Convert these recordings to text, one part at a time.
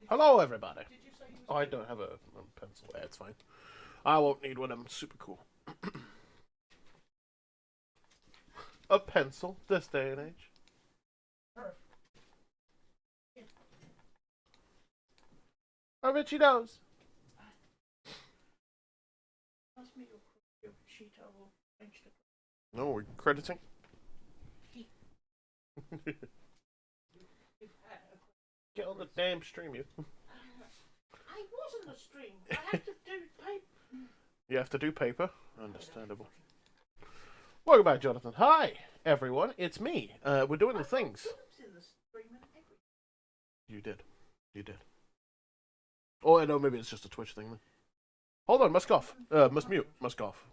Hello, everybody. Oh, I don't have a pencil. Yeah, it's fine. I won't need one. I'm super cool. A pencil this day and age. I bet she knows. No, we're crediting. Get on the damn stream, you. I was on the stream. I have to do paper. You have to do paper. Understandable. Welcome back, Jonathan. Hi, everyone. It's me. We're doing the things. You did. You did. Oh, I know. Maybe it's just a Twitch thing. Then. Hold on. Must off. Must mute. Must off.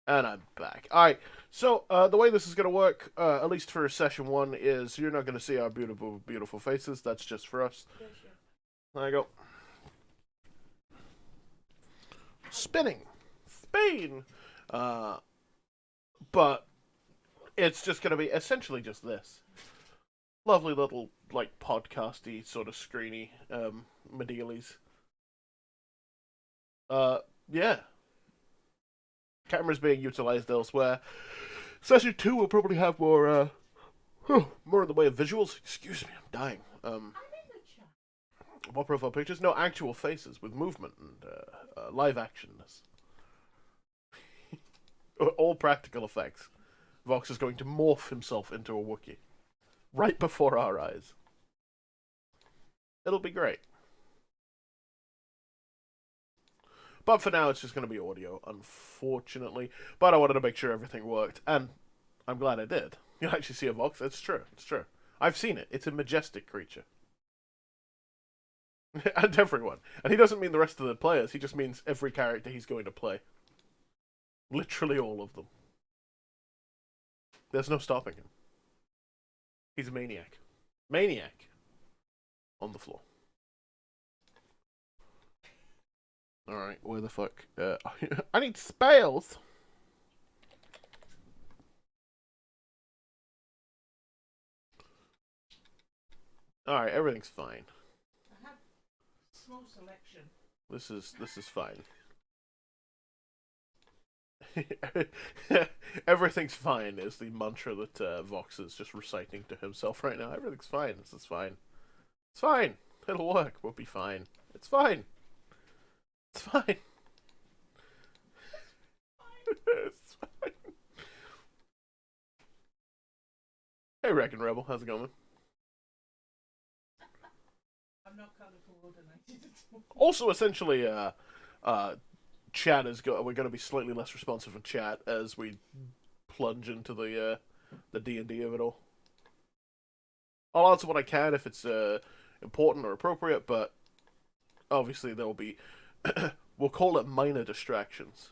And I'm back. Alright, so the way this is going to work, at least for session 1, is you're not going to see our beautiful, beautiful faces. That's just for us. There you go. Spinning. Spain! But it's just going to be essentially just this. Lovely little, like, podcasty, sort of screeny, Medealies. Yeah. Cameras being utilized elsewhere. Session 2 will probably have more, more in the way of visuals. Excuse me, I'm dying. More profile pictures? No, actual faces with movement and live actionness. All practical effects. Vox is going to morph himself into a Wookiee. Right before our eyes. It'll be great. But for now, it's just going to be audio, unfortunately. But I wanted to make sure everything worked, and I'm glad I did. You actually see a Vox? It's true. It's true. I've seen it. It's a majestic creature. And everyone. And he doesn't mean the rest of the players. He just means every character he's going to play. Literally all of them. There's no stopping him. He's a maniac. Maniac. On the floor. Alright, where the fuck? I need spells! Alright, everything's fine. I have small selection. This is fine. Everything's fine is the mantra that Vox is just reciting to himself right now. Everything's fine. This is fine. It's fine. It'll work. We'll be fine. It's fine. It's fine. It's fine. Hey, Wreck and Rebel, how's it going? I'm not color coordinated at all. Also, essentially, chat is we're going to be slightly less responsive in chat as we plunge into the D&D of it all. I'll answer what I can if it's important or appropriate, but obviously there will be we'll call it minor distractions.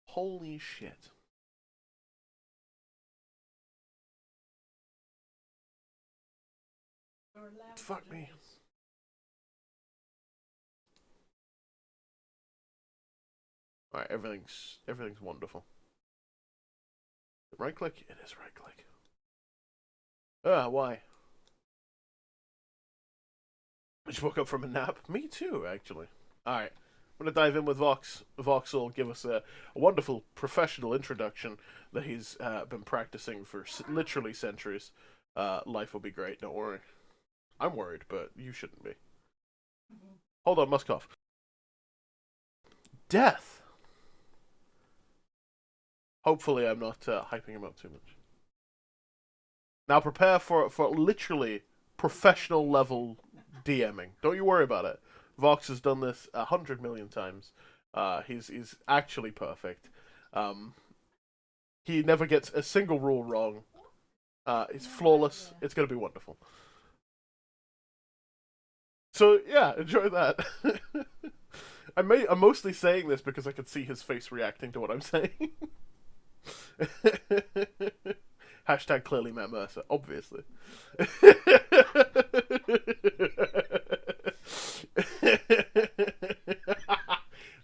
Holy shit. Fuck me. Alright, everything's wonderful. Right click? It is right click. Why? I just woke up from a nap. Me too, actually. Alright, I'm going to dive in with Vox. Vox will give us a wonderful professional introduction that he's been practicing for literally centuries. Life will be great, don't worry. I'm worried, but you shouldn't be. Hold on, Muskov. Death! Hopefully I'm not hyping him up too much. Now prepare for literally professional level DMing. Don't you worry about it. Vox has done this 100 million times. He's actually perfect. He never gets a single rule wrong. He's flawless. It's going to be wonderful. So yeah, enjoy that. I'm mostly saying this because I can see his face reacting to what I'm saying. Hashtag clearly Matt Mercer, obviously.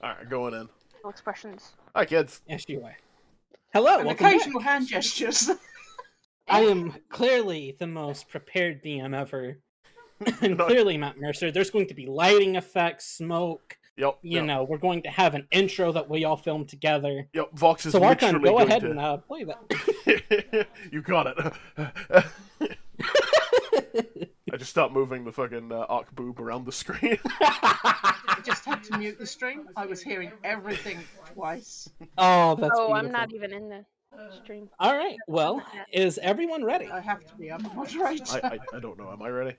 Alright, going in. expressions. Hi, kids. Yes, you are. Hello, And welcome back. occasional hand gestures. I am clearly the most prepared DM ever. And No. clearly, Matt Mercer, there's going to be lighting effects, smoke. Yep. You know, we're going to have an intro that we all film together. Yep. Vox is So, Aarcon, literally go going ahead to... and play that. You got it. I just start moving the fucking arc boob around the screen. I just had to mute the stream. I was hearing everything twice. Oh, that's Oh, beautiful. I'm not even in the stream. All right, well, is everyone ready? I have to be. I'm a moderator. I don't know. Am I ready?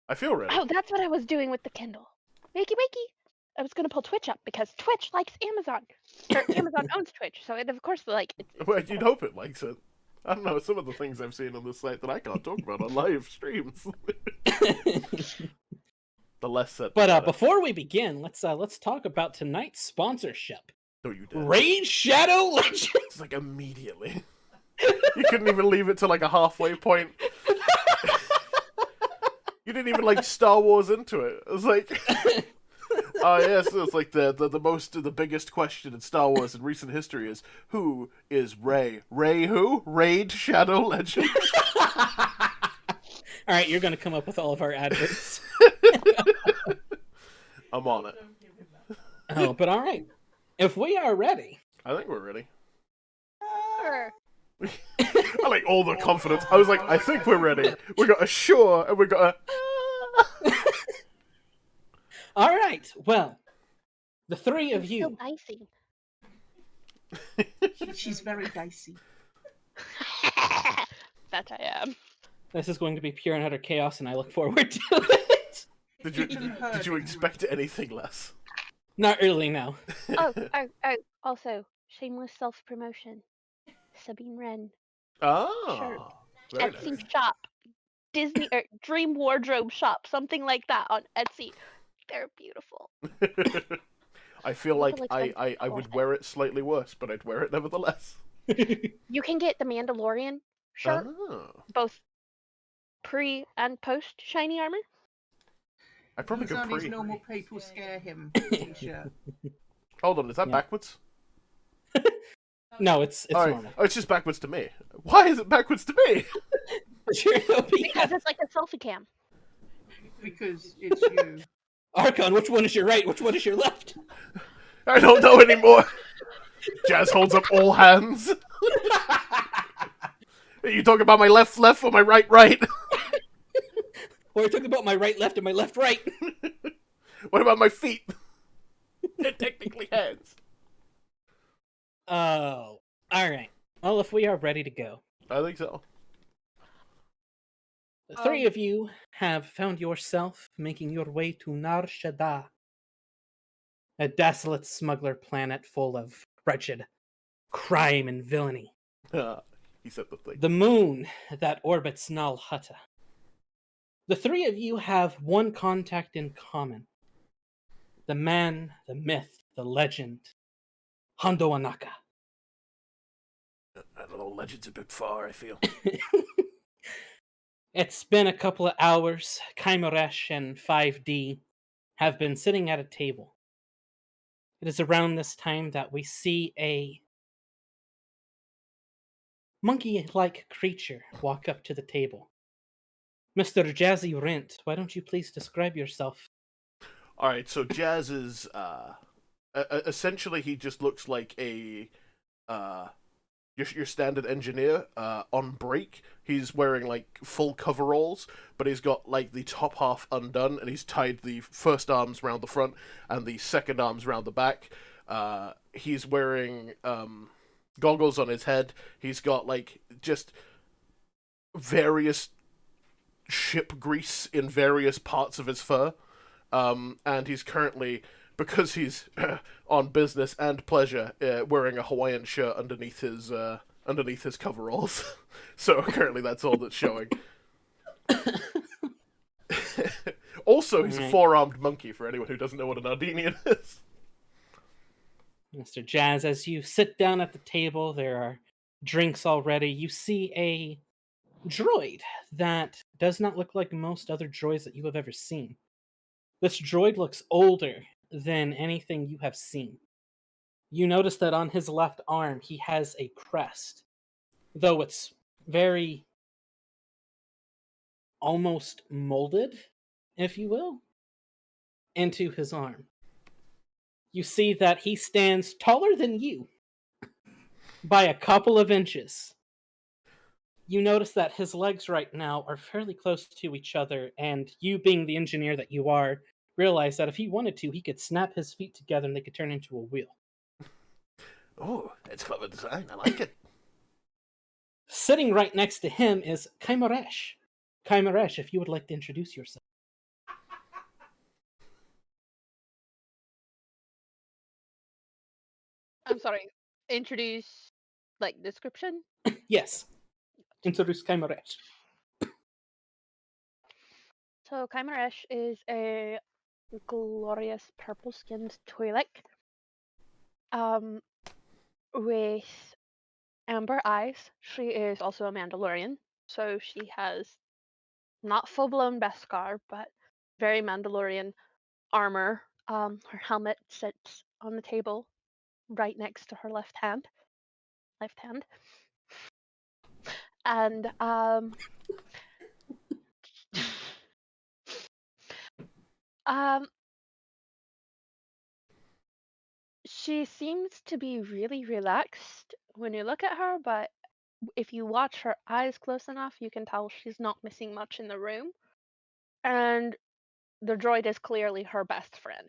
I feel ready. Oh, that's what I was doing with the Kindle. Wakey, wakey. I was gonna pull Twitch up because Twitch likes Amazon. Or Amazon owns Twitch, so it, of course, like. Well, you'd hope it likes it. I don't know, some of the things I've seen on this site that I can't talk about on live streams. The less said. But before we begin, let's talk about tonight's sponsorship. No, you did. Raid Shadow Legends. It's like immediately. You couldn't even leave it to like a halfway point. You didn't even like Star Wars into it. It was like, oh yes, it's like the biggest question in Star Wars in recent history is who is Rey? Rey who? Raid Shadow Legend. All right, you're gonna come up with all of our adverts. I'm on it. Oh, but all right, if we are ready. I think we're ready. Sure. I like all the confidence. I was like, I think we're ready. We got a sure, and we got a. All right, well, the three of So you. dicey. She's very dicey. That I am. This is going to be pure and utter chaos, and I look forward to it. Did you expect anything less? Not really, no. Oh, also, shameless self-promotion. Sabine Wren. Oh, very Etsy nice. shop. Disney or Dream Wardrobe shop. Something like that on Etsy. They're beautiful. I feel Look like at, I would wear it slightly worse, but I'd wear it nevertheless. You can get the Mandalorian shirt, Oh. both pre and post shiny armor. I probably He's could on his pre. normal people scare him t-shirt. Hold on, is that Yeah. backwards? No, it's Alright. normal. Oh, it's just backwards to me. Why is it backwards to me? Sure, it'll be- Because it's like a selfie cam. Because it's you. Aarcon, which one is your right? Which one is your left? I don't know anymore. Jazz holds up all hands. Are you talking about my left or my right? We're talking about my right, left, and my left, right. What about my feet? They're technically hands. Oh, all right. Well, if we are ready to go, I think so. the three of you have found yourself making your way to Nar Shaddaa, a desolate smuggler planet full of wretched crime and villainy. He said the thing. The moon that orbits Nal Hutta. The three of you have one contact in common. The man, the myth, the legend, Hondo Anaka. I don't know, legend's a bit far, I feel. It's been a couple of hours. Kymeresh and 5D have been sitting at a table. It is around this time that we see a monkey-like creature walk up to the table. Mr. Jazzy Rent, why don't you please describe yourself? Alright, so Jazz is, essentially he just looks like a, your standard engineer, on break. He's wearing, like, full coveralls, but he's got, like, the top half undone, and he's tied the first arms round the front, and the second arms round the back. He's wearing, goggles on his head. He's got, like, just various ship grease in various parts of his fur. And he's currently, because he's on business and pleasure, wearing a Hawaiian shirt underneath his coveralls. So currently that's all that's showing. Also, he's a four-armed monkey, for anyone who doesn't know what an Ardenian is. Mr. Jazz, as you sit down at the table, there are drinks already. You see a droid that does not look like most other droids that you have ever seen. This droid looks older than anything you have seen. You notice that on his left arm he has a crest, though it's very almost molded, if you will, into his arm. You see that he stands taller than you by a couple of inches. You notice that his legs right now are fairly close to each other, and you, being the engineer that you are, realize that if he wanted to, he could snap his feet together and they could turn into a wheel. Oh, it's clever design. I like it. Sitting right next to him is Kymeresh. Kymeresh, if you would like to introduce yourself. I'm sorry. Introduce, like, description? Yes, introduce Kymeresh. So, Kymeresh is a glorious purple-skinned Twi'lek, with amber eyes. She is also a Mandalorian, so she has not full-blown Beskar, but very Mandalorian armor. Her helmet sits on the table right next to her left hand. And um she seems to be really relaxed when you look at her, but if you watch her eyes close enough, you can tell she's not missing much in the room. And the droid is clearly her best friend.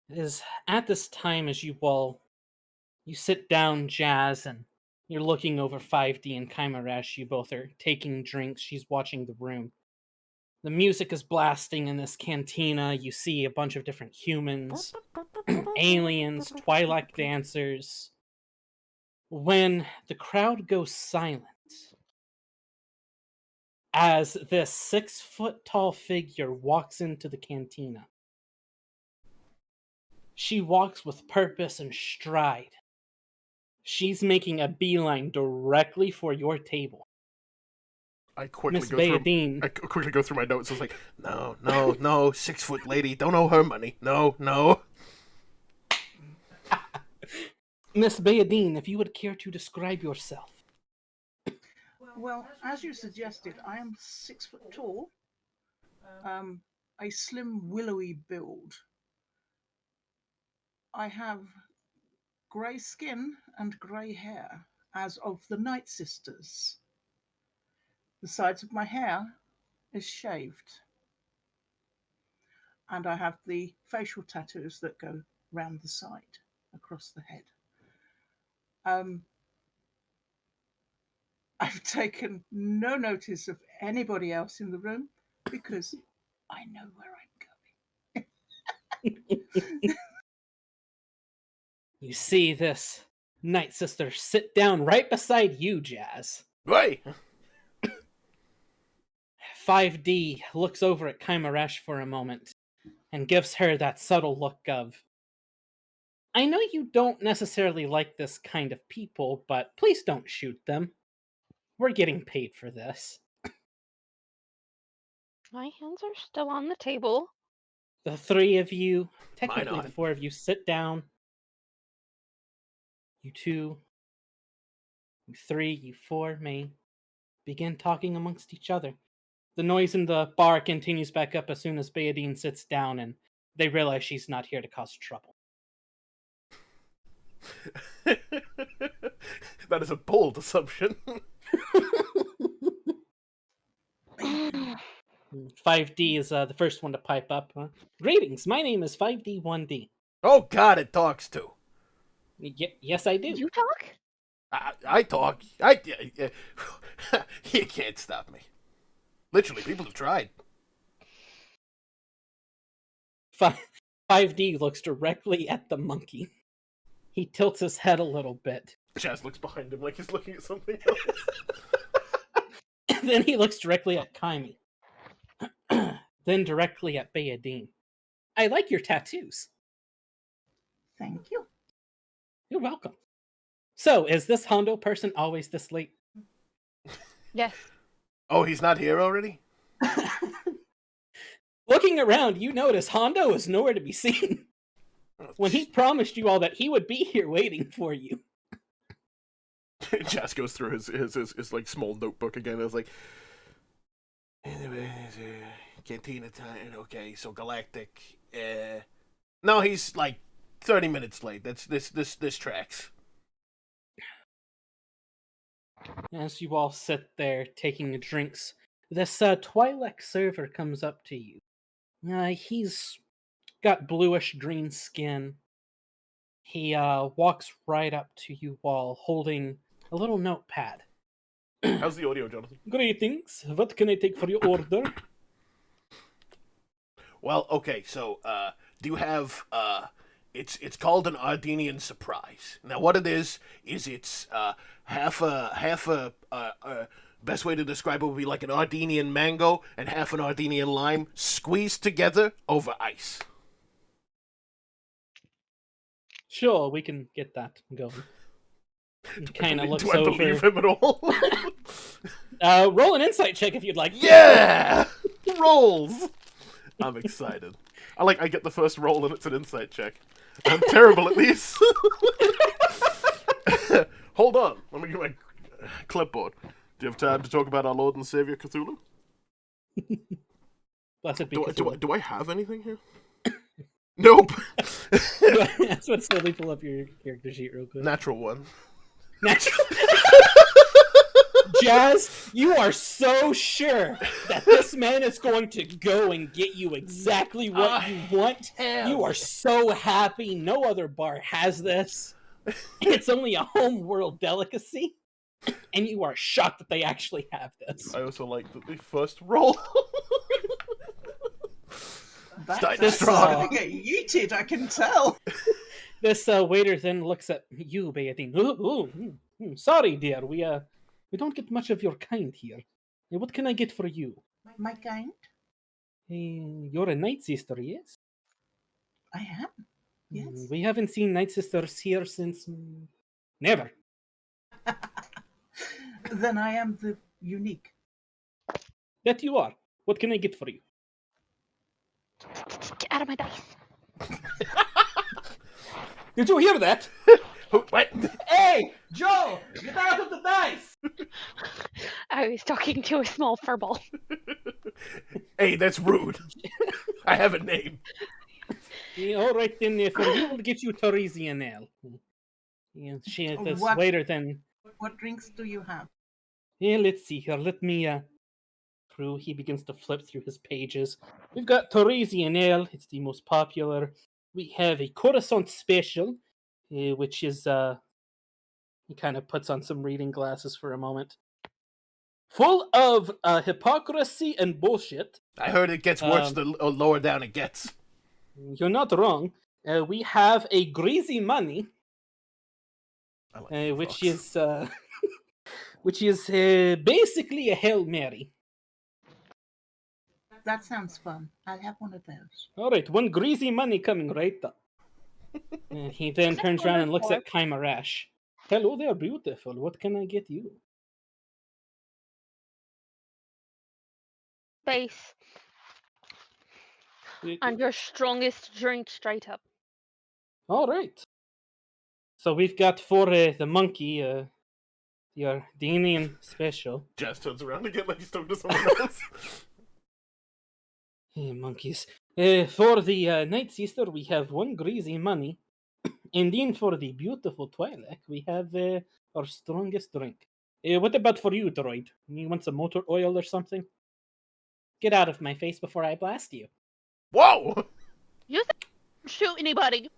It is at this time as you sit down, Jazz, and you're looking over 5D and Kymeresh. You both are taking drinks. She's watching the room. The music is blasting in this cantina. You see a bunch of different humans, aliens, Twi'lek dancers. When the crowd goes silent, as this 6-foot-tall figure walks into the cantina, she walks with purpose and stride. She's making a beeline directly for your table. I quickly Miss go through. Baeden. I quickly go through my notes. I was like, no, no, no, 6-foot lady, don't owe her money. No, no. Miss Baeden, if you would care to describe yourself. Well, as you suggested, I am 6 foot tall, a slim, willowy build. I have grey skin and grey hair, as of the Night Sisters. The sides of my hair is shaved, and I have the facial tattoos that go round the side, across the head. I've taken no notice of anybody else in the room because I know where I'm going. You see this Night Sister sit down right beside you, Jazz. Hey! 5D looks over at Kymeresh for a moment and gives her that subtle look of, I know you don't necessarily like this kind of people, but please don't shoot them. We're getting paid for this. My hands are still on the table. The three of you, Mine technically on. the four of you, sit down. You two, you three, you four may begin talking amongst each other. The noise in the bar continues back up as soon as Baeden sits down and they realize she's not here to cause trouble. That is a bold assumption. 5D is the first one to pipe up. Greetings, my name is 5D1D. Oh God, it talks too. Yes, I do. You talk? I talk. You can't stop me. Literally, people have tried. 5D looks directly at the monkey. He tilts his head a little bit. Jazz looks behind him like he's looking at something else. Then he looks directly at Kyme. Then directly at Baeden. I like your tattoos. Thank you. You're welcome. So, is this Hondo person always this late? Yes. Oh, he's not here already? Looking around, you notice Hondo is nowhere to be seen. when he promised you all that he would be here waiting for you. Jazz goes through his like small notebook again. It's like, Cantina time. Okay, so Galactic. No, he's like 30 minutes late. This tracks. As you all sit there taking drinks, this Twi'lek server comes up to you. He's got bluish green skin. He walks right up to you all, holding a little notepad. How's the audio, Jonathan? Greetings. What can I take for your order? Well, okay, so do you have it's called an Ardenian surprise. Now what it is it's half a best way to describe it would be like an Ardenian mango and half an Ardenian lime squeezed together over ice. Sure, we can get that going. Kind of looks Do I over. believe him at all? Roll an insight check if you'd like. Yeah! Rolls! I'm excited. I get the first roll and it's an insight check. I'm terrible at these. Hold on. Let me get my clipboard. Do you have time to talk about our Lord and Savior Cthulhu? Blessed be Cthulhu. Do I have anything here? Nope. That's what slowly pull up your character sheet real quick. Natural one. Natural. Jazz, you are so sure that this man is going to go and get you exactly what you want. You are so happy. No other bar has this. It's only a home-world delicacy. And you are shocked that they actually have this. I also like the first roll. That's going to get yeeted, I can tell. This waiter then looks at you, Baeden. Sorry, dear. We don't get much of your kind here. What can I get for you? My kind? You're a Night Sister, yes? I am. Yes. We haven't seen Night Sisters here since... never. Then I am the unique. That you are. What can I get for you? Get out of my dice. Did you hear that? What? Hey, Joe! Get out of the dice! I was talking to a small furball. Hey, that's rude. I have a name. All right, then, for you, we'll get you Teresian ale. This What? waiter then... What drinks do you have? let's see here. Let me... He begins to flip through his pages. We've got Teresian ale. It's the most popular. We have a Coruscant Special, which is... He kind of puts on some reading glasses for a moment. Full of hypocrisy and bullshit. I heard it gets worse the lower down it gets. You're not wrong. We have a Greasy Money, which is basically a Hail Mary. That sounds fun. I'll have one of those. All right, one Greasy Money coming right up. He then turns around and looks at Kymeresh. Hello there, beautiful. What can I get you? Base. And your strongest drink straight up. All right. So we've got for the monkey, your Danian special. Jazz turns around again like he's talking to someone else. Hey, monkeys. For the Night Sister, we have one Greasy Money. And then for the beautiful Twi'lek, we have our strongest drink. What about for you, droid? You want some motor oil or something? Get out of my face before I blast you. Whoa! You shoot anybody.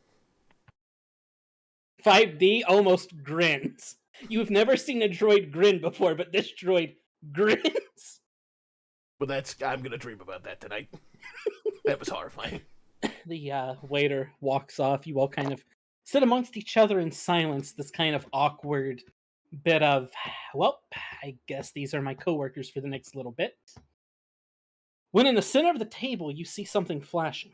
5D almost grins. You've never seen a droid grin before, but this droid grins. But I'm gonna dream about that tonight. That was horrifying. The waiter walks off. You all kind of sit amongst each other in silence, this kind of awkward bit of, well, I guess these are my coworkers for the next little bit. When in the center of the table, you see something flashing.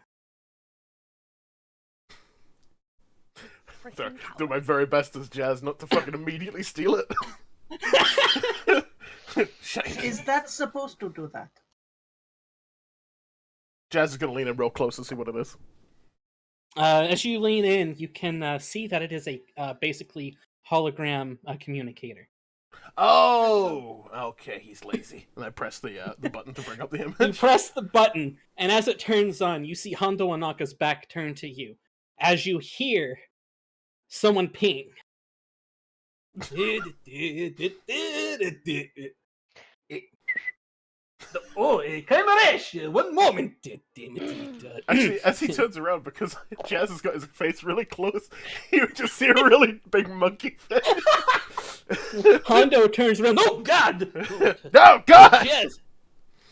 Sorry, do my very best as Jazz not to fucking immediately steal it. Is that supposed to do that? Jazz is gonna lean in real close and see what it is. As you lean in, you can see that it is a basically hologram communicator. Oh, okay, he's lazy. And I press the button to bring up the You image. press the button, and as it turns on, you see Hondo Anaka's back turned to you. As you hear someone ping. Oh, Kymeresh, one moment. Actually, as he turns around, because Jazz has got his face really close, you just see a really big monkey face. Hondo turns around. Oh, God! Oh, God!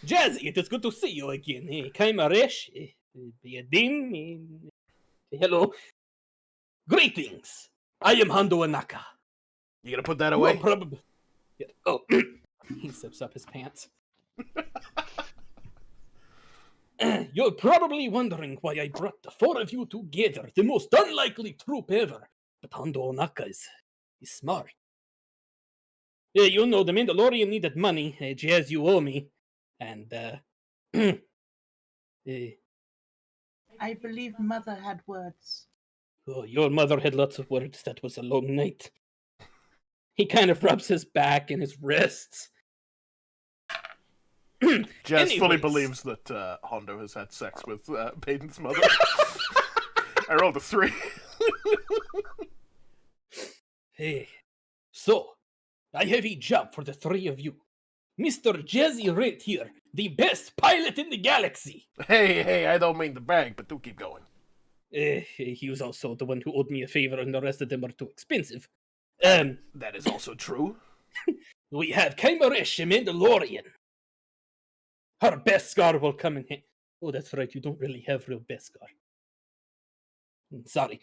Jazzit, it is good to see you again. Kymeresh, Baeden, hello. Greetings. I am Hondo Anaka. You gonna put that You away? are probably... Oh, he zips up his pants. You're probably wondering why I brought the four of you together, the most unlikely troop ever. But Hondo Onaka is smart. You know, the Mandalorian needed money, Jazz, you owe me. And, I believe Mother had words. oh, your mother had lots of words. That was a long night. He kind of rubs his back and his wrists. Jazz fully Anyways. believes that Hondo has had sex with Baden's mother. I rolled a 3. Hey, so, I have a job for the three of you. Mr. Jazzy right here, the best pilot in the galaxy. Hey, I don't mean to brag, but do keep going. He was also the one who owed me a favor and the rest of them are too expensive. That is also true. We have Kymeresh, a Mandalorian. Her Beskar will come in here. Oh, that's right, you don't really have real Beskar. Sorry.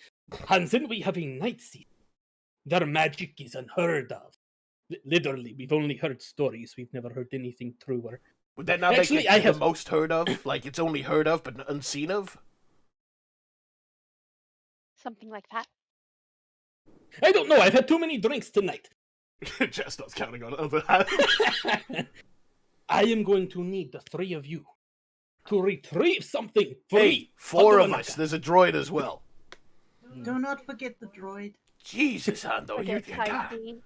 And then we have a Night Seat. Their magic is unheard of. Literally, we've only heard stories. We've never heard anything truer. Would that not Actually, make I it have- the most heard of? Like, it's only heard of, but unseen of? Something like that. I don't know, I've had too many drinks tonight. Jazz starts counting on other hands. I am going to need the three of you to retrieve something for Hey, me. 4 of Hondo us. Anaka. There's a droid as well. Do not forget the droid. Jesus, Hondo, you Forget God, 5D.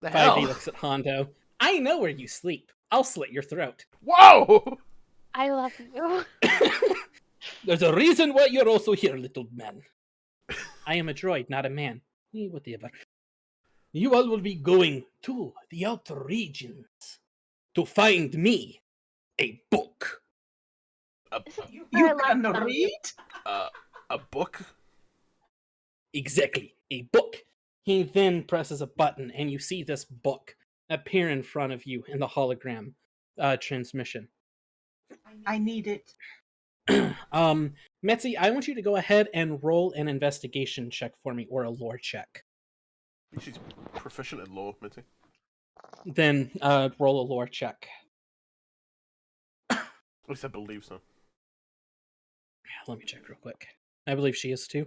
the 5D hell? looks at Hondo. I know where you sleep. I'll slit your throat. Whoa! I love you. There's a reason why you're also here, little man. I am a droid, not a man. Whatever. You all will be going to the outer regions to find me a book. A, You I love can them. read? a book? Exactly, a book. He then presses a button, and you see this book appear in front of you in the hologram transmission. I need it. Mitzi, I want you to go ahead and roll an investigation check for me, or a lore check. She's proficient in law, Mitzi. Then roll a lore check. At least I believe so. Let me check real quick. I believe she is too.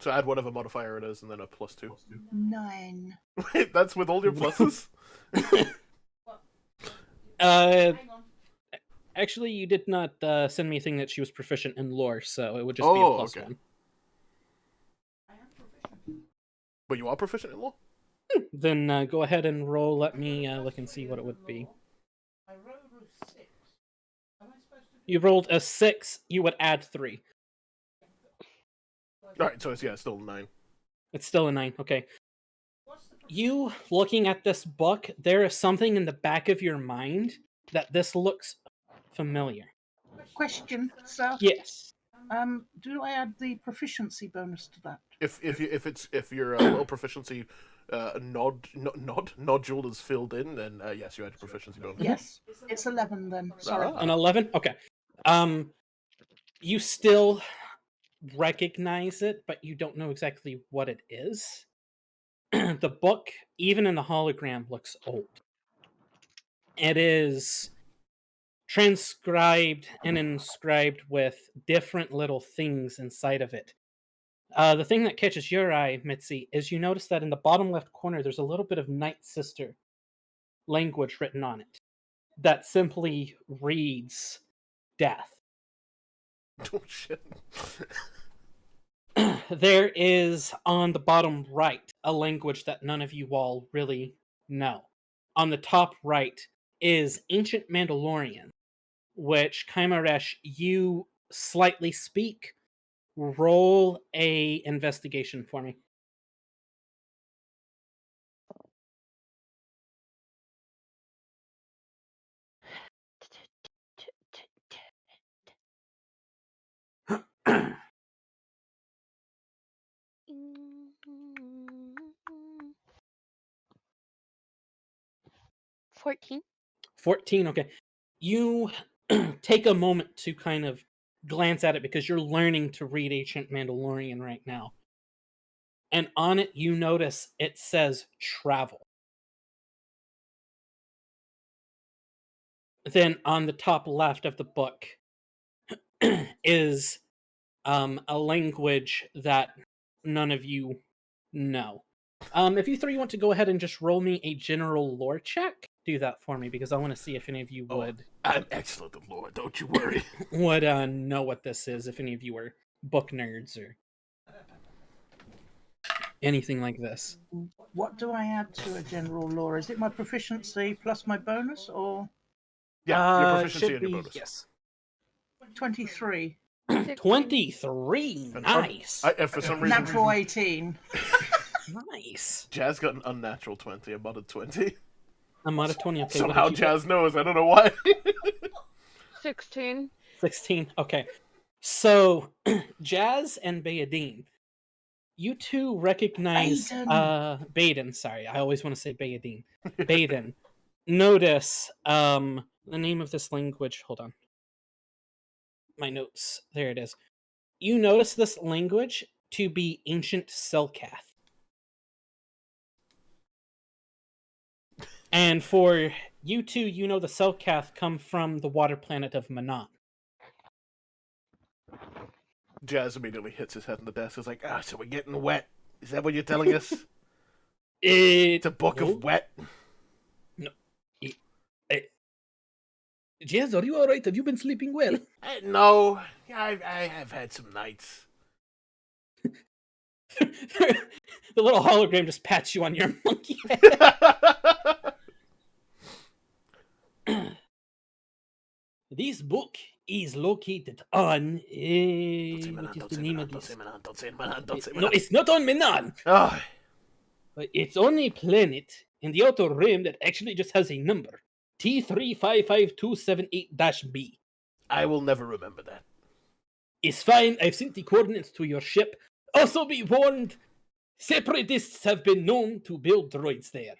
So add whatever modifier it is, and then a +2. 9. Wait, that's with all your pluses? Actually, you did not send me a thing that she was proficient in lore, so it would just be a Oh, plus okay. 1. But you are proficient in law? Then go ahead and roll. Let me look and see what it would be. You rolled a 6. You would add 3. Alright, so it's still 9. It's still a 9. Okay. You looking at this book, there is something in the back of your mind that this looks familiar. Question, sir. Yes. Do I add the proficiency bonus to that? If your little proficiency nodule is filled in, then yes, you add proficiency bonus. Yes. It's 11 then. Sorry. Ah. An 11? Okay. You still recognize it, but you don't know exactly what it is. The book, even in the hologram, looks old. It is transcribed and inscribed with different little things inside of it. The thing that catches your eye, Mitzi, is you notice that in the bottom left corner there's a little bit of Night Sister language written on it that simply reads death. Oh shit. There is, on the bottom right, a language that none of you all really know. On the top right is Ancient Mandalorian, which, Kymeresh, you slightly speak. Roll a investigation for me. Mm, 14. 14, okay. You take a moment to kind of glance at it because you're learning to read Ancient Mandalorian right now. And on it, you notice it says travel. Then on the top left of the book is a language that none of you know. If you three want to go ahead and just roll me a general lore check, do that for me because I want to see if any of you would I'm excellent at lore, don't you worry. would know what this is. If any of you are book nerds or anything like this. What do I add to a general lore? Is it my proficiency plus my bonus, or Yeah, your proficiency should and your be- bonus. Yes. 23? 23. And Nice. and for some reason, Natural 18. Nice. Jazz got an unnatural 20, a modded 20. I'm out of 20. Okay, what Somehow did you get? Jazz knows, I don't know why. 16. 16. Okay. So, Jazz and Baeden, you two recognize Baeden. Sorry, I always want to say Baeden. Baeden. Notice the name of this language. Hold on. My notes. There it is. You notice this language to be ancient Selkath. And for you two, you know the Selkath come from the water planet of Manan. Jazz immediately hits his head on the desk. He's like, so we're getting wet. Is that what you're telling us? It's a book No. of wet. Jazz, are you alright? Have you been sleeping well? No, I have had some nights. The little hologram just pats you on your monkey head. This book is located on. What is the name of this? Don't say Manan. No, it's not on Menan. Oh, It's on a planet in the outer rim that actually just has a number. T355278-B. I will never remember that. It's fine, I've sent the coordinates to your ship. Also be warned, separatists have been known to build droids there.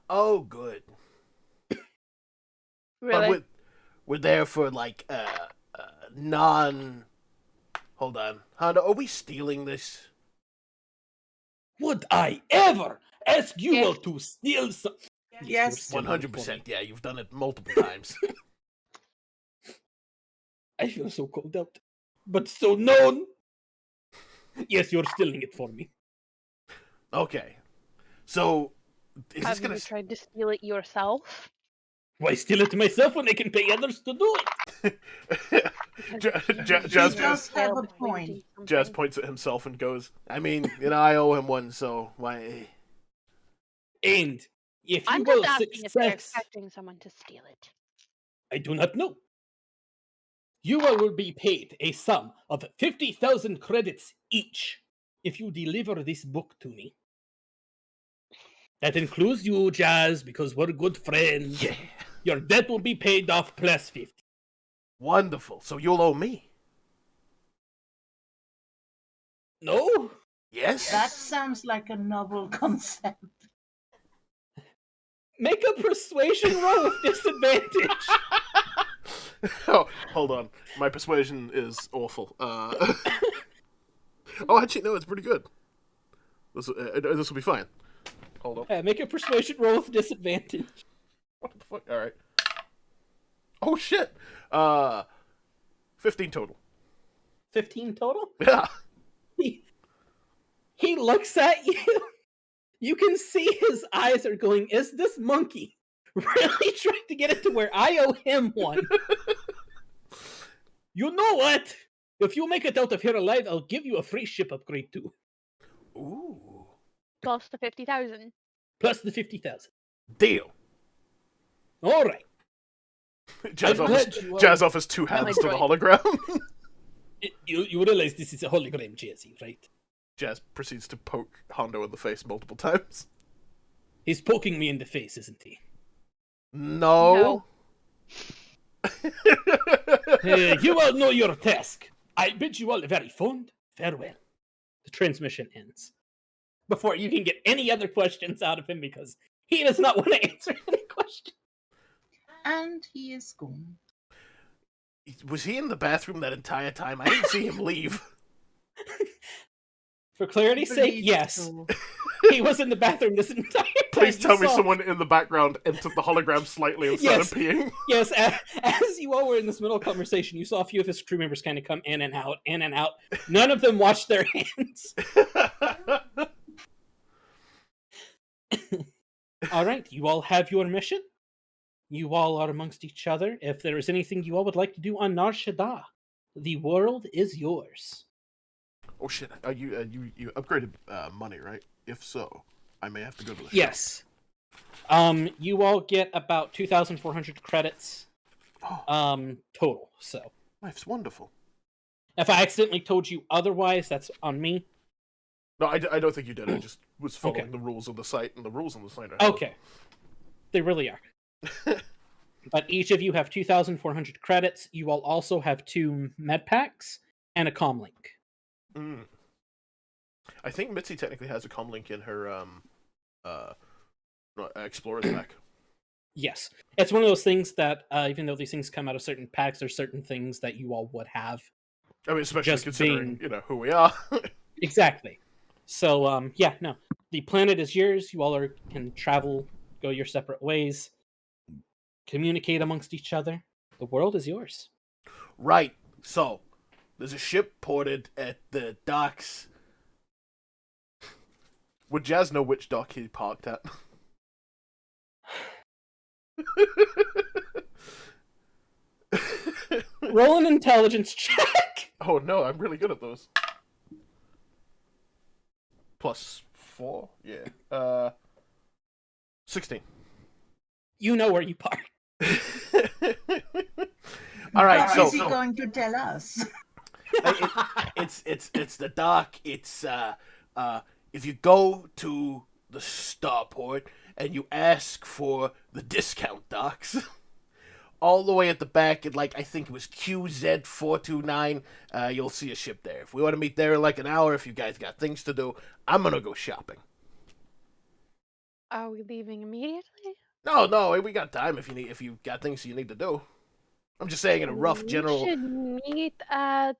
Oh, good. Really? But we're there for, like, non... Hold on. Honda, are we stealing this? Would I ever ask you Yes. all to steal some... Yes. you're stealing it for 100%. me. Yeah, you've done it multiple times. I feel so called out. But so known. Yes, you're stealing it for me. Okay. So, is Have this gonna... you tried to steal it yourself? Why steal it myself when I can pay others to do it? Jazz, He does have a point. Jazz points at himself and goes, I mean, I owe him one, so why... And if you I'm will just asking if they're success... expecting someone to steal it. I do not know. You all will be paid a sum of 50,000 credits each if you deliver this book to me. That includes you, Jazz, because we're good friends. Yeah. Your debt will be paid off plus 50. Wonderful. So you'll owe me. No? Yes? That sounds like a novel concept. Make a persuasion roll with disadvantage. Oh, hold on. My persuasion is awful. Oh, actually, no, it's pretty good. This will be fine. Hold on. Make a persuasion roll with disadvantage. What the fuck? All right. Oh shit. 15 total. 15 total? Yeah. He looks at you. You can see his eyes are going, is this monkey really trying to get it to where I owe him one? You know what? If you make it out of here alive, I'll give you a free ship upgrade too. Ooh. Plus the 50,000. Plus the 50,000. Deal. All right. Jazz I'm offers, glad you all- Jazz offers two Am I hands to the right? hologram. You realize this is a hologram, Jazzy, right? Jazz proceeds to poke Hondo in the face multiple times. He's poking me in the face, isn't he? No. You all know your task. I bid you all a very fond farewell. The transmission ends. Before you can get any other questions out of him, because he does not want to answer any questions. And he is gone. Was he in the bathroom that entire time? I didn't see him leave. For clarity's sake, Believe yes. so. He was in the bathroom this entire time. Please You tell me saw- someone in the background entered the hologram slightly and started Yes. peeing. Yes, as you all were in this middle conversation, you saw a few of his crew members kind of come in and out, in and out. None of them washed their hands. All right, you all have your mission. You all are amongst each other. If there is anything you all would like to do on Nar Shaddaa, the world is yours. Oh shit! You upgraded money, right? If so, I may have to go to the shop. Yes. You all get about 2,400 credits Oh, total. So life's wonderful. if I accidentally told you otherwise, that's on me. No, I don't think you did. I just was following Okay. the rules of the site, and the rules on the site are hell. Okay. They really are. But each of you have 2,400 credits. You will also have 2 med packs and a comm link. Mm. I think Mitzi technically has a comlink in her Explorer's pack. Yes. It's one of those things that, even though these things come out of certain packs, there's certain things that you all would have. I mean, especially Just considering being- who we are. Exactly. So, yeah, no. The planet is yours. You all can travel, go your separate ways, communicate amongst each other. The world is yours. Right. So, there's a ship ported at the docks. Would Jazz know which dock he parked at? Roll an intelligence check. Oh no, I'm really good at those. +4? Yeah. 16. You know where you park. All right, What so is he going to tell us? it's the dock. It's if you go to the starport and you ask for the discount docks, all the way at the back at I think it was QZ429, you'll see a ship there. If we want to meet there in an hour, if you guys got things to do, I'm gonna go shopping. Are we leaving immediately? No, we got time if you got things you need to do. I'm just saying in a rough We general. should meet at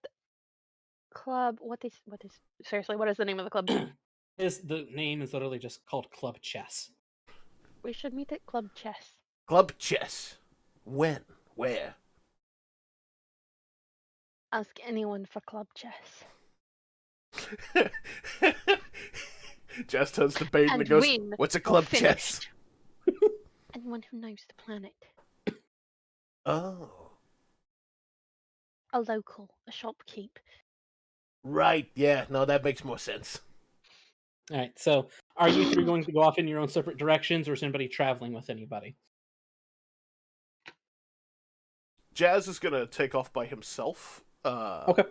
club. What is seriously? What is the name of the club? The name is literally just called Club Chess. We should meet at Club Chess. Club chess. When? Where? Ask anyone for Club Chess. Jazz turns to Baeden and And goes, win "What's a or club finish." chess?" Anyone who knows the planet. Oh, A local, a shopkeep. right. Yeah, no, that makes more sense. All right, so are you three going to go off in your own separate directions, or is anybody traveling with anybody? Jazz is gonna take off by himself. Okay.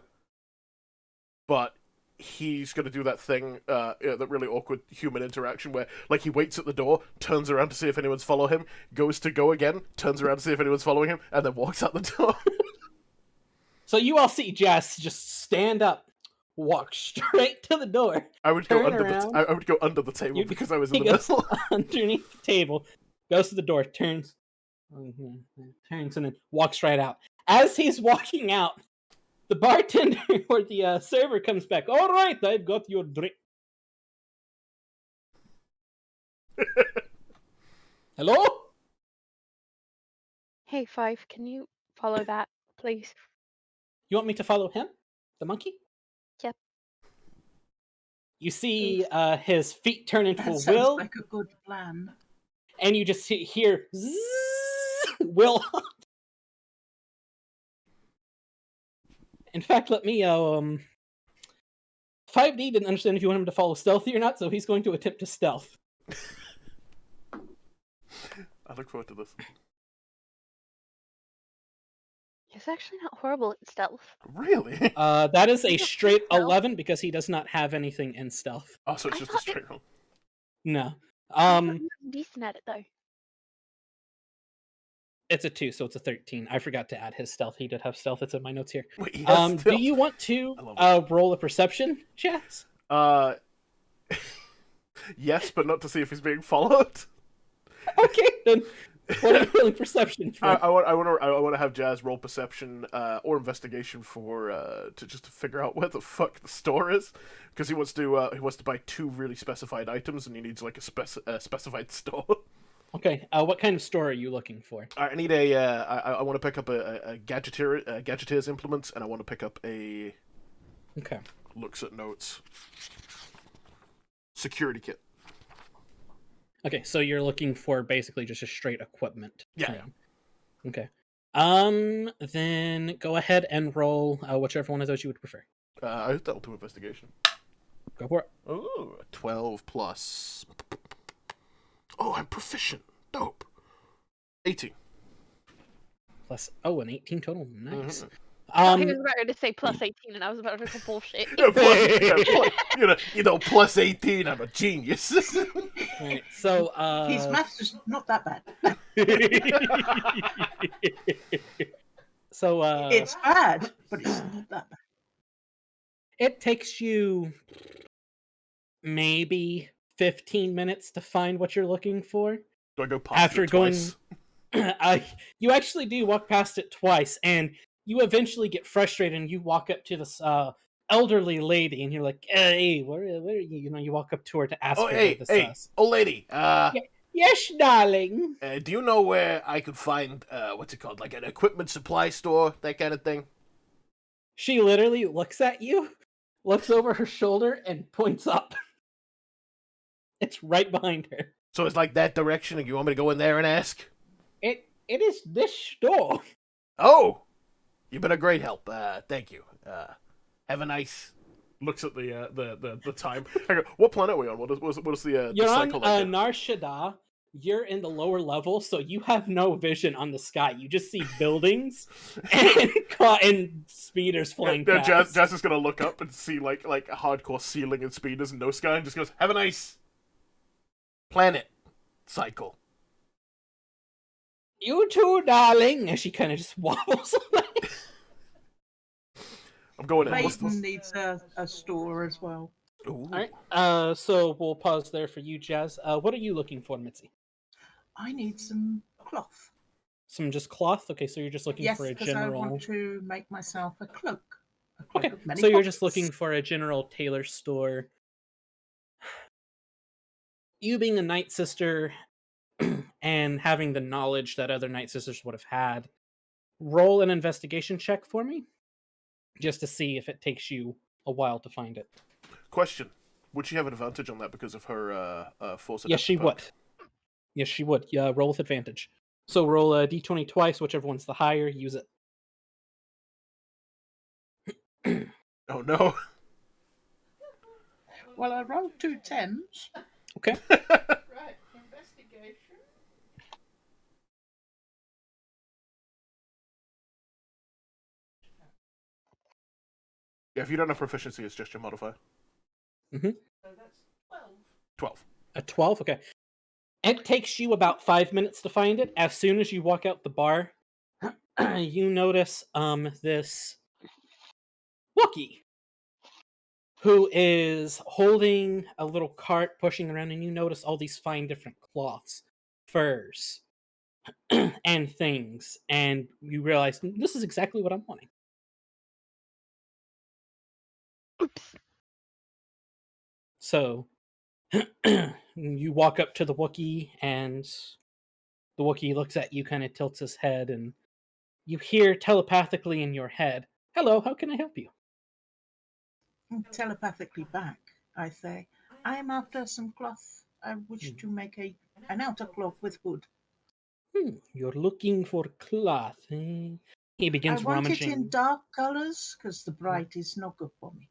But he's gonna do that thing, that really awkward human interaction where, he waits at the door, turns around to see if anyone's follow him, goes to go again, turns around to see if anyone's following him, and then walks out the door. So you all see Jess just stand up, walk straight to the door. I would go Turn under around. I would go under the table You- because I was he in the goes middle. underneath the table, goes to the door, turns, and then walks right out. As he's walking out, the bartender or the server comes back. All right, I've got your drink. Hello? Hey, Five, can you follow that, please? You want me to follow him? The monkey? Yep. You see his feet turn into That a sounds will, like a good plan. and you just hear zzz, Will. In fact, let me 5D didn't understand if you want him to follow stealthy or not, so he's going to attempt to stealth. I look forward to this. He's actually not horrible at stealth. Really? That is a He's a straight stealth. 11 because he does not have anything in stealth. Oh, so it's I just a thought straight roll. No. I thought he was decent at it though. It's a 2, so it's a 13. I forgot to add his stealth. He did have stealth. It's in my notes here. Wait, he has Do stealth? you want to I love roll a perception, Jazz? Yes, but not to see if he's being followed. Okay, then what are you rolling perception for? I want to have Jazz roll perception or investigation for to figure out where the fuck the store is, because he wants to buy 2 really specified items and he needs like a specified store. Okay, what kind of store are you looking for? I need I want to pick up a gadgeteer's implements, and I want to pick up a Okay. looks at notes security kit. Okay, so you're looking for basically just a straight equipment. Yeah. thing. Okay. Then go ahead and roll whichever one of those you would prefer. That'll do investigation. Go for it. Ooh, 12 plus. Oh, I'm proficient. Dope. 18. Plus, an 18 total. Nice. I thought he was about to say plus 18, and I was about to go bullshit. Plus 18. I'm a genius. Right, so His maths is not that bad. so It's bad, but it's not that bad. it takes you maybe 15 minutes to find what you're looking for. Do I go past After it going, twice? you actually do walk past it twice, and you eventually get frustrated, and you walk up to this elderly lady, and you're like, "Hey, where are you?" You know, you walk up to her to ask Oh, her hey, this. old lady. Yes, darling. Do you know where I could find what's it called, like an equipment supply store, that kind of thing? She literally looks at you, looks over her shoulder, and points up. It's right behind her. So it's like that direction, and you want me to go in there and ask? It is this store. Oh, you've been a great help. Thank you. Have a nice. Looks at the time. Hang on, what planet are we on? What is the You're on cycle like? Nar Shaddaa. You're in the lower level, so you have no vision on the sky. You just see buildings and speeders flying past. Jazz is gonna look up and see like a hardcore ceiling and speeders and no sky, and just goes, "Have a nice planet cycle." You too, darling. And she kind of just wobbles away. I'm going in. Baeden needs a store as well. Ooh. All right. So we'll pause there for you, Jazz. What are you looking for, Mitzi? I need some cloth. Some just cloth? Okay, so you're just looking Yes, for a because general. I want to make myself a cloak. A cloak Okay, of many so you're just pockets. looking for a general tailor store. You being a Night Sister and having the knowledge that other Night Sisters would have had, roll an investigation check for me, just to see if it takes you a while to find it. Question: would she have an advantage on that because of her force? Yes, she would. Yes, she would. Yeah, roll with advantage. So roll a d20 twice, whichever one's the higher, use it. Oh no. Well, I rolled 2 10s. Okay. Right, investigation. Yeah, if you don't have proficiency, it's just your modifier. Mm-hmm. So that's 12. 12. A 12? Okay. It takes you about 5 minutes to find it. As soon as you walk out the bar, you notice this Wookiee who is holding a little cart, pushing around, and you notice all these fine different cloths, furs, and things, and you realize this is exactly what I'm wanting. Oops. So you walk up to the Wookiee, and the Wookiee looks at you, kind of tilts his head, and you hear telepathically in your head, "Hello, how can I help you?" Telepathically back, I say, I am after some cloth. I wish to make an outer cloth with hood. You're looking for cloth. He begins I want rummaging. it in dark colors because the bright is not good for me.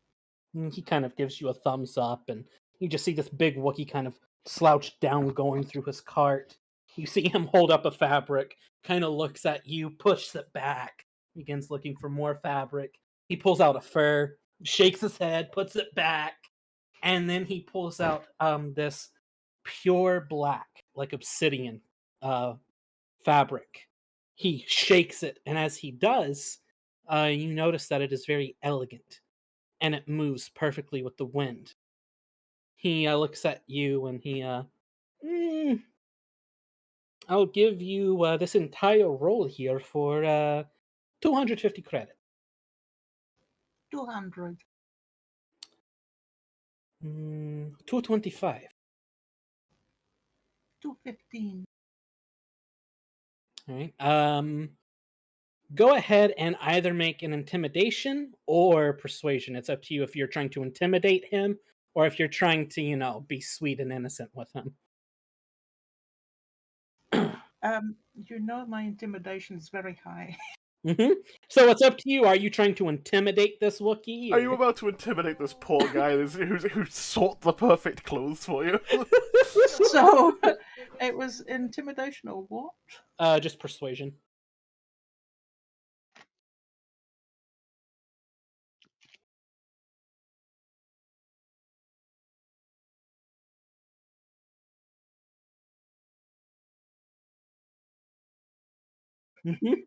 And he kind of gives you a thumbs up, and you just see this big Wookiee kind of slouch down going through his cart. You see him hold up a fabric, kind of looks at you, pushes it back, begins looking for more fabric. He pulls out a fur, shakes his head, puts it back, and then he pulls out this pure black, like obsidian fabric. He shakes it, and as he does, you notice that it is very elegant, and it moves perfectly with the wind. He looks at you, and he, I'll give you this entire roll here for 250 credit. 200. 225. 215. All right. Go ahead and either make an intimidation or persuasion. It's up to you if you're trying to intimidate him or if you're trying to, be sweet and innocent with him. My intimidation is very high. So it's up to you. Are you trying to intimidate this Wookiee? Are you about to intimidate this poor guy who sought the perfect clothes for you? So it was intimidation or what? Just persuasion. Mhm.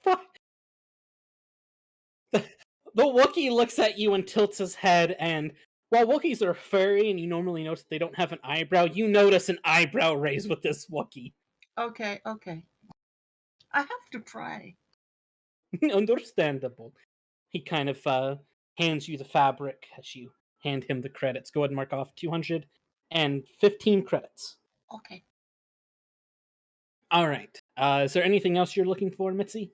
5. The Wookiee looks at you and tilts his head, and while Wookiees are furry and you normally notice they don't have an eyebrow, you notice an eyebrow raise with this Wookiee. Okay. I have to try. Understandable. He kind of hands you the fabric as you hand him the credits. Go ahead and mark off 215 credits. Okay. All right. Is there anything else you're looking for, Mitzi?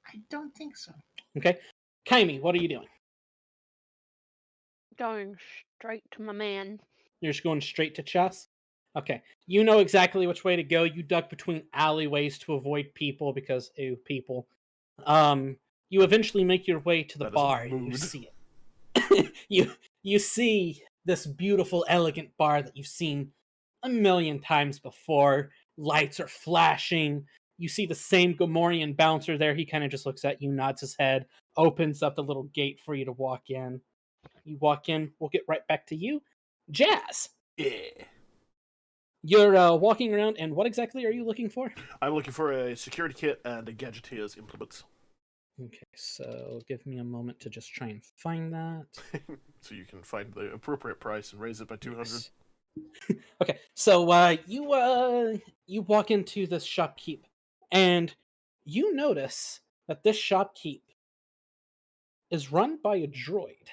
I don't think so. Okay. Kyme, what are you doing? Going straight to my man. You're just going straight to chess? Okay. You know exactly which way to go. You duck between alleyways to avoid people because, ew, people. You eventually make your way to the That is bar and you mood. see it. you see this beautiful, elegant bar that you've seen a million times before. Lights are flashing. You see the same Gamorrean bouncer there. He kind of just looks at you, nods his head, opens up the little gate for you to walk in. You walk in, we'll get right back to you. Jazz! Yeah. You're walking around, and what exactly are you looking for? I'm looking for a security kit and a gadgeteer's implements. Okay, so give me a moment to just try and find that. So you can find the appropriate price and raise it by 200. Okay, so you walk into this shopkeep, and you notice that this shopkeep is run by a droid.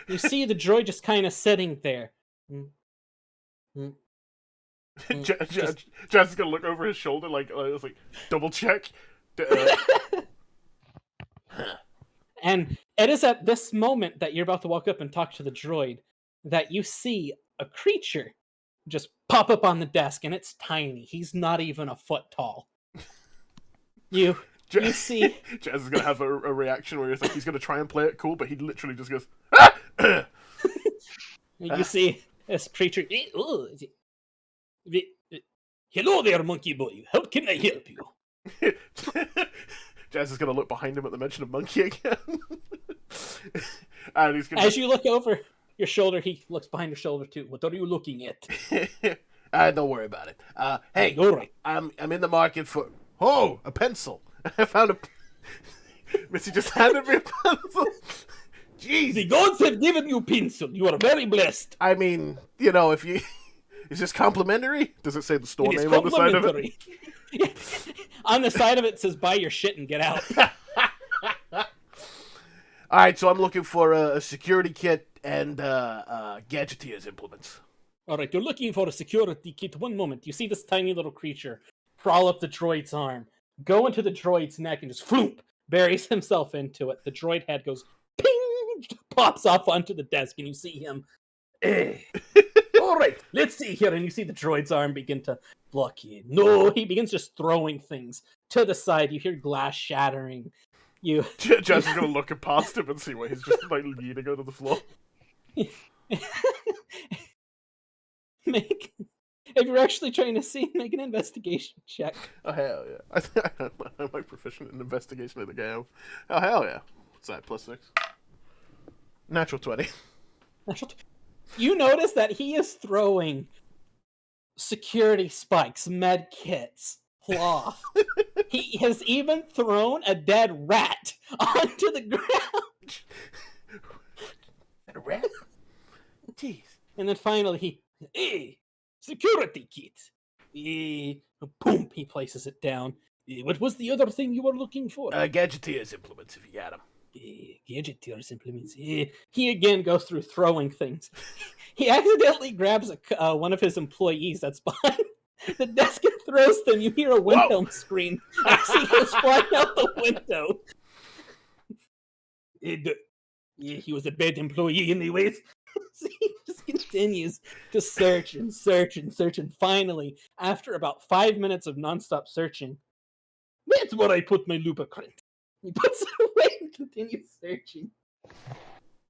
You see the droid just kind of sitting there. Jazz is gonna look over his shoulder like double check. And it is at this moment that you're about to walk up and talk to the droid that you see a creature just pop up on the desk, and it's tiny. He's not even a foot tall. You see... Jazz is gonna have a reaction where he's gonna try and play it cool, but he literally just goes... You see this creature... Hello there, monkey boy. How can I help you? Jazz is gonna look behind him at the mention of monkey again. And he's gonna... As you look over your shoulder, he looks behind your shoulder too. What are you looking at? Don't worry about it. Hey, all right. I'm in the market for... Oh, a pencil. I found a... Mitzi just handed me a pencil. Jeez. The gods have given you pencil. You are very blessed. I mean, if you... Is this complimentary? Does it say the store name on the side of it? On the side of it says, buy your shit and get out. Alright, so I'm looking for a security kit and gadgeteer's implements. Alright, you're looking for a security kit. One moment. You see this tiny little creature crawl up the droid's arm, go into the droid's neck, and just floop, buries himself into it. The droid head goes ping, pops off onto the desk, and you see him. All right, let's see here. And you see the droid's arm begin to block you. No, he begins just throwing things to the side. You hear glass shattering. You Jazz is gonna look past him and see where he's just like leaning onto the floor. If you're actually trying to see, make an investigation check. Oh hell yeah! I'm like proficient in investigation of the game. Oh hell yeah! What's that? +6. Natural 20. You notice that he is throwing security spikes, med kits, cloth. He has even thrown a dead rat onto the ground. A rat? Jeez. And then finally hey, security kit. Boom, he places it down. What was the other thing you were looking for? Gadgeteer's implements, if you got them. Gadgeteer's implements. He again goes through throwing things. He accidentally grabs one of his employees that's behind the desk and throws them. You hear a Wilhelm scream as he goes flying out the window. He was a bad employee anyways. So he just continues to search and search and search, and finally, after about 5 minutes of nonstop searching, that's where I put my lubricant. He puts it away and continues searching.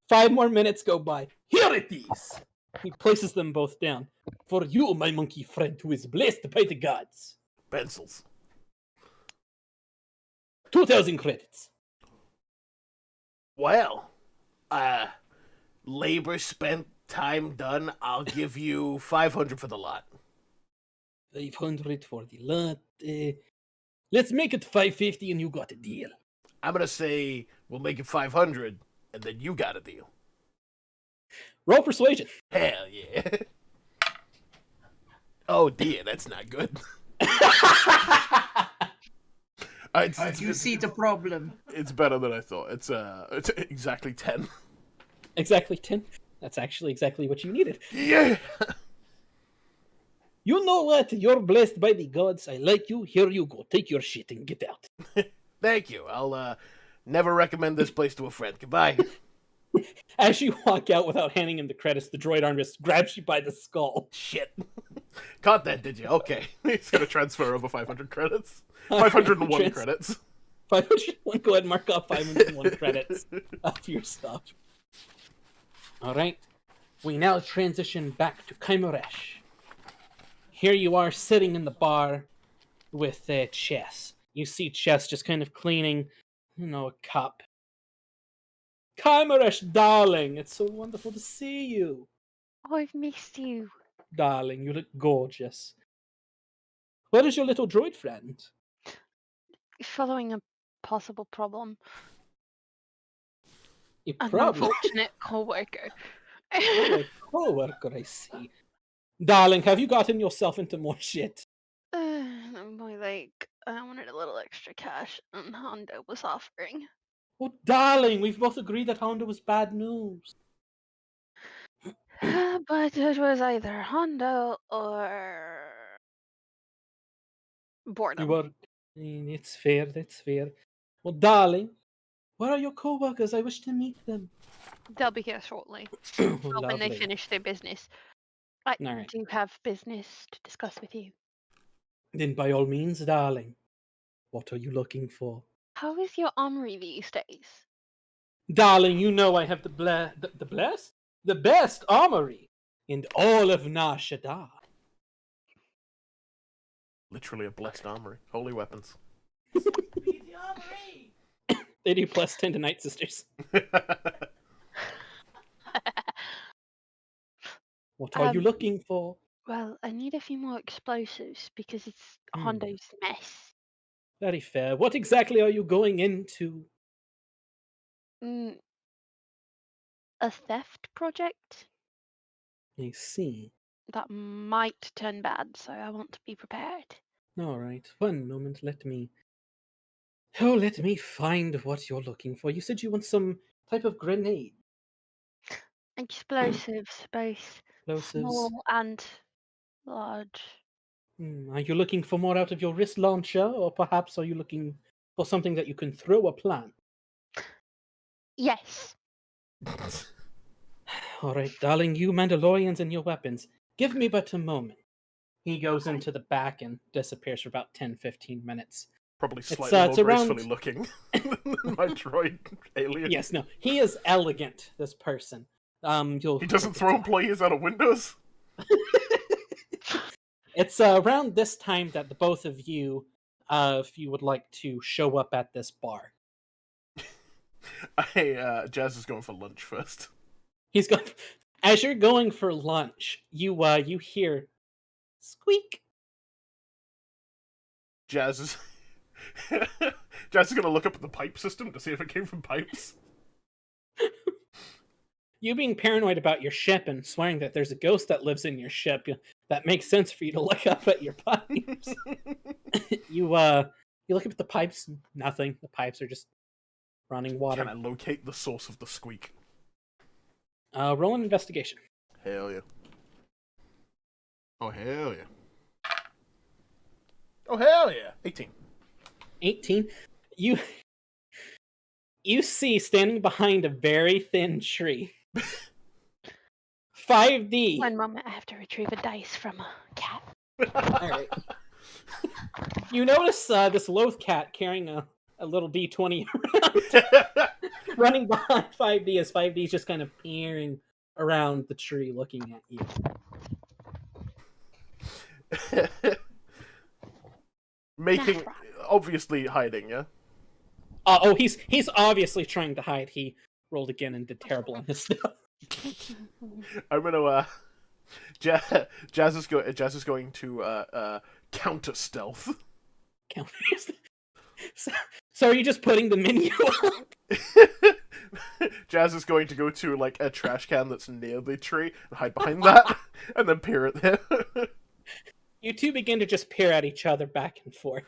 5 more minutes go by. Here it is! He places them both down. For you, my monkey friend, who is blessed by the gods. Pencils. 2,000 credits. Well, labor spent, time done. I'll give you 500 for the lot. 500 for the lot. Let's make it 550 and you got a deal. I'm gonna say we'll make it 500, and then you got a deal. Roll persuasion. Hell yeah. Oh dear, that's not good. You see the problem. It's better than I thought. It's exactly 10. Exactly 10. That's actually exactly what you needed. Yeah. You know what? You're blessed by the gods. I like you. Here you go. Take your shit and get out. Thank you. I'll never recommend this place to a friend. Goodbye. As you walk out without handing him the credits, the droid arm just grabs you by the skull. Shit. Caught that, did you? Okay. He's gonna transfer over 500 credits. 501 credits. 501. Go ahead and mark off 501 credits of your stuff. All right. We now transition back to Kymeresh. Here you are sitting in the bar with Chess. You see Chess just kind of cleaning, a cup. Kymeresh, darling, it's so wonderful to see you. Oh, I've missed you. Darling, you look gorgeous. Where is your little droid friend? Following a possible problem. A An problem? unfortunate co-worker. A co-worker, I see. Darling, have you gotten yourself into more shit? More like, I wanted a little extra cash, and Hondo was offering. Oh, darling, we've both agreed that Hondo was bad news. But it was either Hondo or boredom. You were... It's fair, that's fair. Well, darling, where are your co-workers? I wish to meet them. They'll be here shortly. Oh, Well, when they lovely. finish their business. I All right. do have business to discuss with you. Then by all means, darling, what are you looking for? How is your armory these days? Darling, you know I have the best armory in all of Nar Shaddaa. Literally a blessed armory. Holy weapons. They do plus 10 to Night Sisters. What are you looking for? Well, I need a few more explosives because it's Hondo's mess. Very fair. What exactly are you going into? A theft project I see. that might turn bad, so I want to be prepared. All right. One moment. Let me find what you're looking for. You said you want some type of grenade. Explosives, both Explosives. small and large. Are you looking for more out of your wrist launcher, or perhaps are you looking for something that you can throw a plant? Yes. All right, darling, you Mandalorians and your weapons. Give me but a moment. He goes into the back and disappears for about 10-15 minutes. Probably slightly more it's around- gracefully looking than my droid alien. Yes, no, he is elegant, this person. He doesn't throw employees out of windows? It's around this time that the both of you, if you would like to show up at this bar. Jazz is going for lunch first. He's going. As you're going for lunch, you hear squeak. Jazz is Jazz is gonna look up at the pipe system to see if it came from pipes. You being paranoid about your ship and swearing that there's a ghost that lives in your ship, that makes sense for you to look up at your pipes. You look up at the pipes, nothing. The pipes are just running water. Can I locate the source of the squeak? Roll an investigation. Hell yeah. Oh hell yeah. Oh hell yeah. 18. 18. You see standing behind a very thin tree. 5D. One moment, I have to retrieve a dice from a cat. Alright. You notice this loath cat carrying a little D20 around, running behind 5D as 5D is just kind of peering around the tree looking at you. Making, obviously hiding, yeah? He's obviously trying to hide. He rolled again and did terrible on his stuff. I'm gonna, Jazz is going to, counter stealth. Counter. So are you just putting the menu up? Jazz is going to go to, like, a trash can that's near the tree and hide behind that, and then peer at them. You two begin to just peer at each other back and forth.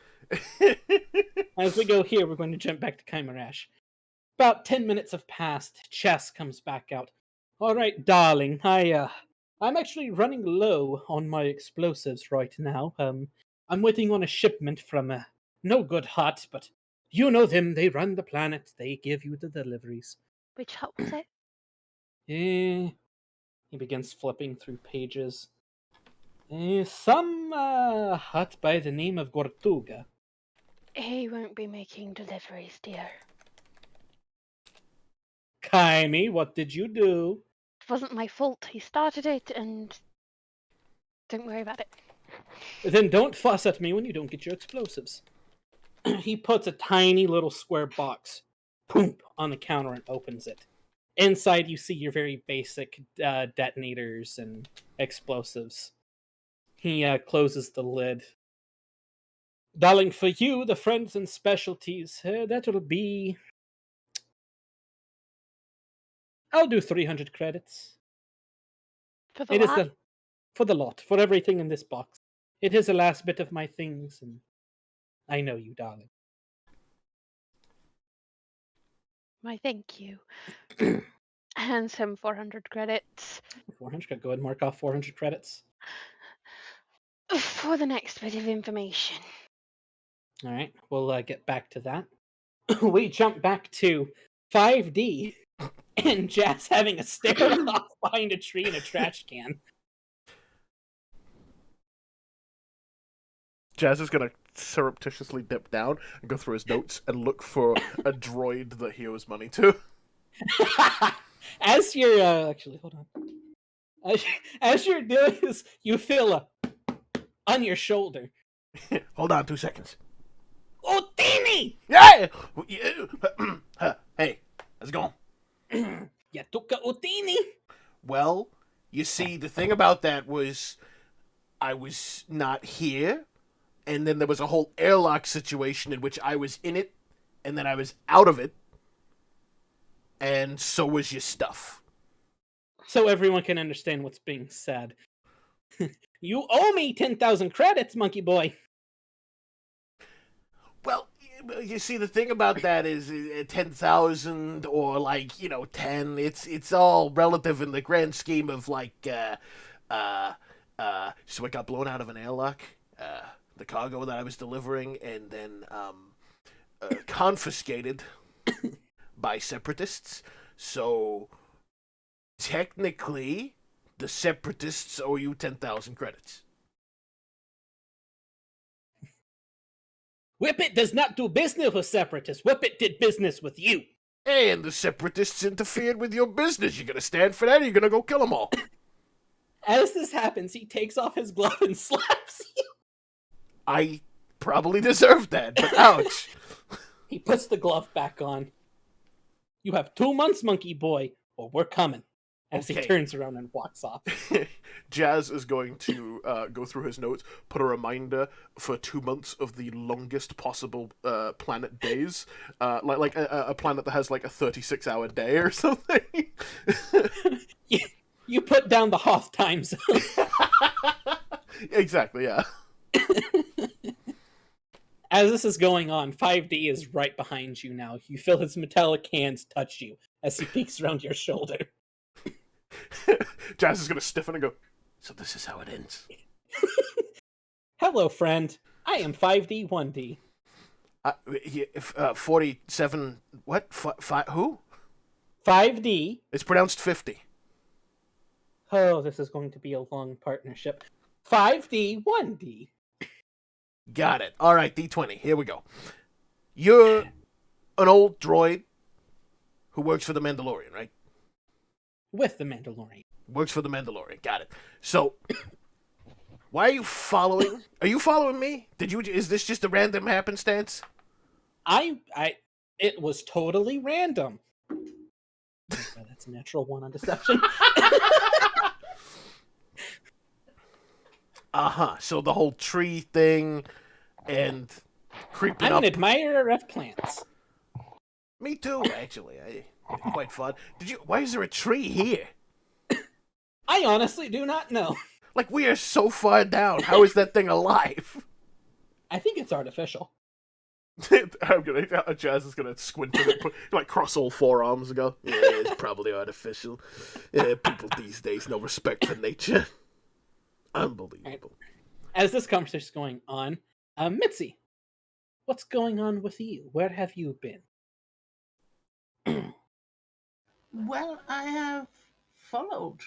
As we go here, we're going to jump back to Kymeresh. About 10 minutes have passed. Chess comes back out. All right, darling. I'm actually running low on my explosives right now. I'm waiting on a shipment from no good hut, but you know them. They run the planet. They give you the deliveries. Which hut was it? He begins flipping through pages. Some hut by the name of Gortuga. He won't be making deliveries, dear. Kyme, what did you do? It wasn't my fault. He started it, and don't worry about it. Then don't fuss at me when you don't get your explosives. He puts a tiny little square box, boom, on the counter and opens it. Inside, you see your very basic detonators and explosives. He closes the lid. Darling, for you, the friends and specialties, that'll be... I'll do 300 credits. For the lot? For the lot, for everything in this box. It is the last bit of my things, and I know you, darling. Why, thank you. And some 400 credits. 400, go ahead and mark off 400 credits. For the next bit of information. All right, we'll get back to that. We jump back to 5D and Jazz having a stare off behind a tree in a trash can. Jazz is gonna surreptitiously dip down and go through his notes and look for a droid that he owes money to. As you're actually, hold on. As you're doing this, you feel a on your shoulder. Hold on 2 seconds. Utini! Yeah! Hey, how's it going? You took a Utini? Well, you see, the thing about that was I was not here, and then there was a whole airlock situation in which I was in it, and then I was out of it, and so was your stuff. So everyone can understand what's being said. You owe me 10,000 credits, monkey boy. Well, you see, the thing about that is 10,000 or, 10, it's all relative in the grand scheme of, so I got blown out of an airlock, the cargo that I was delivering, and then confiscated by separatists. So, technically, The Separatists owe you 10,000 credits. Whippet does not do business with separatists. Whippet did business with you. And the Separatists interfered with your business. You gonna stand for that, or you gonna go kill them all? As this happens, he takes off his glove and slaps you. I probably deserved that, but ouch. He puts the glove back on. You have 2 months, monkey boy, or we're coming. As he Okay. turns around and walks off. Jazz is going to go through his notes, put a reminder for 2 months of the longest possible planet days, like a planet that has like a 36-hour day or something. You put down the Hoth time zone. Exactly, yeah. As this is going on, 5D is right behind you now. You feel his metallic hands touch you as he peeks around your shoulder. Jazz is going to stiffen and go, so this is how it ends. Hello, friend. I am 5D 1D. 47, what? Who? 5D. It's pronounced 50. Oh, this is going to be a long partnership. 5D 1D. Got it. All right, D20. Here we go. You're an old droid who works for the Mandalorian, right? With the Mandalorian. Works for the Mandalorian. Got it. So, why are you following? Are you following me? Is this just a random happenstance? It was totally random. That's a natural 1 on deception. So the whole tree thing and creeping I'm up. an admirer of plants. Me too, actually. Quite fun. Why is there a tree here? I honestly do not know. Like, we are so far down. How is that thing alive? I think it's artificial. Jazz is gonna squint at it, like cross all forearms and go, yeah, it's probably artificial. Yeah, people these days no respect for nature. Unbelievable. As this conversation is going on, Mitzi, what's going on with you? Where have you been? Well, I have followed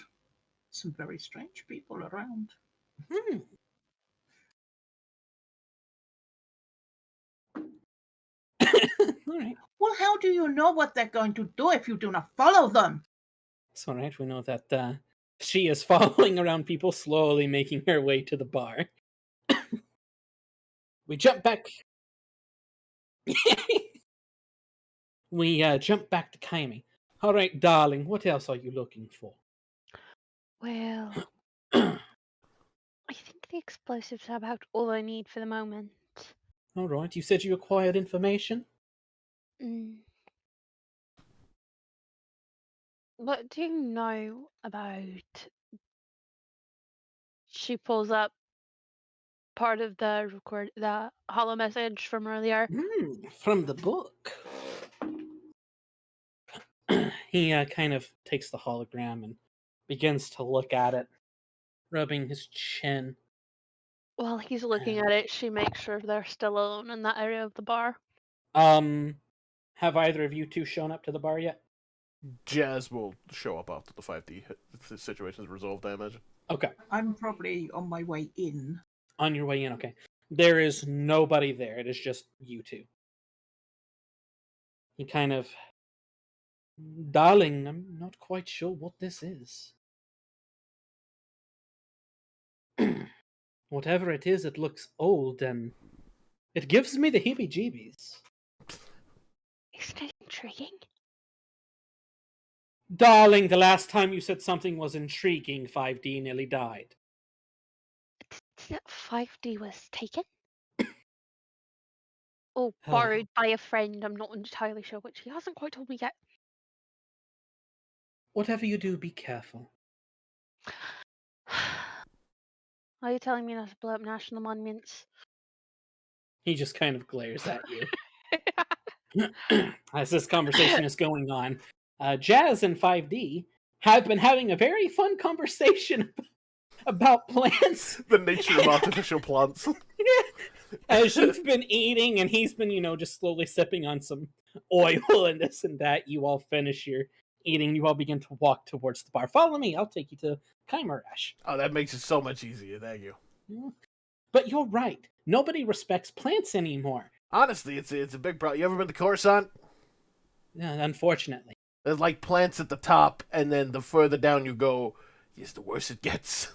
some very strange people around. All right. Well, how do you know what they're going to do if you do not follow them? It's all right. We know that she is following around people, slowly making her way to the bar. We jump back. We jump back to Kyme. All right, darling. What else are you looking for? Well, I think the explosives are about all I need for the moment. All right. You said you acquired information. What do you know about... She pulls up part of the hollow message from earlier. From the book. He kind of takes the hologram and begins to look at it, rubbing his chin. While he's looking at it, she makes sure they're still alone in that area of the bar. Have either of you two shown up to the bar yet? Jazz will show up after the 5D situation is resolved, I imagine. Okay. I'm probably on my way in. On your way in, okay. There is nobody there. It is just you two. He kind of... Darling, I'm not quite sure what this is. Whatever it is, it looks old and it gives me the heebie-jeebies. Isn't it intriguing? Darling, the last time you said something was intriguing, 5D nearly died. 5D was taken? Or borrowed by a friend, I'm not entirely sure which. He hasn't quite told me yet. Whatever you do, be careful. Are you telling me not to blow up national monuments? He just kind of glares at you. As this conversation is going on, Jazz and 5D have been having a very fun conversation about plants. The nature of artificial plants. As you've been eating and he's been, just slowly sipping on some oil and this and that, you all finish your eating, you all begin to walk towards the bar. Follow me, I'll take you to Kymeresh. Oh, that makes it so much easier. Thank you. But you're right. Nobody respects plants anymore. Honestly, it's a big problem. You ever been to Coruscant? Unfortunately. There's like plants at the top, and then the further down you go, yes, the worse it gets.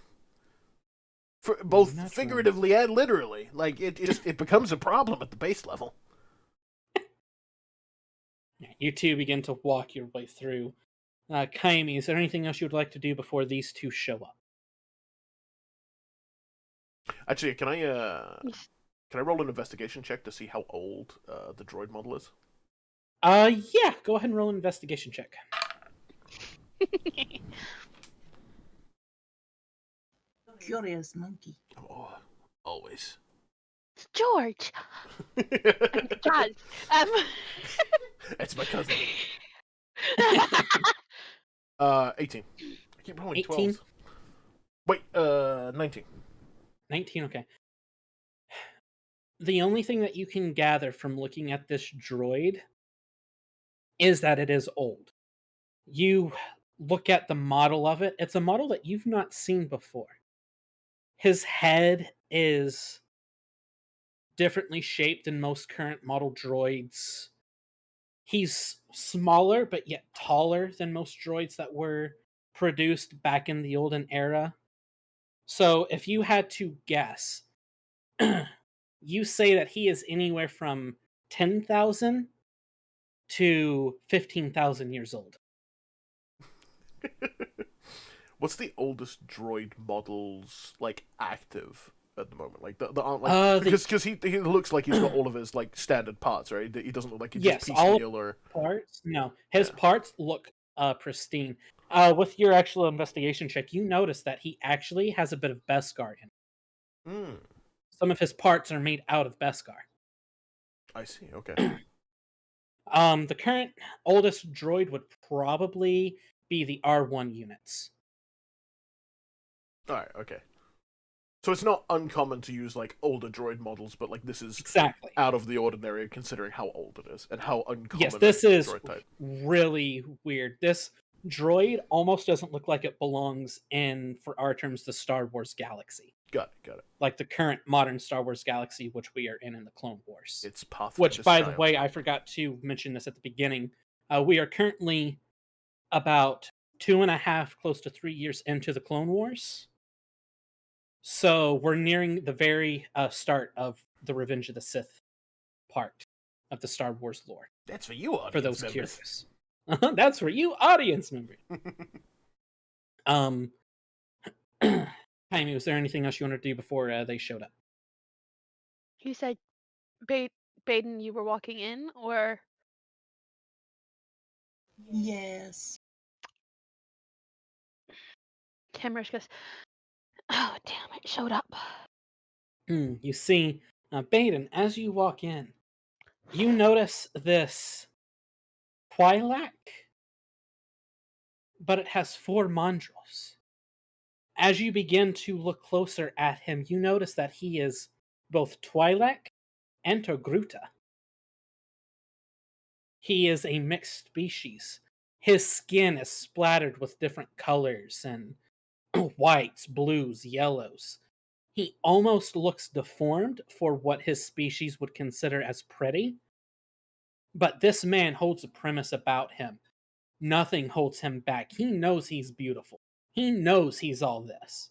For both Naturally. figuratively and literally, like it becomes a problem at the base level. You two begin to walk your way through. Kaimi, is there anything else you would like to do before these two show up? Actually, can I roll an investigation check to see how old the droid model is? Yeah, go ahead and roll an investigation check. Curious monkey. Oh, always. It's George. Jazz. It's my cousin. 18. I keep rolling 18? 12s. Wait, 19. 19, okay. The only thing that you can gather from looking at this droid is that it is old. You look at the model of it, it's a model that you've not seen before. His head is differently shaped than most current model droids. He's smaller, but yet taller than most droids that were produced back in the olden era. So if you had to guess, you say that he is anywhere from 10,000 to 15,000 years old. What's the oldest droid models like active at the moment? Like the aren't like because he looks like he's got all of his like standard parts, right? He doesn't look like he's just piecemeal or parts. No, his parts look pristine. With your actual investigation check, you notice that he actually has a bit of Beskar in him. Some of his parts are made out of Beskar. I see. Okay. The current oldest droid would probably be the R1 units. All right. Okay. So it's not uncommon to use like older droid models, but like this is exactly out of the ordinary considering how old it is and how uncommon. Yes, this is droid type. Really weird. This droid almost doesn't look like it belongs in, for our terms, the Star Wars galaxy. Got it. Like the current modern Star Wars galaxy, which we are in the Clone Wars. It's Pathfinder. Which, by the way, I forgot to mention this at the beginning. We are currently about 2.5, close to 3 years into the Clone Wars. So we're nearing the very start of the Revenge of the Sith part of the Star Wars lore. That's for you, audience for those members. Curious. That's for you, audience members. Jaime, was there anything else you wanted to do before they showed up? You said, Baeden, you were walking in, or? Yes. Kymeresh goes, oh, damn, it showed up. You see, Baeden, as you walk in, you notice this Twi'lek, but it has 4 mandrels. As you begin to look closer at him, you notice that he is both Twi'lek and Togruta. He is a mixed species. His skin is splattered with different colors and whites, blues, yellows. He almost looks deformed for what his species would consider as pretty. But this man holds a premise about him. Nothing holds him back. He knows he's beautiful. He knows he's all this.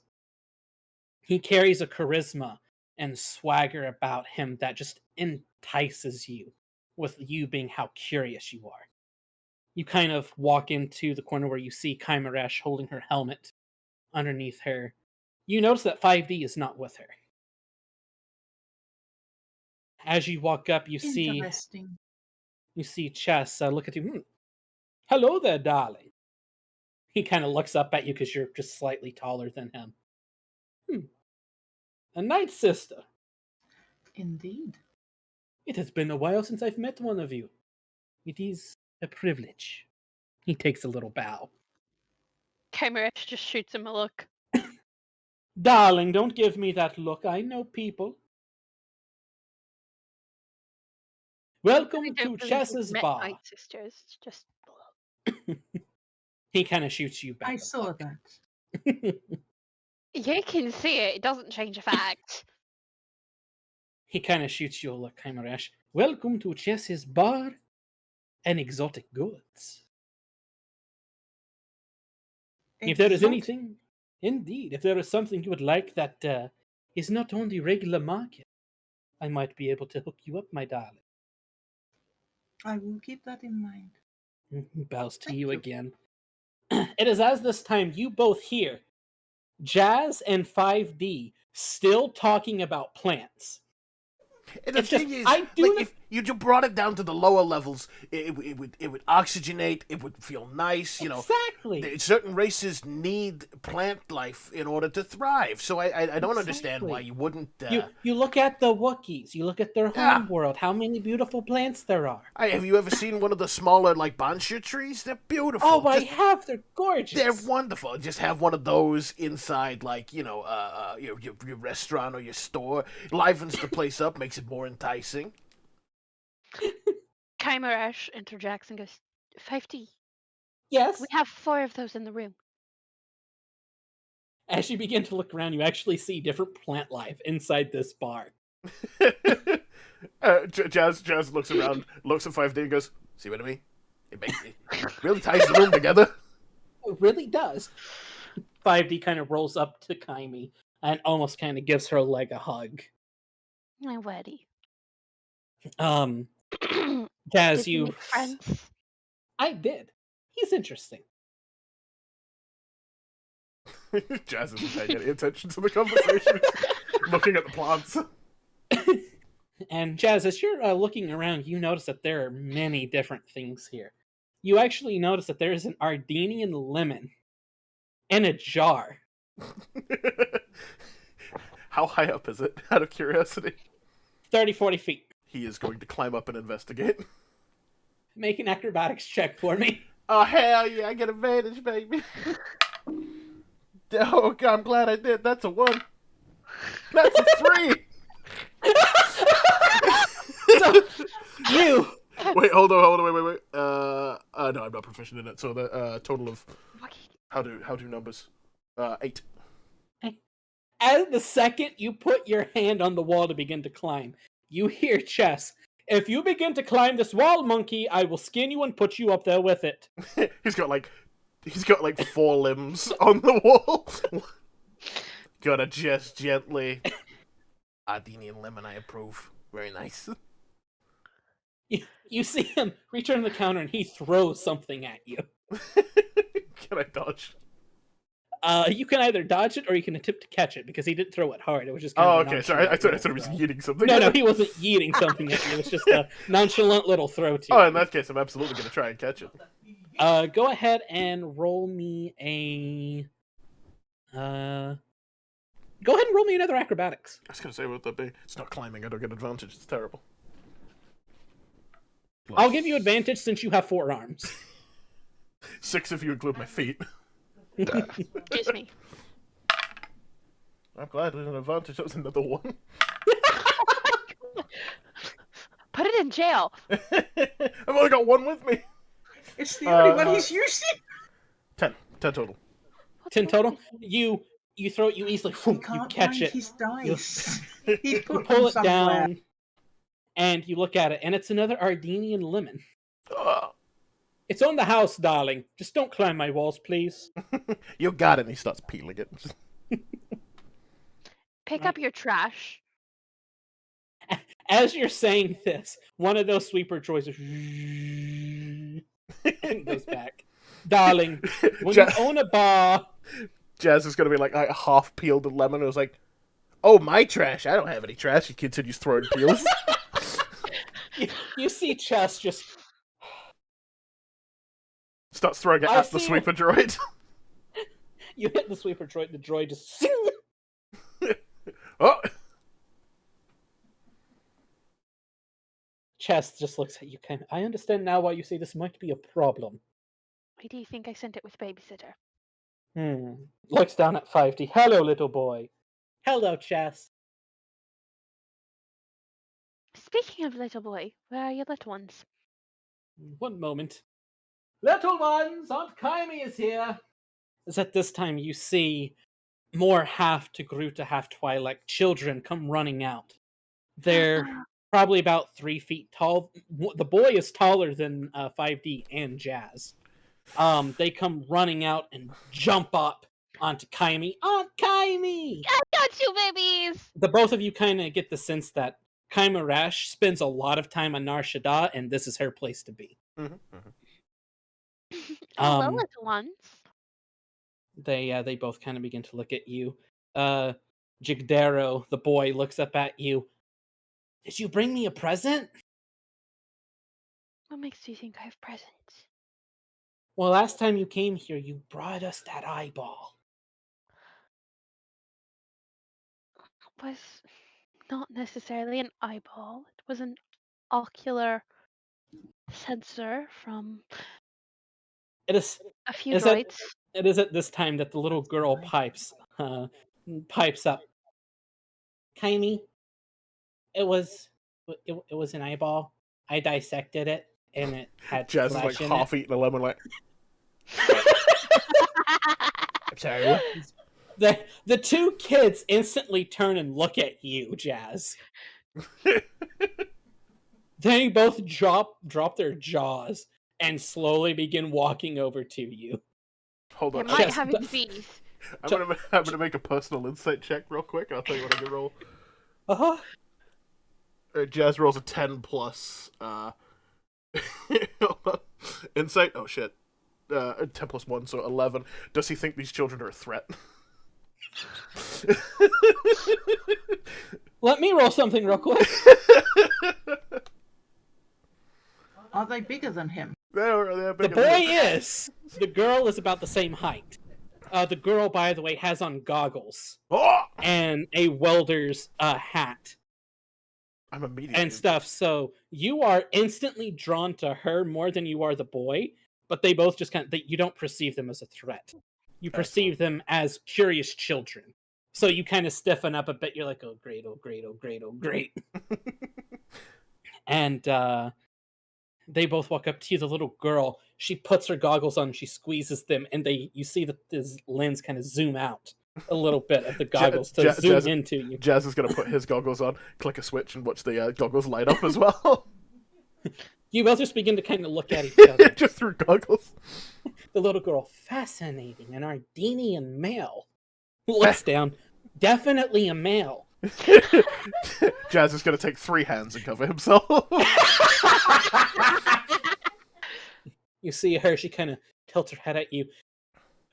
He carries a charisma and swagger about him that just entices you, with you being how curious you are. You kind of walk into the corner where you see Kymeresh holding her helmet underneath her. You notice that 5D is not with her. As you walk up, you see Chess look at you. Hello there, darling. He kind of looks up at you because you're just slightly taller than him. A night sister. Indeed. It has been a while since I've met one of you. It is a privilege. He takes a little bow. Kymeresh just shoots him a look. Darling, don't give me that look. I know people. Welcome to Chess's bar. Night sisters, just He kind of shoots you back. I a saw look. that. You can see it. It doesn't change the fact. He kind of shoots you a look, Kymeresh. Welcome to Chess's bar and exotic goods. If there is Exotic. anything, indeed, if there is something you would like that is not on the regular market, I might be able to hook you up, my darling. I will keep that in mind. He bows to Thank you you. again. It is as this time you both hear Jazz and 5D still talking about plants. And the It's just, thing is, I do like, not- if you just brought it down to the lower levels, it would oxygenate. It would feel nice. You know, Exactly. certain races need plant life in order to thrive. So I don't understand why Exactly. you wouldn't. You look at the Wookiees, you look at their Yeah. home world, how many beautiful plants there are. Have you ever seen one of the smaller like bonsha trees? They're beautiful. Oh, I Just- have, they're gorgeous. They're wonderful. Just have one of those inside, like your restaurant or your store. Livens the place up, makes it more enticing. Kymeresh interjects and goes, 5D. Yes. We have 4 of those in the room. As you begin to look around, you actually see different plant life inside this bar. Jazz looks around, looks at 5D, and goes, "See what I mean? It really ties the room together." It really does. 5D kind of rolls up to Kaimi and almost kind of gives her leg a hug. I'm ready. Jazz, Did you you... make friends? I did. He's interesting. Jazz isn't paying any attention to the conversation, looking at the plants. And Jazz, as you're looking around, you notice that there are many different things here. You actually notice that there is an Ardenian lemon in a jar. How high up is it, out of curiosity? 30, 40 feet. He is going to climb up and investigate. Make an acrobatics check for me. Oh, hell yeah, I get advantage, baby. Oh, God, I'm glad I did. That's a 1. That's a 3. So, you... Wait, hold on, wait. No, I'm not proficient in it. So the total of how do numbers? 8. As the second you put your hand on the wall to begin to climb, you hear Chess. If you begin to climb this wall, monkey, I will skin you and put you up there with it. He's got like 4 limbs on the wall. Gotta just gently. Ardenian lemon, I approve. Very nice. You see him return to the counter and he throws something at you. Can I dodge? You can either dodge it or you can attempt to catch it because he didn't throw it hard. It was just Oh, kind of okay. Sorry, I thought he was throw. eating something. No, he wasn't yeeting something at you. It was just a nonchalant little throw to you. Oh, in that case, I'm absolutely gonna try and catch it. Go ahead and roll me a. Go ahead and roll me another acrobatics. I was gonna say, what would that be? It's not climbing. I don't get advantage. It's terrible. I'll give you advantage since you have 4 arms. 6 if you include my feet. Excuse me. I'm glad I had an advantage. That was another 1. Put it in jail. I've only got 1 with me. It's the only one he's using. 10 total. 10 total. You throw it. You easily He you can't catch find it. his dice. He's You put pull them it somewhere. down, and you look at it, and it's another Ardenian lemon. Ugh. It's on the house, darling. Just don't climb my walls, please. You got it. And he starts peeling it. Pick up your trash. As you're saying this, one of those sweeper droids and goes back. Darling, when you own a bar... Jazz is gonna be like a half peeled lemon. It was like, oh, my trash. I don't have any trash. He continues throwing peels. you see Chess just... Starts throwing it I at the see sweeper droid. You hit the sweeper droid, the droid just... Oh! Chess just looks at you kind of... I understand now why you say this might be a problem. Why do you think I sent it with babysitter? Looks down at 5D. Hello, little boy. Hello, Chess. Speaking of little boy, where are your little ones? One moment. Little ones, Aunt Kyme is here. As at this time you see more half to Gruta, half Twilight children come running out. They're probably about 3 feet tall. The boy is taller than 5D and Jazz. They come running out and jump up onto Kyme. Aunt Kyme! I got you, babies! The both of you kind of get the sense that Kymeresh spends a lot of time on Nar Shaddaa, and this is her place to be. Mm-hmm, mm-hmm. Hello, Um, little ones. They both kind of begin to look at you. Jigdero, the boy, looks up at you. Did you bring me a present? What makes you think I have presents? Well, last time you came here, you brought us that eyeball. It was not necessarily an eyeball. It was an ocular sensor from It is. a few Is that? droids. It is at this time that the little girl pipes up. Kyme, it was an eyeball. I dissected it, and it had Jazz is like flesh in half it. eating a lemon, like. I'm sorry, what? The two kids instantly turn and look at you, Jazz. They both drop their jaws and slowly begin walking over to you. Hold They on. might Just have the- it bees. I'm gonna make a personal insight check real quick, and I'll tell you what I can roll. Uh-huh. Jazz rolls a 10 plus. Insight. Oh shit. 10 plus 1, so 11. Does he think these children are a threat? Let me roll something real quick. Are they bigger than him? They're The bigger boy than me. is. The girl is about the same height. The girl, by the way, has on goggles Oh! and a welder's hat I'm immediately and stuff. So you are instantly drawn to her more than you are the boy. But they both just you don't perceive them as a threat. You perceive them as curious children. So you kind of stiffen up a bit. You're like, oh great, oh great, oh great, oh great. And they both walk up to you. The little girl, she puts her goggles on, she squeezes them, and you see that this lens kind of zoom out a little bit of the goggles to zoom into you. Jazz is gonna put his goggles on, click a switch, and watch the goggles light up as well. You both just begin to kind of look at each other. Just through goggles. The little girl, fascinating, an Ardenian male. Looks down, definitely a male. Jazz is gonna take 3 hands and cover himself. You see her, she kind of tilts her head at you.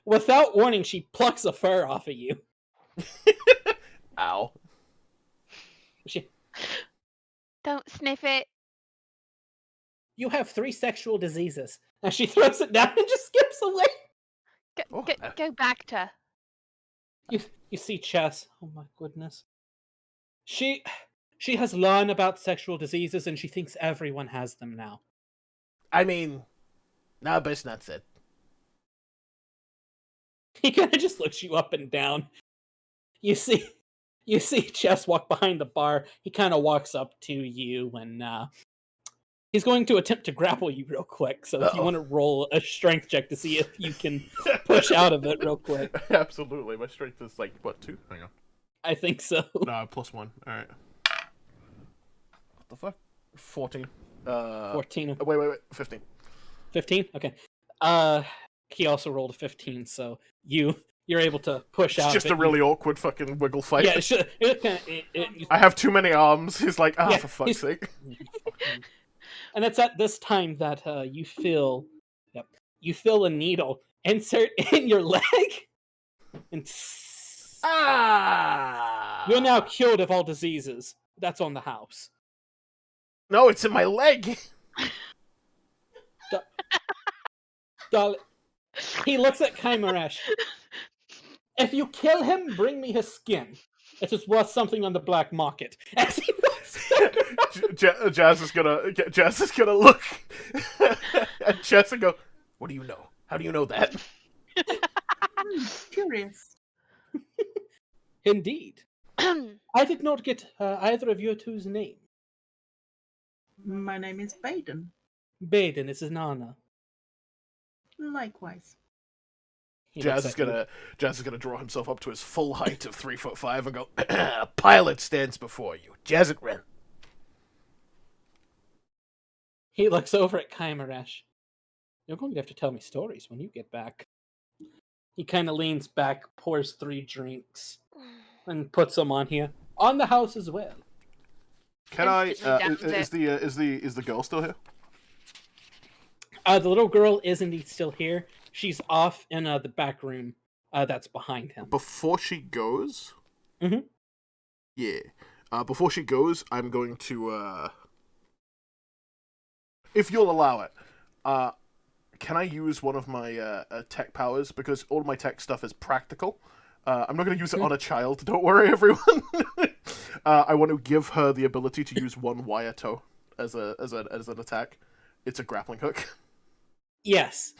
Without warning, she plucks a fur off of you. Ow. She, Don't sniff it. you have 3 sexual diseases. And she throws it down and just skips away. Oh, Go back to. You see Chess. Oh my goodness. She has learned about sexual diseases and she thinks everyone has them now. I mean, nah, but it's not said. He kind of just looks you up and down. You see Chess walk behind the bar. He kind of walks up to you and he's going to attempt to grapple you real quick. So if you want to roll a strength check to see if you can push out of it real quick. Absolutely. My strength is like, what, 2? Hang on. I think so. No, plus 1. Alright. What the fuck? 14. 14. Wait. 15. 15? Okay. He also rolled a 15, so you're able to push out. It's just a really awkward fucking wiggle fight. Yeah, I have too many arms. He's like, Yeah, for fuck's sake. And it's at this time that you feel a needle insert in your leg, and you're now cured of all diseases. That's on the house. No, it's in my leg. He looks at Kymeresh. If you kill him, bring me his skin. It is worth something on the black market. As he Jazz is gonna look at Chess and go, "What do you know? How do you know that?" Curious. Indeed. I did not get either of you two's name. My name is Baeden. Baeden is an honor. Likewise. He Jazz looks is at you. gonna draw himself up to his full height of 3'5" and go, "A pilot stands before you, Jazzit Wren." He looks over at Kymeresh. You're going to have to tell me stories when you get back. He kind of leans back, pours 3 drinks, and puts them on here. On the house as well. Can I? Instantly downs Is the girl still here? The little girl is indeed still here. She's off in the back room that's behind him. Before she goes. Mhm. Yeah. Before she goes, I'm going to. If you'll allow it, can I use one of my tech powers? Because all of my tech stuff is practical. I'm not going to use it on a child. Don't worry, everyone. I want to give her the ability to use one wire toe as an attack. It's a grappling hook. Yes.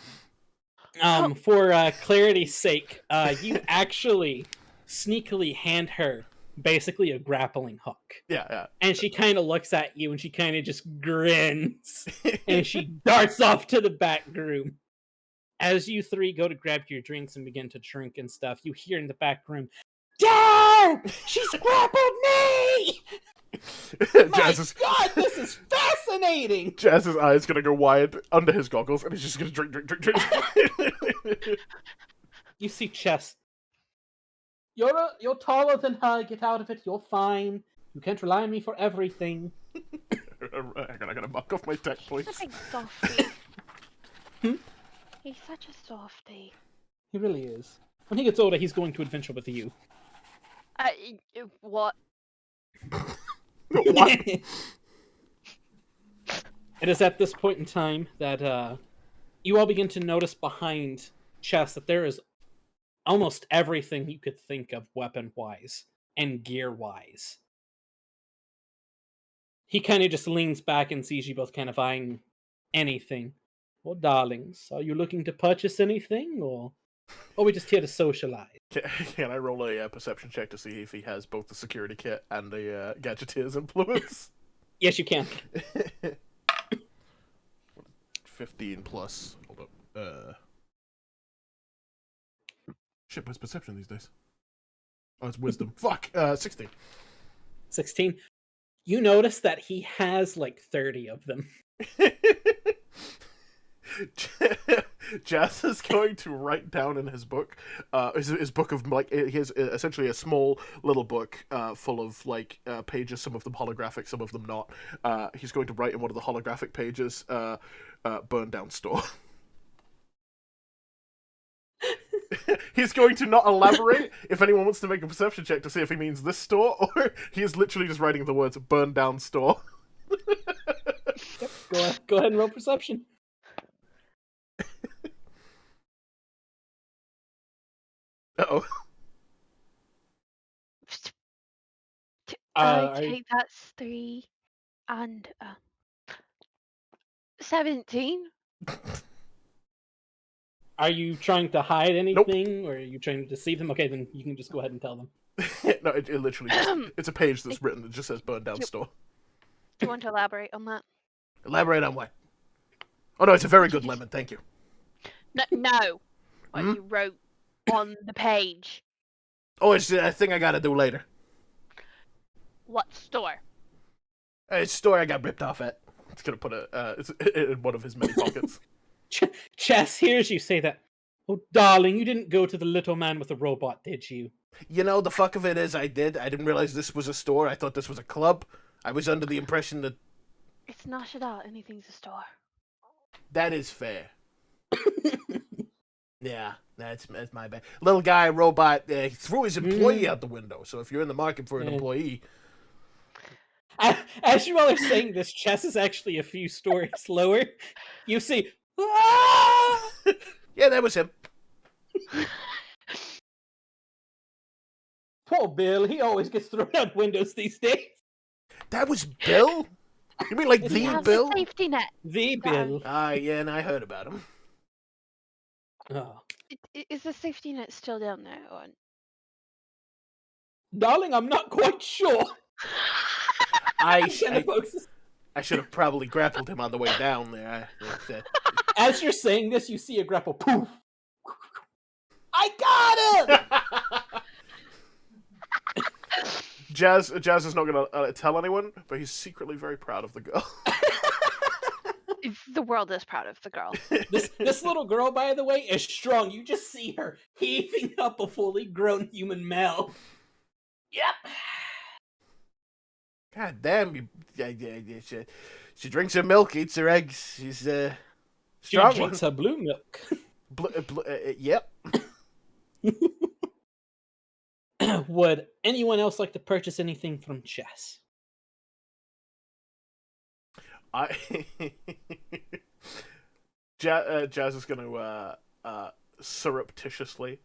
For clarity's sake, you actually sneakily hand her basically a grappling hook. Yeah. And she kind of looks at you and she kind of just grins. And she darts off to the back room. As you 3 go to grab your drinks and begin to drink and stuff, you hear in the back room, "Dad! She's grappled me! My God, this is fascinating!" Jazz's eyes gonna go wide under his goggles, and he's just gonna drink. You see Chess. You're taller than her. Get out of it. You're fine. You can't rely on me for everything. I gotta muck off my tech, please. He's a big softy. Hmm? He's such a softy. He really is. When he gets older, he's going to adventure with you. What? What? It is at this point in time that you all begin to notice behind Chess that there is almost everything you could think of weapon-wise and gear-wise. He kind of just leans back and sees you both kind of eyeing anything. Well, darlings, are you looking to purchase anything, or are we just here to socialize? Can I roll a perception check to see if he has both the security kit and the Gadgeteer's influence? Yes, you can. 15 plus. Hold up. Shit, where's perception these days? Oh, it's wisdom. Fuck. 16. 16. You notice that he has like 30 of them. Jazz is going to write down in his book, his book of like his essentially a small little book full of like pages, some of them holographic, some of them not. He's going to write in one of the holographic pages, "Burn down store." He's going to not elaborate if anyone wants to make a perception check to see if he means this store, or he is literally just writing the words "burn down store." Yep, go ahead and roll perception. Uh-oh. I take that's 3 and 17. Are you trying to hide anything, or are you trying to deceive them? Okay, then you can just go ahead and tell them. No, it literally just, it's a page that's written that just says "burn down store." Do you want to elaborate on that? Elaborate on what? Oh no, it's a very good lemon, thank you. No. What you wrote on the page. Oh, it's a thing I gotta do later. What store? It's a store I got ripped off at. It's gonna put it's in one of his many pockets. Chess hears you say that. Oh, darling, you didn't go to the little man with the robot, did you? You know, the fuck of it is I did. I didn't realize this was a store. I thought this was a club. I was under the impression that... It's not at all. Anything's a store. That is fair. Yeah, that's my bad. Little guy, robot, he threw his employee out the window. So if you're in the market for an employee... As you all are saying this, Chess is actually a few stories lower. You see... Ah! Yeah, that was him. Poor Bill, he always gets thrown out windows these days. That was Bill? You mean like He the has Bill? a safety net. The Bill. Ah, yeah, and I heard about him. Oh. Is the safety net still down there? Or... Darling, I'm not quite sure. I should have probably grappled him on the way down there. As you're saying this, you see a grapple. Poof! I got him! Jazz is not going to tell anyone, but he's secretly very proud of the girl. The world is proud of the girl. This little girl, by the way, is strong. You just see her heaving up a fully grown human male. Yep. God damn, she drinks her milk, eats her eggs. She's She strong drinks one. her blue milk. Yep. Would anyone else like to purchase anything from Chess? Jazz is going to surreptitiously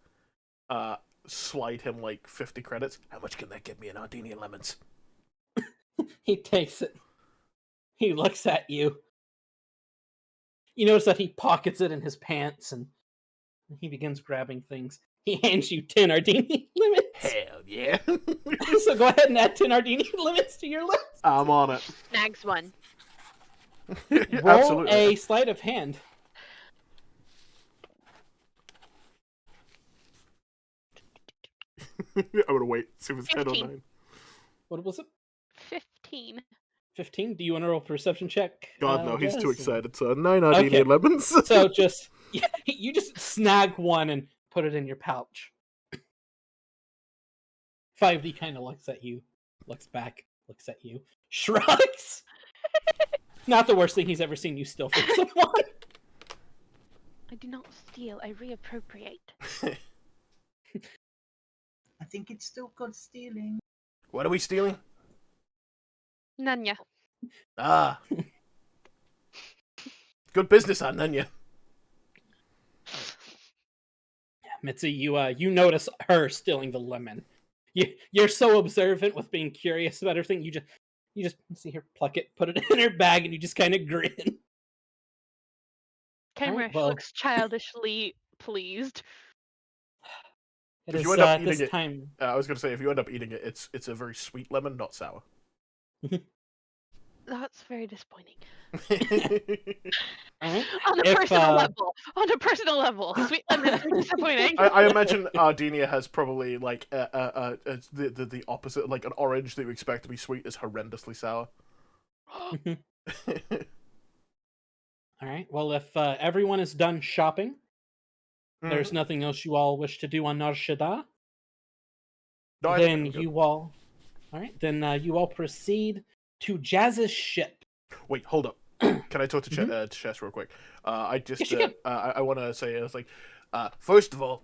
slide him like 50 credits. How much can that get me in Ardenian lemons? He takes it. He looks at you. You notice that he pockets it in his pants and he begins grabbing things. He hands you 10 Ardenian lemons. Hell yeah. So go ahead and add 10 Ardenian lemons to your list. I'm on it. Snags one. Roll Absolutely. a sleight of hand. I'm going to wait. See if it's 10 or 15. 9. What was it? 15. 15? Do you want to roll a perception check? God, no, he's too Jess? excited. So 9 Ardenian Okay. lemons. So you just snag one and put it in your pouch. 5D kind of looks at you, looks back, looks at you, shrugs. Not the worst thing he's ever seen you steal from someone. I do not steal, I reappropriate. I think it's still called stealing. What are we stealing? Nanya. Ah. Good business on Nunya. Mitzi, you notice her stealing the lemon. You're so observant with being curious about everything. You just see her pluck it, put it in her bag, and you just kind of grin. Kymeresh well. looks childishly pleased. It If is you end up this eating it- time. I was going to say, if you end up eating it, it's a very sweet lemon, not sour. That's very disappointing. Alright. On a If, personal level, sweet lemon is disappointing. I imagine Ardenia has probably like the opposite, like an orange that you expect to be sweet is horrendously sour. Alright, well, if everyone is done shopping, there's nothing else you all wish to do on Nar Shaddaa, No, I then think I'm you all... Alright, then you all proceed to Jazz's ship. good. Wait, hold up. Can I talk to Mhm. Chess real quick? I just Yes, you can. I want to say, I was like, first of all,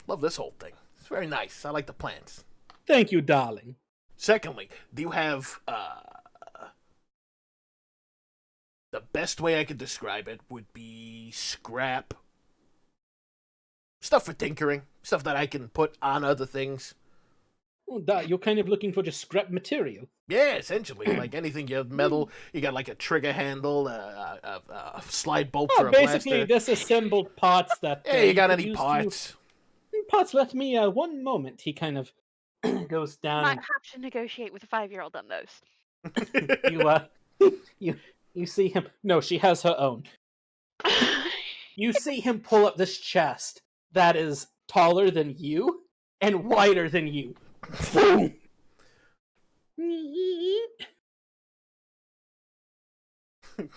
love this whole thing. It's very nice. I like the plants. Thank you, darling. Secondly, do you have the best way I could describe it would be scrap stuff for tinkering, stuff that I can put on other things. Oh, you're kind of looking for just scrap material. Yeah, essentially, like anything you have metal. You got like a trigger handle, a slide bolt for a Basically, blaster. disassembled parts that... Hey, you got could any use parts? Parts, let me, one moment. He kind of goes down Might and have to negotiate with a 5-year-old on those. you see him. No, she has her own. You see him pull up this chest that is taller than you and wider than you. Boom!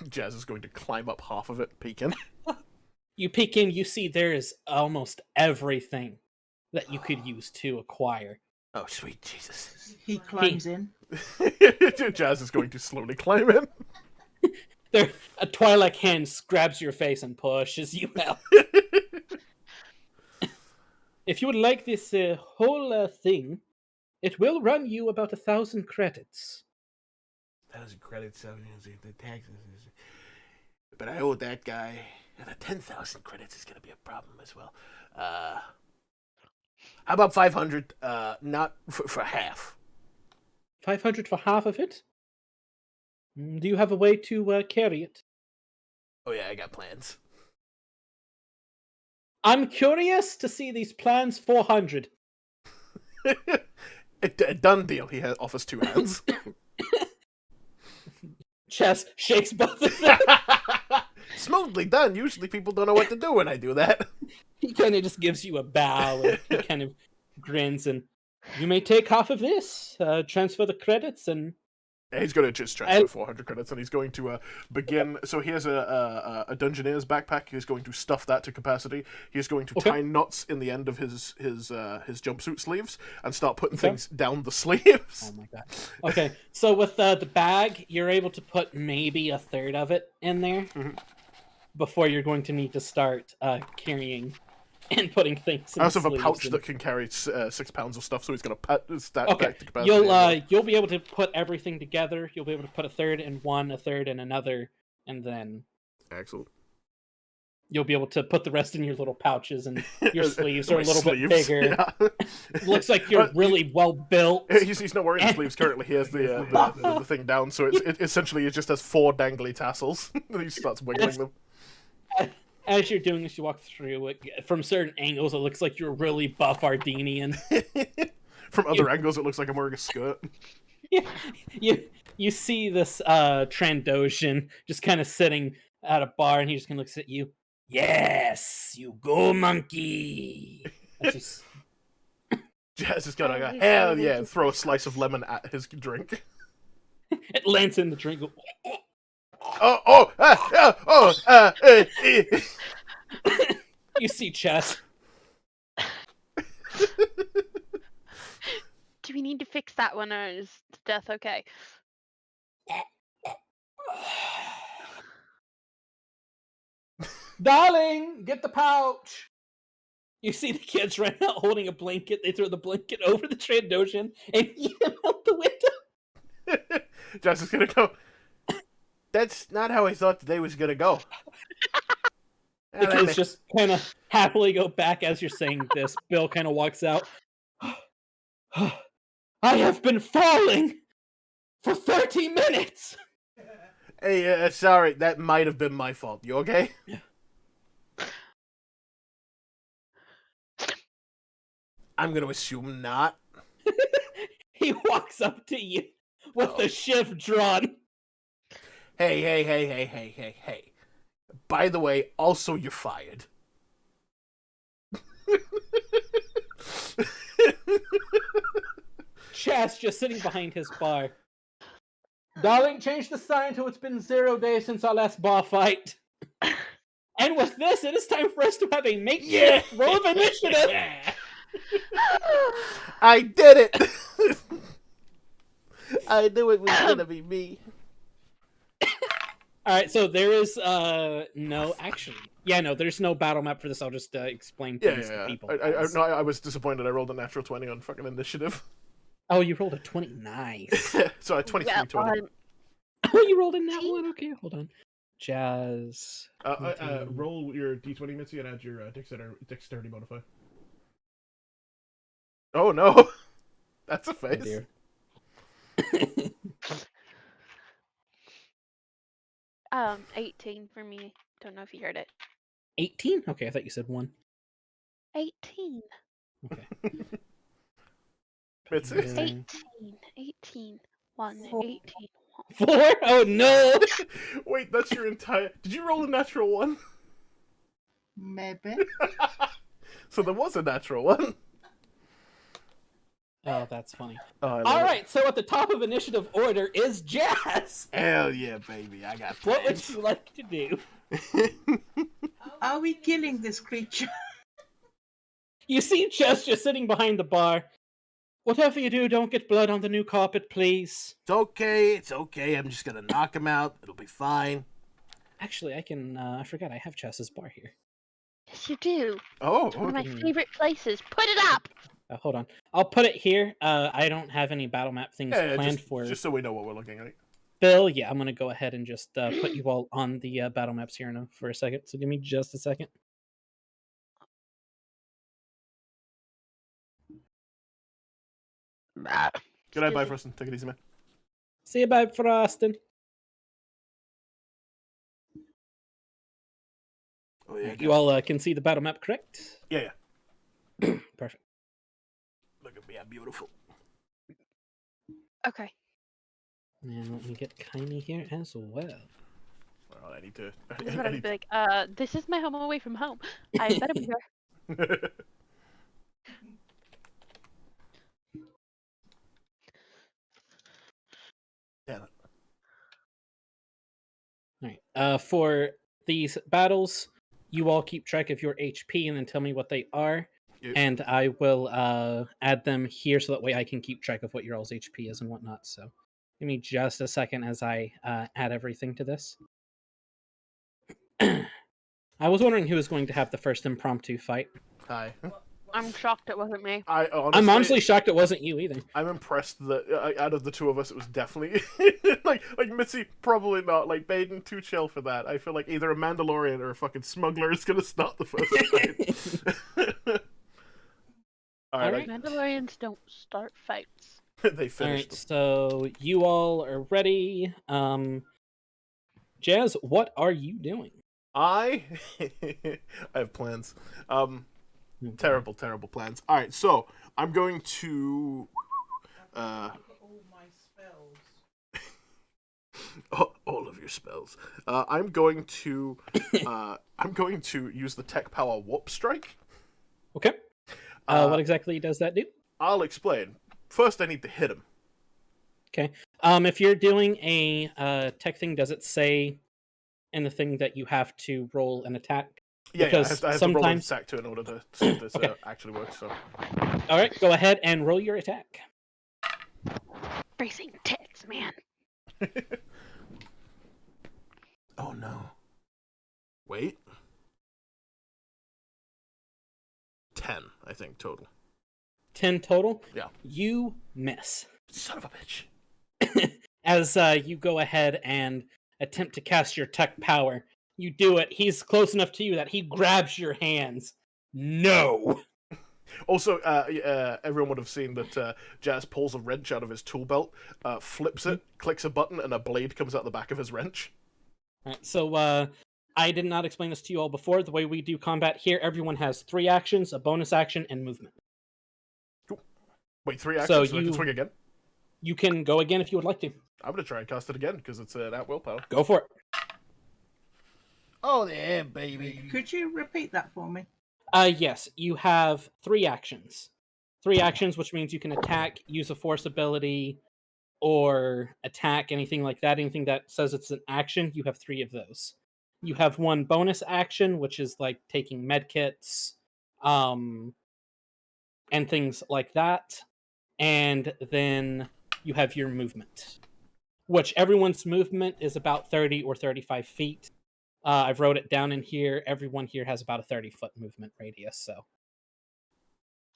Jazz is going to climb up half of it, peeking. You peek in, you see there is almost everything that you could use to acquire. Oh, sweet Jesus. He climbs in. Jazz is going to slowly climb in. There, a Twi'lek hand grabs your face and pushes you out. If you would like this whole thing, it will run you about 1,000 credits. 1,000 credits, the taxes. But I owe that guy, and 10,000 credits is going to be a problem as well. How about 500? Not for half. 500 for half of it? Do you have a way to carry it? Oh yeah, I got plans. I'm curious to see these plans. 400. A done deal. He offers 2 hands. Chess shakes both of them. Smoothly done. Usually people don't know what to do when I do that. He kind of just gives you a bow and he kind of grins and you may take half of this, transfer the credits, and He's going to just transfer 400 credits, and he's going to begin. So he has a Dungeoneer's backpack. He's going to stuff that to capacity. He's going to tie knots in the end of his jumpsuit sleeves and start putting things down the sleeves. Oh my god. Okay, so with the bag, you're able to put maybe a third of it in there before you're going to need to start carrying and putting things in I also the have a pouch sleeves that can carry 6 pounds of stuff, so he's going to stack back to capacity. You'll be able to put everything together. You'll be able to put a third in one, a third in another, and then excellent. You'll be able to put the rest in your little pouches, and your sleeves are a little bit sleeves, bigger. Yeah. Looks like you're really well built. He's not wearing the sleeves currently. He has the thing down, so it essentially just has 4 dangly tassels. He starts wiggling them. As you're doing this, you walk through it. From certain angles, it looks like you're really buff Ardenian. From other angles, it looks like I'm wearing a skirt. You see this Trandoshan just kind of sitting at a bar, and he just kind of looks at you. Yes, you go, monkey. Jazz is gonna go, hell yeah, and throw a slice of lemon at his drink. It lands in the drink. You see Chess. Do we need to fix that one, or is death okay? Darling, get the pouch. You see the kids right now holding a blanket. They throw the blanket over the Trandoshan and eat him out the window. Jazz is gonna go, that's not how I thought the day was gonna go. The kids just kind of happily go back as you're saying this. Bill kind of walks out. I have been falling for 30 minutes. Hey, sorry, that might have been my fault. You okay? Yeah. I'm gonna assume not. He walks up to you with the shiv drawn. Hey. By the way, also you're fired. Chas just sitting behind his bar. Darling, change the sign till it's been 0 days since our last bar fight. And with this, it is time for us to have a makeshift roll of initiative. I did it! I knew it was gonna be me. Alright, so there is no action. Yeah, no, there's no battle map for this. I'll just explain things to people. I was disappointed. I rolled a natural 20 on fucking initiative. Oh, you rolled a 20. Nice. So I 23 20. Oh, you rolled in that one? Okay, hold on. Jazz. Roll your d20, Mitzi, and add your dexterity modifier. Oh no! That's a face. Oh, dear. 18 for me. Don't know if you heard it. 18? Okay, I thought you said 1. 18. Okay. Mitzi? 18. 1. 18. 4? Oh no! Wait, that's your entire... Did you roll a natural 1? Maybe. So there was a natural 1. Oh, that's funny. Oh, Alright, so at the top of initiative order is Jazz! Hell yeah, baby, I got What would plans. you like to do? Are we killing this creature? You see Chess just sitting behind the bar. Whatever you do, don't get blood on the new carpet, please. It's okay, I'm just gonna knock him out, it'll be fine. Actually, I can, I forgot I have Chess's bar here. Yes, you do. Oh, It's one of my okay. favorite places. Put it up! Hold on. I'll put it here. I don't have any battle map things planned for just so we know what we're looking at. Bill. Yeah, I'm going to go ahead and just put you all on the battle maps here for a second. So give me just a second. Good night, bye, Frostin. Take it easy, man. See you, bye, Frostin. Oh, yeah, You all can see the battle map, correct? Yeah. Perfect. Look at me, I'm beautiful. Okay. And let me get Kyme here as well. Well, I need to. He's about to be like, this is my home away from home. I better be here. Damn it. Alright. For these battles, you all keep track of your HP and then tell me what they are. Yep. And I will add them here so that way I can keep track of what your all's HP is and whatnot. So give me just a second as I add everything to this. I was wondering who was going to have the first impromptu fight. Hi. I'm shocked it wasn't me. I'm honestly shocked it wasn't you either. I'm impressed that out of the two of us, it was definitely like Mitzi. Probably not. Like Baeden, too chill for that. I feel like either a Mandalorian or a fucking smuggler is gonna start the first fight. All right. Mandalorians don't start fights. They finished. So you all are ready. Jazz, what are you doing? I have plans. Terrible plans. All right, so I'm going to. All my spells. All of your spells. I'm going to use the tech power warp strike. Okay. What exactly does that do? I'll explain. First, I need to hit him. Okay. If you're doing a tech thing, does it say in the thing that you have to roll an attack? Yeah, Because I have to roll an sometimes. attack to in order to see if this Okay. actually works. So. All right, go ahead and roll your attack. Racing tits, man. Oh no. Wait. 10, I think, total. 10 total. Yeah. You miss. Son of a bitch. As you go ahead and attempt to cast your tech power, you do it. He's close enough to you that he grabs your hands. No. Also, everyone would have seen that Jazz pulls a wrench out of his tool belt, flips it, clicks a button, and a blade comes out the back of his wrench. All right, so I did not explain this to you all before. The way we do combat here, everyone has 3 actions, a bonus action, and movement. Cool. Wait, 3 actions? So So I can swing again? You can go again if you would like to. I'm going to try and cast it again, because it's an at-will power. Go for it. Oh, yeah, baby. Could you repeat that for me? Yes, you have 3 actions. 3 actions, which means you can attack, use a force ability, or attack, anything like that. Anything that says it's an action, you have 3 of those. You have 1 bonus action, which is like taking medkits, and things like that. And then you have your movement, which everyone's movement is about 30 or 35 feet. I've wrote it down in here. Everyone here has about a 30-foot movement radius, so.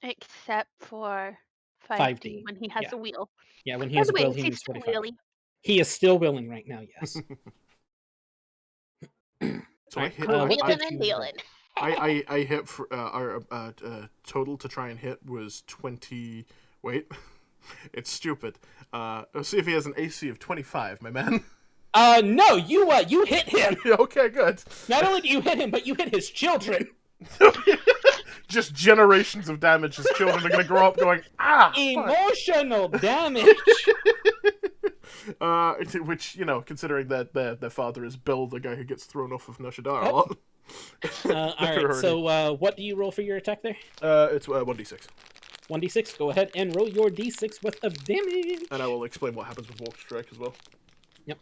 Except for 5D, 5D, when he has yeah. a wheel. Yeah, when he By has the a way, wheel, is he he moves still 45. wheelie? He is still willing right now, yes. So I hit... Wheeling what and did you dealing. I hit for our total to try and hit was 20. Wait, it's stupid. Let's see if he has an AC of 25, my man. No, you hit him. Okay, good. Not only do you hit him, but you hit his children. Just generations of damage. His children are gonna grow up going, ah. Emotional damage. Which, you know, considering that their father is Bill, the guy who gets thrown off of Noshadar a lot. All right. So, what do you roll for your attack there? It's 1d6. 1d6. Go ahead and roll your d6 worth of damage. And I will explain what happens with Warp Strike as well. Yep.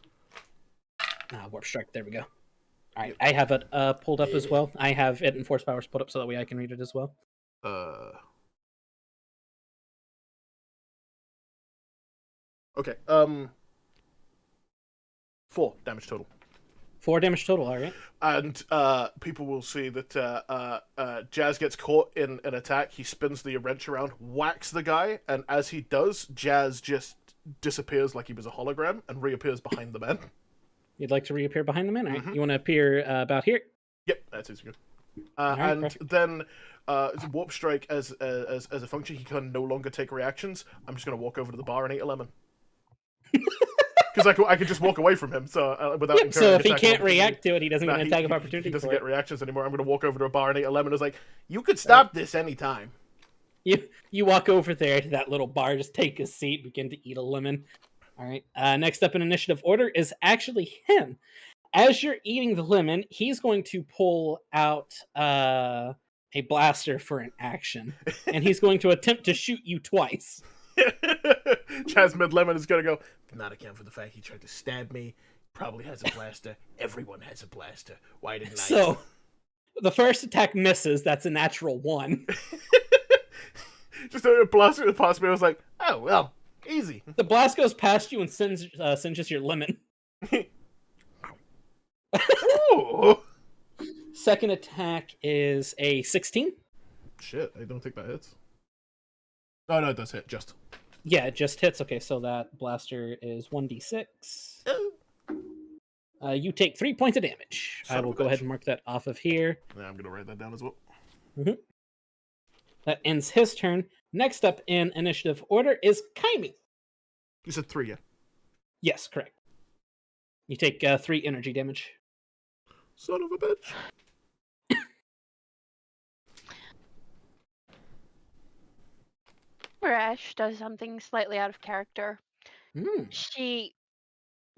Warp Strike. There we go. All right. I have it pulled up as well. I have it in Force Powers put up so that way I can read it as well. Okay. 4 damage total. 4 damage total. All right. And people will see that Jazz gets caught in an attack. He spins the wrench around, whacks the guy, and as he does, Jazz just disappears like he was a hologram and reappears behind the man. You'd like to reappear behind the man? All right. You want to appear about here? Yep, that is good. right, and perfect. then Warp Strike as a function, he can no longer take reactions. I'm just going to walk over to the bar and eat a lemon. Because I could just walk away from him, so without incurring So if he attack can't of opportunity. react to it, he doesn't get an attack of He opportunity. doesn't for get it. reactions anymore. I'm going to walk over to a bar and eat a lemon. It's like, you could stop this anytime. You walk over there to that little bar, just take a seat, begin to eat a lemon. All right. Next up in initiative order is actually him. as you're eating the lemon, he's going to pull out a blaster for an action, and he's going to attempt to shoot you twice. Chasmid Lemon is gonna go. Not account for the fact he tried to stab me. Probably has a blaster. Everyone has a blaster. Why didn't I? So, the first attack misses. That's a natural 1. Just a blaster that passed me. I was like, oh well, easy. The blast goes past you and singes your lemon. Ooh. Second attack is a 16. Shit, I don't think that hits. Oh no, it does hit. Just. Yeah, it just hits. Okay, so that blaster is 1d6. You take 3 points of damage. I will go ahead and mark that off of here. Yeah, I'm gonna write that down as well. Mm-hmm. That ends his turn. Next up in initiative order is Kyme. You said 3, yeah? Yes, correct. You take 3 energy damage. Son of a bitch. Kymeresh does something slightly out of character. She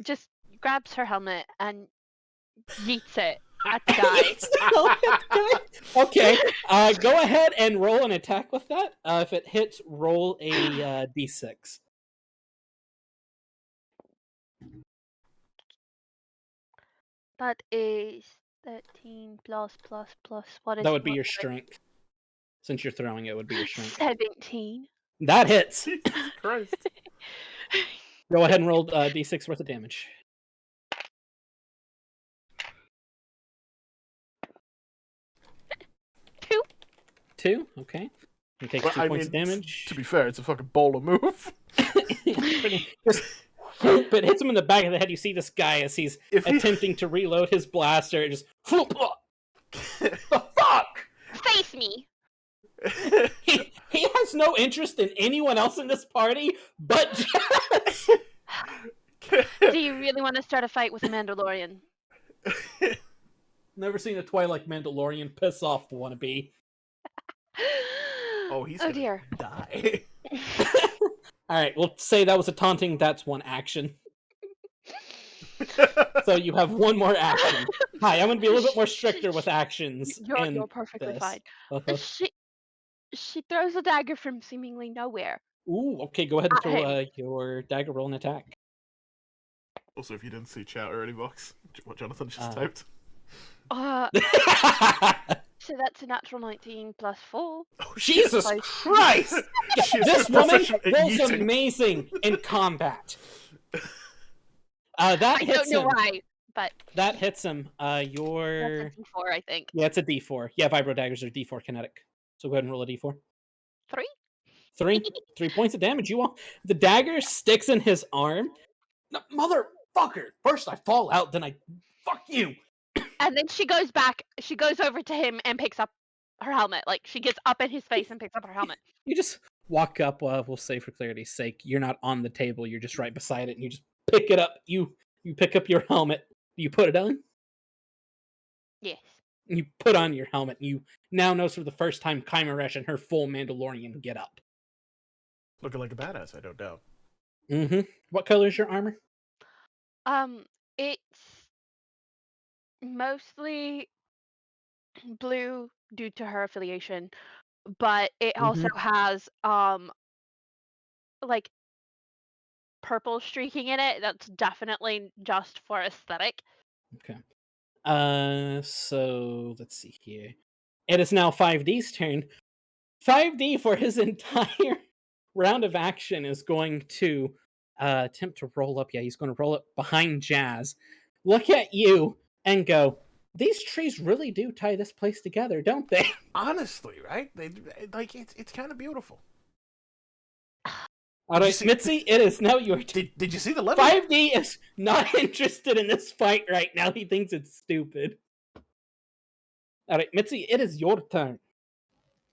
just grabs her helmet and yeets it at the guy. Okay, go ahead and roll an attack with that. If it hits, roll a d6. That is 13 plus. What is That would be your strength. Since you're throwing it, would be your strength. 17. That hits. Jesus Christ. Go ahead and roll d6 worth of damage. 2, okay. He takes 2 points of damage. To be fair, it's a fucking bowler move. Just whoop, it hits him in the back of the head. You see this guy as he's attempting to reload his blaster. It just whoop. The fuck? Face me. He has no interest in anyone else in this party but Jazz. Do you really want to start a fight with a Mandalorian? Never seen a Twilight Mandalorian piss off the wannabe. Oh, he's gonna dear. Die. Alright, we'll say that was a taunting. That's 1 action. So you have 1 more action. Hi, I'm going to be a little bit more stricter with actions. You're perfectly fine. She throws a dagger from seemingly nowhere. Ooh, okay, go ahead and throw your dagger roll and attack. Also, if you didn't see chat already, Vox, what Jonathan just typed. So that's a natural 19 plus 4. Oh, Jesus Christ! This woman rolls amazing in combat. That hits him. I don't know why, but that hits him. That's a D4, I think. Yeah, it's a D4. Yeah, vibro daggers are D4 kinetic. So go ahead and roll a D4. 3. 3 points of damage. You want the dagger sticks in his arm. No, motherfucker! First I fall out, then I fuck you. And then she goes back. She goes over to him and picks up her helmet. Like she gets up in his face and picks up her helmet. You just walk up. We'll say for clarity's sake, you're not on the table. You're just right beside it, and you just pick it up. You pick up your helmet. You put it on. Yes. You put on your helmet. You now notice for the first time Kymeresh and her full Mandalorian get up. Looking like a badass, I don't doubt. Mm-hmm. What color is your armor? It's mostly blue due to her affiliation, but it also has like purple streaking in it. That's definitely just for aesthetic. Okay. So let's see here. It is now 5D's turn. 5D for his entire round of action is going to attempt to roll up. Yeah, he's going to roll up behind Jazz. Look at you and go, these trees really do tie this place together, don't they? Honestly, right? They like it's kind of beautiful. All right, Mitzi, it is now your turn. Did you see the level? 5D is not interested in this fight right now. He thinks it's stupid. All right, Mitzi, it is your turn.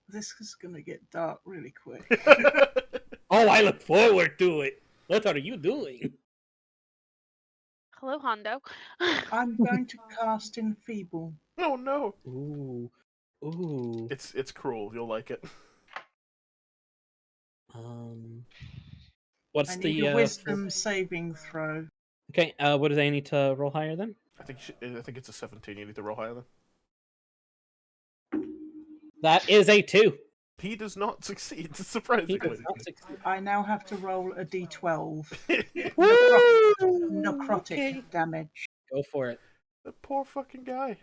This is going to get dark really quick. Oh, I look forward to it. What are you doing? Hello, Hondo. I'm going to cast Enfeeble. Oh no. Ooh. It's cruel. You'll like it. What's I need the a wisdom saving throw. Okay, what do they need to roll higher then? I think it's a 17. You need to roll higher than. That is a 2. He does not succeed, He surprisingly. does not succeed. I now have to roll a d12. Woo! Necrotic Okay. damage. Go for it. The poor fucking guy.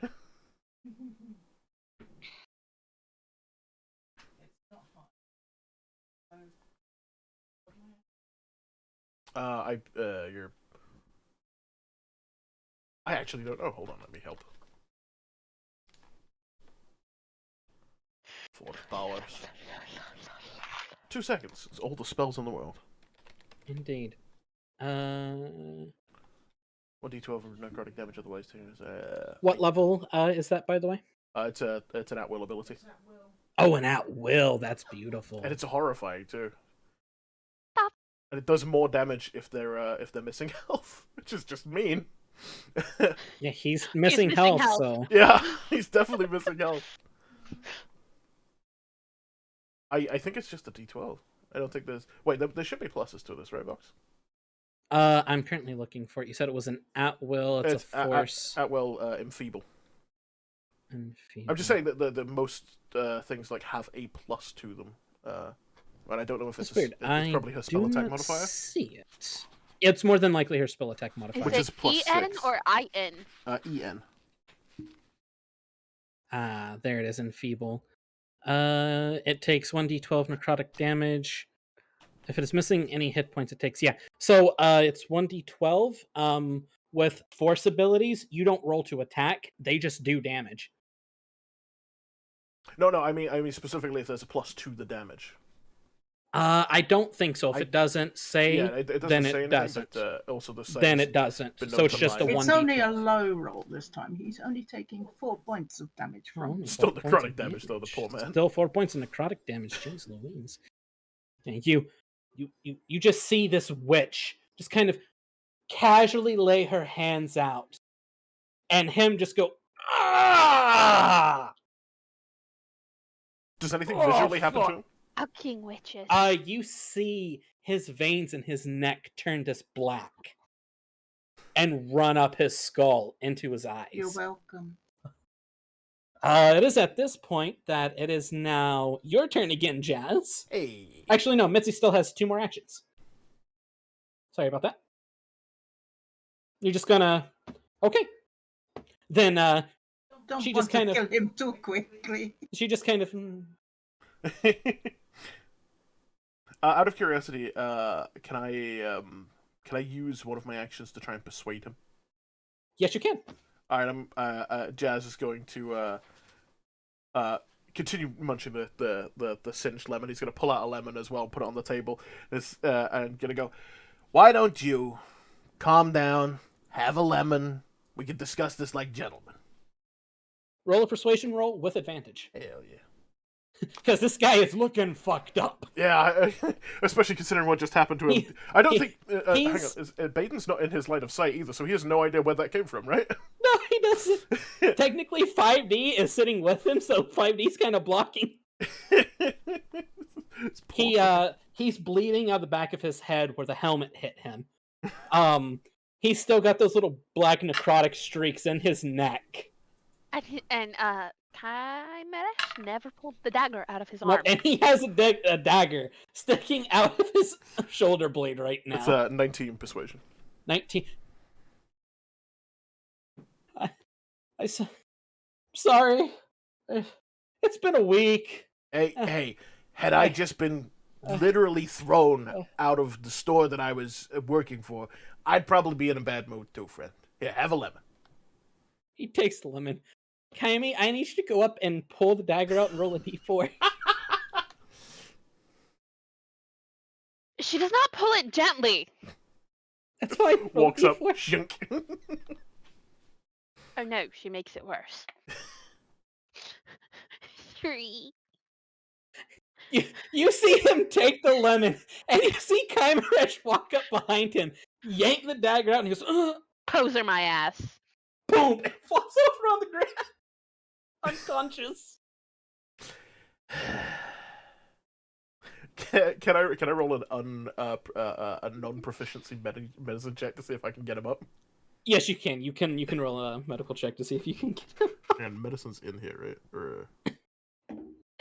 You're. I actually don't know. Hold on, let me help. $4. 2 seconds. It's all the spells in the world. Indeed. 1d12 of necrotic damage otherwise too. What level is that, by the way? It's an at-will ability. Oh, an at will. That's beautiful. And it's a horrifying too. Stop. And it does more damage if they're missing health, which is just mean. Yeah, he's missing, missing health, health. so Yeah, he's definitely missing health. I think it's just a d12. I don't think there's... Wait, there should be pluses to this, right, Box? I'm currently looking for it. You said it was an at will. It's a force. Enfeeble. Enfeeble. I'm just saying that the most things like have a plus to them. And I don't know if That's it's weird. it's probably her spell do attack not modifier. see it. It's more than likely her spell attack modifier. Which is a plus EN 6. or IN? En. There it is, enfeeble. It takes 1d12 necrotic damage. If it is missing any hit points, it takes So it's 1d12. With force abilities, you don't roll to attack; they just do damage. No, I mean specifically if there's a plus to the damage. I don't think so. If it doesn't say, Yeah, it doesn't then say it anything, doesn't. but also the same. Then it doesn't. been So known it's to just a lie. one. It's only a low roll this time. He's only taking 4 points of damage from Only me. Still 4 points necrotic of damage, though, the poor man. Still 4 points of necrotic damage. Jeez Louise. And you just see this witch just kind of casually lay her hands out, and him just go, ah! Does anything Oh, visually happen to fuck. him? Fucking witches. You see his veins in his neck turn this black and run up his skull into his eyes. You're welcome. It is at this point that it is now your turn again, Jazz. Hey. Actually, no, Mitzi still has 2 more actions. Sorry about that. You're just gonna... Okay. Then, Don't she want just kind to of... kill him too quickly. She just kind of... Out of curiosity, can I use one of my actions to try and persuade him? Yes, you can. All right, Jazz is going to continue munching the singed lemon. He's going to pull out a lemon as well and put it on the table. And going to go, why don't you calm down, have a lemon, we can discuss this like gentlemen. Roll a persuasion roll with advantage. Hell yeah. Because this guy is looking fucked up. Yeah, especially considering what just happened to him. I don't think... hang on, he's- Baeden's not in his line of sight either, so he has no idea where that came from, right? No, he doesn't. Technically, 5D is sitting with him, so 5D's kind of blocking. He's bleeding out the back of his head where the helmet hit him. He's still got those little black necrotic streaks in his neck. And Kymeresh never pulled the dagger out of his Nope, arm. and he has a dagger sticking out of his shoulder blade right now. It's a 19 persuasion. 19. Sorry. It's been a week. Hey, had I just been literally thrown out of the store that I was working for, I'd probably be in a bad mood too, friend. Here, have a lemon. He takes the lemon. Kaimi, I need you to go up and pull the dagger out and roll a d4. She does not pull it gently. That's fine. Roll Walks up, D4. shink. Oh no, she makes it worse. 3. You see him take the lemon, and you see Kymeresh walk up behind him, yank the dagger out, and he goes, ugh, Poser my ass. boom, and falls over on the ground, unconscious. Can I roll a non-proficiency medicine check to see if I can get him up? Yes, you can. You can roll a medical check to see if you can get him. And medicine's in here, right? Or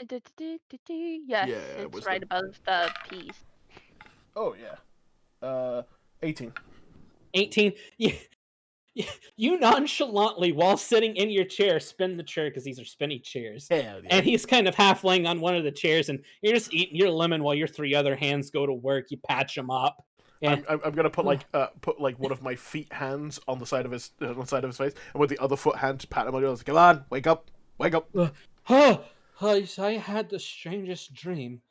Yes, yeah, it's wisdom. right above the P's. Oh yeah. 18. 18. You nonchalantly, while sitting in your chair, spin the chair because these are spinny chairs. Hell yeah. And he's kind of half laying on one of the chairs, and you're just eating your lemon while your 3 other hands go to work. You patch him up. Yeah. I'm gonna put like one of my feet hands on the side of his face, and with the other foot hand just pat him on the other. Come on, wake up, wake up. I had the strangest dream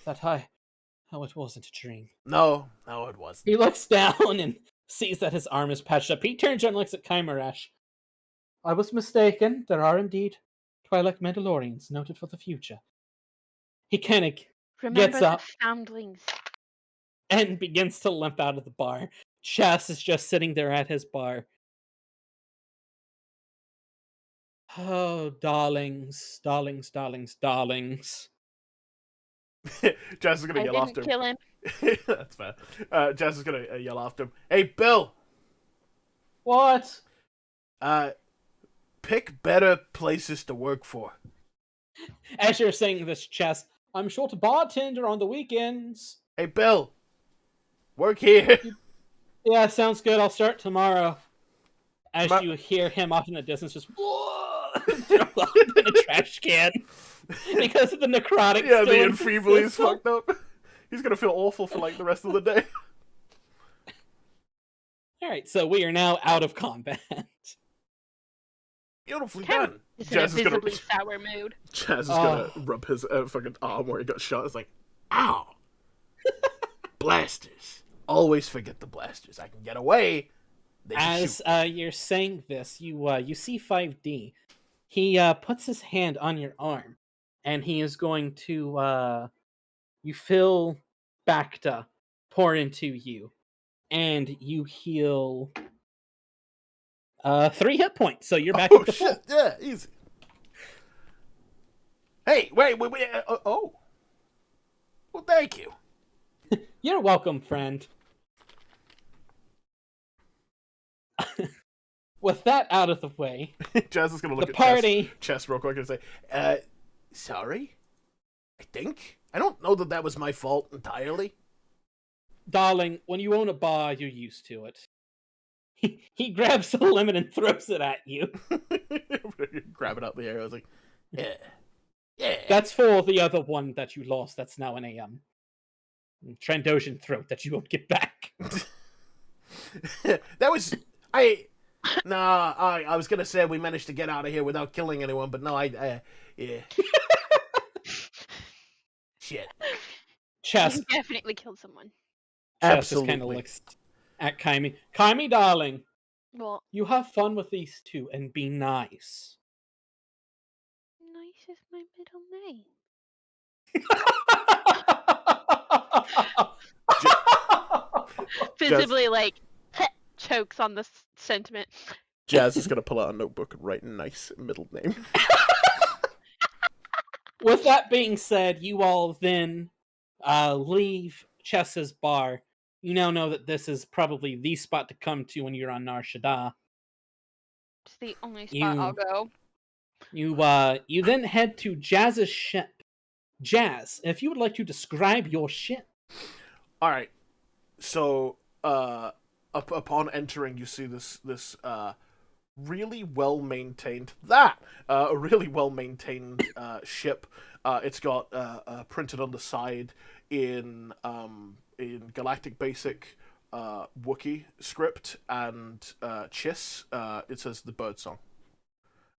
that it wasn't a dream. No, it wasn't. He looks down and sees that his arm is patched up. He turns around and looks at Kymeresh. I was mistaken. There are indeed Twilight Mandalorians noted for the future. He kind of Remember gets the up foundlings. and begins to limp out of the bar. Chess is just sitting there at his bar. Oh, darlings, darlings, darlings, darlings. Jazz is gonna I yell didn't after him. kill him. That's fair. Jazz is gonna yell after him. Hey, Bill. What? Pick better places to work for. As you're saying this, Chess, I'm short a bartender on the weekends. Hey, Bill. Work here. Yeah, sounds good. I'll start tomorrow. As you hear him off in the distance, just throw up in a trash can because of the necrotic. Yeah, still the in his enfeebly is system. fucked up. He's gonna feel awful for like the rest of the day. All right, so we are now out of combat. Beautifully Kind of done. It's in a Jazz is gonna visibly sour mood. Jazz is gonna rub his fucking arm where he got shot. It's like, ow, blasters. Always forget the blasters. I can get away. They just As shoot. you're saying this, you see 5D. He puts his hand on your arm, and he is going to you feel Bacta pour into you, and you heal 3 hit points. So you're back Oh up to full. shit! Yeah, easy. Hey, wait. Oh. Well, thank you. You're welcome, friend. With that out of the way, Jazz is gonna look the at party. Chess real quick and say, sorry? I think? I don't know that was my fault entirely. Darling, when you own a bar, you're used to it. He grabs the lemon and throws it at you. Grab it out the air. I was like, yeah. That's for the other one that you lost. That's now an Trandoshan throat that you won't get back. That was I was gonna say we managed to get out of here without killing anyone, but no, yeah. Shit. Chess. You definitely killed someone. Chess just kind of looks at Kyme. Kyme, darling, Well, you have fun with these two and be nice. nice is my middle name. Visibly, like, chokes on the sentiment. Jazz is gonna pull out a notebook and write nice middle name. With that being said, you all then leave Chess's bar. You now know that this is probably the spot to come to when you're on Nar Shaddaa. It's the only spot I'll go. You then head to Jazz's ship. Jazz, if you would like to describe your ship. All right. So, upon entering, you see this really well maintained a really well maintained ship. It's got printed on the side in Galactic Basic Wookiee script and Chiss. It says the Birdsong.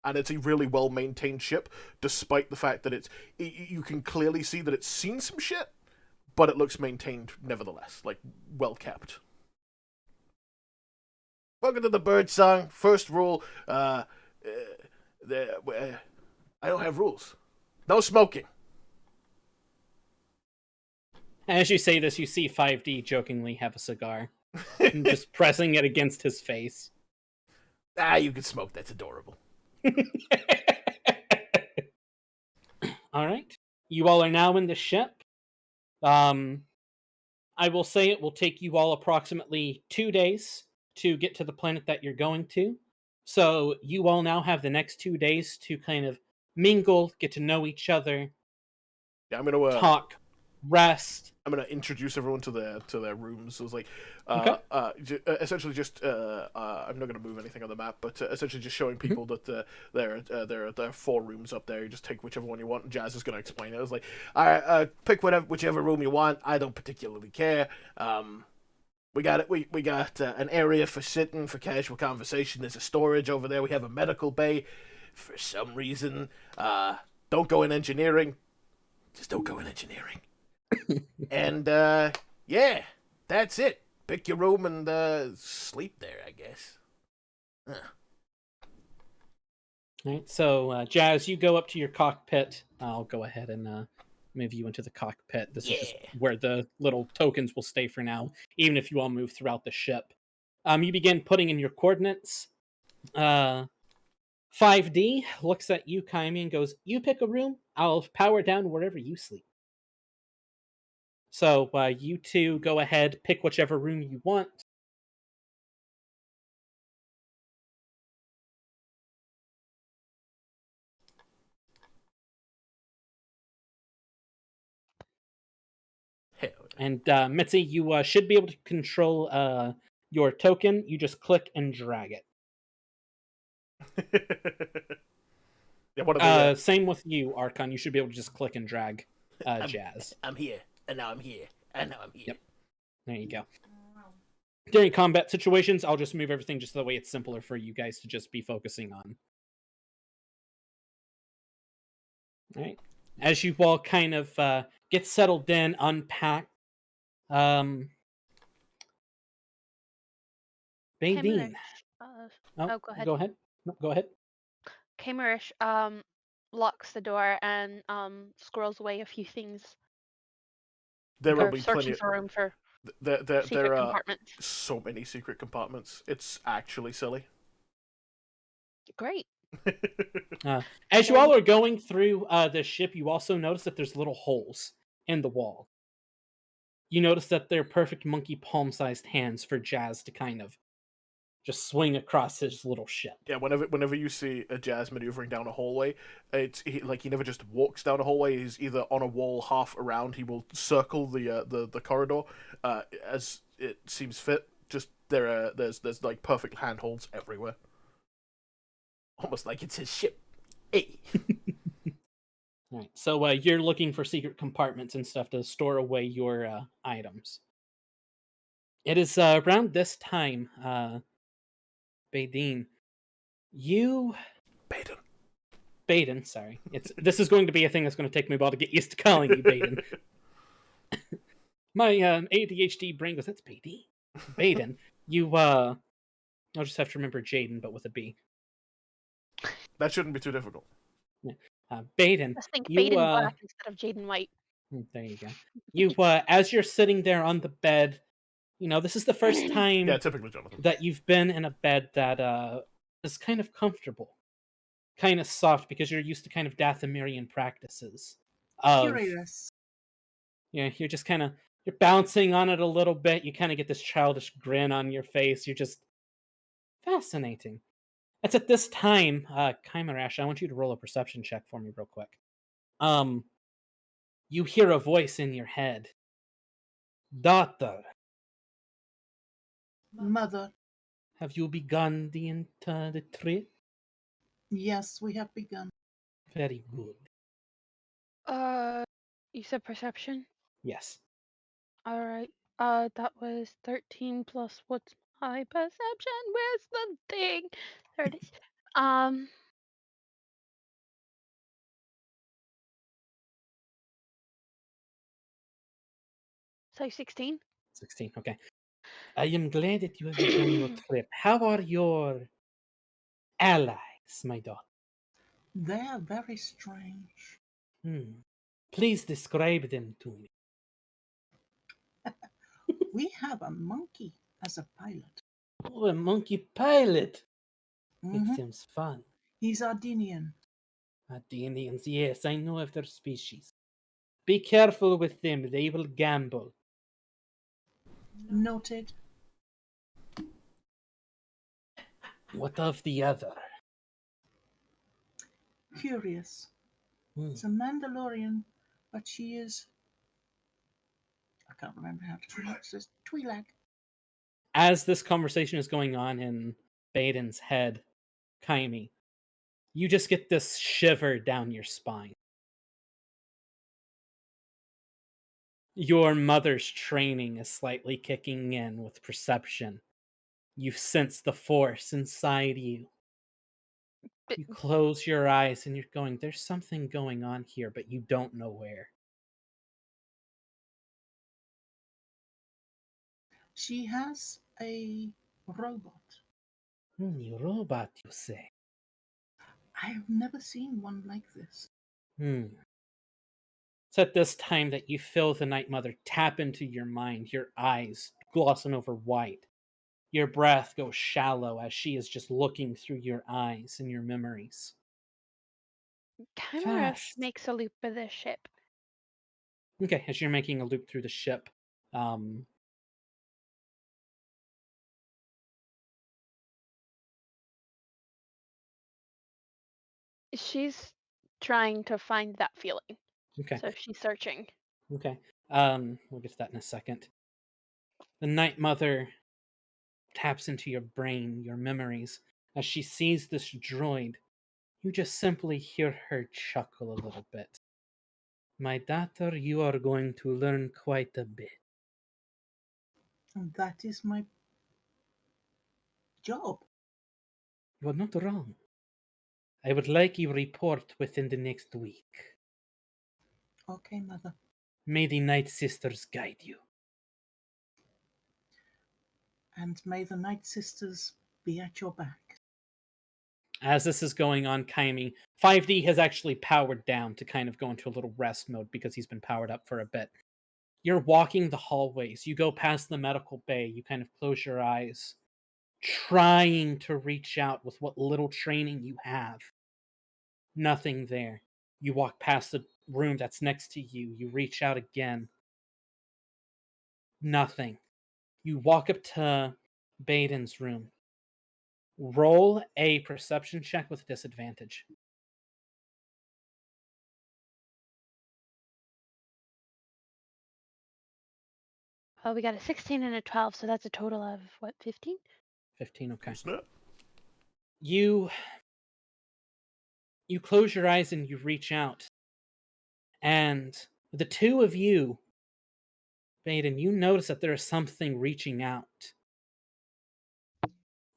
And it's a really well maintained ship, despite the fact that you can clearly see that it's seen some shit, but it looks maintained nevertheless, like well kept. Welcome to the Birdsong. First rule: I don't have rules. No smoking. As you say this, you see 5D jokingly have a cigar, and just pressing it against his face. You can smoke. That's adorable. All right, you all are now in the ship. I will say it will take you all approximately 2 days to get to the planet that you're going to. So you all now have the next 2 days to kind of mingle, get to know each other, Yeah, I'm gonna talk, rest. I'm gonna introduce everyone to their rooms. So it's like, Okay. essentially just I'm not gonna move anything on the map, but essentially just showing people that there are 4 rooms up there. You just take whichever one you want. And Jazz is gonna explain it. It's like, all right, pick whichever room you want. I don't particularly care. We got it. We got an area for sitting for casual conversation. There's a storage over there. We have a medical bay. For some reason, don't go in engineering. Just don't go in engineering. And yeah, that's it. Pick your room and sleep there, I guess. All right. So Jazz, you go up to your cockpit. I'll go ahead and move you into the cockpit. This is just where the little tokens will stay for now, even if you all move throughout the ship. You begin putting in your coordinates. 5D looks at you, Kyme, and goes, "You pick a room. I'll power down wherever you sleep." So you two go ahead, pick whichever room you want. Hell. And Mitzi, you should be able to control your token. You just click and drag it. Yeah, what are they? Same with you, Aarcon. You should be able to just click and drag Jazz. I'm here, and now I'm here, and now I'm here. Yep. There you go. During combat situations, I'll just move everything just the way it's simpler for you guys to just be focusing on. All right. As you all kind of get settled in, unpack. Baeden. Kymeresh, Oh, go ahead. Go ahead. No, go ahead. Kymeresh locks the door and squirrels away a few things. There will Or be searching plenty. for room for There secret are compartments. so many secret compartments. It's actually silly. Great. As you all are going through the ship, you also notice that there's little holes in the wall. You notice that they're perfect monkey palm-sized hands for Jazz to kind of just swing across his little ship. Yeah, whenever you see a Jazz maneuvering down a hallway, he never just walks down a hallway. He's either on a wall half around. He will circle the corridor as it seems fit. Just there's like perfect handholds everywhere, almost like it's his ship. Hey. All right, so you're looking for secret compartments and stuff to store away your items. It is around this time, Baeden, Baeden, sorry. This is going to be a thing that's going to take me a while to get used to calling you Baeden. My ADHD brain goes, that's Baeden. Baeden, I'll just have to remember Jaden, but with a B. That shouldn't be too difficult. Baeden, Let's think you Baeden Black instead of Jaden White. there you go. You as you're sitting there on the bed, this is the first time Yeah, typically Jonathan. that you've been in a bed that is kind of comfortable, kind of soft, because you're used to kind of Dathomirian practices. Curious. Yeah, you're just kind of you're bouncing on it a little bit. You kind of get this childish grin on your face. You're just fascinating. It's at this time, Kymeresh, I want you to roll a perception check for me real quick. You hear a voice in your head. Daughter, Mother. have you begun the trip? Yes, we have begun. Very good. You said perception? Yes. Alright. That was 13 plus what's my perception? Where's the thing? There it is. So 16? 16, okay. I am glad that you have begun your trip. How are your allies, my daughter? They're very strange. Please describe them to me. We have a monkey as a pilot. Oh, a monkey pilot. Mhm. It sounds fun. He's Ardenian. The Indians, yes, I know of their species. Be careful with them, they will gamble. Noted. What of the other? Curious. Hmm. It's a Mandalorian, but she is. I can't remember how to pronounce this. Twi'lek. As this conversation is going on in Baeden's head, Kaimi, you just get this shiver down your spine. Your mother's training is slightly kicking in with perception. You sense the force inside you. B- You close your eyes and you're going, there's something going on here, but you don't know where. She has a robot. You robot, you say? I have never seen one like this. It's at this time that you feel the Night Mother tap into your mind, your eyes glossing over white. Your breath goes shallow as she is just looking through your eyes and your memories. Kymeresh Fast. makes a loop of the ship. Okay, as you're making a loop through the ship, She's trying to find that feeling. okay, So she's searching. okay. We'll get to that in a second. The Night Mother taps into your brain, your memories. As she sees this droid, you just simply hear her chuckle a little bit. My daughter, you are going to learn quite a bit. And that is my job. You are not wrong. I would like you report within the next week. Okay, Mother. May the Night Sisters guide you. And may the Night Sisters be at your back. As this is going on, Kaimi, 5D has actually powered down to kind of go into a little rest mode because he's been powered up for a bit. You're walking the hallways. You go past the medical bay. You kind of close your eyes, trying to reach out with what little training you have. Nothing there. You walk past the room that's next to you. You reach out again. Nothing. You walk up to Baeden's room. Roll a perception check with disadvantage. Oh, we got a 16 and a 12, so that's a total of what, 15? 15, okay. Isn't it? You close your eyes and you reach out. And the two of you, Baeden, you notice that there is something reaching out.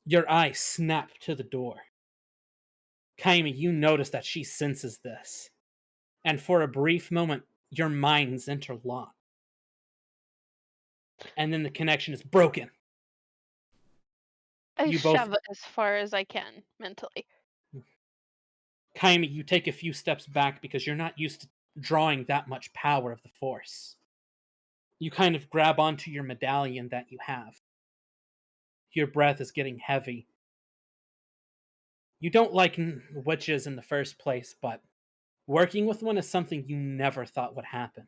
Your eyes snap to the door. Kaimi, you notice that she senses this. And for a brief moment, your minds interlock. And then the connection is broken. I You both, shove it as far as I can mentally. Kaimi, you take a few steps back because you're not used to drawing that much power of the Force. You kind of grab onto your medallion that you have. Your breath is getting heavy. You don't like witches in the first place, but working with one is something you never thought would happen.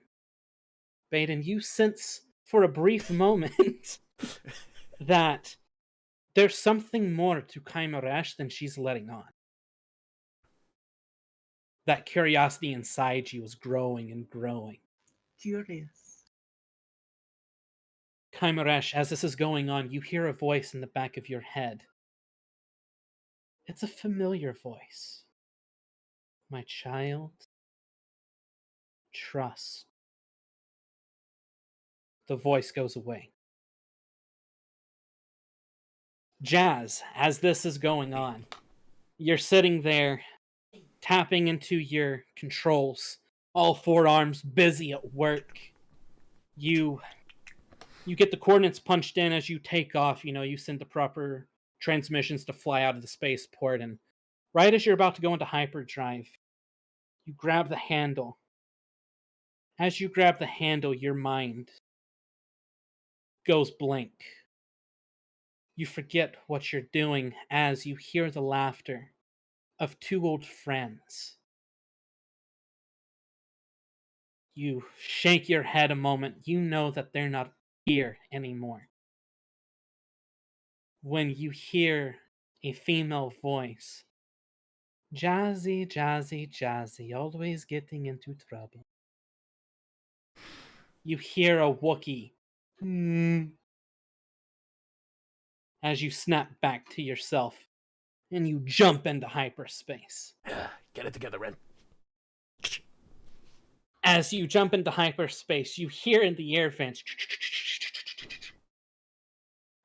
Baeden, you sense for a brief moment that there's something more to Kymeresh than she's letting on. That curiosity inside you is growing and growing. Curious. Kymeresh, as this is going on, you hear a voice in the back of your head. It's a familiar voice. My child, trust. The voice goes away. Jazz, as this is going on, you're sitting there tapping into your controls, all four arms busy at work. You get the coordinates punched in as you take off. You send the proper transmissions to fly out of the spaceport, and right as you're about to go into hyperdrive, you grab the handle. As you grab the handle, your mind goes blank. You forget what you're doing as you hear the laughter of two old friends. You shake your head a moment. You know that they're not here anymore. When you hear a female voice. Jazzy, Jazzy, Jazzy, always getting into trouble. You hear a Wookiee. As you snap back to yourself and you jump into hyperspace. Get it together, Ren. As you jump into hyperspace, you hear in the air vents.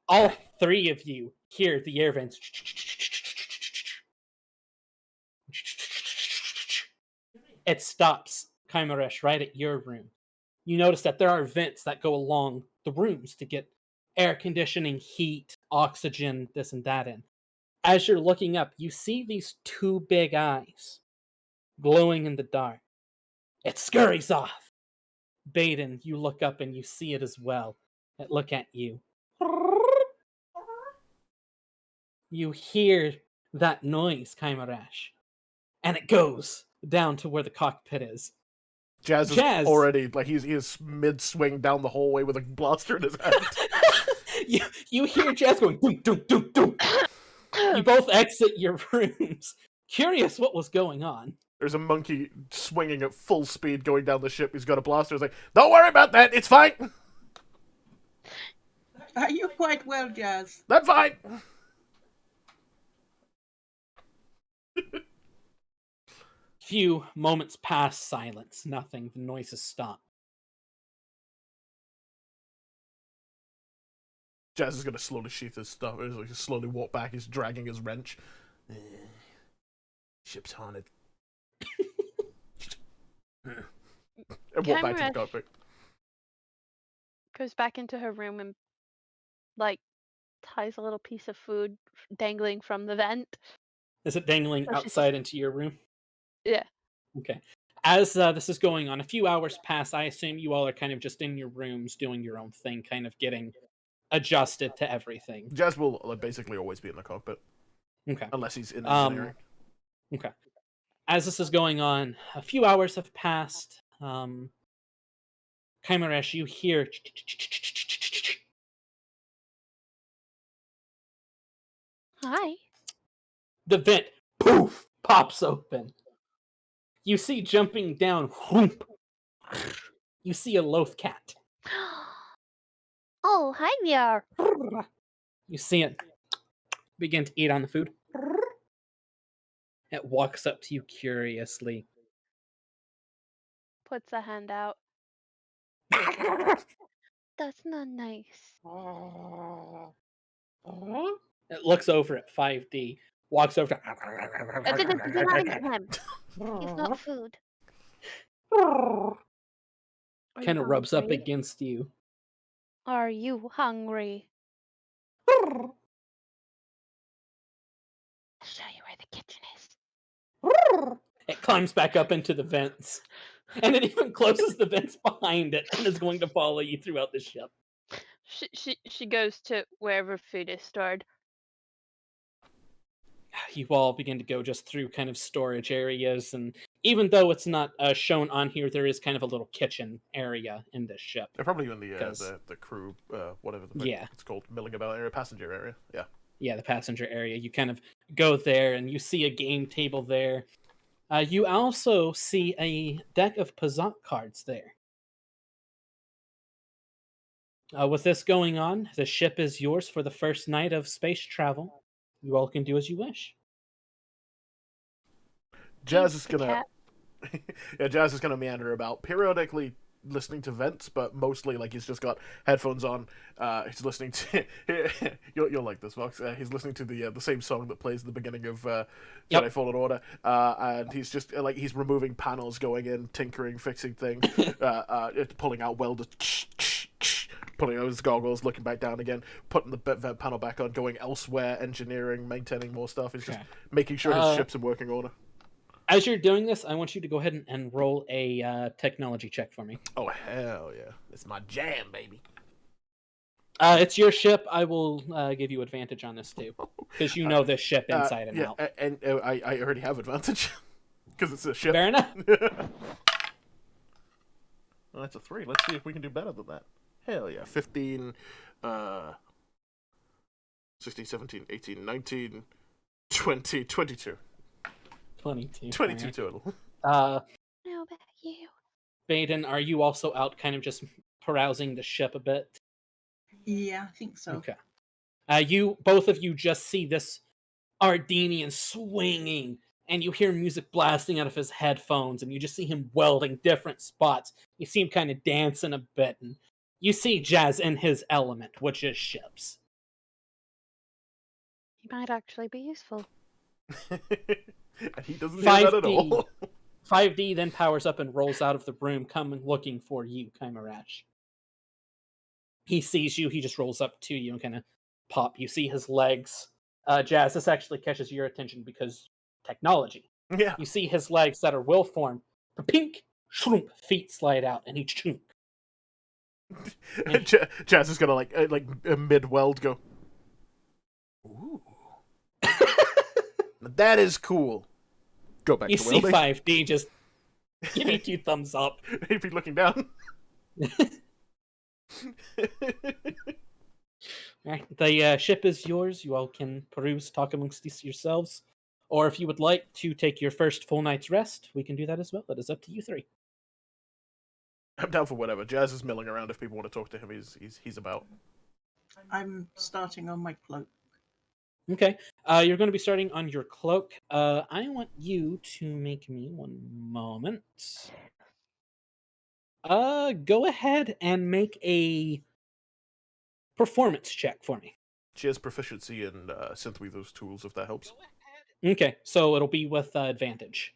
All three of you hear the air vents. It stops, Kymeresh, right at your room. You notice that there are vents that go along the rooms to get air conditioning, heat, oxygen, this and that in. As you're looking up, you see these two big eyes glowing in the dark. It scurries off. Baeden, you look up and you see it as well. It look at you. You hear that noise, Kymeresh, and it goes down to where the cockpit is. Jazz is already like he's mid swing down the hallway with a blaster in his hand. you hear Jazz going doom doom doom doom. You both exit your rooms, curious what was going on. There's a monkey swinging at full speed going down the ship. He's got a blaster. He's like, "Don't worry about that. It's fine." Are you quite well, Jazz? That's fine. Few moments pass, silence, nothing. The noises stop. Jazz is gonna slowly sheath his stuff. He's like slowly walk back. He's dragging his wrench. Ship's haunted. And walk back to the cockpit. Goes back into her room and like ties a little piece of food dangling from the vent. Is it dangling outside into your room? Yeah. Okay. As this is going on, a few hours pass. I assume you all are kind of just in your rooms doing your own thing, kind of getting adjusted to everything. Jazz will basically always be in the cockpit. Okay. Unless he's in engineering. Okay. As this is going on, a few hours have passed. Kymeresh, you hear Hi. the vent poof pops open. You see jumping down, whoop. You see a loath cat. Oh, hi there. You see it begin to eat on the food. It walks up to you curiously. Puts a hand out. That's not nice. It looks over at 5D, walks over to It's not food. kind of rubs up against you. Are you hungry? I'll show you where the kitchen is. It climbs back up into the vents. And it even closes the vents behind it and is going to follow you throughout the ship. She goes to wherever food is stored. You all begin to go just through kind of storage areas, and even though it's not shown on here, there is kind of a little kitchen area in this ship. They're probably in the crew, whatever it's called, milling about area, passenger area. Yeah. Yeah, the passenger area. You kind of go there, and you see a game table there. You also see a deck of Pazak cards there. With this going on, the ship is yours for the first night of space travel. You all can do as you wish. Jazz is gonna, Jazz is gonna meander about, periodically listening to vents, but mostly like he's just got headphones on. He's listening to. You'll like this, Vox. He's listening to the same song that plays at the beginning of Jedi Fallen Order, and he's just he's removing panels, going in, tinkering, fixing things, pulling out welders. Putting out his goggles, looking back down again, putting the vent panel back on, going elsewhere, engineering, maintaining more stuff. He's just making sure his ship's in working order. As you're doing this, I want you to go ahead and roll a technology check for me. Oh, hell yeah. It's my jam, baby. It's your ship. I will give you advantage on this, too. Because you know this ship inside and out. And I already have advantage. Because it's a ship. Fair enough. Well, that's a 3. Let's see if we can do better than that. Hell yeah. 15, 16, 17, 18, 19, 22. 22. 22 alright. total. How about you? Baeden, are you also out kind of just carousing the ship a bit? Yeah, I think so. Okay. Both of you just see this Ardenian swinging, and you hear music blasting out of his headphones, and you just see him welding different spots. You see him kind of dancing a bit, and you see Jazz in his element, which is ships. He might actually be useful. And he doesn't hear that at 5D. all. 5D then powers up and rolls out of the room, coming looking for you, Kymeresh. He sees you, he just rolls up to you and kind of pop. You see his legs. Jazz, this actually catches your attention because technology. Yeah. You see his legs that are will form. Pink, shroomp, feet slide out, and he chunk. Jazz is gonna like mid weld go. Ooh. That is cool. Go back You to see welding. 5D just give you 2 thumbs up. He'd be looking down. Alright, the ship is yours. You all can peruse, talk amongst yourselves. Or if you would like to take your first full night's rest, we can do that as well. That is up to you 3. I'm down for whatever. Jazz is milling around. If people want to talk to him, he's about. I'm starting on my cloak. Okay. You're going to be starting on your cloak. I want you to make me 1 moment. Go ahead and make a performance check for me. She has proficiency in synthweaver's tools, if that helps. Okay, so it'll be with advantage.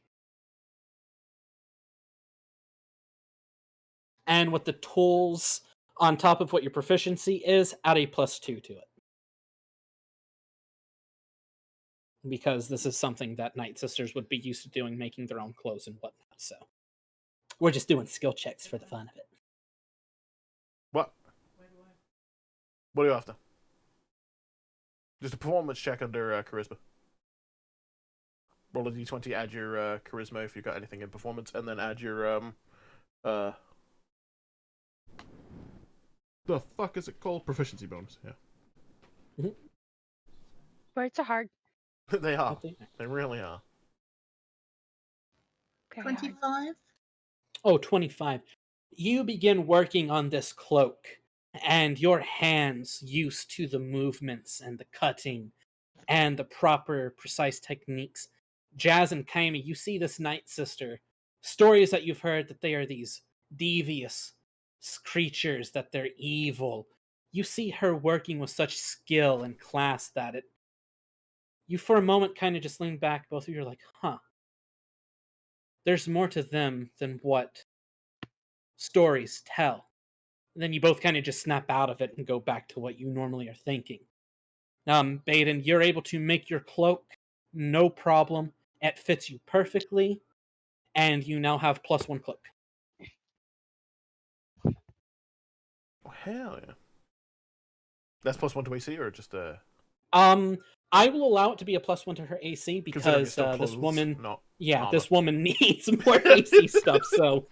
And with the tools on top of what your proficiency is, add a +2 to it. Because this is something that Night Sisters would be used to doing, making their own clothes and whatnot, so. We're just doing skill checks for the fun of it. What? What are you after? Just a performance check under charisma. Roll a d20, add your charisma if you've got anything in performance, and then add your the fuck is it called? Proficiency bonus. Yeah. Mm-hmm. Words are hard. They are. They really are. Very hard. 25? Oh, 25. You begin working on this cloak, and your hands, used to the movements and the cutting and the proper, precise techniques. Jazz and Kaimi, you see this Night Sister. Stories that you've heard that they are these devious creatures, that they're evil. You see her working with such skill and class that you for a moment kind of just lean back, both of you are like, huh. There's more to them than what stories tell. And then you both kind of just snap out of it and go back to what you normally are thinking. Baeden, you're able to make your cloak, no problem. It fits you perfectly, and you now have +1 cloak. Oh, hell yeah. That's +1 to AC, or just I will allow it to be a +1 to her AC because this woman, this woman needs more AC stuff. So,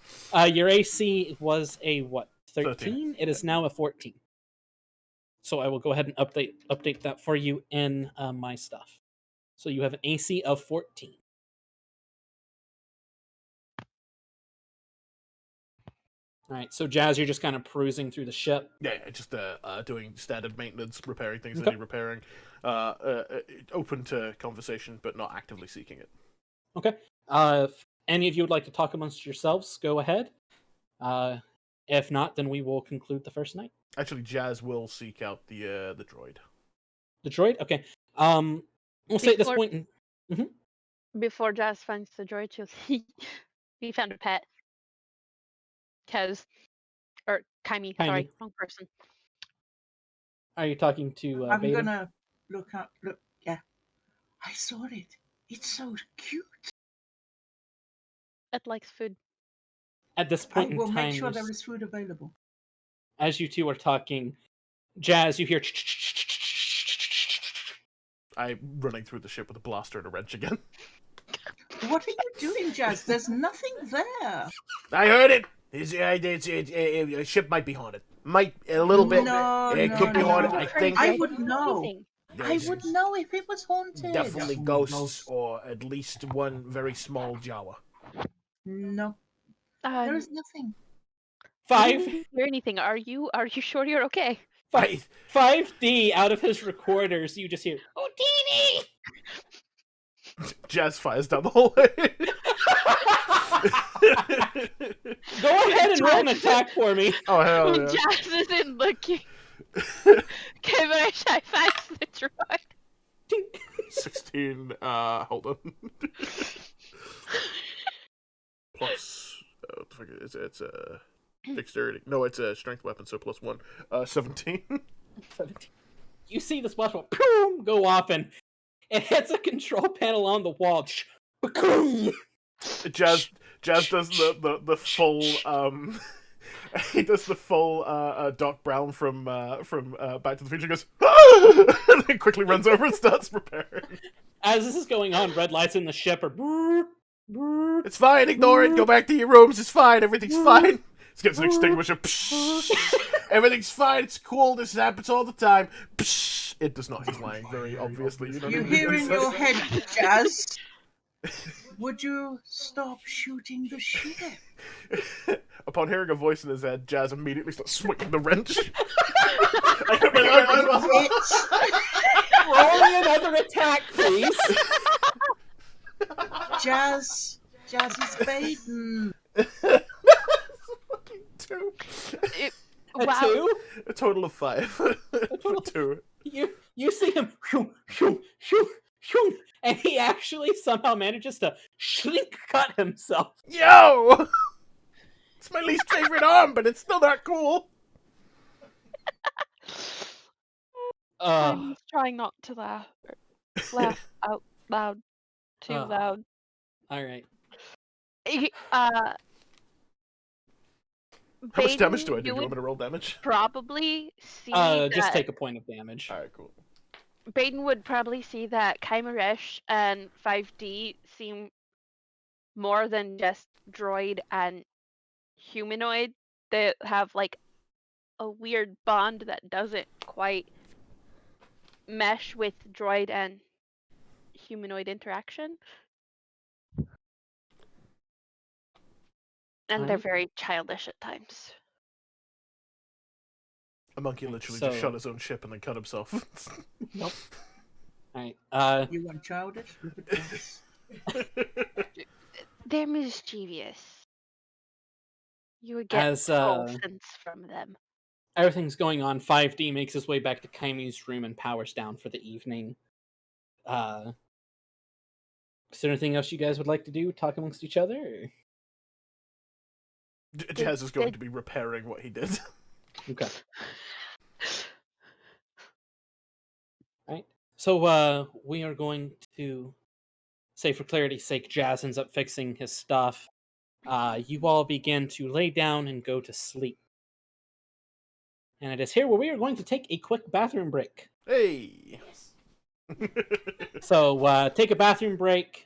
your AC was a what? 13? It is now a 14. So I will go ahead and update that for you in my stuff. So you have an AC of 14. All right, so Jazz, you're just kind of perusing through the ship. Yeah, just doing standard maintenance, repairing things Okay. that need repairing. Open to conversation, but not actively seeking it. Okay. If any of you would like to talk amongst yourselves, go ahead. If not, then we will conclude the first night. Actually, Jazz will seek out the droid. The droid? Okay. We'll say at this point... Before Jazz finds the droid, she'll see we found a pet. Kyme, sorry, wrong person. Are you talking to I'm Baeden? gonna look, yeah. I saw it. It's so cute. It likes food. At this I point will in time, make sure there is food available. as you two are talking, Jazz, you hear... I'm running through the ship with a blaster and a wrench again. What are you doing, Jazz? There's nothing there. I heard it! A ship might be haunted. Might, a little bit. No, It could be haunted, I think. I would know. I would know if it was haunted. Definitely ghosts, or at least one very small Jawa. No, there Um, is nothing. I 5 didn't hear anything. Are you sure you're okay? 5D out of his recorders, you just hear Houdini! Jazz fires down the hallway. Go ahead and roll an attack for me. Oh hell When yeah! Jazz isn't looking. Kymeresh high fives the droid. 16. Hold on. Plus, it's a dexterity. No, it's a strength weapon, so plus 1. 17. You see the splash ball go off, and it hits a control panel on the wall. Jazz does the full he does the full Doc Brown from Back to the Future. Goes and then quickly runs over and starts preparing. As this is going on, red lights in the ship are. It's fine, ignore it. Go back to your rooms. It's fine. Everything's fine. He gets an extinguisher. Everything's fine. It's cool. This happens all the time. It does not. He's lying very obviously. You hear in your head, Jazz. Would you stop shooting the ship? Upon hearing a voice in his head, Jazz immediately starts swinging the wrench. Roll me another attack, please. Jazz is Baeden. Fucking 2. A Wow. 2? A total of 5. A total- 2. You see him, and he actually somehow manages to shrink cut himself. Yo! It's my least favorite arm, but it's still not cool. I'm trying not to laugh. Laugh out loud. Too loud. All right. How much damage do I Baeden, do? Do you want me to roll damage? probably see Just that take a point of damage. Alright, cool. Baeden would probably see that Kymeresh and 5D seem more than just droid and humanoid. They have like a weird bond that doesn't quite mesh with droid and humanoid interaction. And they're Alright. very childish at times. A monkey literally So- just shot his own ship and then cut himself. Nope. All right. You want childish? Look at Jazz. They're mischievous. You would get As full sense from them. everything's going on, 5D makes his way back to Kaimu's room and powers down for the evening. Is there anything else you guys would like to do? Talk amongst each other? Or? Jazz is going to be repairing what he did. Okay. Right. So we are going to say, for clarity's sake, Jazz ends up fixing his stuff. You all begin to lay down and go to sleep. And it is here where we are going to take a quick bathroom break. Hey! So take a bathroom break,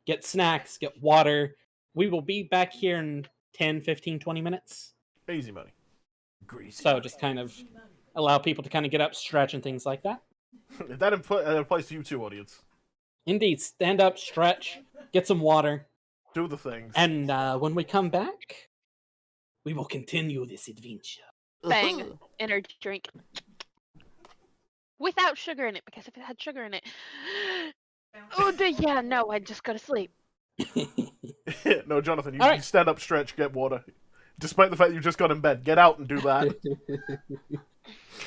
get snacks, get water. We will be back here in 10, 15, 20 minutes. Easy money. Greasy. So just kind of allow people to kind of get up, stretch, and things like that. That applies to you too, audience. Indeed, stand up, stretch, get some water. Do the things. And when we come back, we will continue this adventure. Bang. Energy drink. Without sugar in it, because if it had sugar in it. Yeah, no, I'd just go to sleep. No, Jonathan, you, All right. you stand up, stretch, get water. Despite the fact you just got in bed, get out and do that.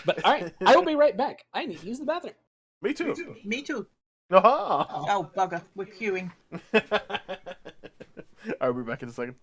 But all right, I will be right back. I need to use the bathroom. Me too. Me too. Aha! Oh, bugger. We're queuing. I'll be back in a second.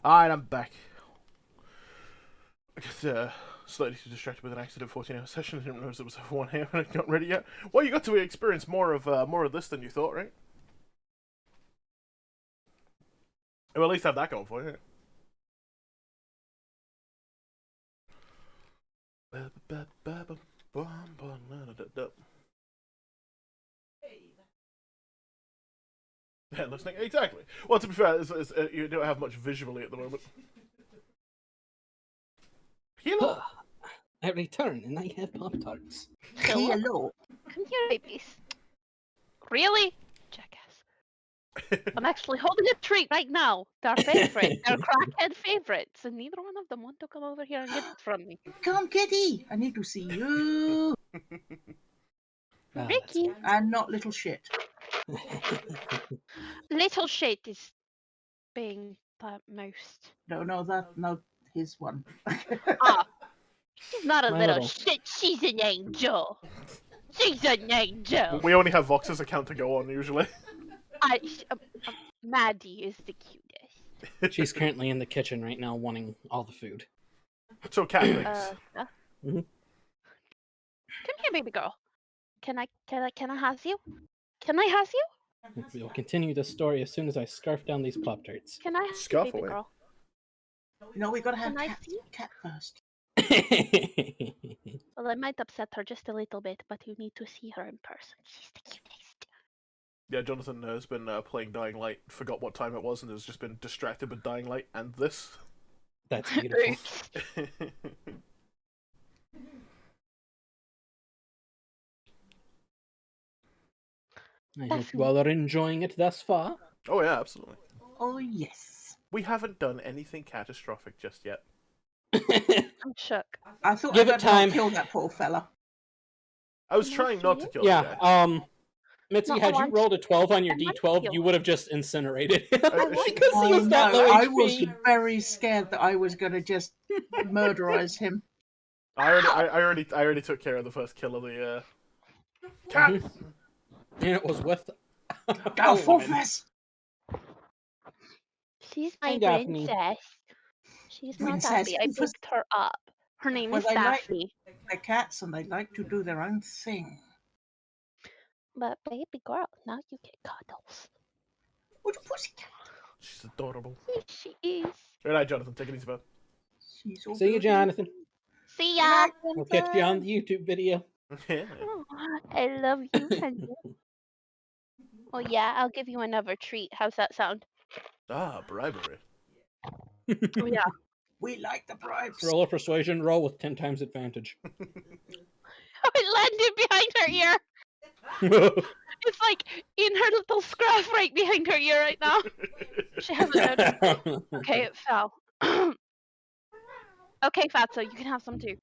Alright, I'm back. I got slightly too distracted with an accident 14-hour session. I didn't realize it was over 1 AM and I got ready yet. Well, you got to experience more of this than you thought, right? Well, at least have that going for you. Yeah, listening. Exactly. Well, to be fair, you don't have much visually at the moment. Hello. I return and I have Pop-Tarts. Hello. Come here, babies. Really? Jackass. I'm actually holding a treat right now. They're favorite. They're crackhead favorites, and neither one of them want to come over here and get it from me. Come, kitty. I need to see you. Ricky. And not little shit. Little shit is being the most. No, his one. Ah, she's not a My little little- shit. She's an angel. She's an angel. We only have Vox's account to go on usually. Maddie is the cutest. She's currently in the kitchen right now wanting all the food. So cat things. Yeah. Mhm. Come here, baby girl. Can I have you? Can I have you? We'll continue the story as soon as I scarf down these Pop-Tarts. Can I have Scarf you, baby away. girl? No, we gotta have Can I see? cat first. Well, I might upset her just a little bit, but you need to see her in person. She's the cutest. Yeah, Jonathan has been playing Dying Light, forgot what time it was, and has just been distracted with Dying Light and this. That's beautiful. I hope you all are enjoying it thus far. Oh yeah, absolutely. Oh, yes. We haven't done anything catastrophic just yet. I'm shook. I thought Give I it better not time. kill that poor fella. I was Can I trying see not you? to kill the Yeah, guy. Mitzi, No, had I you want rolled a 12 on your I want D12, you. you would have just incinerated him. I Because he was that low I HP. was very scared that I was gonna just murderize him. I already took care of the first kill of the cat. And it was with Go a for woman. this! She's my Hi, Daphne. princess. She's not Princess, happy. I princess. picked her up. Her name Well, is they like- Daphne. They're cats and they like to do their own thing. But baby girl, now you get cuddles. What a pussycat. She's adorable. Here she is. Good night, Jonathan. Take it easy, bud. She's all See you, good. Jonathan. See ya. We'll catch you on the YouTube video. Yeah. Oh, I love you, honey. Oh yeah, I'll give you another treat. How's that sound? Ah, bribery. Oh yeah. We like the bribes. Roll a persuasion roll with 10 times advantage. It landed behind her ear. It's like in her little scruff right behind her ear right now. She hasn't noticed. Okay, it fell. Okay, Fatso, you can have some too.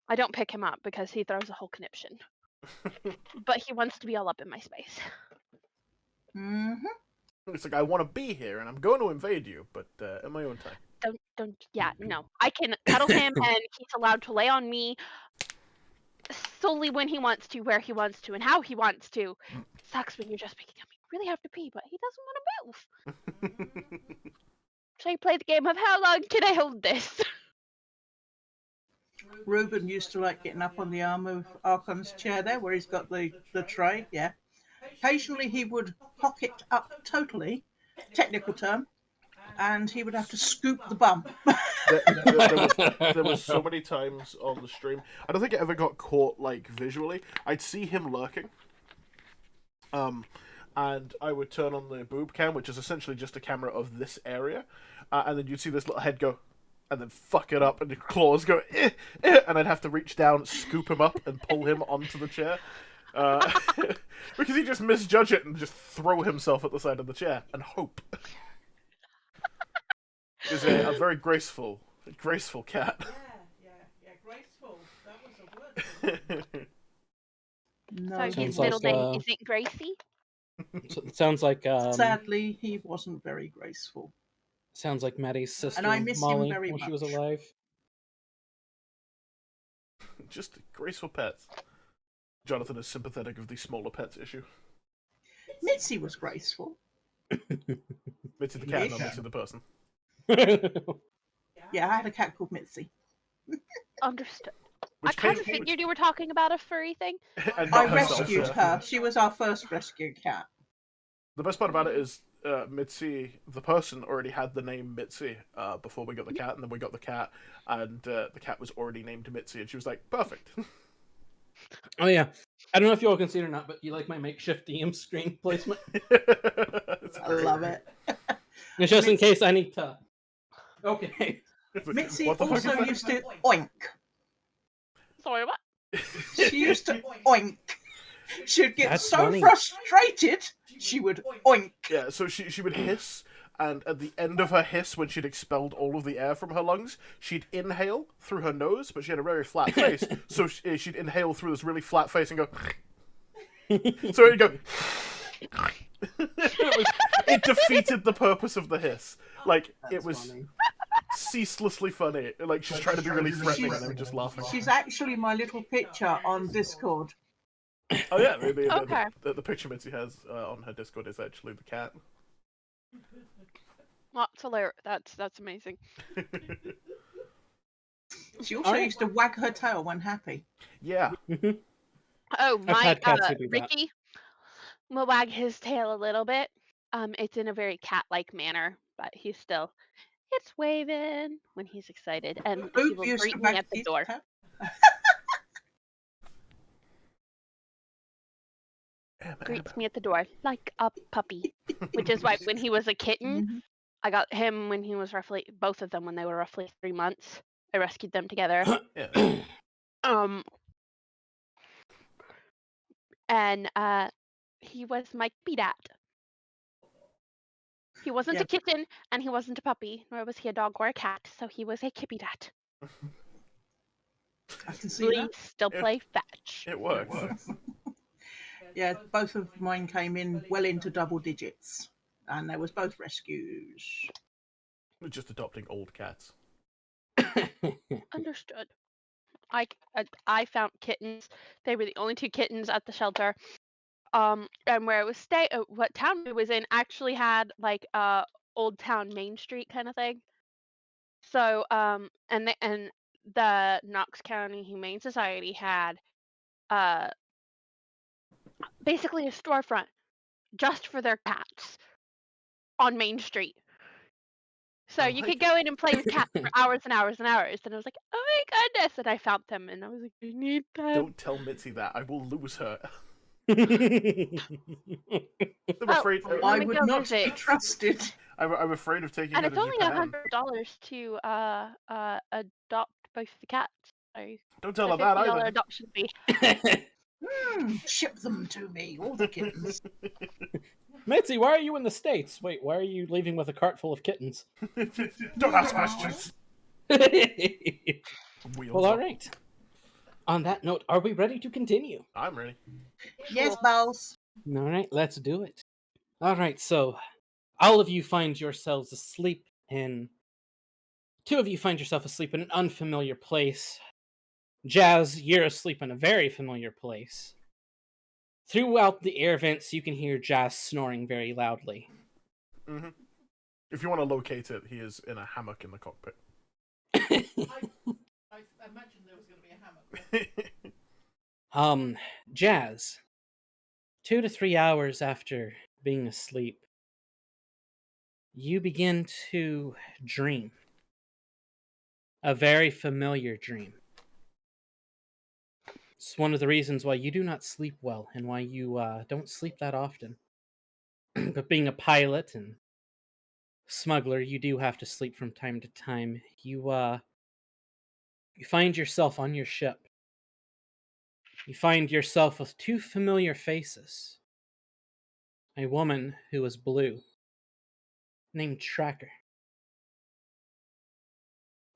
I don't pick him up because he throws a whole conniption. But he wants to be all up in my space. Mm-hmm. It's like, I want to be here, and I'm going to invade you, but at my own time. Yeah, no. I can cuddle him and he's allowed to lay on me solely when he wants to, where he wants to, and how he wants to. Sucks when you're just picking up. You really have to pee, but he doesn't want to move. So you play the game of how long can I hold this? Reuben used to like getting up on the arm of Aarcon's chair there, where he's got the tray, yeah. Occasionally he would hock it up totally, technical term, and he would have to scoop the bum. There was so many times on the stream. I don't think it ever got caught like visually. I'd see him lurking, and I would turn on the boob cam, which is essentially just a camera of this area, and then you'd see this little head go, and then fuck it up, and the claws go, and I'd have to reach down, scoop him up, and pull him onto the chair. Because he just misjudge it and just throw himself at the side of the chair and hope. He's a very graceful cat. Yeah, graceful. That was a word. No, So he his Sounds middle like, name isn't Gracie? So it sounds like sadly he wasn't very graceful. sounds like Maddie's sister And I miss him Molly very when she was much. alive. Just graceful pets. Jonathan is sympathetic of the smaller pets issue. Mitzi was graceful. Mitzi the cat, not Yeah. Mitzi the person. Yeah, I had a cat called Mitzi. Understood. I Which kind came, of figured you were talking about a furry thing. and I not herself. rescued Yeah. her. She was our first rescued cat. The best part about it is Mitzi, the person, already had the name Mitzi before we got the cat, and then we got the cat, and the cat was already named Mitzi, and she was like, perfect. Oh yeah. I don't know if you all can see it or not, but you like my makeshift DM screen placement? It's I great. love it. It's just in case I need to. Okay. It's like, Mitzi what the fuck is also that? used to oink. Sorry, what? She used to oink. She'd get That's so funny. frustrated, she would oink. Yeah, so she would hiss, and at the end of her hiss, when she'd expelled all of the air from her lungs, she'd inhale through her nose, but she had a very flat face, so she'd inhale through this really flat face and go. So it'd go. It defeated the purpose of the hiss. Like, it was funny. ceaselessly funny. Like, she's trying to be really threatening, and I'm just laughing. She's actually my little picture on Discord. Oh yeah, Okay. the picture Mitzi has on her Discord is actually the cat. That's hilarious. That's amazing. She also Alright. used to wag her tail when happy. Yeah. Oh, I've my had cats who do that. Ricky will wag his tail a little bit. It's in a very cat-like manner, but he's still it's waving when he's excited, and he Who will used to greet me wag at the his door. tail? Greets me at the door like a puppy, which is why when he was a kitten, Mhm. I got him when he was both of them when they were roughly 3 months. I rescued them together. Yeah. Um, and he was my Pidat. He wasn't Yeah. a kitten, and he wasn't a puppy, nor was he a dog or a cat, so he was a Kippidat. I can see We that. still It- play fetch. It works. Yeah, both of mine came in well into double digits, and they was both rescues. We're just adopting old cats. Understood. I found kittens. They were the only 2 kittens at the shelter. And where it was what town it was in actually had like Old Town Main Street kind of thing. So and the Knox County Humane Society had uh basically a storefront just for their cats on Main Street. So I you like could go in and play with cats for hours and hours and hours. And I was like, oh my goodness! And I found them, and I was like, I need them. Don't tell Mitzi that. I will lose her. Oh, I'm afraid. Let I me would go not be visit. trusted. I'm afraid of taking And her it's to only Japan. $100 to adopt both the cats. So Don't tell it's her a that $50 either. adoption fee. Ship them to me, all the kittens. Mitzi, why are you in the States? Wait, why are you leaving with a cart full of kittens? Don't ask questions. Well, Wheels all up. right. On that note, are we ready to continue? I'm ready. Yes, Cool. Bells. All right, let's do it. All right, so all of you find yourselves asleep in. 2 of you find yourself asleep in an unfamiliar place. Jazz, you're asleep in a very familiar place. Throughout the air vents, you can hear Jazz snoring very loudly. Mm-hmm. If you want to locate it, he is in a hammock in the cockpit. I mentioned there was going to be a hammock. Jazz, 2 to 3 hours after being asleep, you begin to dream. A very familiar dream. It's one of the reasons why you do not sleep well and why you don't sleep that often. But being a pilot and smuggler, you do have to sleep from time to time. You find yourself on your ship. You find yourself with 2 familiar faces. A woman who is blue, named Tracker.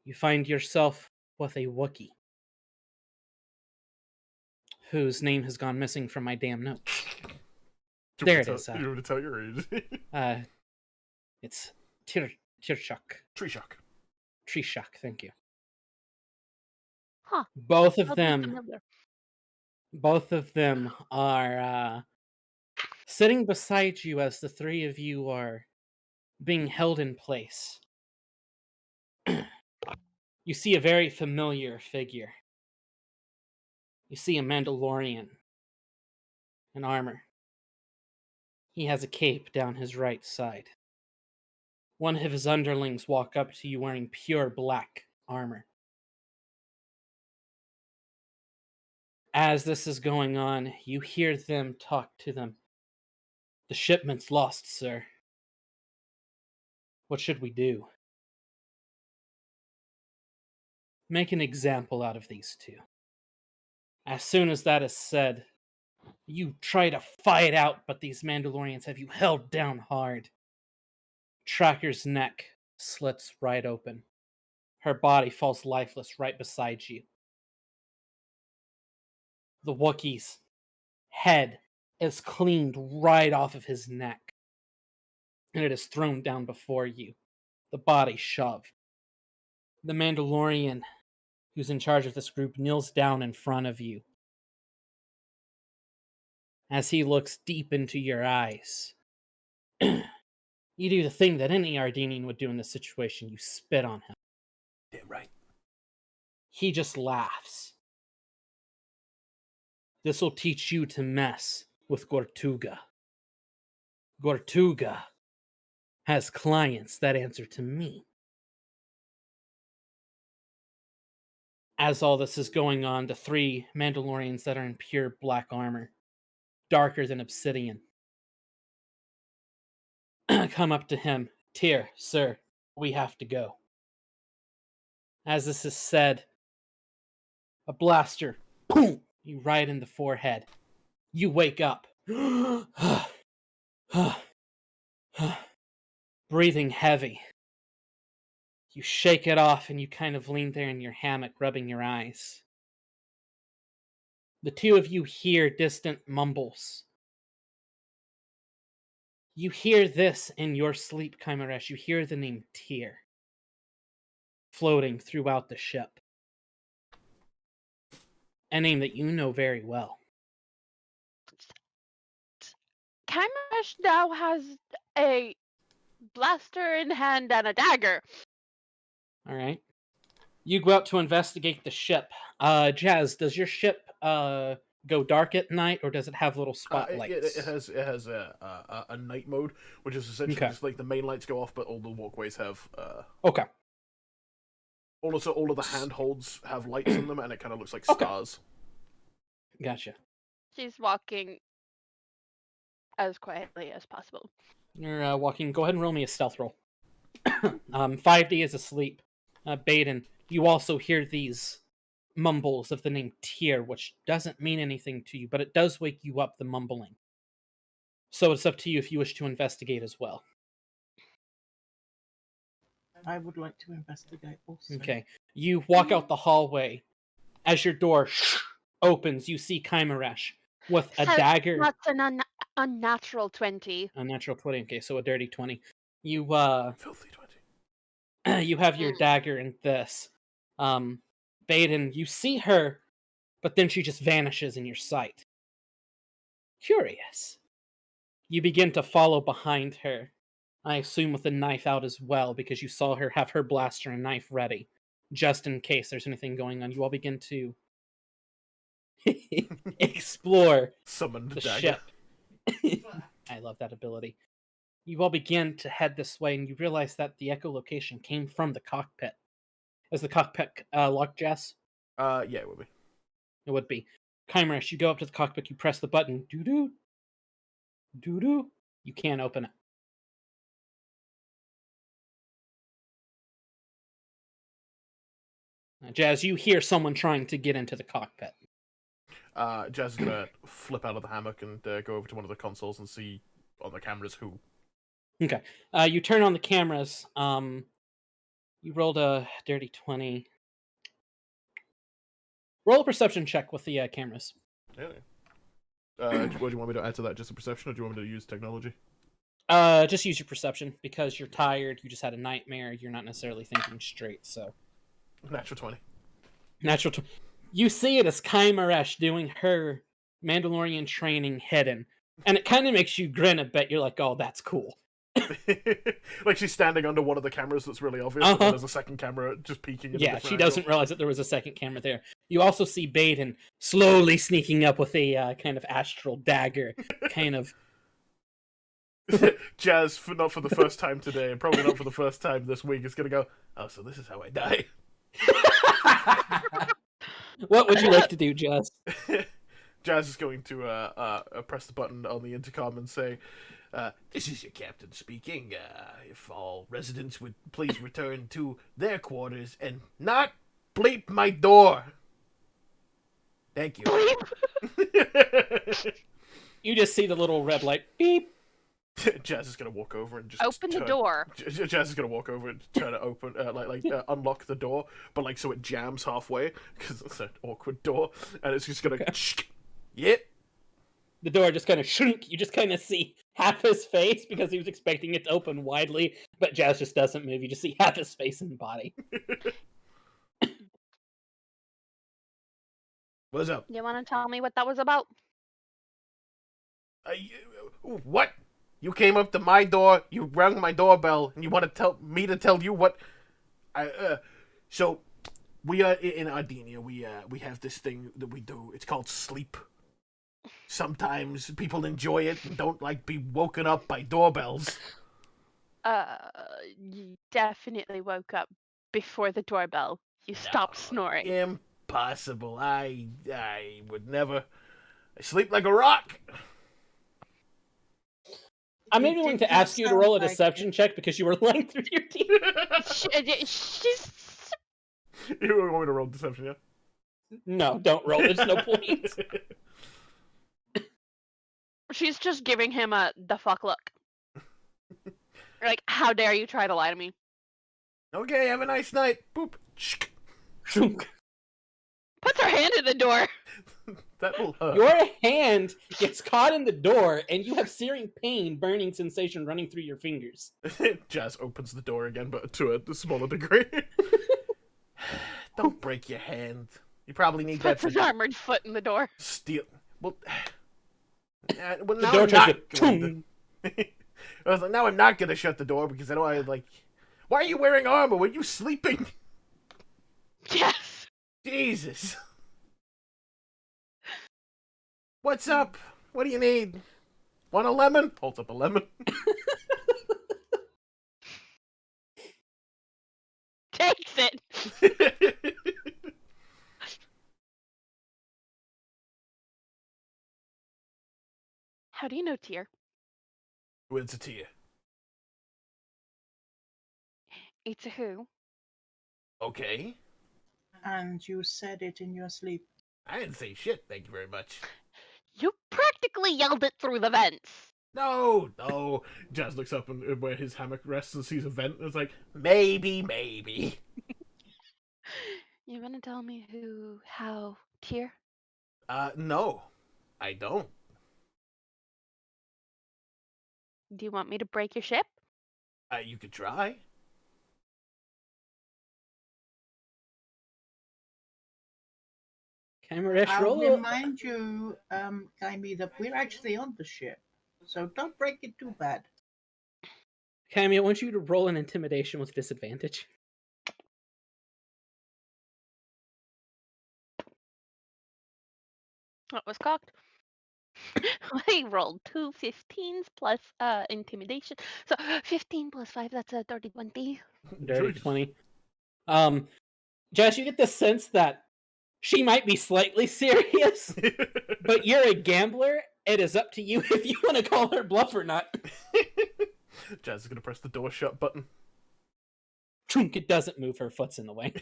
You find yourself with a Wookiee, whose name has gone missing from my damn notes. There it is. You want to tell your age? It's Tirchuk. Tree shock. Trishak, thank you. Huh. Both of Oddly them familiar. are sitting beside you as the 3 of you are being held in place. you see a very familiar figure. You see a Mandalorian in armor. He has a cape down his right side. One of his underlings walk up to you wearing pure black armor. As this is going on, you hear them talk to them. The shipment's lost, sir. What should we do? Make an example out of these two. As soon as that is said, you try to fight out, but these Mandalorians have you held down hard. Tracker's neck slits right open. Her body falls lifeless right beside you. The Wookiee's head is cleaned right off of his neck, and it is thrown down before you, the body shoved. The Mandalorian who's in charge of this group kneels down in front of you. As he looks deep into your eyes, you do the thing that any Ardenian would do in this situation. You spit on him. Yeah, right. He just laughs. This will teach you to mess with Gortuga. Gortuga has clients that answer to me. As all this is going on, the three Mandalorians that are in pure black armor, darker than obsidian, come up to him. Tyr, sir, we have to go. As this is said, a blaster, boom, you right in the forehead. You wake up. Breathing heavy. You shake it off and you kind of lean there in your hammock, rubbing your eyes. The two of you hear distant mumbles. You hear this in your sleep, Kymeresh. You hear the name Tyr floating throughout the ship. A name that you know very well. Kymeresh now has a blaster in hand and a dagger. All right. You go out to investigate the ship. Jazz, does your ship go dark at night, or does it have little spotlights? It has a night mode, which is essentially Okay. just like the main lights go off, but all the walkways have Okay. also all of the handholds have lights in them, and it kind of looks like Okay. stars. Gotcha. She's walking as quietly as possible. You're walking. Go ahead and roll me a stealth roll. 5D is asleep. Baeden, you also hear these mumbles of the name Tyr, which doesn't mean anything to you, but it does wake you up, the mumbling. So it's up to you if you wish to investigate as well. I would like to investigate also. Okay. You walk out the hallway. As your door opens, you see Kymeresh with a So dagger. That's an unnatural 20. A natural 20. Okay, so a dirty 20. You Filthy 20. you have your dagger in this. Baeden, you see her, but then she just vanishes in your sight. Curious. You begin to follow behind her. I assume with a knife out as well, because you saw her have her blaster and knife ready, just in case there's anything going on. You all begin to explore Summoned the dagger. ship. I love that ability. You all begin to head this way, and you realize that the echolocation came from the cockpit. Is the cockpit locked, Jess? Yeah, it would be. It would be. Kymeresh, you go up to the cockpit, you press the button. Doo-doo. Doo-doo. You can't open it. Jazz, you hear someone trying to get into the cockpit. Jazz is gonna flip out of the hammock and go over to one of the consoles and see on the cameras who. Okay. You turn on the cameras. You rolled a dirty 20. Roll a perception check with the cameras. Yeah. What do you want me to add to that? Just a perception, or do you want me to use technology? Just use your perception, because you're tired, you just had a nightmare, you're not necessarily thinking straight, so. Natural 20. Natural. You see it as Kymeresh doing her Mandalorian training hidden, and it kind of makes you grin a bit. You're like, oh, that's cool. Like she's standing under one of the cameras that's really obvious, but then Uh-huh. there's a second camera just peeking in a Yeah, different she angle. doesn't realize that there was a second camera there. You also see Baeden slowly sneaking up with a kind of astral dagger, kind of. Jazz, not for the first time today, and probably not for the first time this week, is going to go, oh, so this is how I die. What would you like to do, Jazz? Jazz is going to press the button on the intercom and say, this is your captain speaking. If all residents would please return to their quarters and not bleep my door. Thank you. Bleep. You just see the little red light. Beep. Jazz is gonna walk over and just Open the door. Jazz is gonna walk over and turn it open, unlock the door, but like so it jams halfway because it's an awkward door, and it's just gonna. Yep. The door just kind of shrunk. You just kind of see half his face because he was expecting it to open widely, but Jazz just doesn't move. You just see half his face and body. What's up? You want to tell me what that was about? What? You came up to my door, you rang my doorbell, and you want to tell me to tell you what? So we are in Ardinia. We have this thing that we do. It's called sleep. Sometimes people enjoy it and don't like be woken up by doorbells. You definitely woke up before the doorbell. You stopped snoring. Impossible. I would never. I sleep like a rock. I'm maybe going to ask you to roll a deception check because you were lying through your teeth. She's. You were going to roll deception, yeah? No, don't roll. There's no point. She's just giving him the fuck look. Like, how dare you try to lie to me? Okay, have a nice night. Boop. Puts her hand in the door. That will hurt. Your hand gets caught in the door, and you have searing pain, burning sensation running through your fingers. Jazz opens the door again, but to a smaller degree. Don't break your hand. You probably need that Puts for his armored foot in the door. steel. Well, now The I'm door tries not to going to. I was like, now I'm not gonna shut the door because I know I like. Why are you wearing armor? Were you sleeping? Yes. Jesus. What's up? What do you need? Want a lemon? Holds up a lemon. Takes it. How do you know Tyr? Where's a tear? It's a who? Okay. And you said it in your sleep. I didn't say shit, thank you very much. You practically yelled it through the vents. No. Jazz looks up and where his hammock rests and sees a vent and is like, maybe. You want to tell me how Tyr? No. I don't. Do you want me to break your ship? You could try. Kymeresh, I'll roll. remind you, Kyme, that we're actually on the ship. So don't break it too bad. Kyme, I want you to roll an intimidation with disadvantage. What was cocked? I rolled 2 15s plus intimidation. So 15 plus 5, that's a 30-20. Dirty 20. Josh, you get the sense that she might be slightly serious, but you're a gambler. It is up to you if you want to call her bluff or not. Jazz is gonna press the door shut button. Chunk, it doesn't move. Her foot's in the way.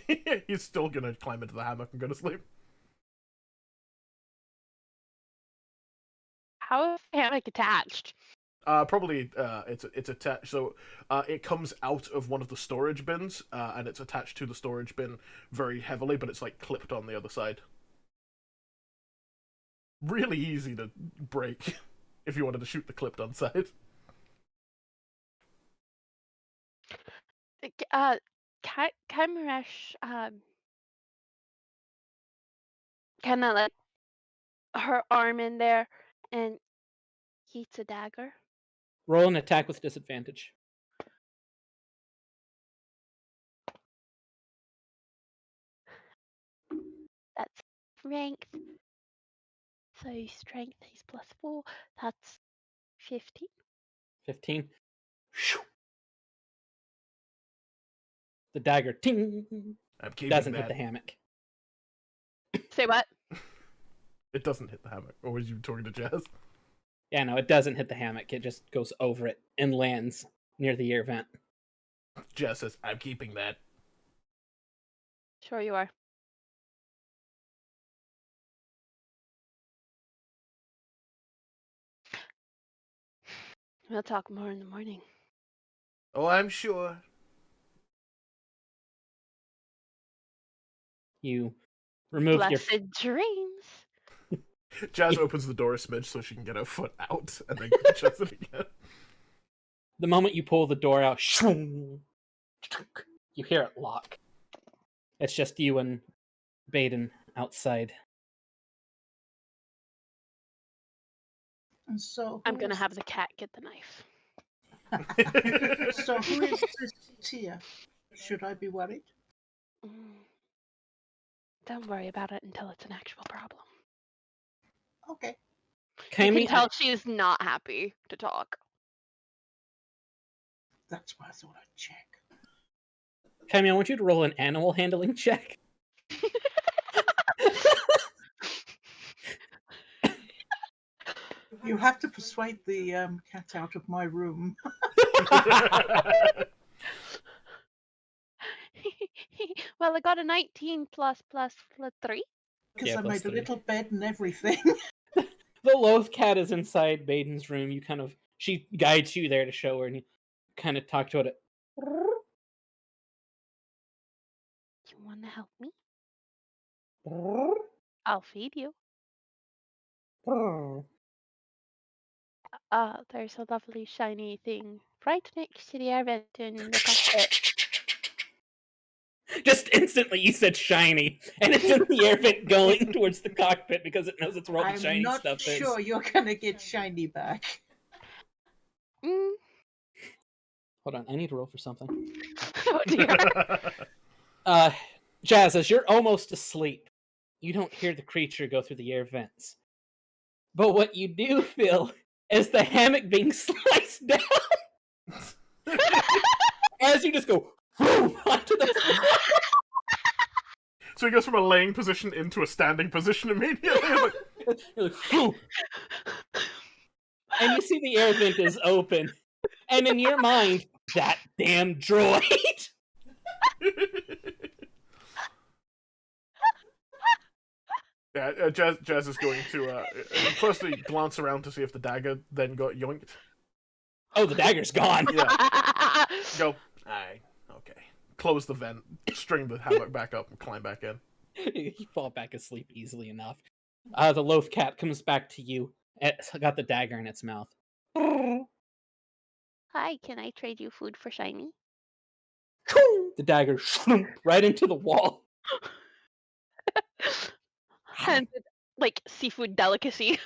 He's still gonna climb into the hammock and go to sleep. How is the hammock attached? Probably it's attached. So it comes out of one of the storage bins, and it's attached to the storage bin very heavily, but it's like clipped on the other side. Really easy to break if you wanted to shoot the clipped on side. Kymeresh, kind of like her arm in there and heats a dagger. Roll an attack with disadvantage. That's strength. So strength is +4. That's 15. 15. The dagger ting I'm keeping doesn't that. hit the hammock. Say what? It doesn't hit the hammock. Or was you talking to Jazz? Yeah, no, it doesn't hit the hammock. It just goes over it and lands near the air vent. Jazz says, I'm keeping that. Sure you are. We'll talk more in the morning. Oh, I'm sure. You remove your... Blessed dreams. Jazz opens the door a smidge so she can get her foot out, and then shuts it again. The moment you pull the door out, you hear it lock. It's just you and Baeden outside. And so I'm gonna have the cat get the knife. So who is this Tia? Should I be worried? Don't worry about it until it's an actual problem. Okay. You can tell she's not happy to talk. That's why I thought I'd check. Kymeresh, I want you to roll an animal handling check. You have to persuade the cat out of my room. Well, I got a 19 plus 3. Because Yeah, I plus made a 3. little bed and everything. The loath cat is inside Baden's room. She guides you there to show her, and you kind of talk to it. You want to help me? I'll feed you. There's a lovely shiny thing right next to the air vent in the cockpit. Just instantly you said shiny, and it's in the air vent going towards the cockpit because it knows it's where all the I'm shiny not stuff sure is. you're going to get shiny back. Hold on, I need to roll for something. Oh dear. Jazz, as you're almost asleep, you don't hear the creature go through the air vents. But what you do feel is the hammock being sliced down as you just go onto the floor. So he goes from a laying position into a standing position immediately. You're like, "Phew." And you see the air vent is open. And in your mind, that damn droid. Yeah, Jazz is going to firstly glance around to see if the dagger then got yoinked. Oh, the dagger's gone. Yeah. Go. Aye. Okay. Close the vent, string the hammock back up, and climb back in. You fall back asleep easily enough. The loaf cat comes back to you. It's got the dagger in its mouth. Hi, can I trade you food for shiny? The dagger right into the wall. And like seafood delicacy.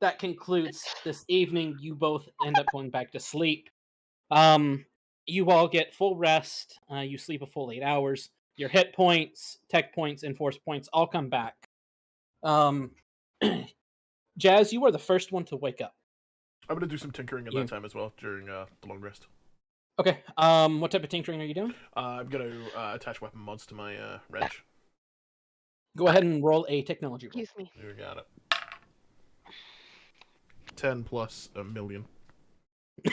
That concludes this evening. You both end up going back to sleep. You all get full rest. You sleep a full 8 hours. Your hit points, tech points, and force points all come back. Jazz, you are the first one to wake up. I'm gonna do some tinkering at that time as well during the long rest. Okay. What type of tinkering are you doing? I'm gonna attach weapon mods to my wrench. Go ahead and roll a technology roll. Excuse me. You got it. 10 plus a million.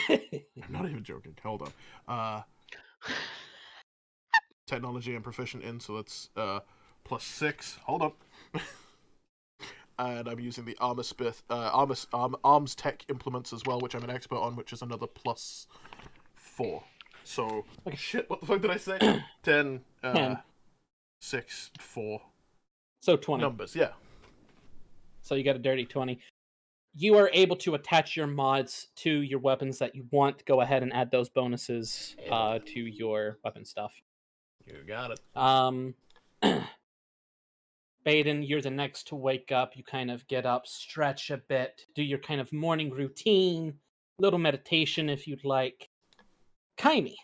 I'm not even joking. Hold on. Technology I'm proficient in, so that's plus 6. Hold on. And I'm using the arms tech implements as well, which I'm an expert on, which is another plus 4. So, shit, what the fuck did I say? 10, 6, 4. So 20. Numbers, yeah. So you got a dirty 20. You are able to attach your mods to your weapons that you want. Go ahead and add those bonuses to your weapon stuff. You got it. Baeden, you're the next to wake up. You kind of get up, stretch a bit, do your kind of morning routine, little meditation if you'd like. Kyme,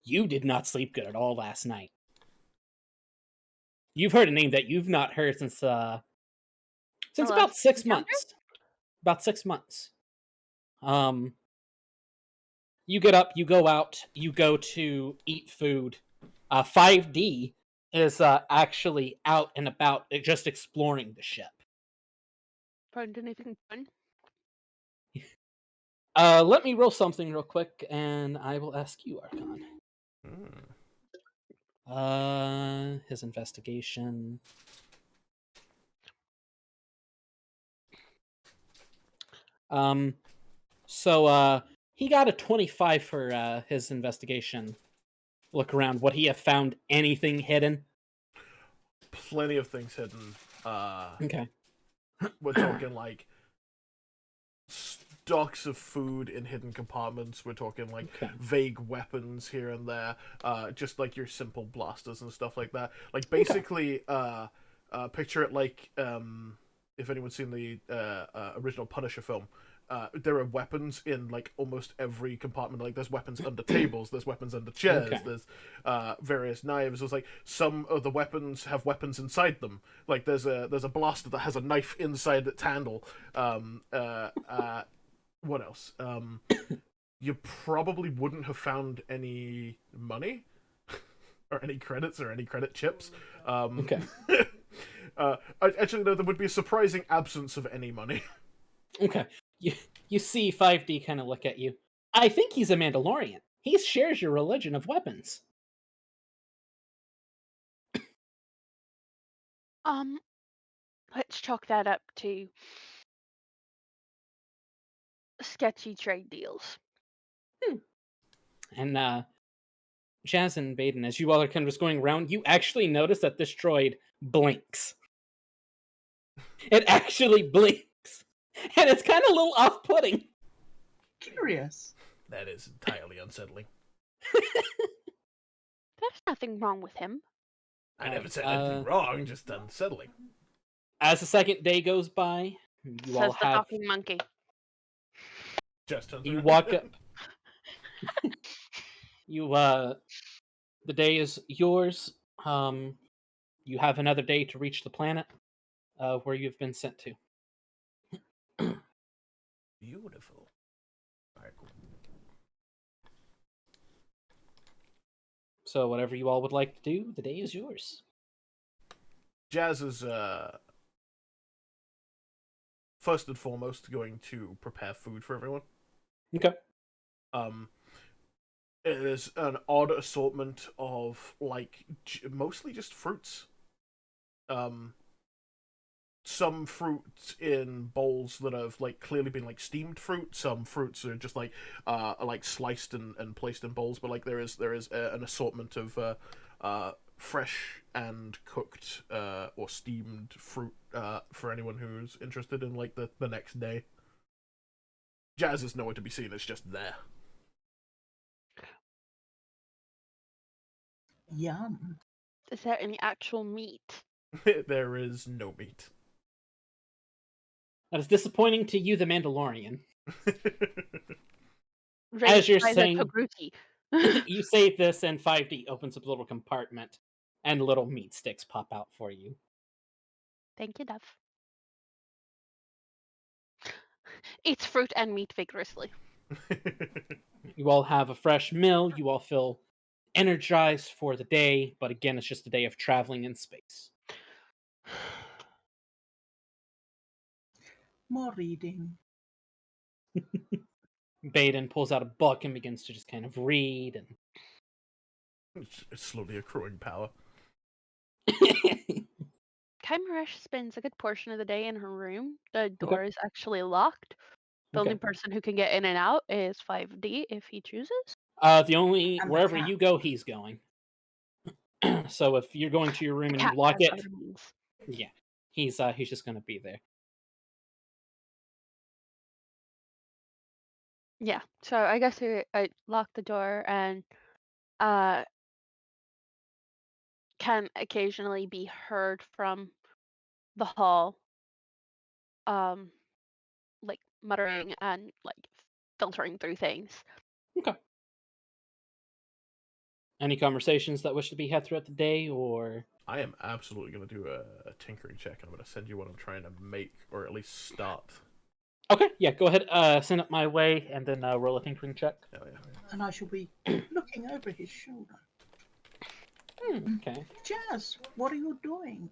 you did not sleep good at all last night. You've heard a name that you've not heard since The about last 6 encounter? months. About 6 months. You get up, you go out, you go to eat food. 5D is actually out and about, just exploring the ship. Find anything fun? Let me roll something real quick, and I will ask you, Aarcon. His investigation. So he got a 25 for his investigation. Look around. Would he have found anything hidden? Plenty of things hidden. Okay. We're talking like stocks of food in hidden compartments. We're talking like vague weapons here and there. Just like your simple blasters and stuff like that. Like basically, picture it like if anyone's seen the original Punisher film. There are weapons in like almost every compartment. Like there's weapons under tables, there's weapons under chairs, there's various knives. There's like some of the weapons have weapons inside them. Like there's a blaster that has a knife inside its handle. What else? You probably wouldn't have found any money or any credits or any credit chips. Okay. Actually, no, there would be a surprising absence of any money. Okay. You see 5D kind of look at you. I think he's a Mandalorian. He shares your religion of weapons. Let's chalk that up to sketchy trade deals. And Jazz and Baeden, as you all are kind of just going around, you actually notice that this droid blinks. It actually blinks. And it's kind of a little off-putting. Curious. That is entirely unsettling. There's nothing wrong with him. I never said anything wrong, just unsettling. As the second day goes by, you all Says the have... talking monkey. Just You walk up... The day is yours. You have another day to reach the planet where you've been sent to. Beautiful. Alright, cool. So whatever you all would like to do, the day is yours. Jazz is first and foremost going to prepare food for everyone. Okay. It is an odd assortment of like mostly just fruits. Some fruits in bowls that have like clearly been like steamed fruit. Some fruits are just like sliced and placed in bowls. But like there is an assortment of fresh and cooked or steamed fruit for anyone who's interested in like the next day. Jazz is nowhere to be seen. It's just there. Yum. Is there any actual meat? There is no meat. That is disappointing to you, the Mandalorian. Raised you're by the saying- Togruki. You say this, and 5D opens up a little compartment, and little meat sticks pop out for you. Thank you, Duff. Eats fruit and meat vigorously. You all have a fresh meal. You all feel energized for the day, but again, it's just a day of traveling in space. More reading. Baeden pulls out a book and begins to just kind of read. And It's slowly accruing power. Kymeresh spends a good portion of the day in her room. The door is actually locked. The only person who can get in and out is 5D if he chooses. Wherever you go, he's going. So if you're going to your room and you lock it, yeah, he's just gonna be there. Yeah, so I guess I lock the door and can occasionally be heard from the hall, um, like muttering and like filtering through things. Okay. Any conversations that wish to be had throughout the day, or I am absolutely going to do a tinkering check, and I'm going to send you what I'm trying to make, or at least start. okay, yeah, go ahead. Send it my way, and then roll a tinkering check. Hell yeah. And I shall be looking over his shoulder. Okay. Jazz, what are you doing?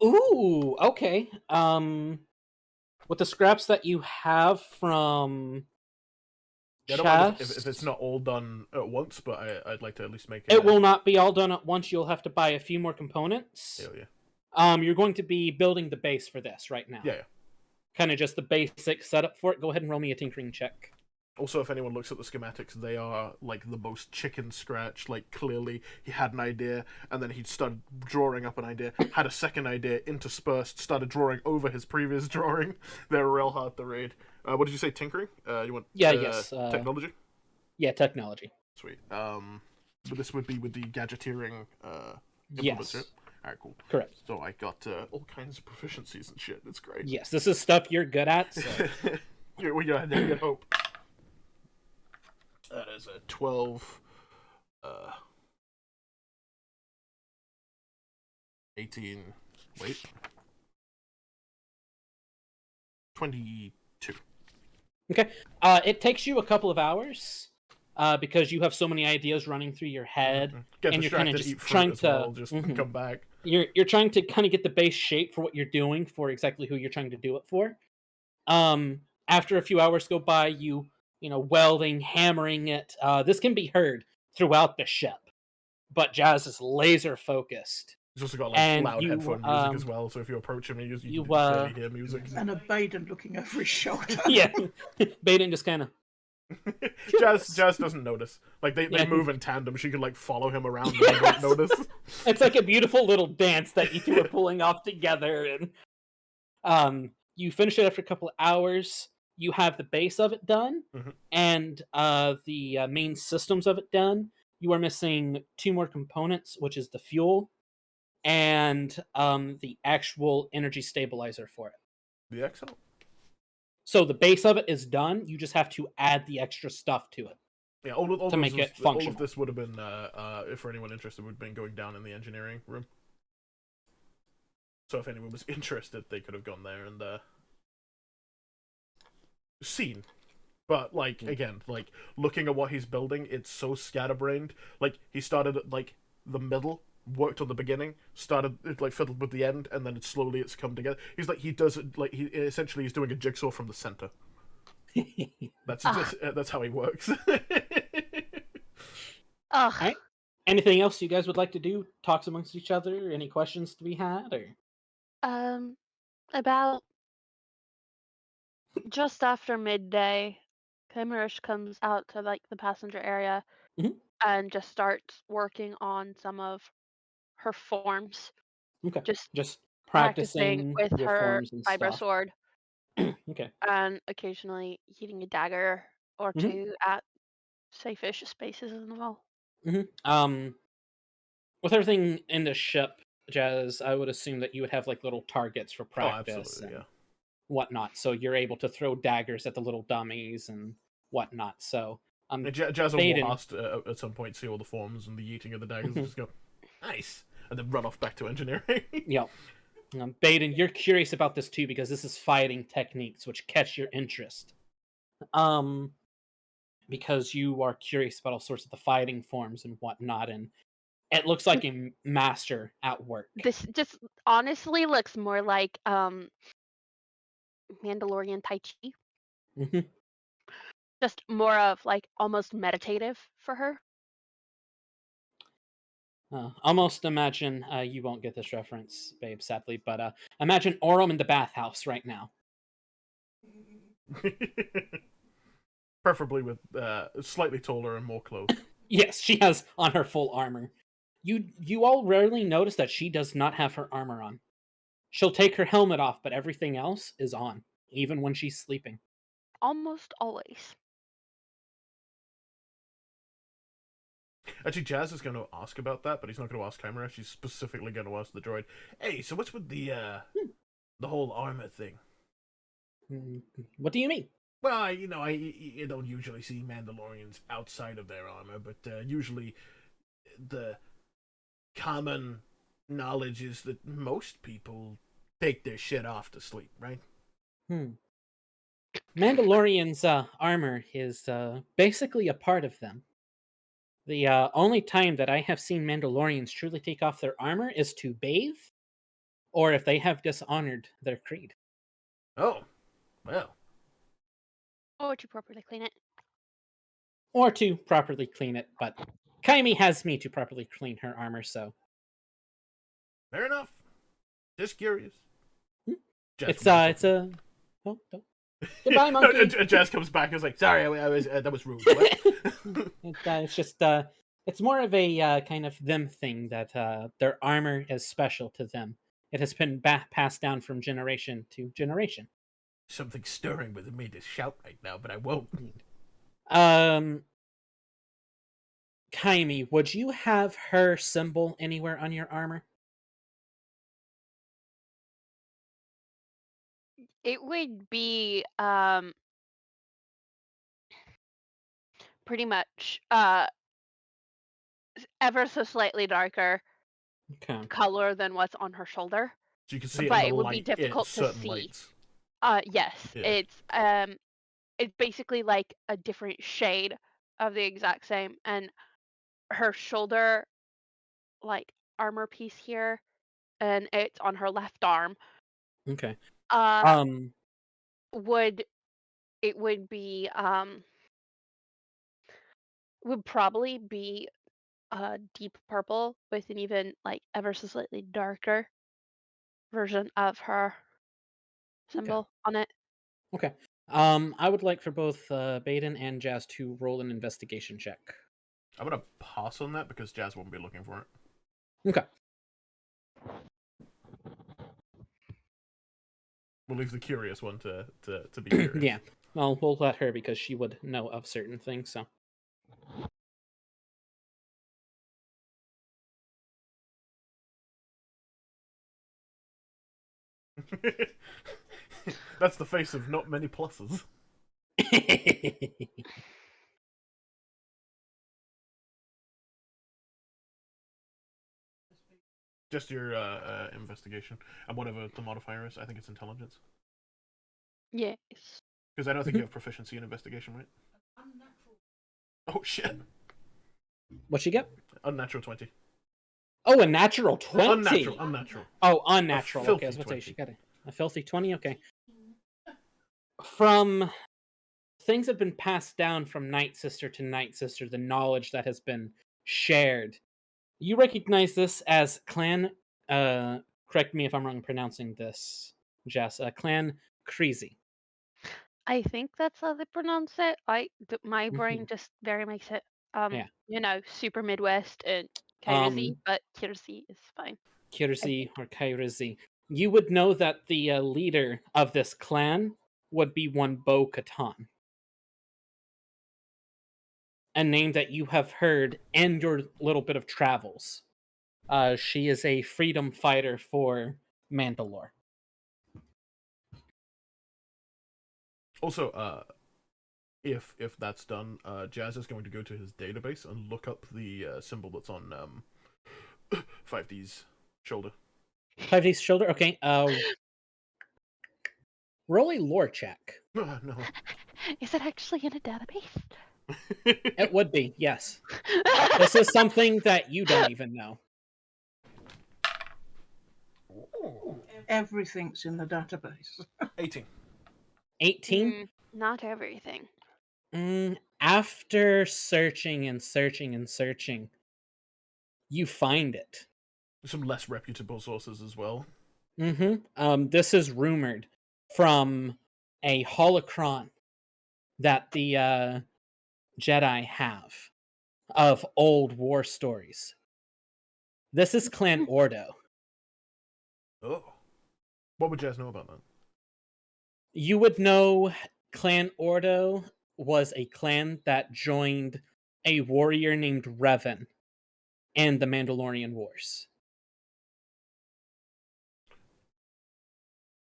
Ooh, okay. With the scraps that you have from Yeah, I don't mind if chest, it's not all done at once, but I'd like to at least make it will not be all done at once. You'll have to buy a few more components. Hell yeah. You're going to be building the base for this right now. Yeah. Kind of just the basic setup for it. Go ahead and roll me a tinkering check. Also, if anyone looks at the schematics, they are like the most chicken scratch. Like, clearly he had an idea, and then he started drawing up an idea, had a second idea, interspersed, started drawing over his previous drawing. They're real hard to read. What did you say, tinkering? You want yes. technology? Yeah, technology. Sweet. But this would be with the gadgeteering implements, Yes. right? Alright, cool. Correct. So I got all kinds of proficiencies and shit. It's great. Yes, this is stuff you're good at. So. We got hope. That is a 12, 18, wait, 22. Okay. It takes you a couple of hours because you have so many ideas running through your head, Get and you're kind of distracted, just eat fruit trying as to well, just Mhm. come back. You're trying to kind of get the base shape for what you're doing for exactly who you're trying to do it for. After a few hours go by, you know, welding, hammering it. This can be heard throughout the ship, but Jazz is laser focused. He's also got like And loud you, headphone music as well, so if you approach him, you can clearly hear music. And a Baeden looking over his shoulder. Yeah, Baeden just kind of. Jazz doesn't notice. Like they Yeah. move in tandem. She can like follow him around and they don't notice. It's like a beautiful little dance that you two are pulling off together, and you finish it after a couple of hours. You have the base of it done, Mhm. and the main systems of it done. You are missing two more components, which is the fuel and the actual energy stabilizer for it. Yeah, excellent. So the base of it is done. You just have to add the extra stuff to it. Yeah, all To make it all functional. of this would have been, if for anyone interested, would have been going down in the engineering room. So if anyone was interested, they could have gone there and seen. But like again, like looking at what he's building, it's so scatterbrained. Like he started at like the middle, worked on the beginning, started like fiddled with the end, and then it's come together. He's like he does it like he essentially is doing a jigsaw from the center. That's that's how he works. Ugh. Alright. Anything else you guys would like to do? Talks amongst each other? Any questions to be had? Or About just after midday, Kymeresh comes out to like the passenger area Mhm. and just starts working on some of her forms, okay, just practicing practicing with your her forms and vibro stuff. sword Okay. and occasionally heating a dagger or Mhm. two at safe-ish spaces in the wall. With everything in the ship, Jazz, I would assume that you would have like little targets for Oh, practice absolutely, and yeah. whatnot. So you're able to throw daggers at the little dummies and whatnot. So And Jazz will Baeden. walk past at some point, see all the forms and the eating of the daggers, and just go, nice, and then run off back to engineering. Yep. Baeden, you're curious about this too because this is fighting techniques which catch your interest. Because you are curious about all sorts of the fighting forms and whatnot, and it looks like a master at work. This just honestly looks more like Mandalorian Tai Chi. Mhm. Just more of like almost meditative for her. Almost imagine you won't get this reference, babe, sadly, but imagine Orem in the bathhouse right now. Preferably with slightly taller and more clothes. Yes, she has on her full armor. You all rarely notice that she does not have her armor on. She'll take her helmet off, but everything else is on. even when she's sleeping. Almost always. Actually, Jazz is going to ask about that, but he's not going to ask Kymeresh. He's specifically going to ask the droid. Hey, so what's with the whole armor thing? What do you mean? Well, you don't usually see Mandalorians outside of their armor, but usually the common knowledge is that most people take their shit off to sleep, right? Mandalorian's armor is basically a part of them. The only time that I have seen Mandalorians truly take off their armor is to bathe, or if they have dishonored their creed. Oh, well. Or to properly clean it. Or to properly clean it, but Kaimi has me to properly clean her armor, so... Fair enough. Just curious. It's a... Oh, don't. Goodbye, monkey! Jazz comes back and is like, sorry, I was that was rude. It's just... it's more of a kind of them thing that their armor is special to them. It has been passed down from generation to generation. Something stirring within me to shout right now, but I won't. Kaimi, would you have her symbol anywhere on your armor? It would be pretty much ever so slightly darker color than what's on her shoulder. So you can see it but in the it would light, be difficult to certain see. lights. Yes. Yeah. It's basically like a different shade of the exact same, and her shoulder like armor piece here, and it's on her left arm. Okay. Would be would probably be deep purple with an even like ever so slightly darker version of her symbol on it. Okay. I would like for both Baeden and Jazz to roll an investigation check. I'm gonna pass on that because Jazz won't be looking for it. Okay. We'll leave the curious one to be curious. Yeah. Well, we'll let her because she would know of certain things, so. That's the face of not many pluses. Just your investigation. And whatever the modifier is, I think it's intelligence. Yes. Because I don't think you have proficiency in investigation, right? Oh, shit. What you get? Unnatural 20. Oh, a natural 20? Unnatural. Oh, unnatural. Okay, I was about to say, she got a filthy 20? Okay. From things that have been passed down from Night Sister to Night Sister, the knowledge that has been shared, you recognize this as Clan, correct me if I'm wrong in pronouncing this, Jess, Clan Creasy. I think that's how they pronounce it. My brain just very makes it, super Midwest and Kyrzy, but Kyrzy is fine. Kyrzy or Kyrzy. You would know that the leader of this clan would be one Bo-Katan. A name that you have heard in your little bit of travels. She is a freedom fighter for Mandalore. Also, if that's done, Jazz is going to go to his database and look up the symbol that's on 5D's shoulder. 5D's shoulder? Okay. Roll a lore check. No. Is it actually in a database? It would be, yes. This is something that you don't even know. Everything's in the database. 18. 18? Not everything. After searching and searching and searching, you find it. Some less reputable sources as well. This is rumored from a holocron that the Jedi have of old war stories. This is Clan Ordo. Oh. What would Jazz know about that? You would know Clan Ordo was a clan that joined a warrior named Revan in the Mandalorian Wars.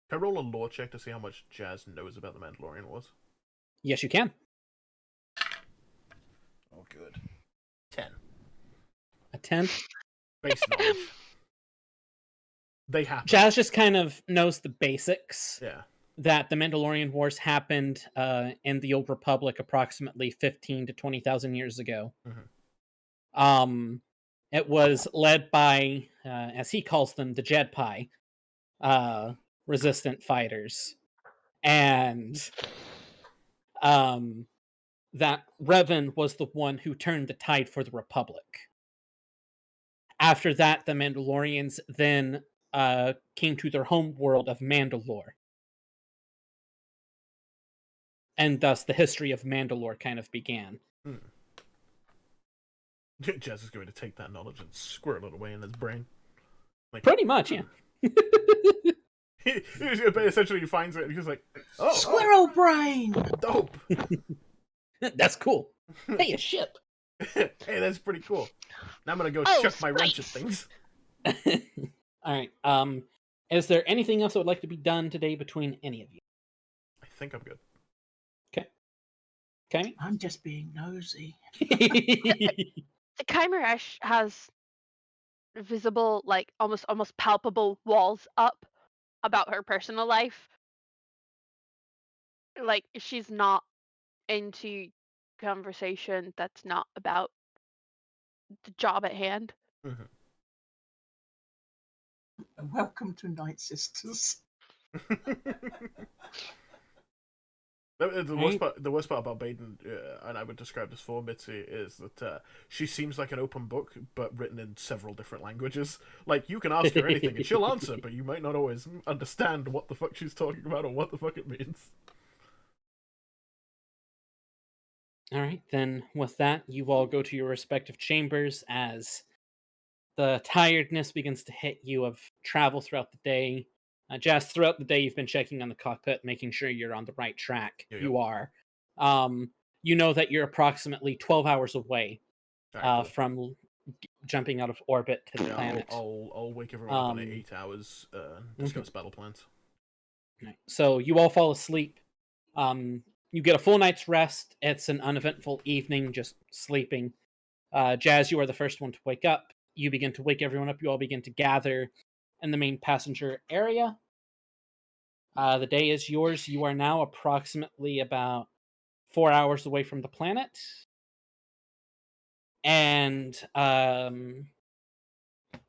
Can I roll a lore check to see how much Jazz knows about the Mandalorian Wars? Yes, you can. Oh, good. 10. A 10. Base knowledge. They happen. Jazz just kind of knows the basics. Yeah. That the Mandalorian Wars happened in the Old Republic approximately 15 to 20,000 years ago. Mm-hmm. It was led by, as he calls them, the Jedpai, resistant fighters. And that Revan was the one who turned the tide for the Republic. After that, the Mandalorians then came to their home world of Mandalore. And thus the history of Mandalore kind of began. Jazz is going to take that knowledge and squirrel it away in his brain. Like, pretty much, yeah. Essentially, he finds it and he's like, "Oh, Squirrel brain! dope! That's cool. Hey, a ship! Hey, that's pretty cool. Now I'm gonna go chuck my wrench at things." Alright, is there anything else that would like to be done today between any of you? I think I'm good. Okay. I'm just being nosy. Kymeresh has visible, like almost palpable walls up about her personal life. Like she's not into conversation that's not about the job at hand. Mm-hmm. Welcome to Night Sisters. The worst part about Baeden, and I would describe this for Mitzi, is that she seems like an open book, but written in several different languages. Like, you can ask her anything, and she'll answer, but you might not always understand what the fuck she's talking about or what the fuck it means. Alright, then with that, you all go to your respective chambers as the tiredness begins to hit you of travel throughout the day. Just throughout the day, you've been checking on the cockpit, making sure you're on the right track. Yeah. You are. You know that you're approximately 12 hours away Cool. from jumping out of orbit to the planet. I'll wake everyone up in 8 hours and discuss battle plans. Right. So you all fall asleep. You get a full night's rest. It's an uneventful evening, just sleeping. Jazz, you are the first one to wake up. You begin to wake everyone up. You all begin to gather in the main passenger area. The day is yours. You are now approximately about 4 hours away from the planet. And it's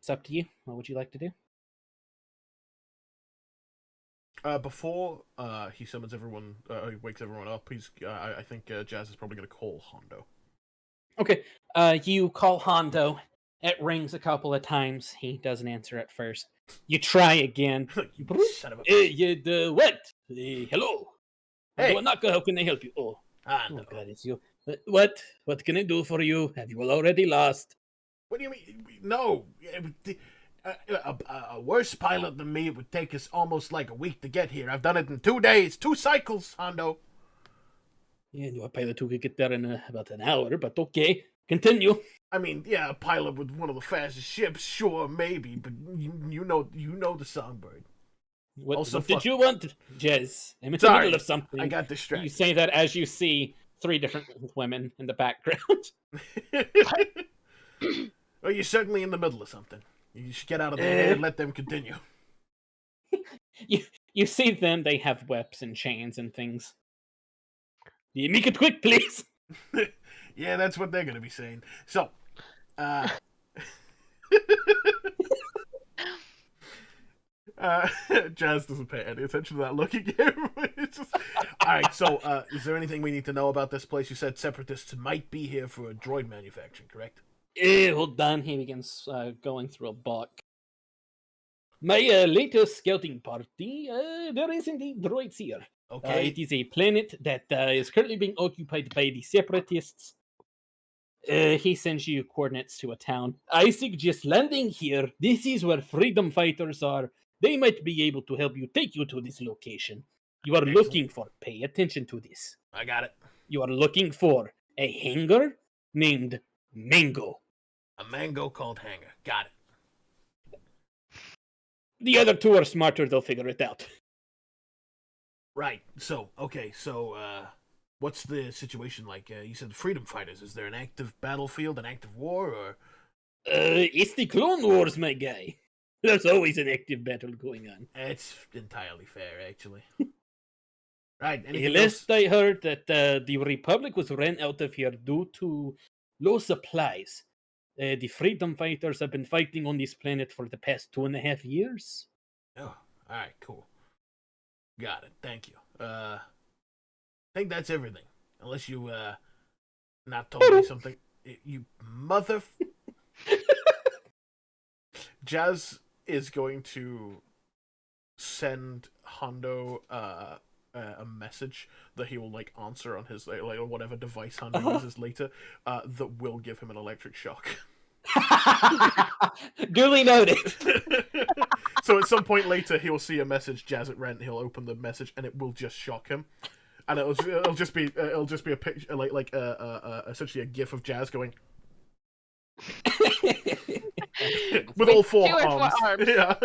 up to you. What would you like to do? Before he summons everyone, he wakes everyone up, I think Jazz is probably going to call Hondo. Okay. You call Hondo. It rings a couple of times. He doesn't answer at first. You try again. You son of a... Hey, what? Hello. Hey. How can I help you? Oh, Hondo. God, it's you. What? What can I do for you? Have you already lost? What do you mean? No. A worse pilot than me would take us almost like a week to get here. I've done it in 2 days. 2 cycles, Hondo. Yeah, a pilot who could get there in about an hour, but okay. Continue. I mean, yeah, a pilot with one of the fastest ships, sure, maybe, but you know the Songbird. What did you want, Jez? I'm in the middle of something. I got distracted. You say that as you see 3 different women in the background. Well, you're certainly in the middle of something. You should get out of there and let them continue. You see them, they have whips and chains and things. Make it quick, please. Yeah, that's what they're going to be saying. So, Jazz doesn't pay any attention to that look at him. Alright, so, is there anything we need to know about this place? You said separatists might be here for a droid manufacturing, correct? Hold on. He begins going through a book. My latest scouting party, there is indeed droids here. Okay. It is a planet that is currently being occupied by the separatists. He sends you coordinates to a town. I suggest landing here. This is where freedom fighters are. They might be able to help you take you to this location. You are Excellent. looking for, pay attention to this. I got it. You are looking for a hanger named Mango. A mango called Hanger. Got it. The other two are smarter, they'll figure it out. Right. So, okay. So, what's the situation like? You said freedom fighters. Is there an active battlefield, an active war, or? It's the Clone Wars, my guy. There's always an active battle going on. It's entirely fair, actually. Right. Anything Last else? I heard that the Republic was ran out of here due to low supplies. The freedom fighters have been fighting on this planet for the past 2.5 years. Oh, all right. Cool. Got it. Thank you. I think that's everything. Unless you not told me something. You mother. Jazz is going to send Hondo a message that he will like answer on his like whatever device Hondo uses later. That will give him an electric shock. Duly noted. So at some point later, he'll see a message, Jazzit rent. He'll open the message, and it will just shock him. And it'll just be a picture like essentially a gif of Jazz going with all four arms. Yeah.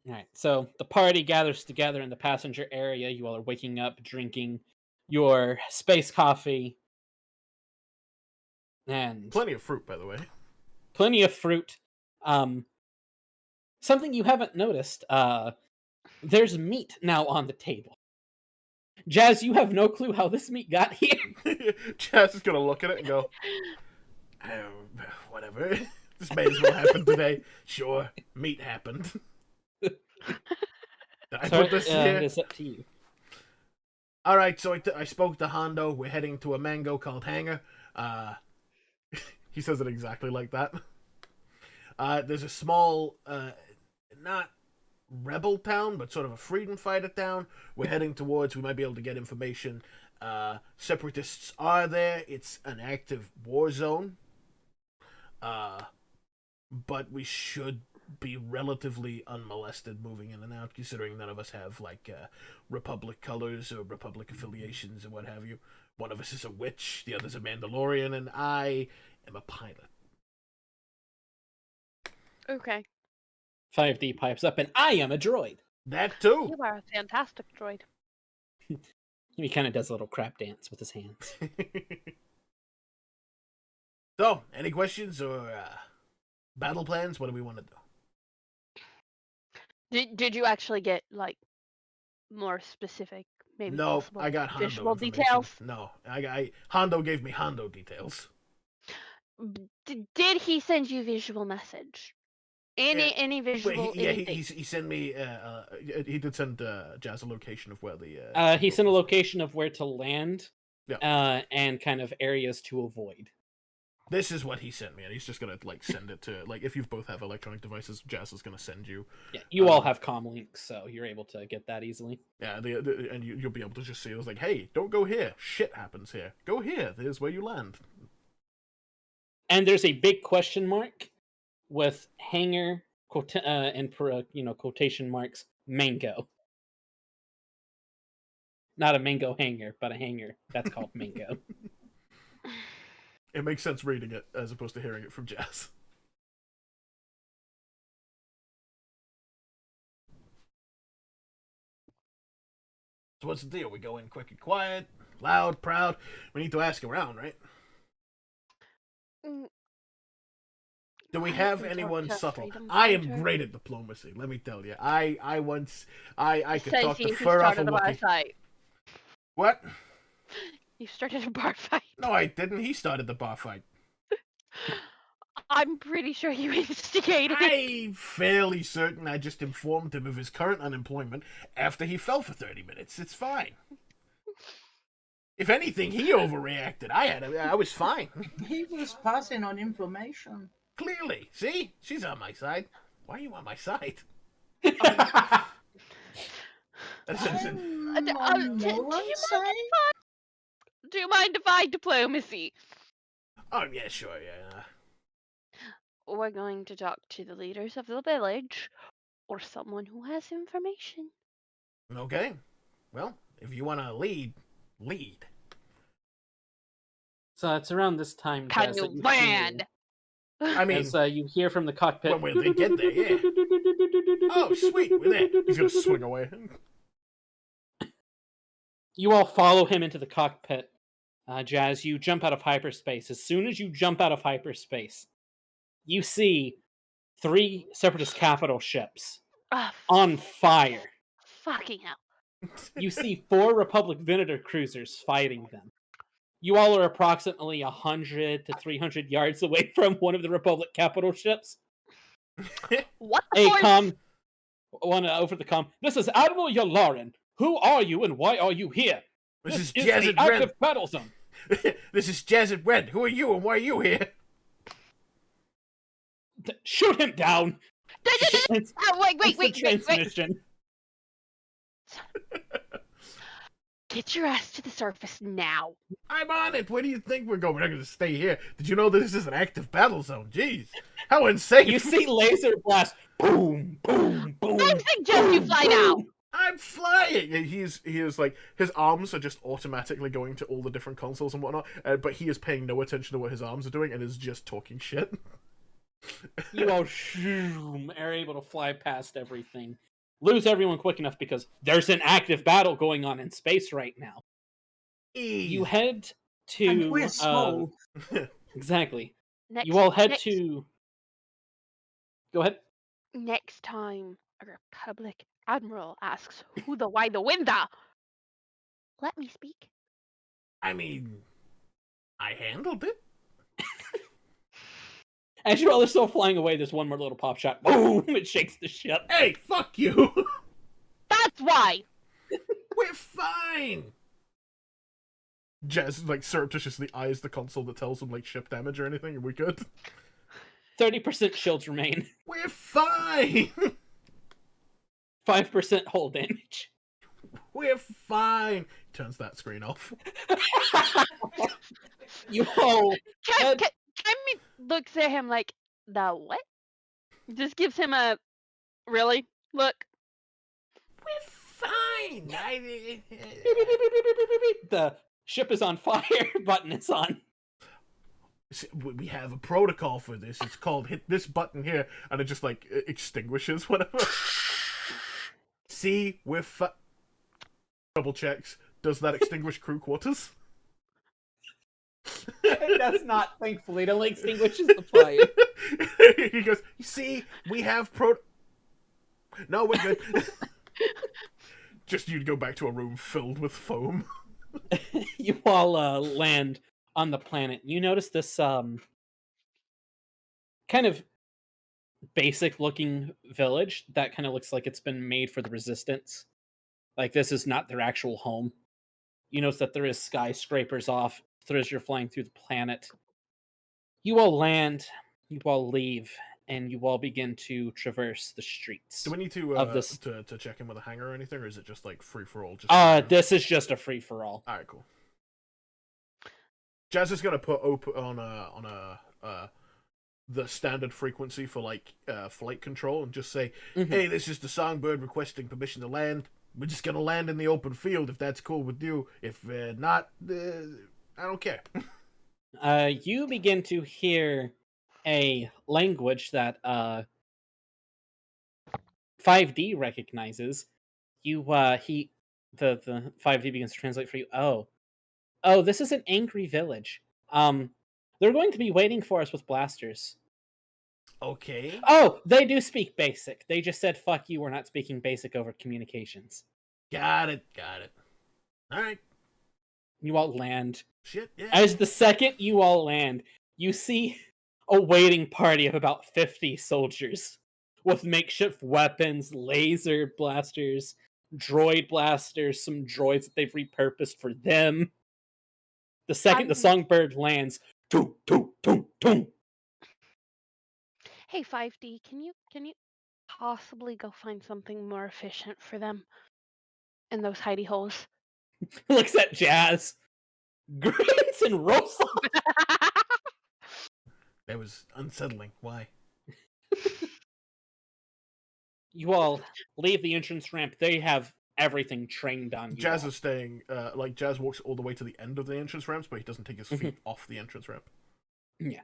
Alright, so the party gathers together in the passenger area. You all are waking up, drinking your space coffee. And Plenty of fruit, by the way. plenty of fruit. Something you haven't noticed, there's meat now on the table. Jazz, you have no clue how this meat got here. Jazz is gonna look at it and go, whatever. This may as well happen today. Sure, meat happened. I put this here. It's up to you. All right, so I spoke to Hondo. We're heading to a mango called Hanger. He says it exactly like that. There's a small, not rebel town, but sort of a freedom fighter town. We're heading towards. We might be able to get information. Separatists are there. It's an active war zone. But we should be relatively unmolested moving in and out, considering none of us have like Republic colors or Republic affiliations and what have you. One of us is a witch, the other's a Mandalorian, and I am a pilot. Okay. 5D pipes up, and I am a droid. That too. You are a fantastic droid. He kind of does a little crap dance with his hands. So, any questions or battle plans? What do we want to do? Did you actually get like more specific? Maybe No, possible I got Hondo visual information. details. No, Hondo gave me Hondo details. Did he send you visual message? Any visual? He sent me. He did send Jazz a location of where the. He sent a location of where to land, Yeah. and kind of areas to avoid. This is what he sent me, and he's just gonna like send it to like if you both have electronic devices, Jazz is gonna send you. Yeah, you all have comm links, so you're able to get that easily. Yeah, and you'll be able to just see it was like, hey, don't go here. Shit happens here. Go here. There's where you land. And there's a big question mark with hanger and quotation marks mango. Not a mango hanger, but a hanger. That's called mango. It makes sense reading it as opposed to hearing it from Jazz. So what's the deal? We go in quick and quiet, loud, proud. We need to ask around, right? Do we have anyone subtle? I am great at diplomacy, let me tell you. I could talk to fur off a Wookiee. What? You started a bar fight. No, I didn't. He started the bar fight. I'm pretty sure you instigated it. I'm fairly certain I just informed him of his current unemployment after he fell for 30 minutes. It's fine. If anything, he overreacted. I was fine. He was passing on information. Clearly. See? She's on my side. Why are you on my side? Do you mind if I diplomacy? Oh, yeah, sure, yeah. We're going to talk to the leaders of the village, or someone who has information. Okay. Well, if you want to lead. So it's around this time, Can Jazz, you that you land? I mean, as you hear from the cockpit. when they get there, yeah. Oh, sweet, we're there. He's gonna swing away. You all follow him into the cockpit. Jazz, you jump out of hyperspace. As soon as you jump out of hyperspace, you see 3 separatist capital ships Ah, on fire. fucking hell. You see 4 Republic Venator cruisers fighting them. You all are approximately 100 to 300 yards away from one of the Republic capital ships. What the Hey, force? one over the comm. This is Admiral Yalarin. Who are you and why are you here? This is is Jazzit the Red. active battle zone. This is Jazzit Red. Who are you and why are you here? Shoot him down. It's Wait. the transmission. Get your ass to the surface now. I'm on it. Where do you think we're going? We're not going to stay here. Did you know this is an active battle zone? Jeez. How insane. You see laser blast. Boom, boom, boom. I suggest you fly now. I'm flying. And he is like, his arms are just automatically going to all the different consoles and whatnot, but he is paying no attention to what his arms are doing and is just talking shit. You all are able to fly past everything. Lose everyone quick enough because there's an active battle going on in space right now. You head to... And we're small. Exactly. Next, You all head next, to... Go ahead. Next time a Republic Admiral asks who the why the when the, let me speak. I mean, I handled it. As you all are still flying away, there's one more little pop shot. Boom! It shakes the ship. Hey, fuck you. That's why. We're fine. Jazz like surreptitiously eyes the console that tells him like ship damage or anything. Are we good? 30% shields remain. We're fine. 5% hull damage. We're fine. Turns that screen off. You all... Kimmy looks at him like, the what? Just gives him a, really? Look. We're fine. The ship is on fire button is on. We have a protocol for this. It's called hit this button here, and it just like extinguishes whatever. See, we're double checks. Does that extinguish crew quarters? It does not, thankfully. It only extinguishes the fire. He goes, you see, we have No, we're good. Just you'd go back to a room filled with foam. You all land on the planet. You notice this kind of basic looking village that kind of looks like it's been made for the Resistance. Like this is not their actual home. You notice that there is skyscrapers off as you're flying through the planet. You all land, you all leave, and you all begin to traverse the streets. Do we need to of this... to check in with a hangar or anything, or is it just like free for all? This is just a free for all. All right, cool. Jazz is gonna put on the standard frequency for like flight control and just say, "Hey, this is the Songbird requesting permission to land. We're just gonna land in the open field if that's cool with you. If not, I don't care." You begin to hear a language that 5D recognizes. The 5D begins to translate for you. Oh, this is an angry village. They're going to be waiting for us with blasters. Okay. Oh, they do speak basic. They just said, fuck you, we're not speaking basic over communications. Got it. All right. You all land. Shit, yeah. As the second you all land, you see a waiting party of about 50 soldiers with makeshift weapons, laser blasters, droid blasters, some droids that they've repurposed for them. The second the songbird lands, toom, toom, toom, toom. Hey, 5D, can you possibly go find something more efficient for them in those hidey holes? Looks at Jazz, grins and rolls off. That was unsettling. Why? You all leave the entrance ramp. They have everything trained on you. Jazz all. is staying. Jazz walks all the way to the end of the entrance ramps, but he doesn't take his feet off the entrance ramp. Yeah.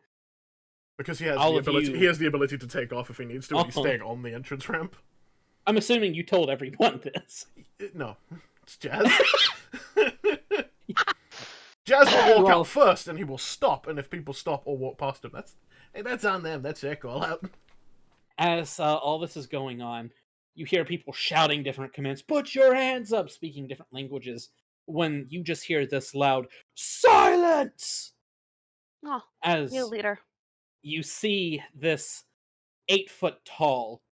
Because he has All the of ability. you- He has the ability to take off if he needs to. And he's Uh-huh. staying on the entrance ramp. I'm assuming you told everyone this. No, it's Jazz. Jazz will walk Well- out first, and he will stop. And if people stop or walk past him, that's on them. That's their call out. As all this is going on, you hear people shouting different commands. Put your hands up, speaking different languages. When you just hear this loud silence, Oh, as you leader. you see this 8-foot tall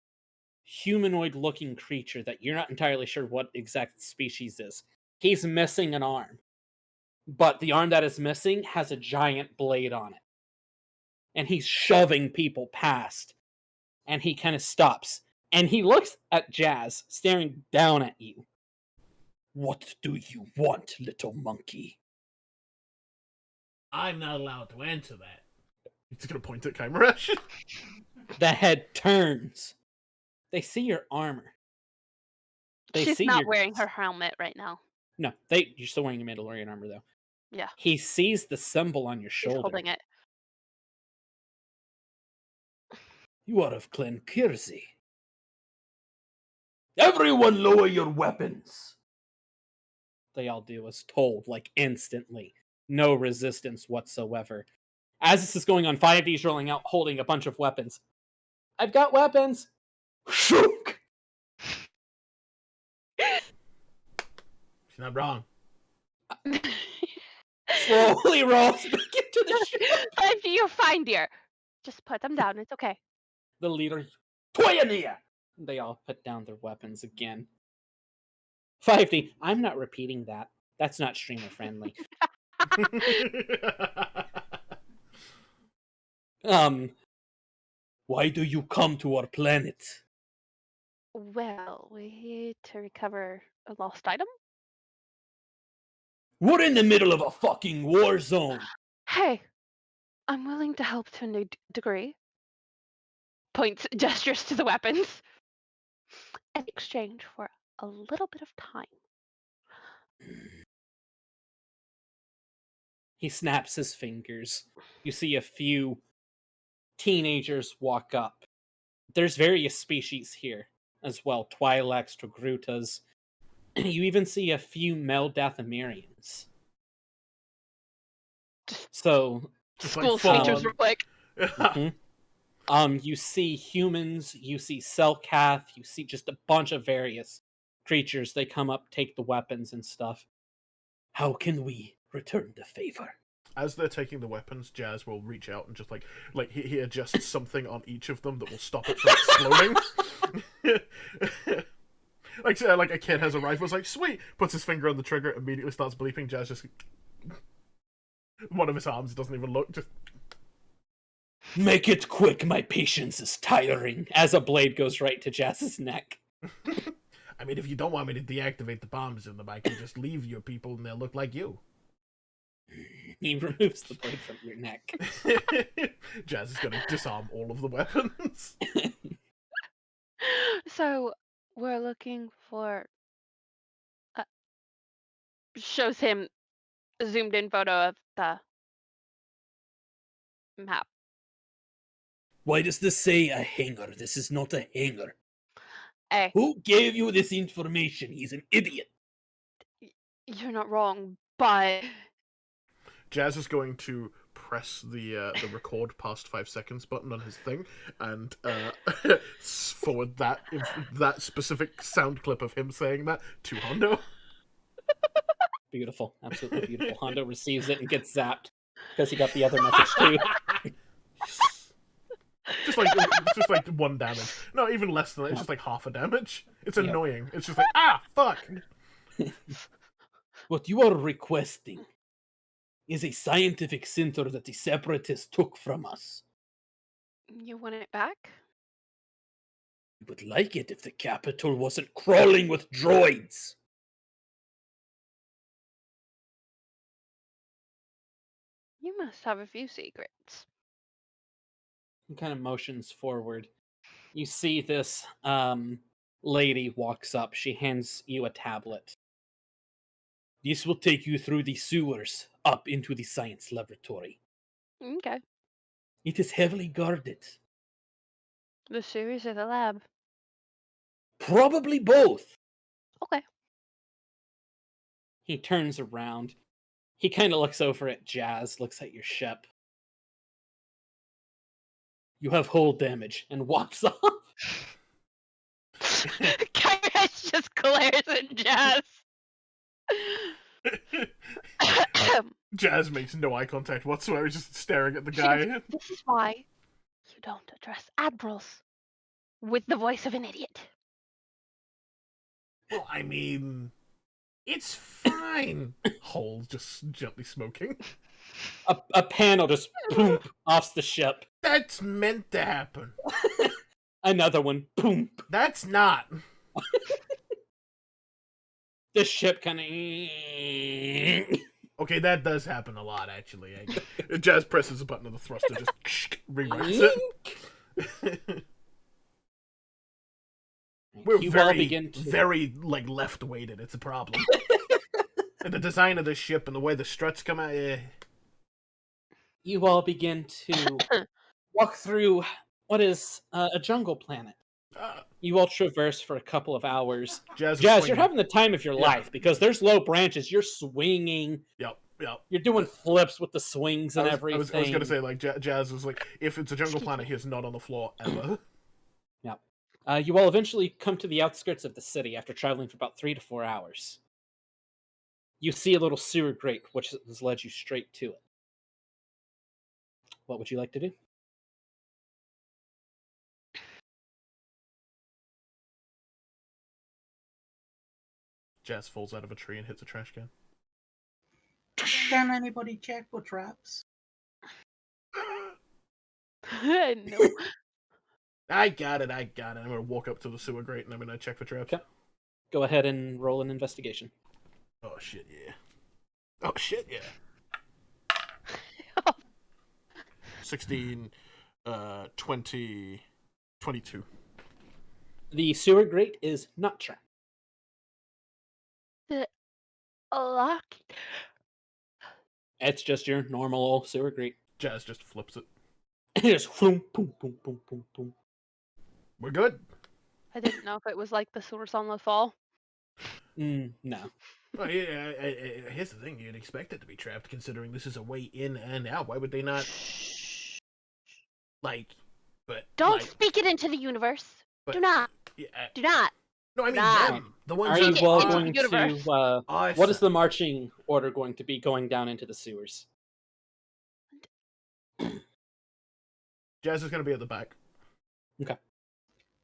humanoid-looking creature that you're not entirely sure what exact species is. He's missing an arm, but the arm that is missing has a giant blade on it, and he's shoving people past. And he kind of stops, and he looks at Jazz, staring down at you. What do you want, little monkey? I'm not allowed to answer that. He's gonna point at Kymeresh. The head turns. They see your armor. They She's see not your... wearing her helmet right now. No, you're still wearing a Mandalorian armor, though. Yeah. He sees the symbol on your She's shoulder. holding it. You are of Clan Kirzi. Everyone lower your weapons! They all do as told, like instantly. No resistance whatsoever. As this is going on, 5D's rolling out holding a bunch of weapons. I've got weapons! Shook! She's not wrong. Slowly rolls back into the ship. You're fine, dear. Just put them down. It's okay. The leader, Toyania! They all put down their weapons again. 5D, I'm not repeating that. That's not streamer friendly. Why do you come to our planet? Well, we need to recover a lost item. We're in the middle of a fucking war zone. Hey, I'm willing to help to a new degree. Points, gestures to the weapons. In exchange for a little bit of time. He snaps his fingers. You see a few teenagers walk up. There's various species here as well. Twi'leks, Togrutas. You even see a few male Dathomirians. So, Just School full teachers on- real quick. you see humans, you see Selkath, you see just a bunch of various creatures. They come up, take the weapons and stuff. How can we return the favor? As they're taking the weapons, Jazz will reach out and just like he adjusts something on each of them that will stop it from exploding. like a kid has a rifle, it's like sweet, puts his finger on the trigger, immediately starts bleeping. Jazz just one of his arms doesn't even look. Just Make it quick, my patience is tiring. As a blade goes right to Jazz's neck. I mean, if you don't want me to deactivate the bombs in them, I can just leave your people and they'll look like you. He removes the blade from your neck. Jazz is going to disarm all of the weapons. So we're looking for. Shows him a zoomed in photo of the map. Why does this say a hangar? This is not a hangar. Hey, Who gave you this information? He's an idiot. you're not wrong, but Jazz is going to press the record past 5 seconds button on his thing and forward that specific sound clip of him saying that to Hondo. Beautiful, absolutely beautiful. Hondo receives it and gets zapped because he got the other message too. Just like 1 damage. No, even less than that. It's just like half a damage. It's Yep. annoying. It's just like fuck. What you are requesting is a scientific center that the separatists took from us. you want it back? We would like it if the capital wasn't crawling with droids. You must have a few secrets. He kind of motions forward. You see this lady walks up. She hands you a tablet. This will take you through the sewers up into the science laboratory. Okay. It is heavily guarded. The series or the lab? Probably both. Okay. He turns around. He kind of looks over at Jazz, looks at your ship. You have hull damage, and walks off. Kymeresh just glares at Jazz. Jazz makes no eye contact whatsoever, just staring at the guy. This is why you don't address admirals with the voice of an idiot. Well, I mean, it's fine. Hole just gently smoking. A panel just boom off the ship. That's meant to happen. Another one, boom. That's not. The ship kind of. Okay, that does happen a lot, actually. Jazz presses a button of the thruster, just rewrites it. We're You all very, begin to... very, like, left-weighted. It's a problem. And the design of this ship and the way the struts come out, You all begin to walk through what is a jungle planet. You all traverse for a couple of hours. Jazz, You're having the time of your life because there's low branches. You're swinging. Yep. You're doing flips with the swings and everything. I was going to say, like, Jazz was like, if it's a jungle planet, he is not on the floor ever. Yep. You all eventually come to the outskirts of the city after traveling for about 3 to 4 hours. You see a little sewer grate, which has led you straight to it. What would you like to do? Jazz falls out of a tree and hits a trash can. Can anybody check for traps? No. I got it. I'm going to walk up to the sewer grate and I'm going to check for traps. Okay. Go ahead and roll an investigation. Oh, shit, yeah. 16, 20, 22. The sewer grate is not trapped. Lock. It's just your normal old sewer grate. Jazz just flips it. And it just boom, boom, boom, boom, boom, boom. We're good. I didn't know if it was like the source on the fall. No. Well, yeah, here's the thing. You'd expect it to be trapped, considering this is a way in and out. Why would they not, like, but... Don't like, speak it into the universe. but, Do not. Yeah, Do not. no, I mean Nah. them. The ones Are you that all into going the universe. to... I what is said- the marching order going to be going down into the sewers? Jazz is going to be at the back.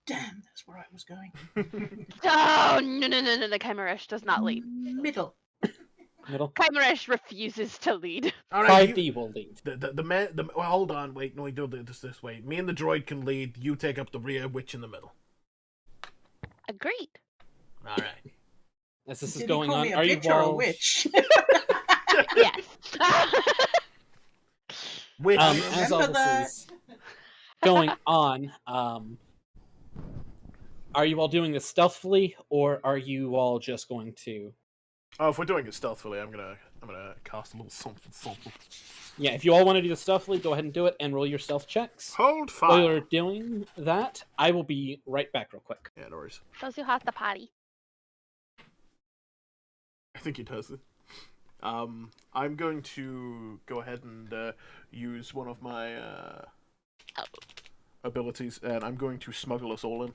Damn, that's where I was going. Oh, no. Kymeresh does not lead. Middle. Middle? Kymeresh refuses to lead. All right, 5D will lead. the man... well, hold on, wait, no, we do this way. Me and the droid can lead, you take up the rear, witch in the middle. Agreed. All right. As this is Did he going call on, me a are you bitch or a all... witch? Yes. Witch. As all Remember that. this is going on, are you all doing this stealthily, or are you all just going to... Oh, if we're doing it stealthily, I'm gonna cast a little something. Yeah, if you all want to do this stealthily, go ahead and do it, and roll your stealth checks. Hold While fire. you're doing that, I will be right back real quick. Yeah, no worries. Does you have the potty? I think he does it. I'm going to go ahead and use one of my abilities, and I'm going to smuggle us all in.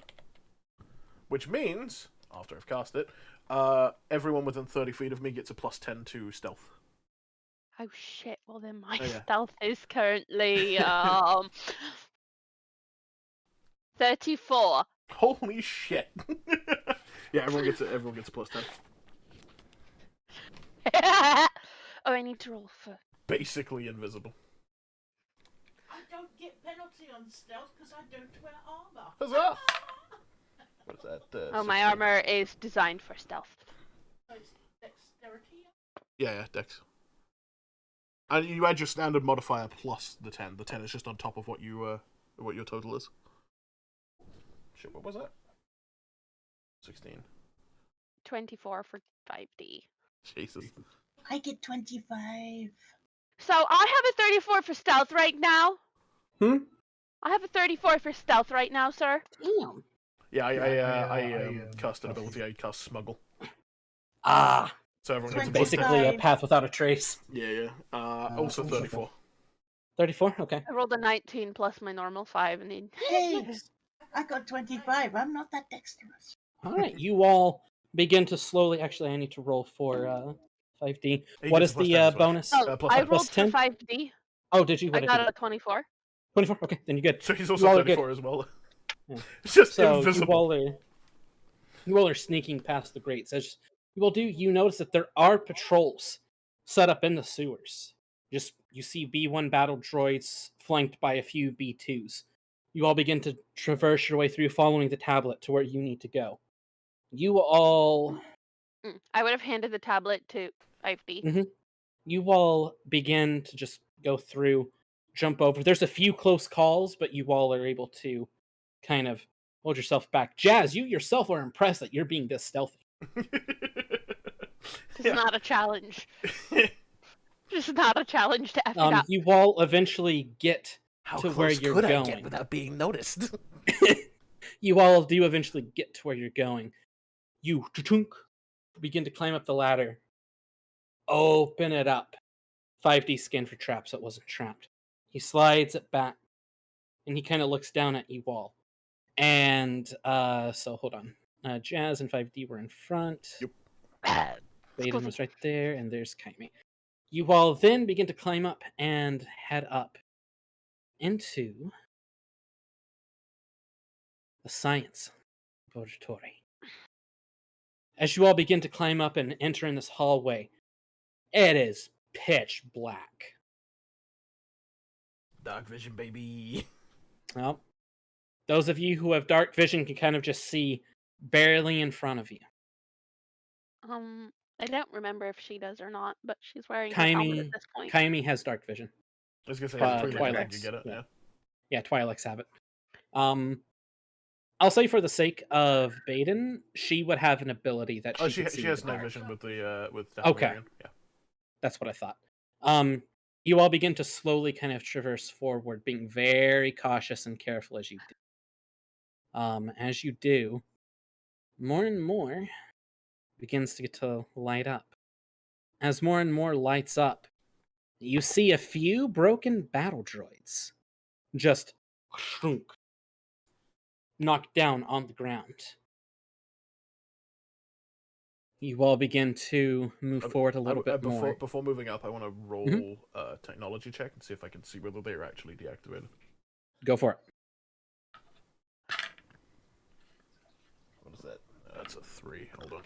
Which means, after I've cast it, everyone within 30 feet of me gets a +10 to stealth. Oh shit! Well then, my Oh, yeah. stealth is currently 34. Holy shit! Yeah, everyone gets a +10. Oh, I need to roll for. Basically invisible. I don't get penalty on stealth because I don't wear armor. Huzzah! What is that? Oh, my 16? armor is designed for stealth. So it's dexterity. Yeah, dex. And you add your standard modifier plus the 10. The 10 is just on top of what your total is. Shit, what was that? 16. 24 for 5D. Jesus. I get 25. So I have a 34 for stealth right now. Hmm? I have a 34 for stealth right now, sir. Damn. Yeah, I cast an ability. I cast Smuggle. Ah, So everyone gets a basically a 25. path without a trace. Yeah. Also 34. 34? Okay. I rolled a 19 plus my normal 5 and then Hey, I got 25. I'm not that dexterous. All right, you all begin to slowly. Actually, I need to roll for 5D. He What gets is a plus the 10 as well. bonus? Oh, Plus I 10. Plus rolled 10? for 5D. Oh, did you? I What did got you a get? 24. 24. Okay, then you're good. So he's You also all are good. 34 as well. Yeah. It's just So invisible. you all are sneaking past the grates. As you all do, you notice that there are patrols set up in the sewers. Just you see B1 battle droids flanked by a few B2s. You all begin to traverse your way through, following the tablet to where you need to go. You all I would have handed the tablet to 5D. you all begin to just go through, jump over. There's a few close calls, but you all are able to kind of hold yourself back. Jazz, you yourself are impressed that you're being this stealthy. It's not a challenge. It's not a challenge to F it up. You all eventually get How to close where you're could I going. get without being noticed? You all do eventually get to where you're going. You begin to climb up the ladder. Open it up. 5D scan for traps so it wasn't trapped. He slides it back, and he kind of looks down at you all. And so hold on. Jazz and 5D were in front. Yep. Baeden was right there, and there's Kyme. You all then begin to climb up and head up into the science laboratory. As you all begin to climb up and enter in this hallway, it is pitch black. Dark vision, baby. Well, those of you who have dark vision can kind of just see barely in front of you. I don't remember if she does or not, but she's wearing her helmet at this point. Kyme has dark vision. I was gonna say, Twi'leks. you get it, yeah. Yeah, Twi'leks have it. I'll say for the sake of Baeden, she would have an ability that she could see she has in the no dark. vision with the Okay. Mandalorian. Yeah. That's what I thought. You all begin to slowly kind of traverse forward, being very cautious and careful as you do. As you do, more and more begins to get to light up. As more and more lights up, you see a few broken battle droids just shrunk, knocked down on the ground. You all begin to move forward a little bit more. Before moving up, I want to roll a technology check and see if I can see whether they're actually deactivated. Go for it. What is that? That's a 3. Hold on.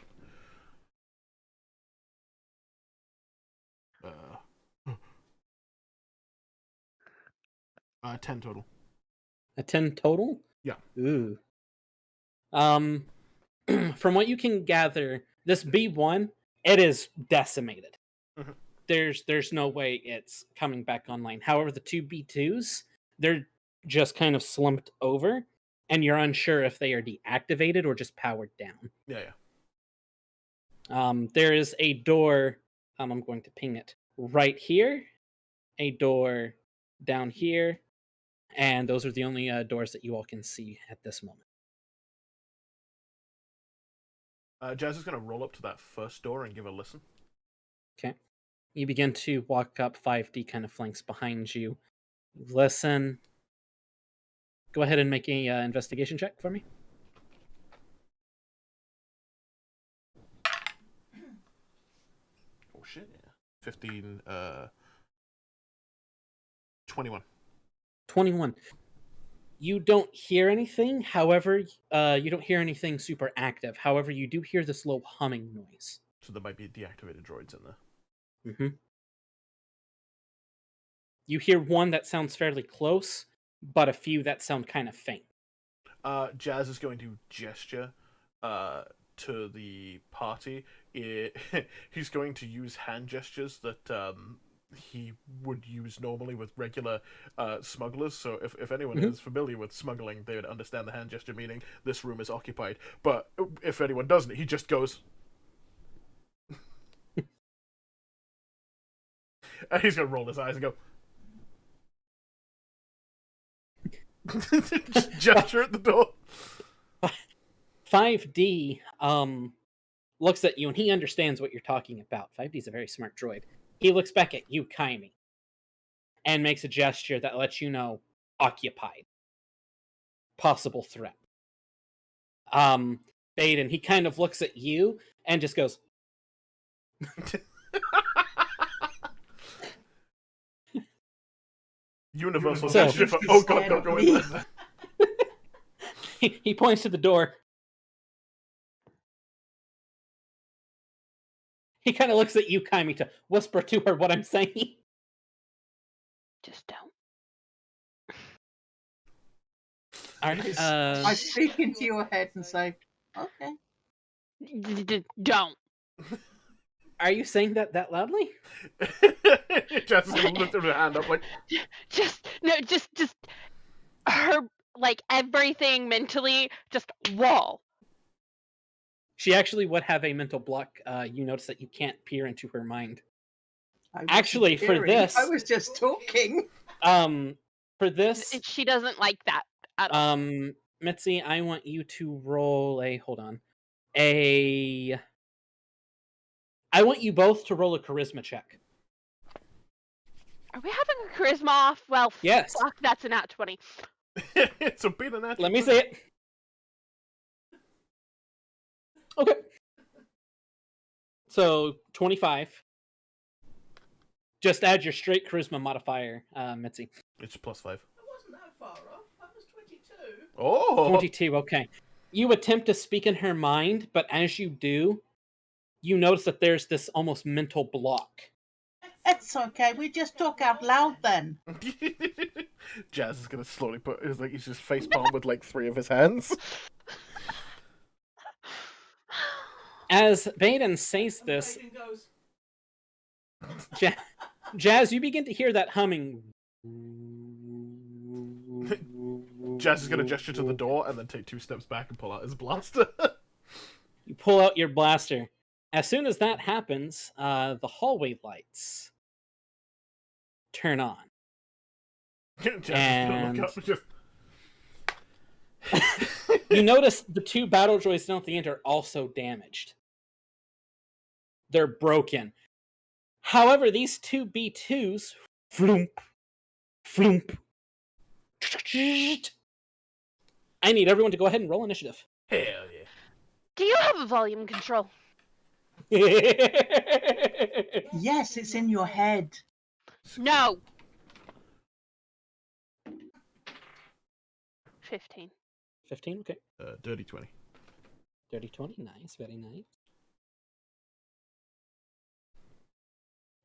10 total. A 10 total? Yeah. Ooh. From what you can gather, this B1, it is decimated. Mhm. There's no way it's coming back online. However, the two B2s, they're just kind of slumped over, and you're unsure if they are deactivated or just powered down. Yeah. There is a door, I'm going to ping it, right here, a door down here, and those are the only doors that you all can see at this moment. Jazz is going to roll up to that first door and give a listen. Okay. You begin to walk up. 5D kind of flanks behind you. Listen. Go ahead and make a investigation check for me. Oh shit, yeah. 15, 21. 21. You don't hear anything. However, you don't hear anything super active. However, you do hear this low humming noise. So there might be deactivated droids in there. Mm-hmm. You hear one that sounds fairly close, but a few that sound kind of faint. Jazz is going to gesture to the party. He's going to use hand gestures that he would use normally with regular smugglers. So if anyone Mhm. is familiar with smuggling, they would understand the hand gesture meaning this room is occupied. But if anyone doesn't, he just goes. And he's gonna roll his eyes and go. Just gesture at the door. 5D looks at you and he understands what you're talking about. 5D's a very smart droid. He looks back at you, Kyme, and makes a gesture that lets you know occupied. Possible threat. Baeden, he kind of looks at you and just goes, Universal So- gesture for, oh god, don't go in there. he points to the door. He kind of looks at you, Kyme, to whisper to her what I'm saying. Just don't. All right, I speak into your head and say, okay. Don't. are you saying that loudly? Jess is gonna lift her hand up like, Just her, like, everything mentally just wall. She actually would have a mental block. You notice that you can't peer into her mind. I wasn't Actually, for hearing. this- I was just talking. For this, She doesn't like that at all. Mitzi, I want you to roll a I want you both to roll a charisma check. Are we having a charisma off? Well, Yes. fuck, that's a nat 20. so be the natural. Let me see it. Okay. So 25. Just add your straight charisma modifier, Mitzi. It's +5. I wasn't that far off. I was 22. Oh! 22, okay. You attempt to speak in her mind, but as you do, you notice that there's this almost mental block. It's okay. We just talk out loud then. Jazz is gonna slowly put he's just face palm with like 3 of his hands. As Baeden says this, Jazz, you begin to hear that humming. Jazz is gonna gesture to the door and then take 2 steps back and pull out his blaster. You pull out your blaster. As soon as that happens, the hallway lights turn on. Jazz is gonna look up and just. You notice the 2 battle droids down at the end are also damaged. They're broken. However, these 2 B2s, floomp, floomp. I need everyone to go ahead and roll initiative. Hell yeah. Do you have a volume control? Yes, it's in your head. No. 15. 15, okay. Dirty 20. Dirty 20, nice, very nice.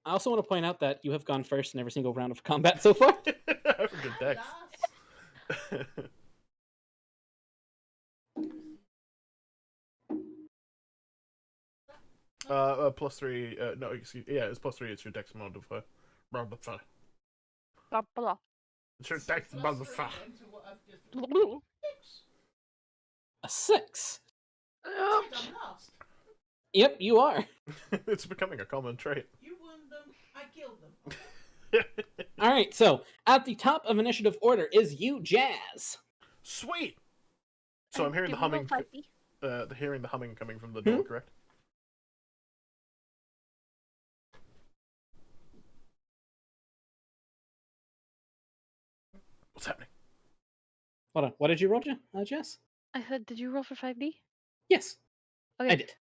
I also want to point out that you have gone first in every single round of combat so far. I have a good dex. +3. No, excuse. Yeah, it's +3. It's your dex modifier. Modifier. Blah, blah. It's your dex modifier. blah. A 6. Ouch. Yep, you are. It's becoming a common trait. You won them. I killed them. All right, so at the top of initiative order is you, Jazz. Sweet. So I'm hearing the Did we roll humming. 5D? Hearing the humming coming from the door, correct? What's happening? Hold on, what did you roll, Jess? I said, did you roll for 5D? Yes, Okay. I did.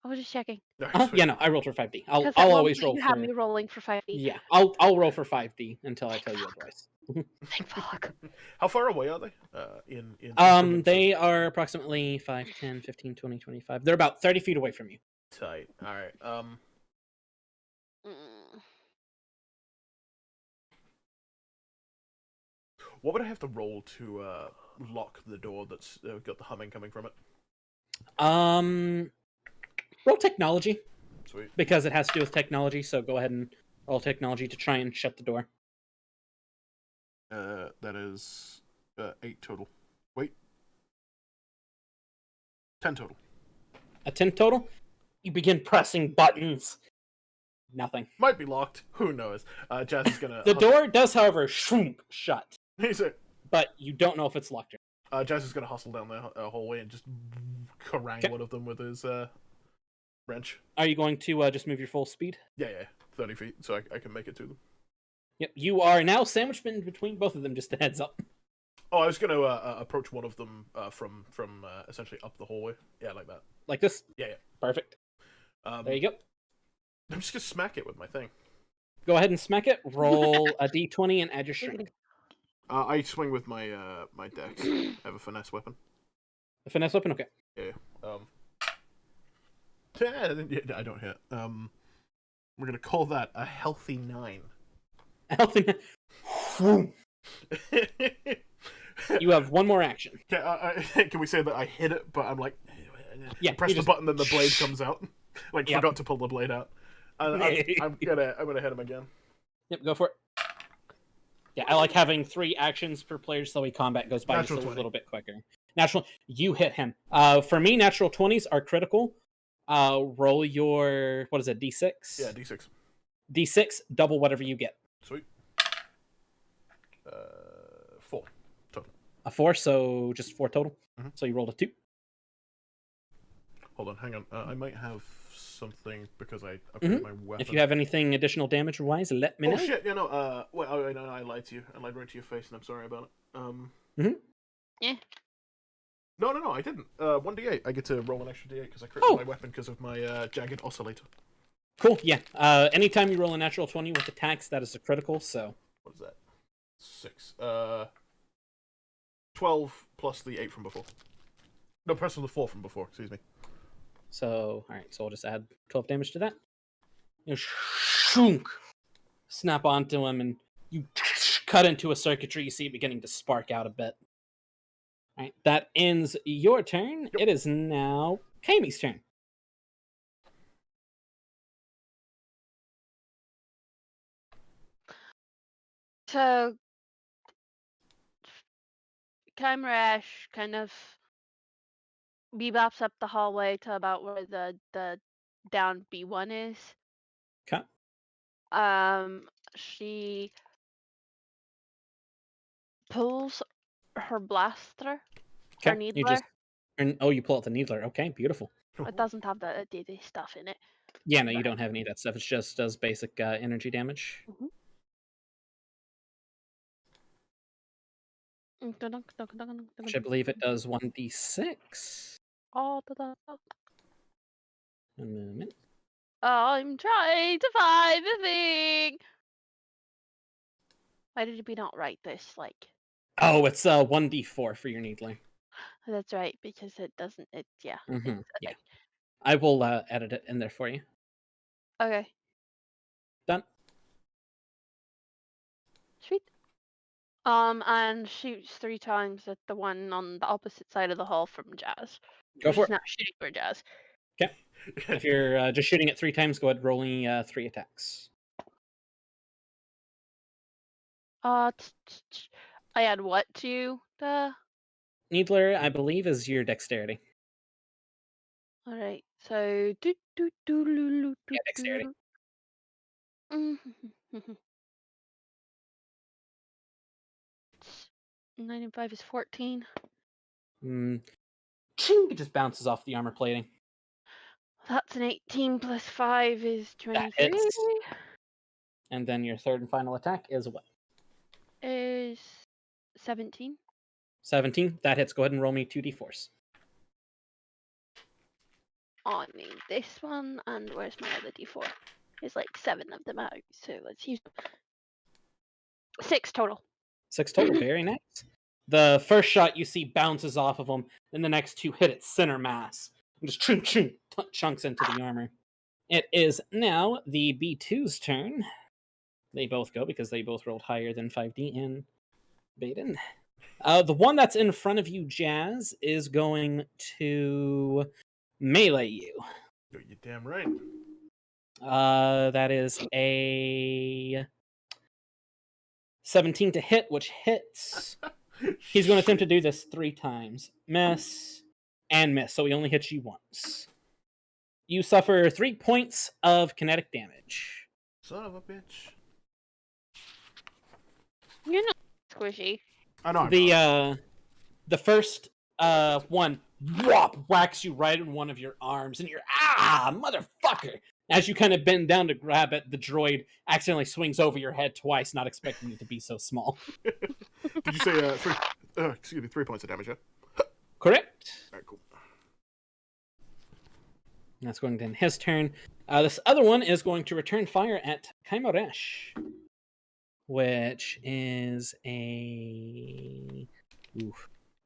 I was just checking. Alright, sweet. Yeah, no, I rolled for 5D. I'll 'Cause at one always point roll you for. had me rolling for 5D. Yeah, I'll roll for 5D until I tell you otherwise. Thank fuck. How far away are they? In They are approximately 5, 10, 15, 20, 25. They're about 30 feet away from you. tight. All right. Mm. What would I have to roll to lock the door that's got the humming coming from it? Roll technology Sweet. because it has to do with technology. So go ahead and Roll technology to try and shut the door. That is 8 total. Wait. 10 total. A 10 total? You begin pressing buttons. Nothing. Might be locked. Who knows? Jazz is gonna... The door does, however, shut. He's a... But you don't know if it's locked or Jazz is gonna hustle down the hallway and just kerrang one of them with his wrench. Are you going to just move your full speed? Yeah, 30 feet, so I can make it to them. Yep, you are now sandwiched in between both of them, just a heads up. Oh, I was gonna approach one of them from essentially up the hallway. Yeah, like that. Like this? Yeah. Perfect. There you go. I'm just gonna smack it with my thing. Go ahead and smack it. Roll a d20 and add your strength. I swing with my my dex. I have a finesse weapon. A finesse weapon? Okay. Yeah. Yeah, I don't hit. We're gonna call that a healthy 9. Healthy. You have one more action. Can we say that I hit it, but I'm like, Yeah, press the button, then the blade comes out. Like, Yep. forgot to pull the blade out. I'm gonna hit him again. Yep, go for it. Yeah, I like having 3 actions per player so the combat goes by just a little bit quicker. Natural, you hit him. For me, natural 20s are critical. Roll your, what is it, d6? Yeah, d6. D6, double whatever you get. Sweet. 4 total. A 4, so just 4 total. Mhm. So you rolled a 2. Hold on, hang on. I might have something because I upgraded my weapon. If you have anything additional damage-wise, let me know. Oh shit! Yeah, no. Wait, no, I lied to you. I lied right to your face, and I'm sorry about it. Yeah. No, I didn't. 1d8. I get to roll an extra d8 because I critical my weapon because of my jagged oscillator. Cool. Yeah. Anytime you roll a natural 20 with attacks, that is a critical. So. What is that? 6. 12 plus the 8 from before. No, plus the 4 from before. Excuse me. So, all right. So we'll just add 12 damage to that. You shunk, snap onto him, and you cut into a circuitry. You see it beginning to spark out a bit. All right. That ends your turn. Yep. It is now Kami's turn. So, Kymeresh kind of bebops up the hallway to about where the down B1 is. Okay. She pulls her blaster, her Okay. needler. You pull out the needler. Okay, beautiful. It doesn't have the DD stuff in it. Yeah, no, you don't have any of that stuff. It just does basic energy damage. Which I believe it does 1d6. Oh, A moment. I'm trying to find the thing. Why did we not write this? Like, Oh, it's 1d4 for your needler. that's right, because it doesn't. Yeah. Mm-hmm. Yeah. I will edit it in there for you. Okay. Done. Sweet. And shoots 3 times at the one on the opposite side of the hall from Jazz. Go for She's it. not shooting for Jazz. Okay. If you're just shooting it 3 times, go ahead rolling 3 attacks. I add what to the? Needler, I believe, is your dexterity. All right. So Yeah, dexterity. 9 and 5 is 14. Ching, it just bounces off the armor plating. That's an 18 plus 5 is 23. That hits. And then your third and final attack is what? Is 17. 17. That hits. Go ahead and roll me 2d4s. I need this one, and where's my other d4? There's like 7 of them out, so let's use 6 total. 6 total. Very nice. The first shot you see bounces off of him, and the next 2 hit its center mass. And just chunks into the armor. It is now the B2's turn. They both go because they both rolled higher than 5D and Baeden. The one that's in front of you, Jazz, is going to melee you. You're damn right. That is a 17 to hit, which hits. He's going to attempt to do this 3 times. Miss and miss, so he only hits you once. You suffer 3 points of kinetic damage. Son of a bitch. You're not squishy. I know. I'm not. The first one whacks you right in one of your arms, and you're motherfucker. As you kind of bend down to grab it, the droid accidentally swings over your head twice, not expecting it to be so small. Did you say 3 points of damage? Yeah. Correct. All right, cool. That's going to end his turn. This other one is going to return fire at Kymeresh, which is a...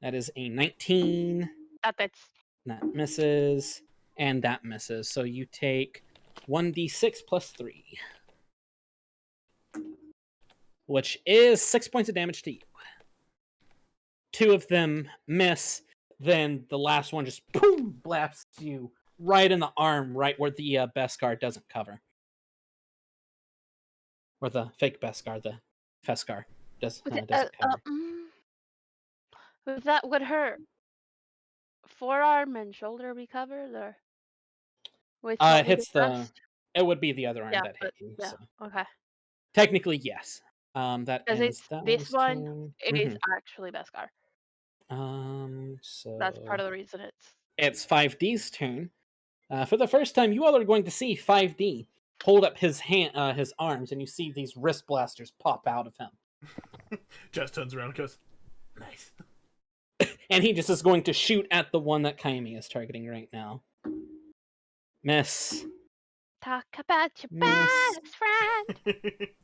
that is a 19. That's That misses, and that misses. So you take 1d6 plus 3, which is 6 points of damage to you. 2 of them miss, then the last one just boom, blasts you right in the arm, right where the Beskar doesn't cover. Or the fake Beskar, the Feskar doesn't cover. Would her forearm and shoulder be covered, or with It hits the... It would be the other arm that hit you. Yeah. So. Okay. Technically, yes. That ends that this one turn. is actually Beskar. So That's part of the reason it's 5D's turn. For the first time, you all are going to see 5D hold up his arms, and you see these wrist blasters pop out of him. Jess turns around and goes, "Nice." And he just is going to shoot at the one that Kaimi is targeting right now. Miss. Talk about your best friend.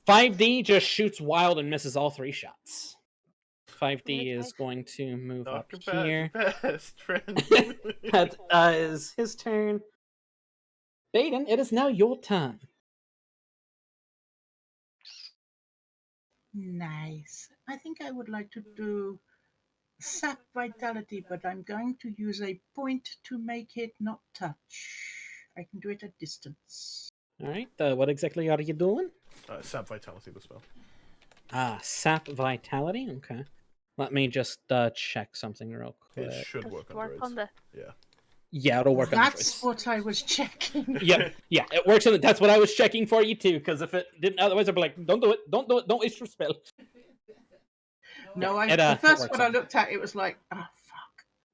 5D just shoots wild and misses all 3 shots. 5D is going to move up here. Best friend. That is his turn. Baeden, it is now your turn. Nice. I think I would like to do sap vitality, but I'm going to use a point to make it not touch. I can do it at distance. All right. What exactly are you doing? Sap vitality, the spell. Sap vitality. Okay. Let me just check something real quick. It should work on droids. Yeah. Yeah, it'll work on droids. That's what I was checking. Yeah, it works on. That's what I was checking for you too. Because if it didn't, otherwise I'd be like, "Don't do it! Don't do it! Don't waste your spell." No, the first one I looked at, it was like,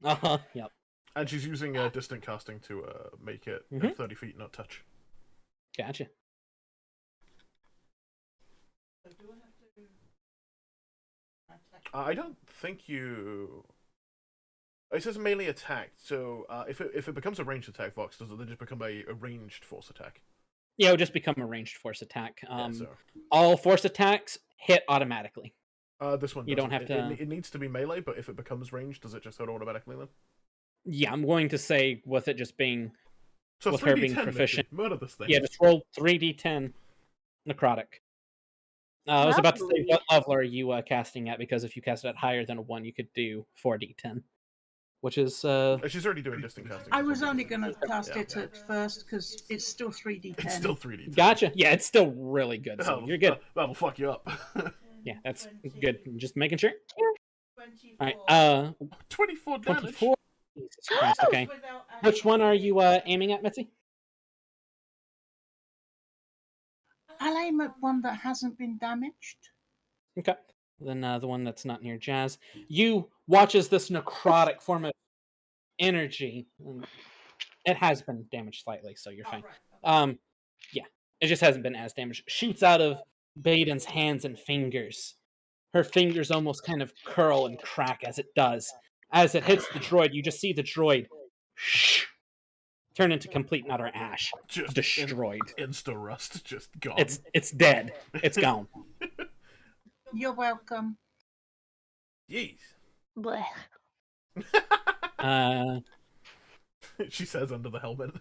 fuck. Yep. And she's using distant casting to make it 30 feet, not touch. Gotcha. I don't think you... It says melee attack, so if it becomes a ranged attack, Vox, does it then just become a ranged force attack? Yeah, it would just become a ranged force attack. So. All force attacks hit automatically. This one doesn't. You don't have to... It needs to be melee, but if it becomes ranged, does it just hit automatically then? Yeah, I'm going to say with it just being... So with her being proficient. Murder this thing. Yeah, just roll 3d10 necrotic. I was about to say, what level are you casting at? Because if you cast it at higher than a 1, you could do 4d10. Which is... She's already doing distant casting. I was only going to cast it at first, because it's still 3d10. It's still 3d10. Gotcha. Yeah, it's still really good, so you're good. That'll fuck you up. Yeah, that's good. Just making sure. Alright, 24 damage? 24? Jesus Christ, okay. Which one are you aiming at, Mitzi? I'll aim at one that hasn't been damaged. Okay. Then the one that's not near Jazz. You watch as this necrotic form of energy. It has been damaged slightly, so you're fine. Yeah, it just hasn't been as damaged. Shoots out of Baeden's hands and fingers. Her fingers almost kind of curl and crack as it does. As it hits the droid, you just see the droid turn into complete and utter ash. Just destroyed. Insta rust, just gone. It's dead. It's gone. You're welcome. Jeez. Blech. She says under the helmet.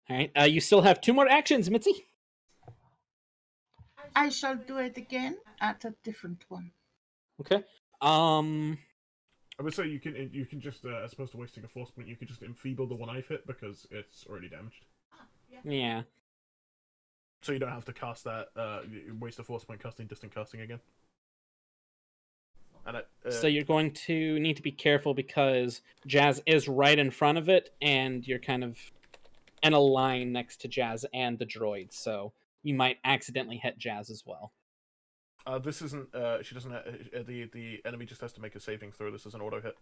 Alright, you still have 2 more actions, Mitzi. I shall do it again at a different one. Okay. I would say you can just as opposed to wasting a force point, you could just enfeeble the one I've hit because it's already damaged. Yeah. So you don't have to cast that waste a force point casting distant casting again. And So you're going to need to be careful because Jazz is right in front of it, and you're kind of in a line next to Jazz and the droid, so you might accidentally hit Jazz as well. this isn't. She doesn't. The enemy just has to make a saving throw. This is an auto hit.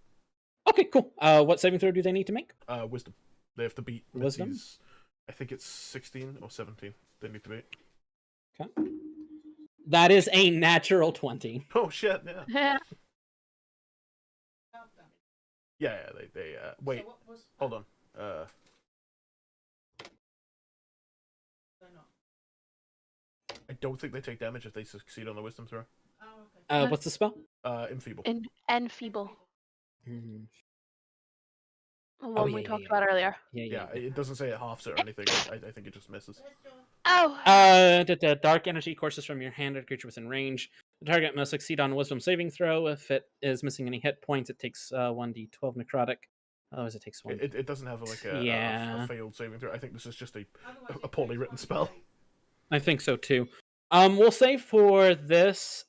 Okay, cool. What saving throw do they need to make? Wisdom. They have to beat Wisdom? Mitzi's, I think it's 16 or 17. They need to beat. Okay. That is a natural 20. Oh shit! Yeah. Yeah. Yeah. They wait. Hold on. I don't think they take damage if they succeed on the wisdom throw. What's the spell? Enfeeble. Enfeeble. Mhm. The one we talked about earlier. Yeah, it doesn't say it halves it or anything. I think it just misses. Oh. The dark energy courses from your hand at a creature within range. The target must succeed on a wisdom saving throw. If it is missing any hit points, it takes 1d12 necrotic. Otherwise, it takes 1. It doesn't have a failed saving throw. I think this is just a poorly written spell. I think so too. We'll say for this,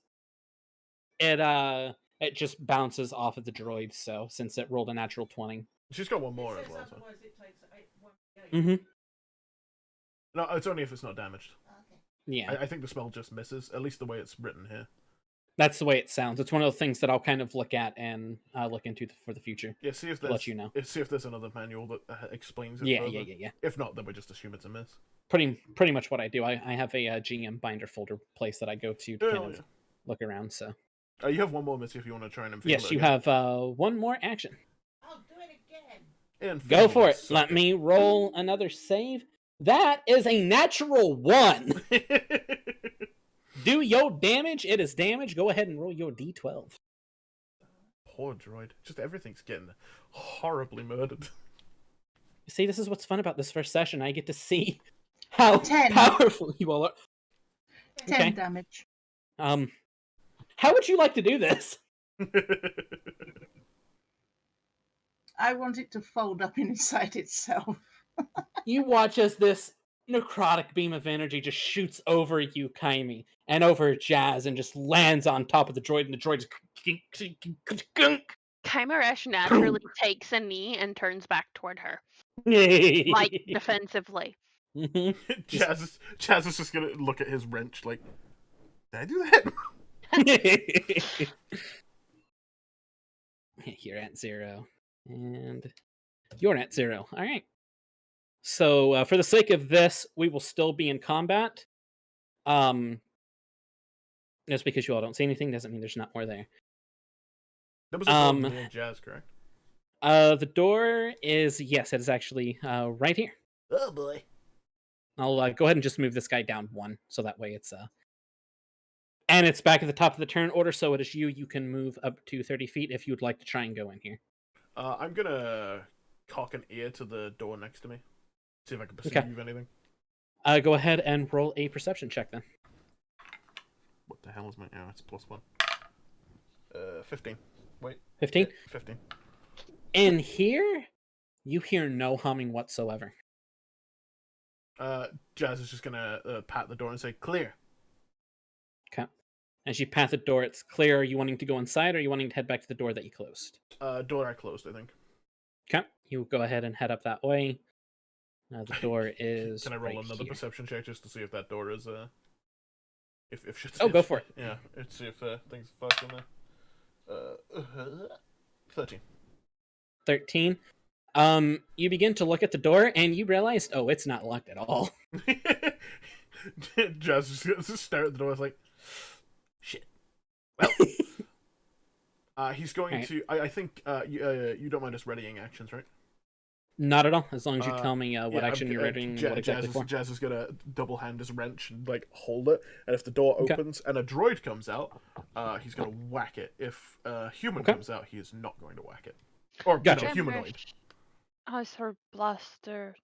it just bounces off of the droid. So since it rolled a natural 20, She's got one more as well. So. mm-hmm. No, it's only if it's not damaged. Yeah, I think the spell just misses. At least the way it's written here. that's the way it sounds. It's one of the things that I'll kind of look at and look into for the future. Yeah, see if to there's let you know. See if there's another manual that explains it. Yeah, further. yeah. If not, then we just assume it's a miss. Pretty much what I do. I have a GM binder folder place that I go to kind of look around. So you have one more, Mitzi, if you want to try and enfeeble yes, it you again. have one more action. I'll do it again. Go for it. Suck Let me roll another save. That is a natural 1. Do your damage. It is damage. Go ahead and roll your d12. Poor droid. Just everything's getting horribly murdered. See, this is what's fun about this first session. I get to see how 10. powerful you all are. 10 Okay. damage. How would you like to do this? I want it to fold up inside itself. You watch as this necrotic beam of energy just shoots over you, Kyme, and over Jazz, and just lands on top of the droid, and the droid just... Kymeresh naturally takes a knee and turns back toward her, like defensively. Jazz is just gonna look at his wrench like, did I do that? You're at 0. And you're at 0. All right. So for the sake of this, we will still be in combat. Just because you all don't see anything doesn't mean there's not more there. That was a door near Jazz, correct? The door is, yes, it is actually right here. Oh boy. I'll go ahead and just move this guy down 1, so that way it's and it's back at the top of the turn order, so it is you. You can move up to 30 feet if you'd like to try and go in here. I'm gonna cock an ear to the door next to me. See if I can perceive anything. Go ahead and roll a perception check then. What the hell is my... Oh, it's +1. 15. Wait. 15? 15. In here, you hear no humming whatsoever. Jazz is just gonna pat the door and say, clear. Okay. As you pat the door, it's clear. Are you wanting to go inside, or are you wanting to head back to the door that you closed? Door I closed, I think. Okay. You go ahead and head up that way. The door is Can I roll right another here. perception check just to see if that door is, if shit's... Oh, go for it. Yeah, let's see if things are fucked in there. 13. 13. You begin to look at the door, and you realize, oh, it's not locked at all. Jazz just gonna stare at the door. It's like, shit. Well, he's going Right. to. I think you don't mind us readying actions, right? Not at all, as long as you tell me what Yeah, action you're readying and what exactly for. Jazz is gonna double hand his wrench and like hold it, and if the door opens and a droid comes out, he's gonna whack it. If a human comes out, he is not going to whack it. Or Gotcha. humanoid. Has her blaster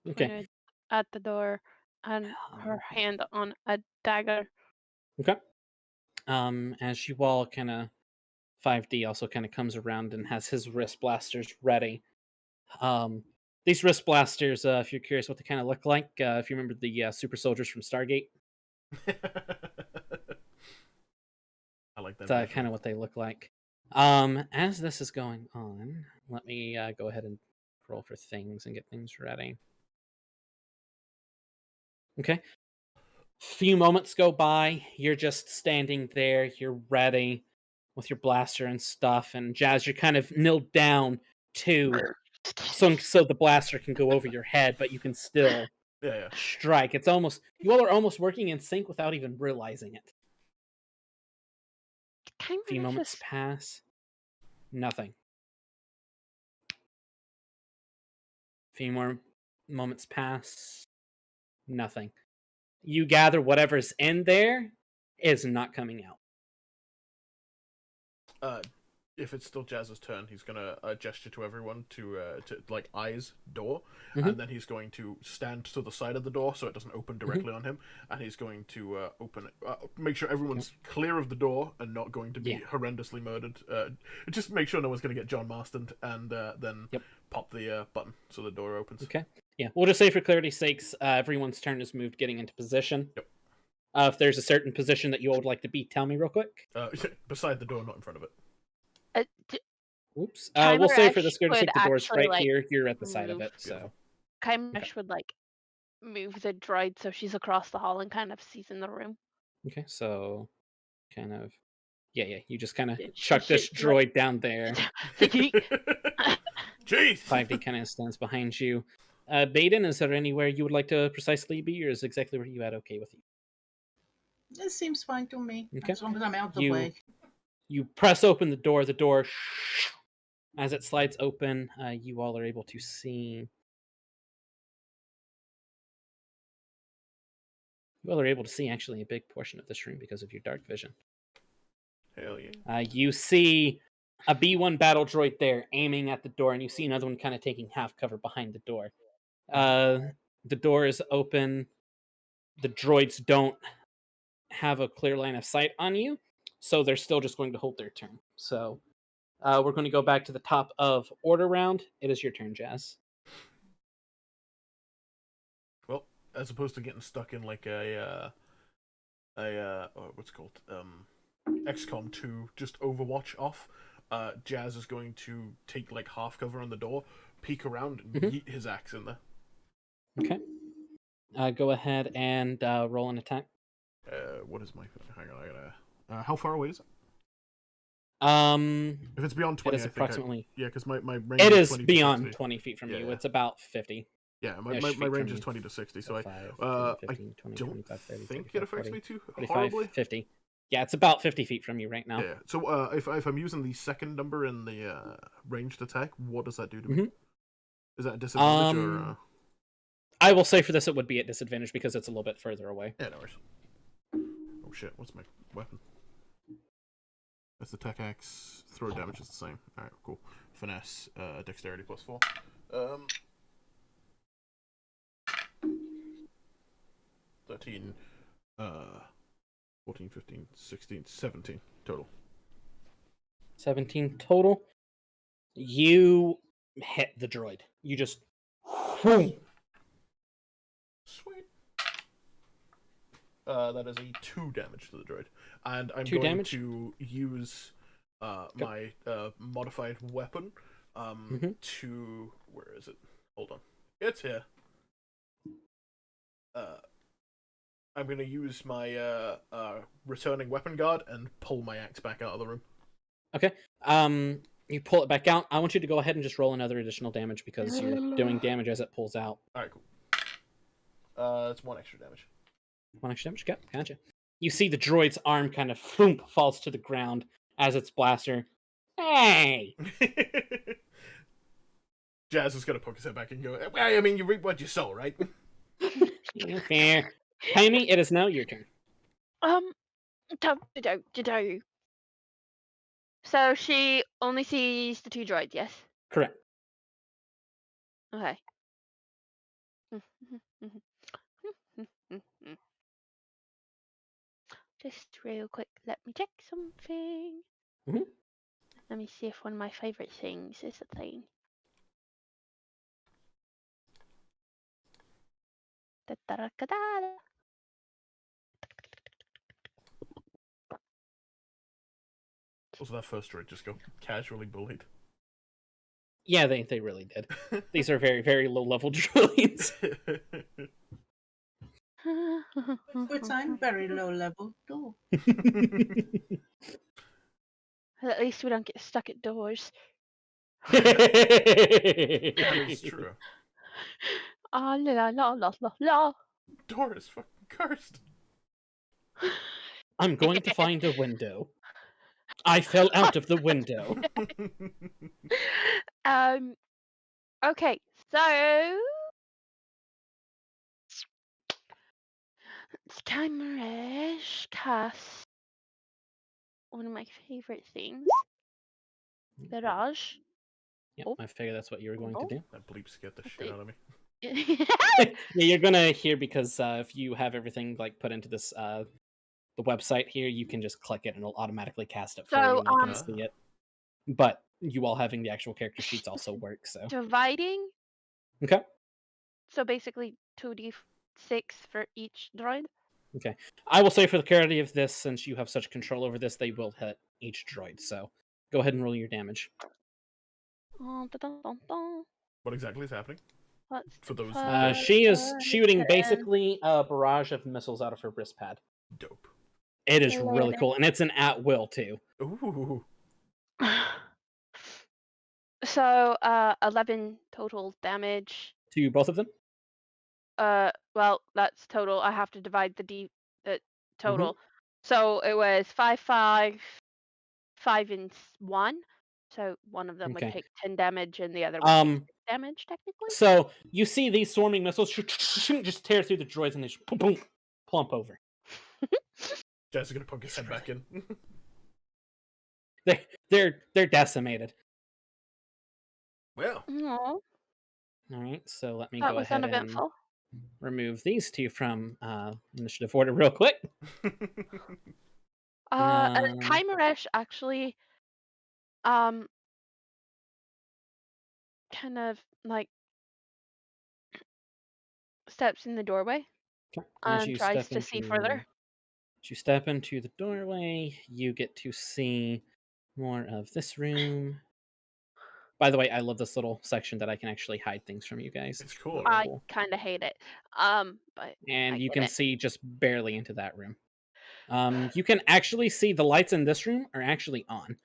Okay. pointed at the door and her hand on a dagger. Okay. As you all kind of 5D also kind of comes around and has his wrist blasters ready. These wrist blasters, if you're curious what they kind of look like, if you remember the super soldiers from Stargate, I like that. that's kind of what they look like. As this is going on, let me go ahead and roll for things and get things ready. Okay. Few moments go by. You're just standing there. You're ready with your blaster and stuff. And Jazz, you're kind of knilled down to so the blaster can go over your head, but you can still Yeah. strike. It's almost you all are almost working in sync without even realizing it. A few moments pass. Nothing. A few more moments pass. Nothing. You gather whatever's in there is not coming out. If it's still Jazz's turn, he's gonna gesture to everyone to like eyes door, Mhm. and then he's going to stand to the side of the door so it doesn't open directly on him, and he's going to open it, make sure everyone's clear of the door and not going to be horrendously murdered. Just make sure no one's gonna get John Marstoned, and then pop the button so the door opens. Okay. Yeah, we'll just say for clarity's sakes, everyone's turn is moved getting into position. Yep. If there's a certain position that you all would like to be, tell me real quick. Beside the door, not in front of it. Oops. We'll say for Kymeresh this good sake, the door's actually, right here. You're at the side of move. it, so. Kymeresh would move the droid so she's across the hall and kind of sees in the room. Okay, so kind of. Yeah. You just kind of Yeah, chuck this droid down there. Jeez! 5D kind of stands behind you. Baeden, is there anywhere you would like to precisely be, or is exactly where you at okay with you? It seems fine to me, Okay. as long as I'm out of the way. You press open the door, as it slides open, you all are able to see. You all are able to see actually a big portion of this room because of your dark vision. Hell yeah. You see a B1 battle droid there aiming at the door, and you see another one kind of taking half cover behind the door. The door is open. The droids don't have a clear line of sight on you, so they're still just going to hold their turn. So we're going to go back to the top of order round. It is your turn, Jazz. Well, as opposed to getting stuck in like what's it called? XCOM 2, just Overwatch off. Jazz is going to take like half cover on the door, peek around, and yeet his axe in there. Okay. Go ahead and roll an attack. What is my? Hang on, I gotta. How far away is it? If it's beyond 20, it is approximately. Because my range. It is is beyond 20 feet from you. Yeah. It's about 50. Yeah, my range is 20 to 60, so 5, 15, 20, I don't 25, 30, think 35, it affects 40, me too 45, horribly. 50. Yeah, it's about 50 feet from you right now. Yeah. So if I'm using the second number in the ranged attack, what does that do to me? Is that a disadvantage or? I will say for this it would be at disadvantage because it's a little bit further away. Yeah, no worries. Oh shit! What's my weapon? That's the tech axe. Throw damage is the same. All right, cool. Finesse, dexterity +4. 13, 14, 15, 16, 17 total. 17 total. You hit the droid. You just. Whoom. Sweet. That is a 2 damage to the droid, and I'm 2 going damage? to use my modified weapon to. Where is it? Hold on. It's here. I'm going to use my returning weapon guard and pull my axe back out of the room. Okay. You pull it back out. I want you to go ahead and just roll another additional damage because you're doing damage as it pulls out. Alright, cool. It's 1 extra damage. 1 extra damage? Okay, gotcha. You see the droid's arm kind of floomp falls to the ground as its blaster. Hey! Jazz is going to poke his head back and go, well, I mean, you reap what you sow, right? Fair. Jaime, it is now your turn. So she only sees the 2 droids, yes? Correct. Okay. Just real quick, let me check something. Let me see if one of my favorite things is a thing. Da-da-da-da-da. Also, that first droid just got casually bullied. Yeah, they really did. These are very, very low-level droids. But I'm very low level too. At least we don't get stuck at doors. That is true. Ah, la la la la la. Door is fucking cursed. I'm going to find a window. I fell out of the window. Okay, so Kymeresh casts one of my favorite things, Barrage. Yep, Oh. I figured that's what you were going to do. That bleep scared the shit out of me. Yeah, you're gonna hear because if you have everything like put into this the website here, you can just click it and it'll automatically cast it for So, you and you can see it. But you all having the actual character sheets also work, so dividing. okay. So basically 2d6 for each droid. Okay. I will say for the clarity of this, since you have such control over this, they will hit each droid. So go ahead and roll your damage. What exactly is happening? What's For those She is shooting basically a barrage of missiles out of her wrist pad. Dope. It is really cool, and it's an at will too. Ooh. So 11 total damage. To both of them? Well, that's total. I have to divide the total. So it was 5, 5, 5, and 1. So one of them would Okay. take 10 damage, and the other would take 6 damage, technically. So you see these swarming missiles just tear through the droids and they just boom, boom, plump over. Jazz is gonna poke his head back in. They're decimated. Well, Aw, All right, so let me that go was ahead and uneventful. remove these two from initiative order real quick. Kymeresh actually, kind of like steps in the doorway As and you tries step to see further. As you step into the doorway, you get to see more of this room. By the way, I love this little section that I can actually hide things from you guys. it's cool. I Cool. kind of hate it. But And I you get can it. see just barely into that room. You can actually see the lights in this room are actually on.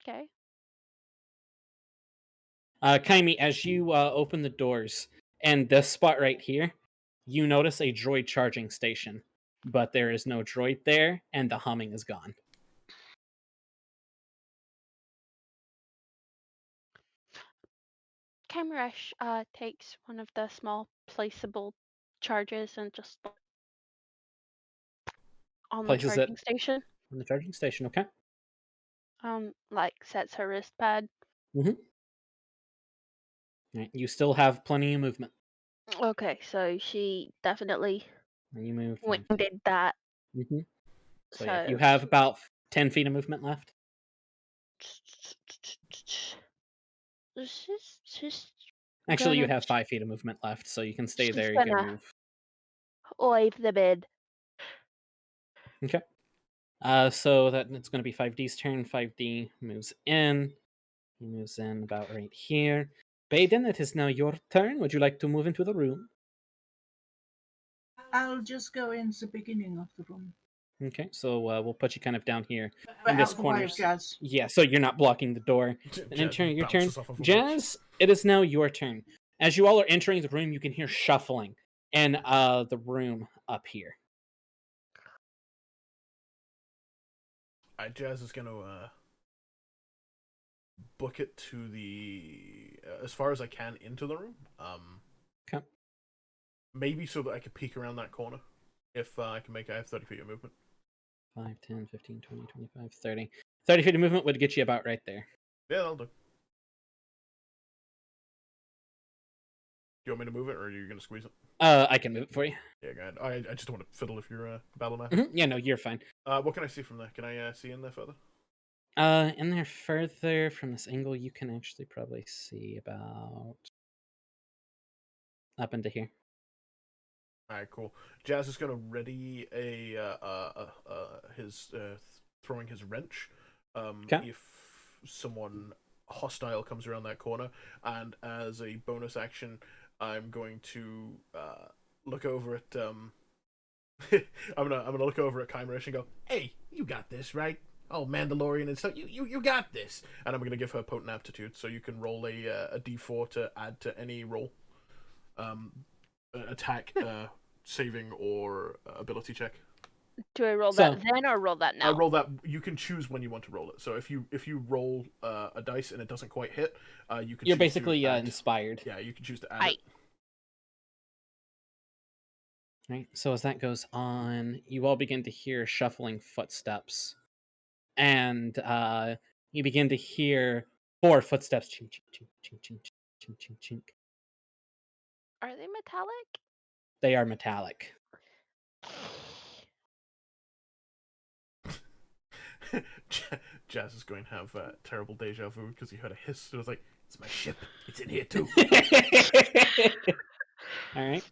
Okay. Kaimi, as you open the doors, and this spot right here, you notice a droid charging station, but there is no droid there, and the humming is gone. Kymeresh takes one of the small placeable charges and just on the Places it charging station. on the charging station, okay? Like sets her wrist pad. Right, you still have plenty of movement. Okay, so she definitely You move. went and did that. So yeah, you have about 10 feet of movement left. Actually, you have 5 feet of movement left, so you can stay She's there. You can gonna move. leave the bed. Okay. So that it's going to be 5D's turn. 5D moves in. He moves in about right here. Baeden, it is now your turn. Would you like to move into the room? I'll just go in the beginning of the room. Okay, so we'll put you kind of down here But in this out the way corner. of Jazz. Yeah, so you're not blocking the door. And then Jazz your turn. bounces off of a Jazz, it is now your turn. As you all are entering the room, you can hear shuffling in the room up here. Jazz is gonna book it to the as far as I can into the room. Okay. Maybe so that I could peek around that corner. If I can make, I have 30 feet of movement. 5, 10, 15, 20, 25, 30. 30 feet of movement would get you about right there. Yeah, that'll do. You want me to move it, or are you gonna squeeze it? I can move it for you. Yeah, go ahead. I just don't want to fiddle with your battle map. Yeah, no, you're fine. What can I see from there? Can I see in there further? In there further from this angle, you can actually probably see about up into here. All right, cool. Jazz is gonna ready his throwing his wrench. If someone hostile comes around that corner, and as a bonus action, I'm going to look over at I'm gonna look over at Kymeresh and go, "Hey, you got this, right? Oh, Mandalorian and stuff. You got this." And I'm gonna give her potent aptitude, so you can roll a d4 to add to any roll, attack, saving, or ability check. Do I roll that then or roll that now? Roll that. You can choose when you want to roll it. So if you roll a dice and it doesn't quite hit, you can. You're basically inspired. Yeah, you can choose to add it. Right. So as that goes on, you all begin to hear shuffling footsteps, and you begin to hear 4 footsteps. Chink, chink, chink, chink, chink, chink, chink, chink. Are they metallic? They are metallic. Jazz is going to have terrible deja vu because he heard a hiss. It was like, "It's my ship. It's in here too." All right.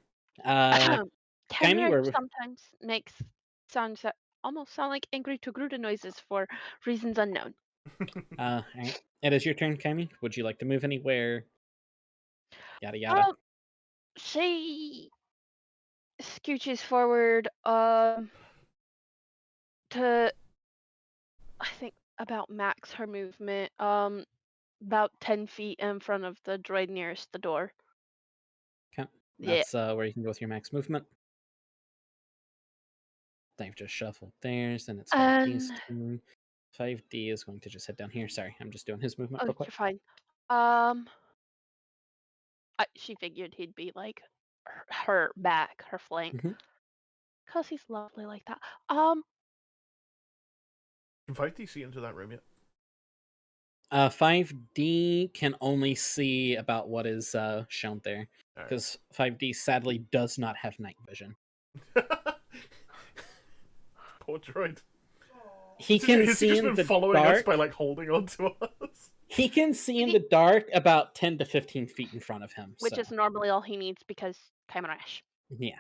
Kymeresh sometimes makes sounds that almost sound like angry Togruta noises for reasons unknown. All right. It is your turn, Kyme. Would you like to move anywhere? Yada yada. She scooches forward to I think about max her movement. About 10 feet in front of the droid nearest the door. Okay. That's where you can go with your max movement. They've just shuffled theirs, and it's 5D's turn. 5D is going to just head down here. Sorry, I'm just doing his movement real quick. You're fine. She figured he'd be like her back, her flank. Because he's lovely like that. Can 5D see into that room yet? 5D can only see about what is shown there. Because 5D sadly does not have night vision. Poor droid. He can see in the following dark us by like holding on to us. He can see in the dark about 10 to 15 feet in front of him. Which is normally all he needs because Kymeresh. Yeah.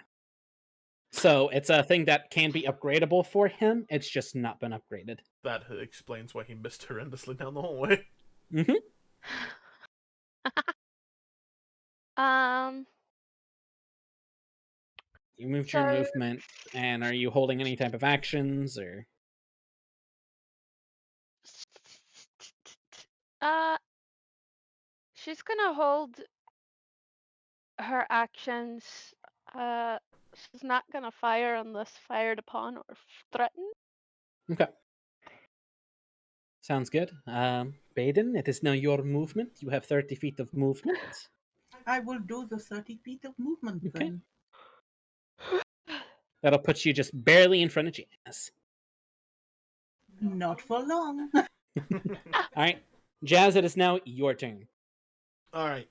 So it's a thing that can be upgradable for him. It's just not been upgraded. That explains why he missed horrendously down the hallway. You moved your movement, and are you holding any type of actions or? She's gonna hold her actions. She's not gonna fire unless fired upon or threatened. Okay. Sounds good. Baeden, it is now your movement. You have 30 feet of movement. I will do the 30 feet of movement then. That'll put you just barely in front of Jazz. Not for long. Alright. Jazz, it is now your turn. Alright,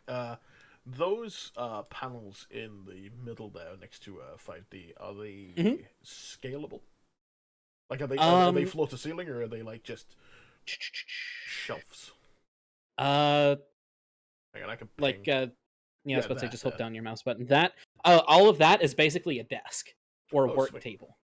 those panels in the middle there next to 5D, are they scalable? Like, are they floor to ceiling, or are they like just shelves? Hang on, I can like I was about to say, just hold down your mouse button. That all of that is basically a desk or a work table.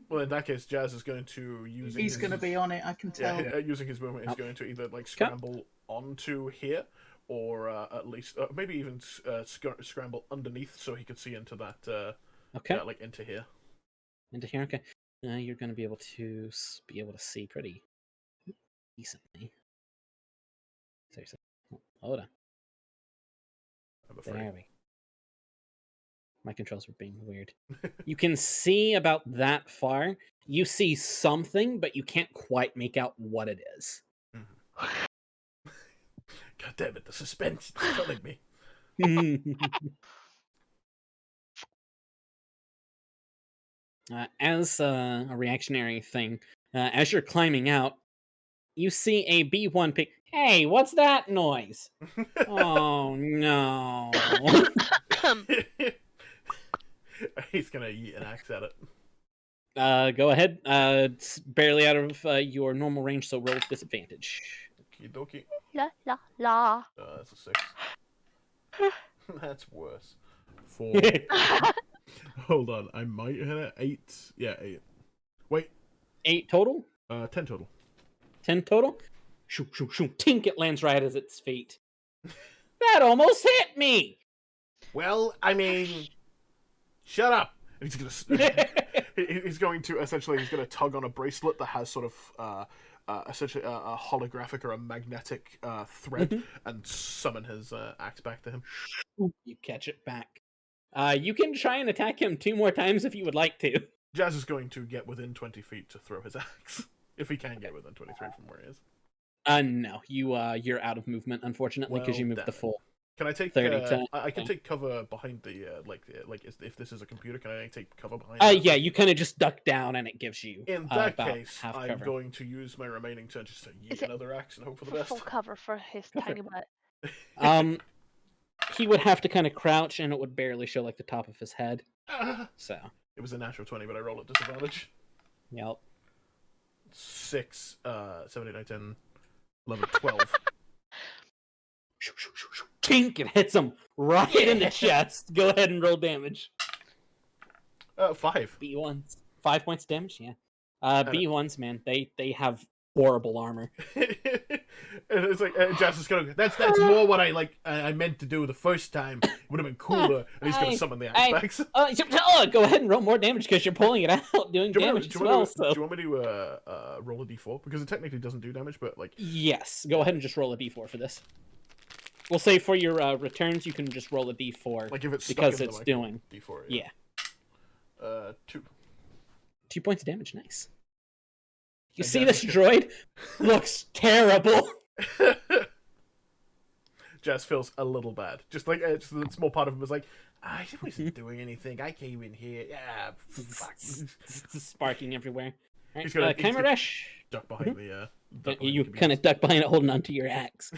Well, in that case, Jazz is going to use. He's going to be on it. I can tell. Yeah, using his movement, he's going to either like scramble onto here, or at least maybe even scramble underneath, so he could see into that. Like into here. Into here, okay. You're going to be able to see pretty decently. Seriously, hold on. There we. My controls were being weird. You can see about that far. You see something, but you can't quite make out what it is. God damn it, the suspense is killing me. As a reactionary thing, as you're climbing out, you see a B1 pig. Hey, what's that noise? Oh no. He's gonna yeet an axe at it. Go ahead. It's barely out of your normal range, so roll with disadvantage. Okie dokie. La la la. That's a 6. That's worse. 4. Hold on, I might hit it. 8. Yeah, 8. Wait, 8 total? 10 total. 10 total? Shoo, shoo, shoo. Tink, it lands right at its feet. That almost hit me! Well, I mean, shut up. And he's going to essentially tug on a bracelet that has sort of essentially a holographic or a magnetic thread and summon his axe back to him. You catch it back. You can try and attack him 2 more times if you would like to. Jazz is going to get within 20 feet to throw his axe. If he can get within 23 from where he is. No, you're out of movement, unfortunately, because you moved the full. Can I take 30 I can take cover behind the if this is a computer, can I take cover behind? Yeah, you kind of just duck down and it gives you. In that about case, half I'm cover. going to use my remaining turn just to yeet another axe and hope for the best. Full cover for his tiny butt. He would have to kind of crouch, and it would barely show like the top of his head. So it was a natural 20, but I roll at disadvantage. Yep. 6, 7, 8, 9, 10, 11, 12. Tink! It hits him right in the chest. Go ahead and roll damage. 5. B1s. 5 points of damage, yeah. B1s, man, they have horrible armor. And it's like Jazz is gonna. That's more what I meant to do the first time. It would have been cooler. And he's gonna summon the axe back. Go ahead and roll more damage because you're pulling it out, doing damage as well. Do you want me to roll a d4 because it technically doesn't do damage, but like. Yes, go ahead and just roll a d4 for this. We'll say for your returns, you can just roll a d4. Like if it's because it's doing d4. Yeah. 2. 2 points of damage. Nice. You see this droid? Looks terrible. Jazz feels a little bad. Just like a small part of him was like, I wasn't doing anything. I came in here. Yeah, fuck. Sparking everywhere. All right, Kymeresh. Duck behind the. You kind of duck behind it, holding onto your axe.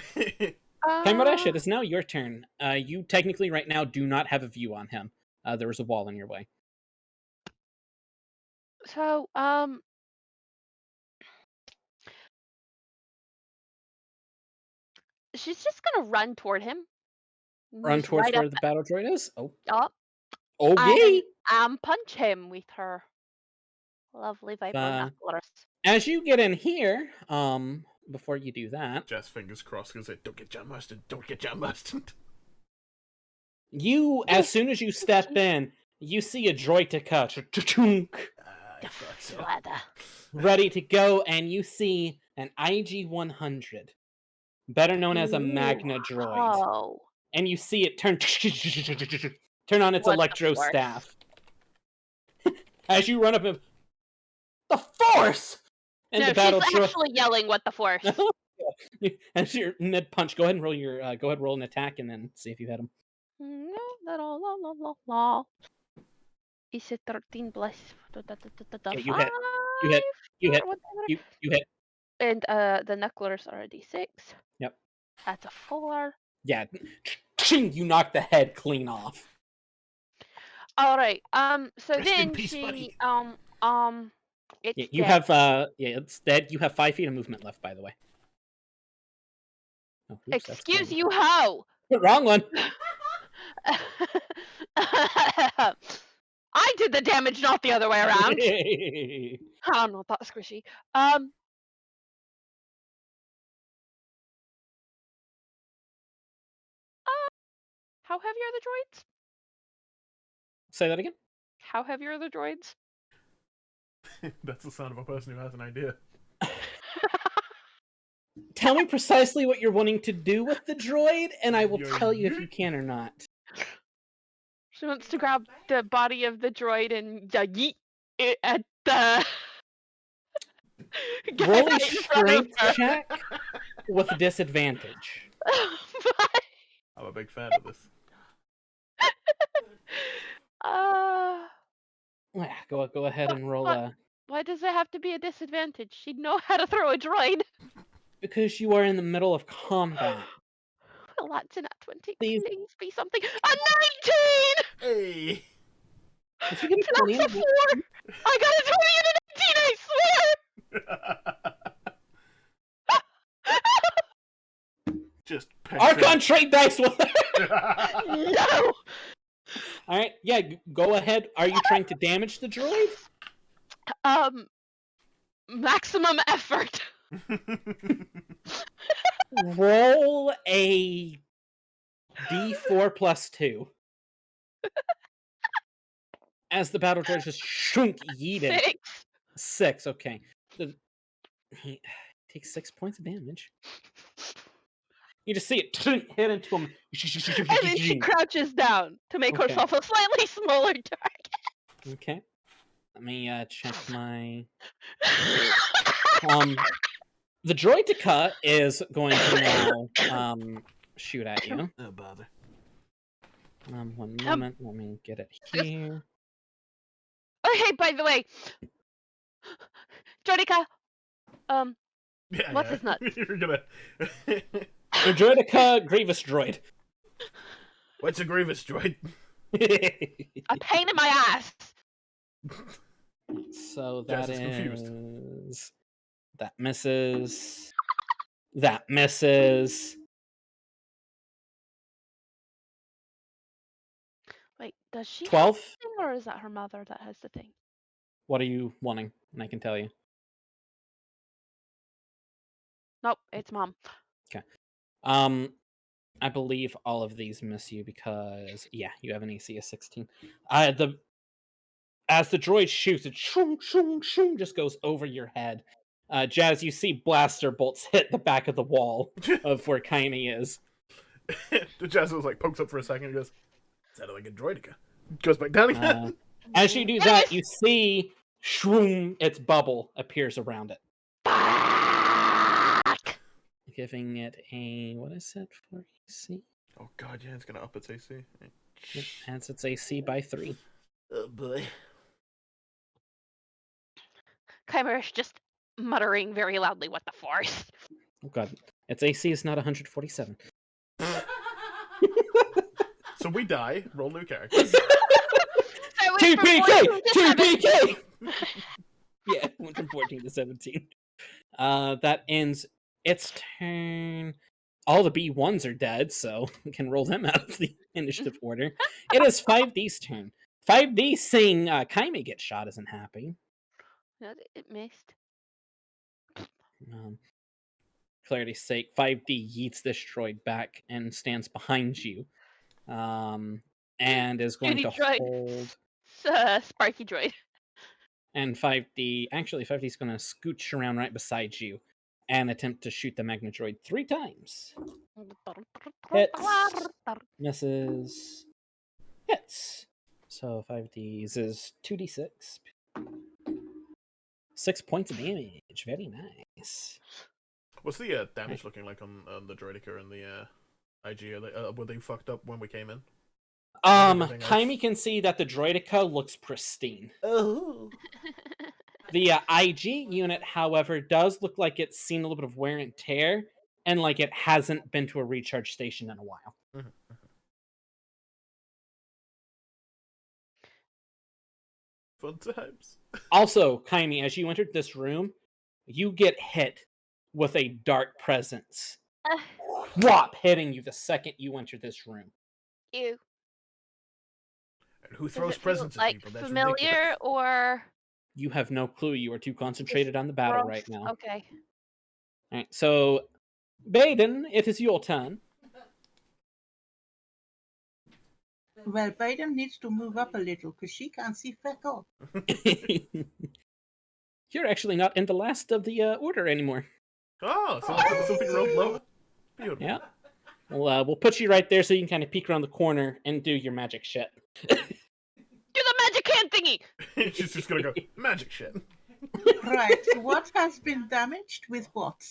Kymeresh, it is now your turn. You technically right now do not have a view on him. There was a wall in your way. So, she's just gonna run toward him. Run Just towards right where up the battle droid is? Oh. up Okay. and punch him with her lovely viper knucklers. As you get in here, before you do that, Jazz fingers crossed because don't get jam mustard. Don't get jam mustard. You, as soon as you step in, you see a droid to catch. Ready to go, and you see an IG-100, better known as a Magna droid. Oh. And you see it turn on its electro staff. As you run up and the Force! And no, the battle she's actually yelling, "What the Force?" As your mid punch, go ahead and roll your roll an attack, and then see if you hit him. Is it 13 plus? Okay, you hit. You hit. And the knucklers are a d6. Yep. That's a 4. Yeah, you knock the head clean off. All right. So Rest in then peace, she buddy. It's you dead. have it's dead. You have 5 feet of movement left, by the way. Oh, oops, Excuse you, how? Wrong one. I did the damage, not the other way around. I'm not that squishy. How heavy are the droids? Say that again. How heavy are the droids? That's the sound of a person who has an idea. Tell me precisely what you're wanting to do with the droid, and I will tell you if you can or not. She wants to grab the body of the droid and yeet it at the. Roll a strength check with disadvantage. I'm a big fan of this. Go ahead and roll a. Why does it have to be a disadvantage? She'd know how to throw a droid. because you are in the middle of combat. Well, that's a nat 20. Please. Please be something. A 19! Hey! If you get a Plus 20 a 4! I got a 20 and a 19, I swear! Just Aarcon, trade dice with her! No! Alright, yeah, go ahead. Are you trying to damage the droid? Maximum effort. Roll a d4 plus 2. As the battle droid just shunk yeeted. 6. 6, okay. He takes 6 points of damage. You just see it hit into him. And then she crouches down to make Okay. herself a slightly smaller target. Okay. Let me check my... The droideka is going to now shoot at you. No bother. 1 moment. Let me get it here. Oh, hey, by the way, Jodica, Yeah, what's his nuts? You're gonna. The droideka Grievous droid. What's a Grievous droid? A pain in my ass. So Jazz that is confused. is... That misses. That misses. Wait, does she 12? have the thing, or is that her mother that has the thing? What are you wanting? And I can tell you. Nope, it's mom. I believe all of these miss you because, yeah, you have an AC of 16. As the droid shoots, it shoom, shoom, shoom, just goes over your head. Jazz, you see blaster bolts hit the back of the wall of where Kaimi is. The Jazz was like pokes up for a second and goes, sounded like a droideka. Goes back down again. As you do that, you see shroom, its bubble appears around it. Fuck! Giving it a, what is it for AC? Oh god, yeah, it's gonna up its AC. It adds its AC by 3. Oh boy. Kymeresh just muttering very loudly, "What the force?" Oh god, its AC is not 147. So we die, roll new characters. I went from 2PK! 14 to 2PK! Yeah, went from 14 to 17. That ends its turn. All the B1s are dead, so we can roll them out of the initiative order. It is 5D's turn. 5D seeing Kaime get shot isn't happy. No, it missed. Clarity's sake, 5D yeets this droid back and stands behind you. And is going to Judy droid. hold... Sparky droid. And 5D... Actually, 5D is going to scooch around right beside you and attempt to shoot the Magna droid 3 times. Hits. Misses. Hits. So 5D's is 2D6. 6 points of damage. Very nice. What's the damage looking like on the droideka and the IG? Were they fucked up when we came in? Kaimi can see that the droideka looks pristine. Oh. The IG unit, however, does look like it's seen a little bit of wear and tear, and like it hasn't been to a recharge station in a while. Fun times. Also, Kaimi, as you entered this room, you get hit with a dark presence. Whop! Hitting you the second you enter this room. Ew. And who Does throws it feel, presents at like, people? That's familiar ridiculous. or You have no clue. You are too concentrated on the battle gross? right now. Okay. Alright, so, Baeden, it is your turn. Well, Baeden needs to move up a little because she can't see feck all. You're actually not in the last of the order anymore. Oh, something rolled low. Beautiful. Yeah. Well, we'll put you right there so you can kind of peek around the corner and do your magic shit. Do the magic hand thingy! She's just gonna go, magic shit. Right, what has been damaged with what?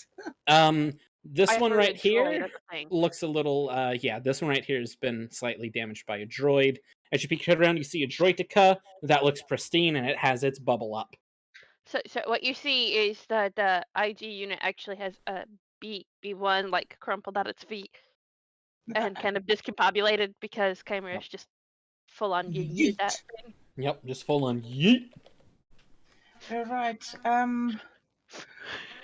This I one heard right it troll, here that's the thing. looks a little, yeah, this one right here has been slightly damaged by a droid. As you peek your head around, you see a droideka that looks pristine and it has its bubble up. So what you see is that the IG unit actually has a be one like crumpled at its feet and kind of discombobulated because Kymeresh just full on yeeted that Yeet. thing. Yep, just full on yeet. All right.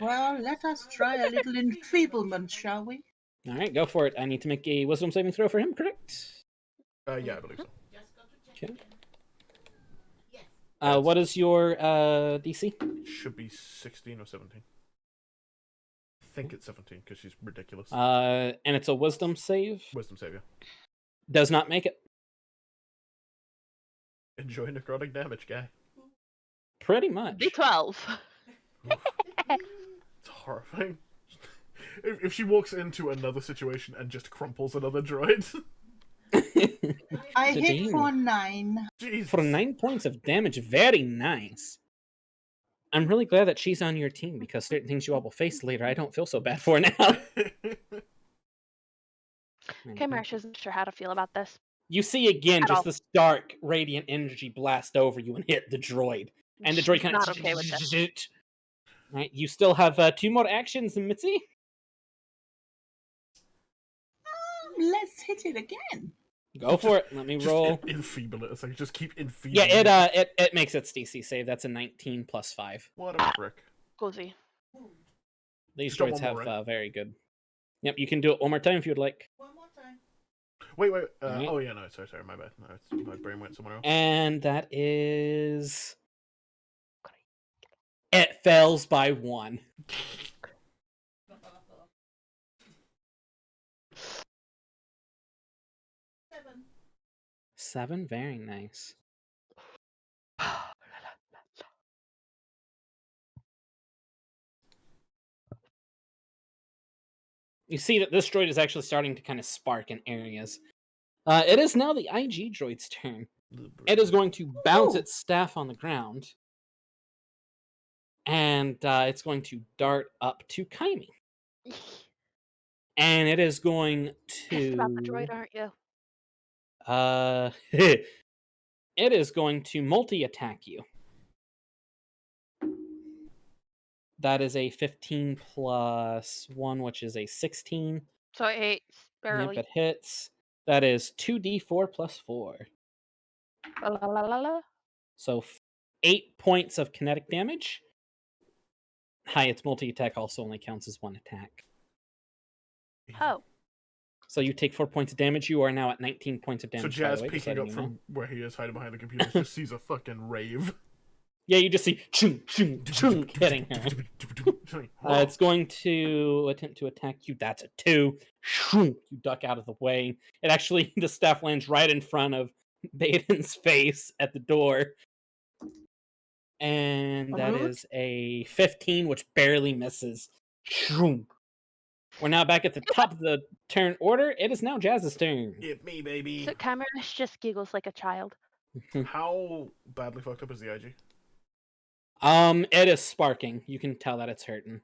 Well, let us try a little enfeeblement, shall we? All right, go for it. I need to make a wisdom saving throw for him, correct? Yeah, I believe so. Okay. That's- What is your DC? Should be 16 or 17. I think it's 17 because she's ridiculous. And it's a wisdom save. Wisdom save, yeah. Does not make it. Enjoy necrotic damage, guy. Pretty much. D12. It's horrifying. If she walks into another situation and just crumples another droid. I hit Damn. for 9. Jesus. For 9 points of damage, very nice. I'm really glad that she's on your team because certain things you all will face later, I don't feel so bad for now. Kymeresh isn't sure how to feel about this. You see again At just all. this dark, radiant energy blast over you and hit the droid. And the droid She's kind of not okay with this. Right, you still have 2 more actions, Mitzi. Let's hit it again. Go for it. Let me Just roll. enfeeble it. It's like, just keep enfeebling Yeah, it makes its DC save. That's a 19 plus 5. What a prick. Cozy. These Just got droids one more, have right? very good. Yep, you can do it one more time if you would like. Wait. Alright. Oh, yeah, no, sorry, my bad. No, my brain went somewhere else. And that is. It fails by 1. Seven, very nice. You see that this droid is actually starting to kind of spark in areas. It is now the IG droid's turn. It is going to bounce Ooh. its staff on the ground. And it's going to dart up to Kyme. And it is going Pissed about the to. droid, aren't you? It is going to multi-attack you. That is a 15 plus 1, which is a 16. So it hates barely. Yep, it hits. That is 2d4 plus 4. La la la la la. So 8 points of kinetic damage. Hi, its multi-attack also only counts as 1 attack. Oh. So you take 4 points of damage. You are now at 19 points of So damage. Jazz by the way, just peeking letting up you know. from where he is, hiding behind the computer, just sees a fucking rave. Yeah, you just see chung, chung, chung, hitting her. It's going to attempt to attack you. That's a 2. You duck out of the way. It actually, the staff lands right in front of Baeden's face at the door. And that Alright. is a 15, which barely misses. We're now back at the top of the turn order. It is now Jazz's turn. Hit me, baby. So Kymeresh just giggles like a child. How badly fucked up is the IG? It is sparking. You can tell that it's hurting.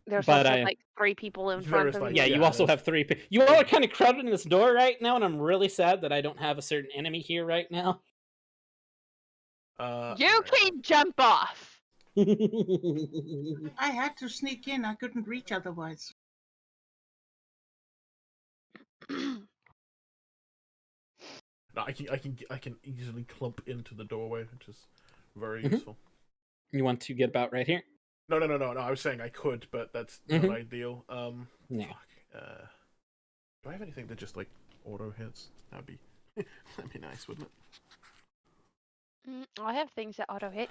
There's But also I- like 3 people in There front is, of like, you. Yeah, Yeah, you it also is. have 3. You all are kind of crowded in this door right now, and I'm really sad that I don't have a certain enemy here right now. You can jump off. I had to sneak in. I couldn't reach otherwise. No, I can easily clump into the doorway, which is very Mhm. useful. You want to get about right here? No. I was saying I could, but that's Mhm. not ideal. No. Fuck. Do I have anything that just like auto hits? That'd be that'd be nice, wouldn't it? I have things that auto hit.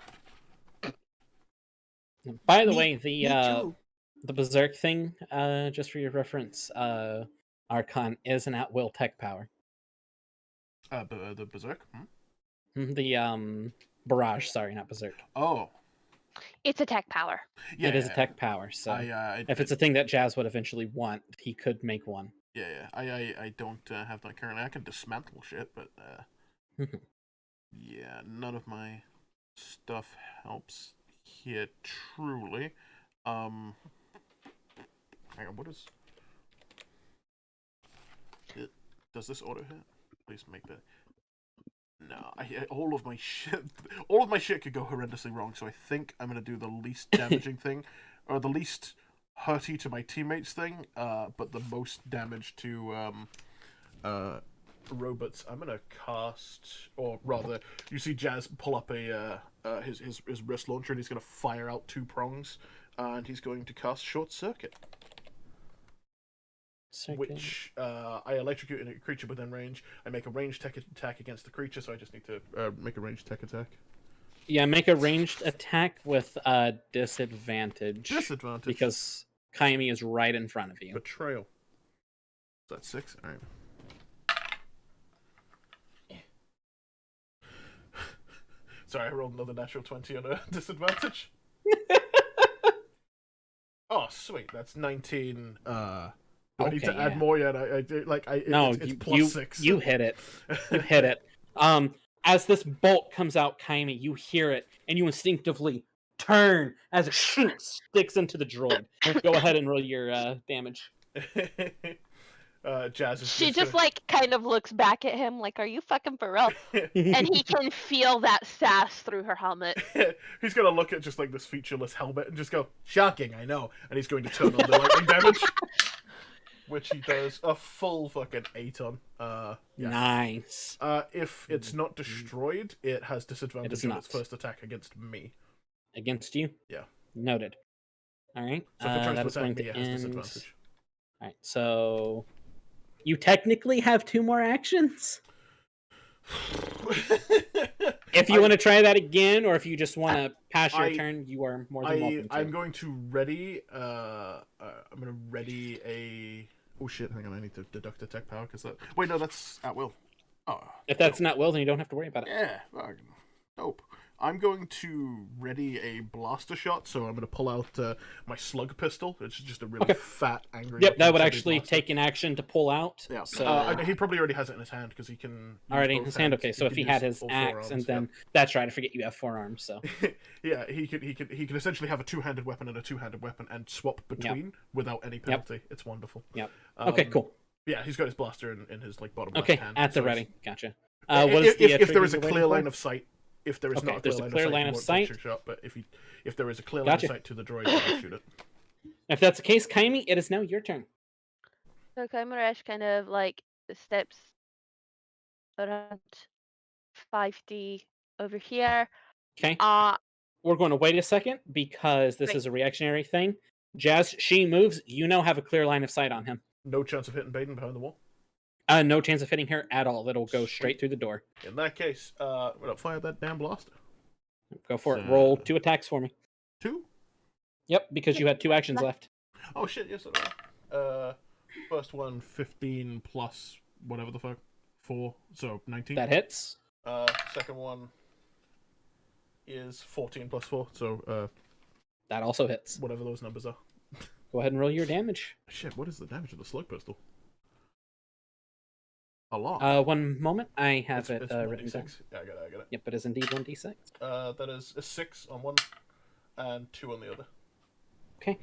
By the Me- way, Me too. the berserk thing, just for your reference, Aarcon is an at-will tech power. The berserk. The barrage, sorry, not berserk. Oh, It's a tech power. yeah. It is a tech power, so if it's a thing that Jazz would eventually want, he could make one. Yeah. I don't have that currently. I can dismantle shit, but yeah, none of my stuff helps here truly. Hang on, what is? Does this auto hit? Please make that. No, all of my shit could go horrendously wrong. So I think I'm gonna do the least damaging thing, or the least hurty to my teammates thing, but the most damage to robots. I'm gonna cast, or rather, you see Jazz pull up his wrist launcher, and he's gonna fire out 2 prongs, and he's going to cast Short Circuit, which I electrocute a creature within range. I make a ranged attack against the creature, so I just need to make a ranged tech attack. Yeah, make a ranged attack with disadvantage. Disadvantage because Kaimi is right in front of you. Betrayal. So that's 6. All right. Sorry, I rolled another natural 20 on a disadvantage. Oh, sweet. That's 19. Do I need to add more yet? It's plus 6. You hit it. You hit it. As this bolt comes out, Kaimi, you hear it, and you instinctively turn as it sticks into the droid. Go ahead and roll your damage. Jazz is She just like kind of looks back at him like, "Are you fucking for real?" And he can feel that sass through her helmet. He's gonna look at just like this featureless helmet and just go, "Shocking, I know." And he's going to turn on the lightning damage, which he does a full fucking 8 on. Yeah. Nice. If it's not destroyed, it has disadvantage on its first attack against me. Against you? Yeah. Noted. All right. So if it tries that to is going attack me, to it has end. disadvantage. All right. So you technically have 2 more actions. If you want to try that again, or if you just want to pass your turn, you are more than welcome to. I'm going to ready. I'm going to ready a. Oh shit! Hang on, I need to deduct attack power because that. Wait, no, that's at will. Oh. If that's not will, then you don't have to worry about it. Yeah, fucking dope. I'm going to ready a blaster shot, so I'm going to pull out my slug pistol. It's just a really fat, angry. Yep, that would actually take an action to pull out. Yeah, so he probably already has it in his hand because he can. Already in his hand. Okay, so if he had his axe, and then that's right. I forget you have 4 arms. So yeah, he can essentially have a 2-handed weapon and a 2-handed weapon and swap between without any penalty. It's wonderful. Yep. Okay, cool. Yeah, he's got his blaster in his like bottom left hand. Okay, at the ready. Gotcha. If there is a clear line of sight. If there is not a clear line of sight, shot, but if there is a clear line of sight to the droid, I'll shoot it. If that's the case, Kaimi, it is now your turn. So Kymeresh kind of like steps around 5D over here. Okay. We're going to wait a second because this is a reactionary thing. Jazz, she moves. You now have a clear line of sight on him. No chance of hitting Baeden behind the wall. No chance of hitting her at all. It'll go straight through the door. In that case, we'll fire that damn blaster. Go for it. Roll 2 attacks for me. 2? Yep, because you had 2 actions left. Oh shit! Yes, I know. First one 15 plus whatever the fuck 4, so 19. That hits. Second one is 14 plus 4, so that also hits. Whatever those numbers are. Go ahead and roll your damage. Shit! What is the damage of the slug pistol? A lot. 1 moment. I have it written down. Yeah, I got it. Yep, it is indeed 1d6. That is a 6 on one and 2 on the other. Okay.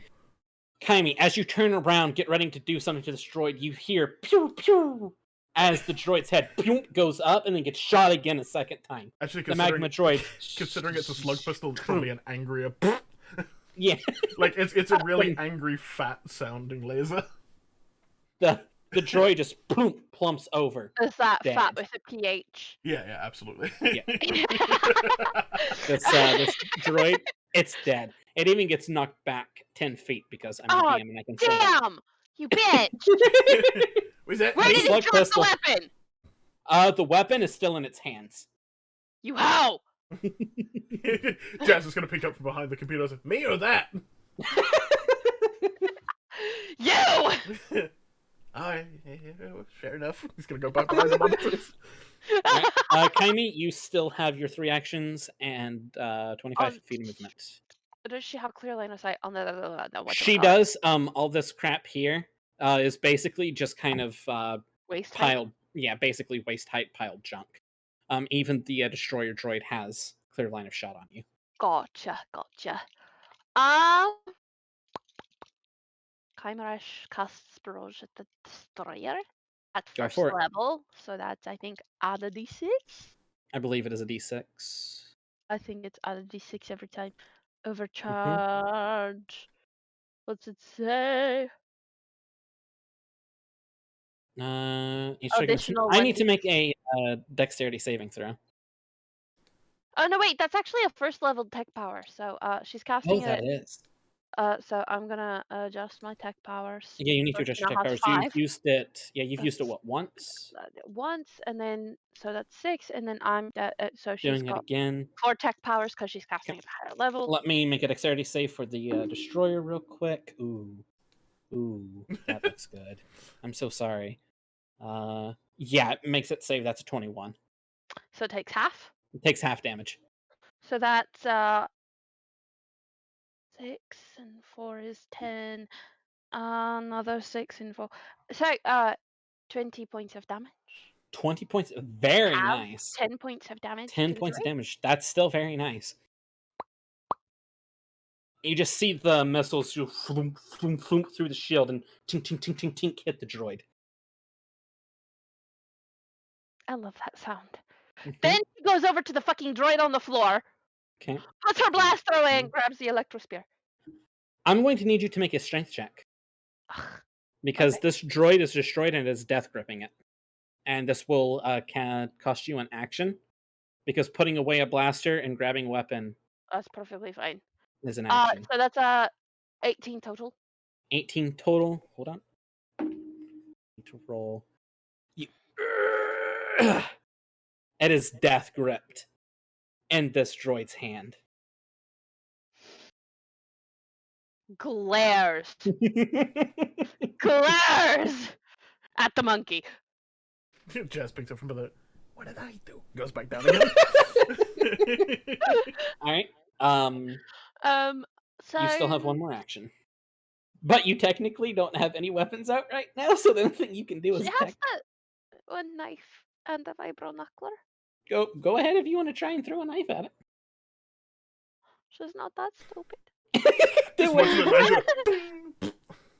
Kaimi, as you turn around, get ready to do something to this droid, you hear pew pew as the droid's head pew, goes up and then gets shot again a second time. Actually, the magma droid. Considering it's a slug pistol, it's probably an angrier. Yeah. Like it's a really angry, fat sounding laser. The droid just plumps over. Is that dead. fat with a PH? Yeah, absolutely. Yeah. This droid, it's dead. It even gets knocked back 10 feet because I'm a DM and I can say that. Damn! You bitch! Was that Where did he drop the weapon? The weapon is still in its hands. You how? Jazz is going to pick up from behind the computer and say, me or that? You! Fair enough. He's going to go back behind the monitors. Right. Kaimi, you still have your 3 actions and 25 feet of movement. Does she have clear line of sight on the She does. All this crap here is basically just kind of waist piled. Height? Yeah, basically waist height piled junk. Even the destroyer droid has clear line of shot on you. Gotcha. Kymeresh casts barrage at the destroyer at first level, so that's I think add a d6. I believe it is a d6. I think it's add a d6 every time. Overcharge. What's it say? Each trigger Additional I need to 1d. make a dexterity saving throw. Oh no, wait, that's actually a first level tech power. So she's casting Oh, that it. is. So I'm gonna adjust my tech powers. Yeah, you need to So adjust she your now tech has powers. 5. You've used it. Yeah, you've used it That's- what once? Once, and then so that's 6, and then so she's Doing it got again. 4 tech powers because she's casting Okay. at a higher level. Let me make a dexterity save for the destroyer real quick. Ooh, that looks good. I'm so sorry. Yeah, it makes it save. That's a 21. So it takes half. It takes half damage. So that's 6 and 4 is 10. Another 6 and 4. So 20 points of damage. 20 points. Very Have nice. 10 points of damage. 10 to the points of droid. damage. That's still very nice. You just see the missiles floom, floom, floom through the shield and tink, tink, tink, tink, tink hit the droid. I love that sound. Mhm. Then she goes over to the fucking droid on the floor, Okay. puts her blaster away, and Mhm. grabs the electro spear. I'm going to need you to make a strength check Ugh. because Okay. this droid is destroyed and it is death gripping it. And this will cost you an action because putting away a blaster and grabbing a weapon That's perfectly fine. is an action. So that's 18 total. 18 total. Hold on. Need to roll. You... It is death gripped in this droid's hand. Glares. Glares at the monkey. Jazz picks up from below. What did I do? Goes back down again. All right. So You still have one more action. But you technically don't have any weapons out right now, so the only thing you can do she is has a knife and a vibro knuckler. go ahead if you want to try and throw a knife at it. She's not that stupid. Just watching the knife go,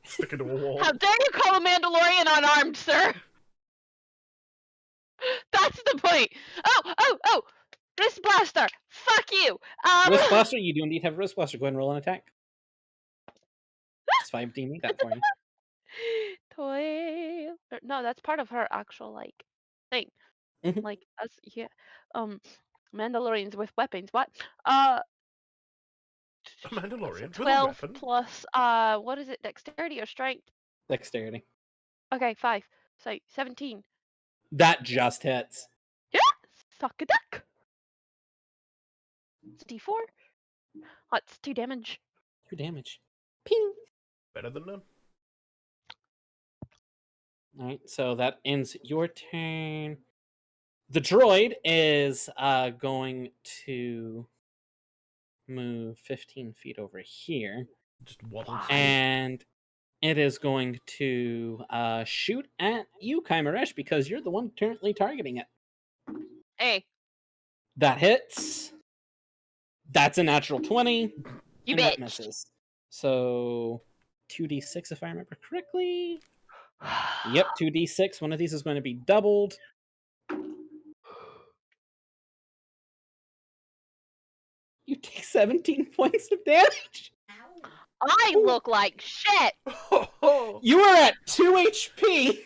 stick into a wall. How dare you call a Mandalorian unarmed, sir? That's the point. Oh! Wrist blaster. Fuck you. Wrist blaster, you do indeed have wrist blaster. Go ahead and roll an attack. It's 5D, make that for you. No, that's part of her actual thing. Mhm. Like us, yeah. Mandalorians with weapons. What? A Mandalorian with a 12 weapon. plus what is it? Dexterity or strength? Dexterity. Okay, 5. So 17. That just hits. Yeah. Suck a duck. It's D4. That's 2 damage. 2 damage. Ping. Better than none. Alright, so that ends your turn. The droid is going to move 15 feet over here. Just waddle. Why? And it is going to shoot at you, Kymeresh, because you're the one currently targeting it. Hey, That hits. That's a natural 20. you and that bitch. misses. So 2d6 if I remember correctly. Yep, 2d6. One of these is going to be doubled. You take 17 points of damage. I look like shit. You are at 2 HP.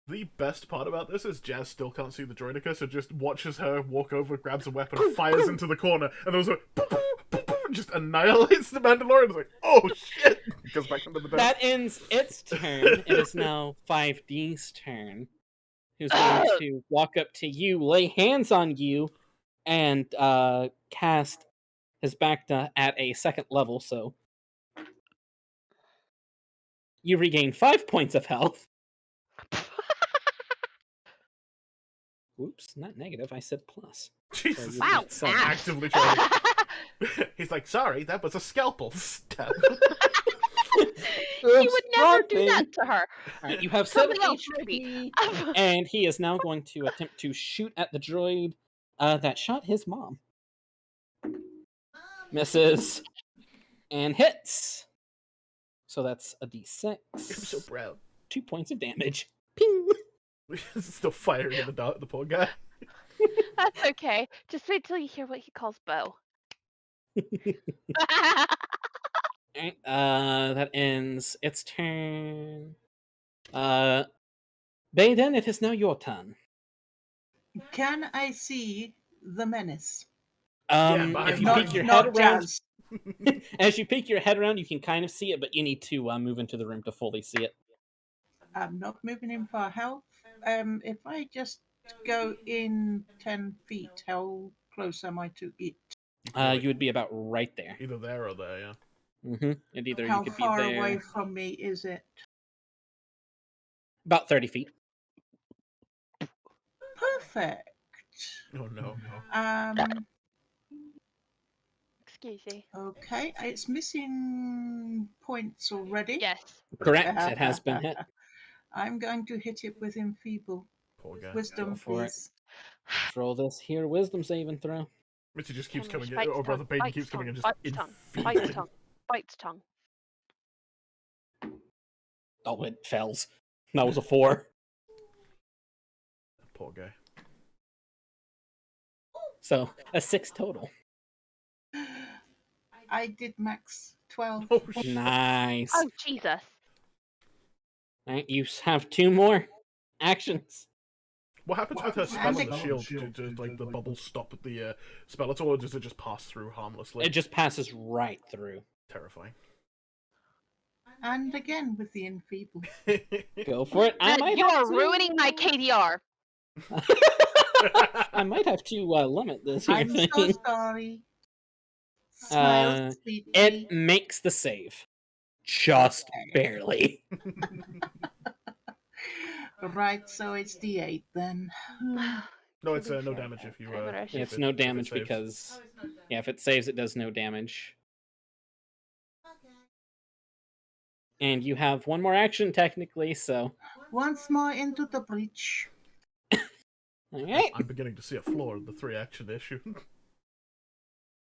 The best part about this is Jazz still can't see the droideka, so just watches her walk over, grabs a weapon, fires into the corner, and there's a just annihilates the Mandalorian. It's like, oh shit! Goes back into the dark. That ends its turn. It is now 5D's turn. Who's going to walk up to you, lay hands on you, and cast his back at a second level, so you regain 5 points of health. Whoops, not negative. I said plus. Jesus. So Wow. so Actively trying to... He's like, sorry, that was a scalpel stab. He would never do that to her. Alright, you have 7 Something else, HP, maybe. and he is now going to attempt to shoot at the droid that shot his mom. Misses. And hits. So that's a d6. I'm so proud. 2 points of damage. Ping! Still firing in the dark, the poor guy. That's okay. Just wait till you hear what he calls Bo. Alright, that ends its turn. Baeden, it is now your turn. Can I see the menace? behind If you you. peek your Not head around, Jazz. as you peek your head around, you can kind of see it, but you need to move into the room to fully see it. I'm not moving in far. How? If I just go in 10 feet, how close am I to it? You would be about right there. Either there or there, yeah. And either you How could be far there away from me is it? about 30 feet. Perfect. Oh no. Excuse me. Okay, it's missing points already. Yes. Correct, it has been hit. I'm going to hit it with Enfeeble. Poor guy. Wisdom, Go for it. please. Let's roll this here wisdom saving throw. Mitzi just keeps Kymeresh coming in. bites Oh, brother tongue, Baeden bites keeps coming in tongue, just bites tongue, infeeding. bites tongue, bites tongue. Oh, it fails. That was a 4. Poor guy. So, a 6 total. I did max 12. Oh shit. Nice. Oh Jesus! Alright, you have 2 more actions. What happens with her spell And on the it- shield? Does like the bubbles stop at the spell at all, or does it just pass through harmlessly? It just passes right through. Terrifying. And again with the Enfeeble. Go for it. I might You have are to- ruining my KDR. I might have to limit this here I'm so thing. sorry. Smile sweetly. It makes the save. Just barely. Right, so it's D8 then. No, it's To be no fair, damage if you. Kymeresh It's is- no if it damage saves. because if it saves, it does no damage. And you have one more action technically, so Once more into the breach. all right. I'm beginning to see a flaw in the 3-action issue.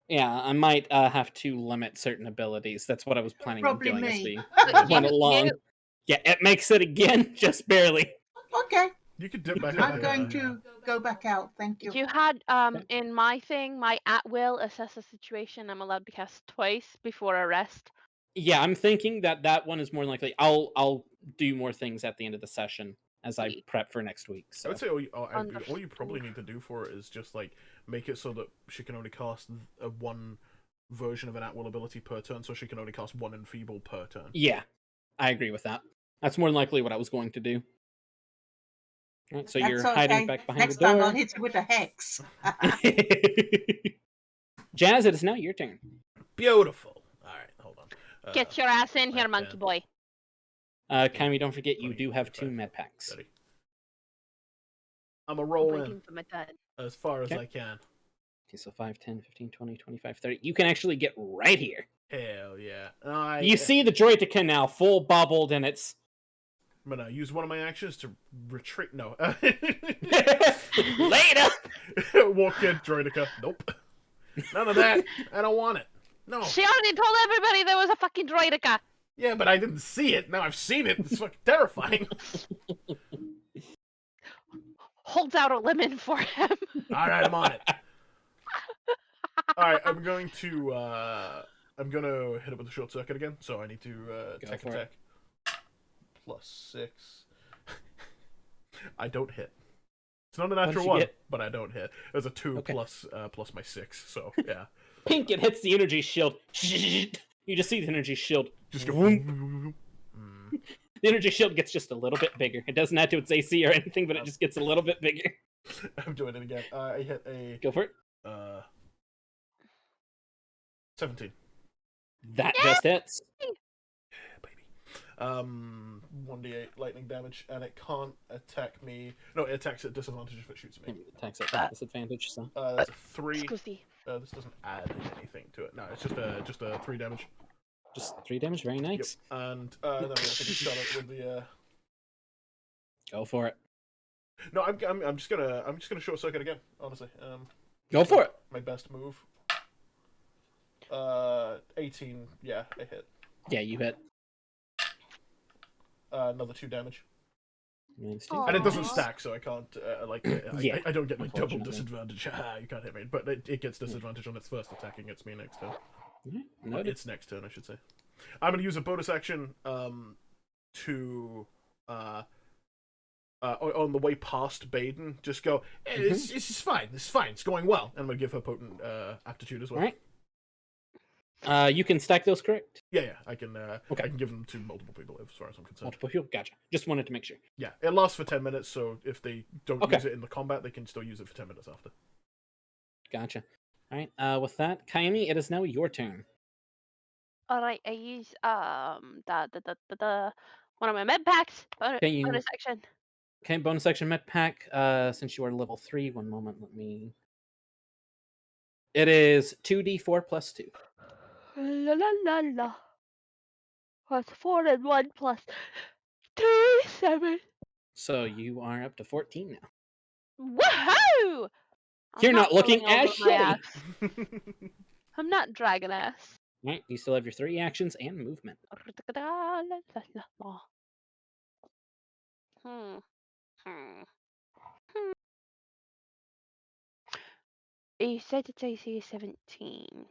Yeah, I might have to limit certain abilities. That's what I was planning Probably on doing as me. we went along. Yeah, it makes it again, just barely. Okay, You could dip back. I'm going to go back out. Thank you. You had in my thing, my at will assess a situation. I'm allowed to cast twice before a rest. Yeah, I'm thinking that one is more likely. I'll do more things at the end of the session as I prep for next week. I So would say all you probably need to do for it is just like make it so that she can only cast one version of an at-will ability per turn, so she can only cast one Enfeeble per turn. yeah, I agree with that. That's more than likely what I was going to do. All right, so That's you're okay. hiding back behind Next the door. time I'll hit you with a hex. Jazz, it is now your turn. Beautiful. All right, hold on. Get your ass in here, right, monkey yeah. boy. Kylie, don't forget you 20, do have 2 25, med packs. 30. I'm a I'm roll in breaking from my dad. as far as Okay. I can. Okay, so 5, 10, 15, 20, 25, 30. You can actually get right here. Hell yeah. You see the Droideka now full bobbled and it's I'm gonna use one of my actions to retreat. No. later. Walk in, Droideka. Nope. None of that. I don't want it. No. She already told everybody there was a fucking droideka. Yeah, but I didn't see it. Now I've seen it. It's fucking terrifying. Holds out a lemon for him. Alright, I'm on it. Alright, I'm gonna hit it with a short circuit again, so I need to tech for it. attack. +6. I don't hit. It's not a natural you 1, get? but I don't hit. It was a 2 Okay. plus my 6, so yeah. Pink, it hits the energy shield. You just see the energy shield. Just go. Vroom. The energy shield gets just a little bit bigger. It doesn't add to its AC or anything, but it just gets a little bit bigger. I'm doing it again. I hit a Go for it. 17. That just hits. Baby. 1d8 lightning damage, and it can't attack me. No, it attacks at disadvantage if it shoots me. Attacks at disadvantage, so. That's a 3. Scusi. This doesn't add anything to it. No, it's just a 3 damage. Just 3 damage, very nice. Yep. And then I'm gonna take a shot at it with the. Go for it. No, I'm just gonna short circuit again. Honestly. Go for it. My best move. 18. Yeah, I hit. Yeah, you hit. Another 2 damage. Aw. And it doesn't Nice. stack, so I can't Yeah, I don't get like double unfortunately. disadvantage. Haha, you can't hit me, but it gets disadvantage on its first attack against me next turn. Noted. Its next turn, I should say. I'm going to use a bonus action to on the way past Baeden, just go. Hey, this is fine. This is fine. It's going well. And I'm going to give her potent aptitude as well. All right. You can stack those, correct? Yeah. I can. Okay. I can give them to multiple people as far as I'm concerned. Multiple people. Gotcha. Just wanted to make sure. Yeah, it lasts for 10 minutes. So if they don't Okay. use it in the combat, they can still use it for 10 minutes after. Gotcha. All right. With that, Kaimi, it is now your turn. All right, I use the one of my med packs. Bonus action. Okay, bonus action med pack. Since you are level 3, one moment. Let me. It is 2d4 plus 2. La la la la. Plus 4 and 1 plus 2, 7. So you are up to 14 now. Woohoo! You're not looking falling as over my shitty. ass. I'm not dragon ass. All right, you still have your 3 actions and movement. You said its AC is 17.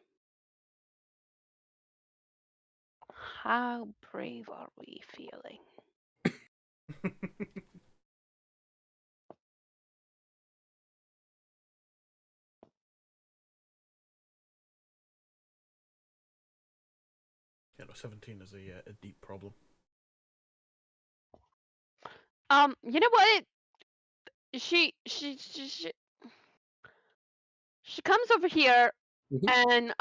How brave are we feeling? Yeah, no, 17 is a deep problem. You know what? She comes over here and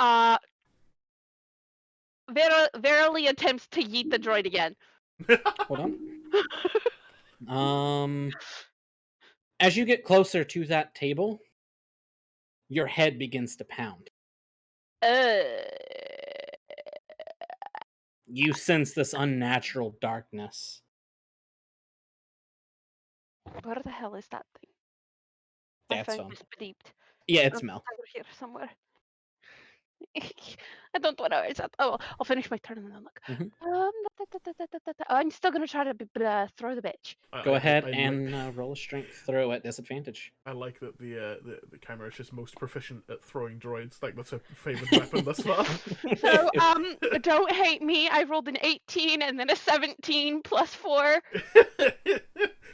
verily attempts to yeet the droid again. Hold on. As you get closer to that table, your head begins to pound. You sense this unnatural darkness. Where the hell is that thing? That's My phone fine. just beeped. Yeah, it's Mel. Over here somewhere. I don't want to. Oh, I'll finish my turn and then look. I'm still gonna try to throw the bitch. Go ahead and roll a strength throw at disadvantage. I like that the Kymeresh is most proficient at throwing droids. Like, that's her favorite weapon thus far. So, don't hate me. I rolled an 18 and then a 17 plus 4.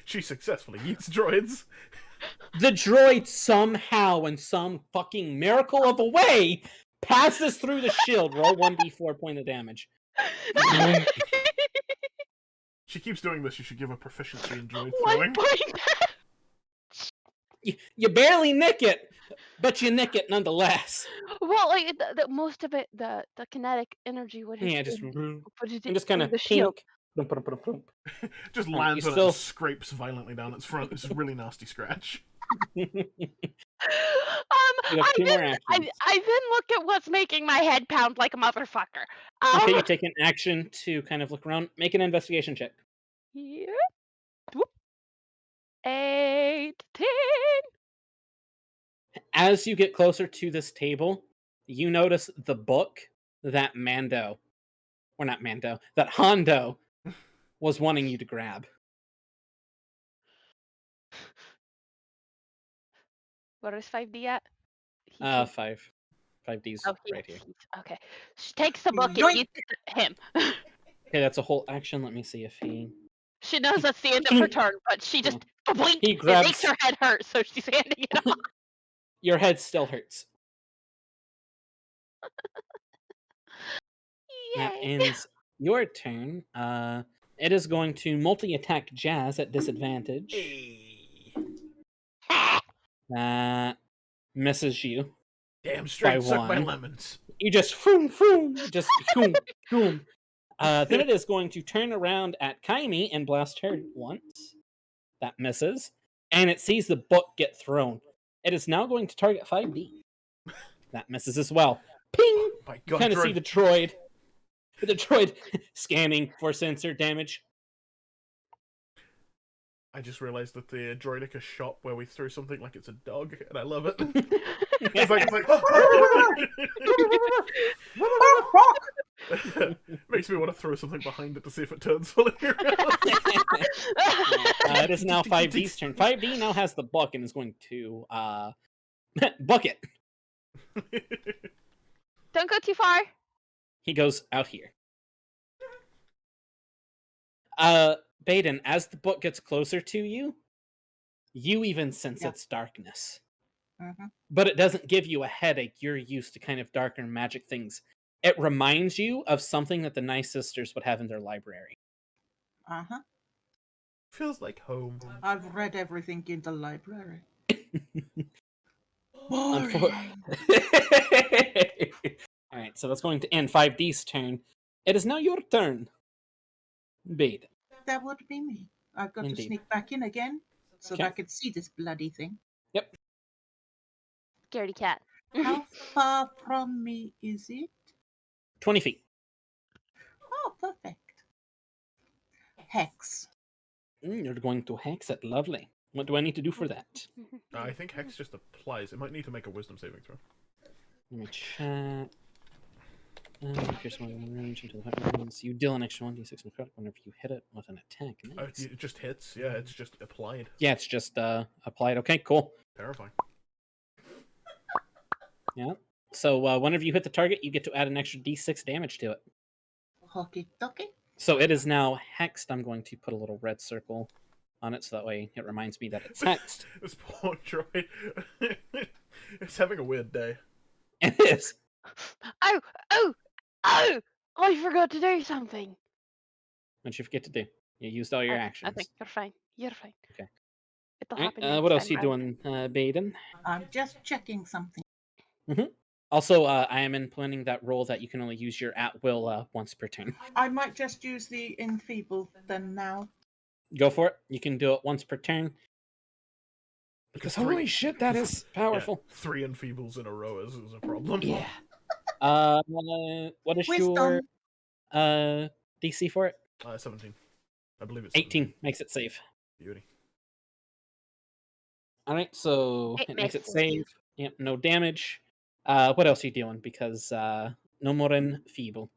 She successfully eats droids. The droid somehow, in some fucking miracle of a way, passes through the shield. Roll 1d4 point of damage. She keeps doing this. You should give her proficiency in droid 1 throwing. point. You barely nick it, but you nick it nonetheless. Well, like most of it, the kinetic energy would Yeah, just kind of the shield. Just lands on it and scrapes violently down its front. It's a really nasty scratch. I then look at what's making my head pound like a motherfucker. Okay, you take an action to kind of look around. Make an investigation check. Yep. 8, 10. As you get closer to this table, you notice the book that Hondo was wanting you to grab. Where is 5D at? 5D's right here. Okay. She takes the book and eats him. Okay, that's a whole action. Let me see if he... She knows that's the end of her turn, but she just He grabs... It makes her head hurt, so she's handing it off. Your head still hurts. That ends your turn. It is going to multi-attack Jazz at disadvantage. That misses you. Damn straight, suck my lemons. You just boom. Then it is going to turn around at Kaimi and blast her once. That misses. And it sees the book get thrown. It is now going to target 5D. That misses as well. Ping! My God, you kind of see the droid. The droid scanning for sensor damage. I just realized that the droidic is shop where we threw something like it's a dog, and I love it. It's like makes me want to throw something behind it to see if it turns fully around. It is now 5D's turn. 5D now has the book and is going to book it. Don't go too far. He goes out here. Baeden, as the book gets closer to you, you even sense Yeah. its darkness. Hmm. But it doesn't give you a headache. You're used to kind of darker magic things. It reminds you of something that the Nice Sisters would have in their library. Uh-huh. Feels like home. I've read everything in the library. Unfor- Boring. Alright, so that's going to end 5D's turn. It is now your turn, Baeden. That would be me. I've got to Indeed. sneak back in again so that Okay. I can see this bloody thing. Yep. Scaredy cat. How far from me is it? 20 feet. Oh, perfect. Hex. You're going to hex it. Lovely. What do I need to do for that? I think Hex just applies. It might need to make a wisdom saving throw. Let me check. Pierce one range into the weapons. You deal an extra 1d6 necrotic whenever you hit it with an attack. Nice. It just hits. Yeah, it's just applied. Yeah, it's just applied. Okay, cool. Terrifying. Yeah. So whenever you hit the target, you get to add an extra d6 damage to it. Hockey docky. So it is now hexed. I'm going to put a little red circle on it so that way it reminds me that it's hexed. This poor droid. It's having a weird day. It is. Oh! Oh! Oh! I forgot to do something. What'd you forget to do? You used all your actions. I think you're fine. You're fine. Okay. It'll Alright, happen. what else are you next time, doing, Baeden? I'm just checking something. Also, I am implementing that rule that you can only use your at will once per turn. I might just use the enfeeble then now. Go for it. You can do it once per turn. Because Three- holy shit, that is powerful. Yeah, 3 enfeebles in a row is a problem. Yeah. What is Wisdom. your DC for it? 17. I believe it's 18 makes it save. Beauty. All right, so It it makes it makes it save. Yep, no damage. What else are you doing? Because no more enfeeble.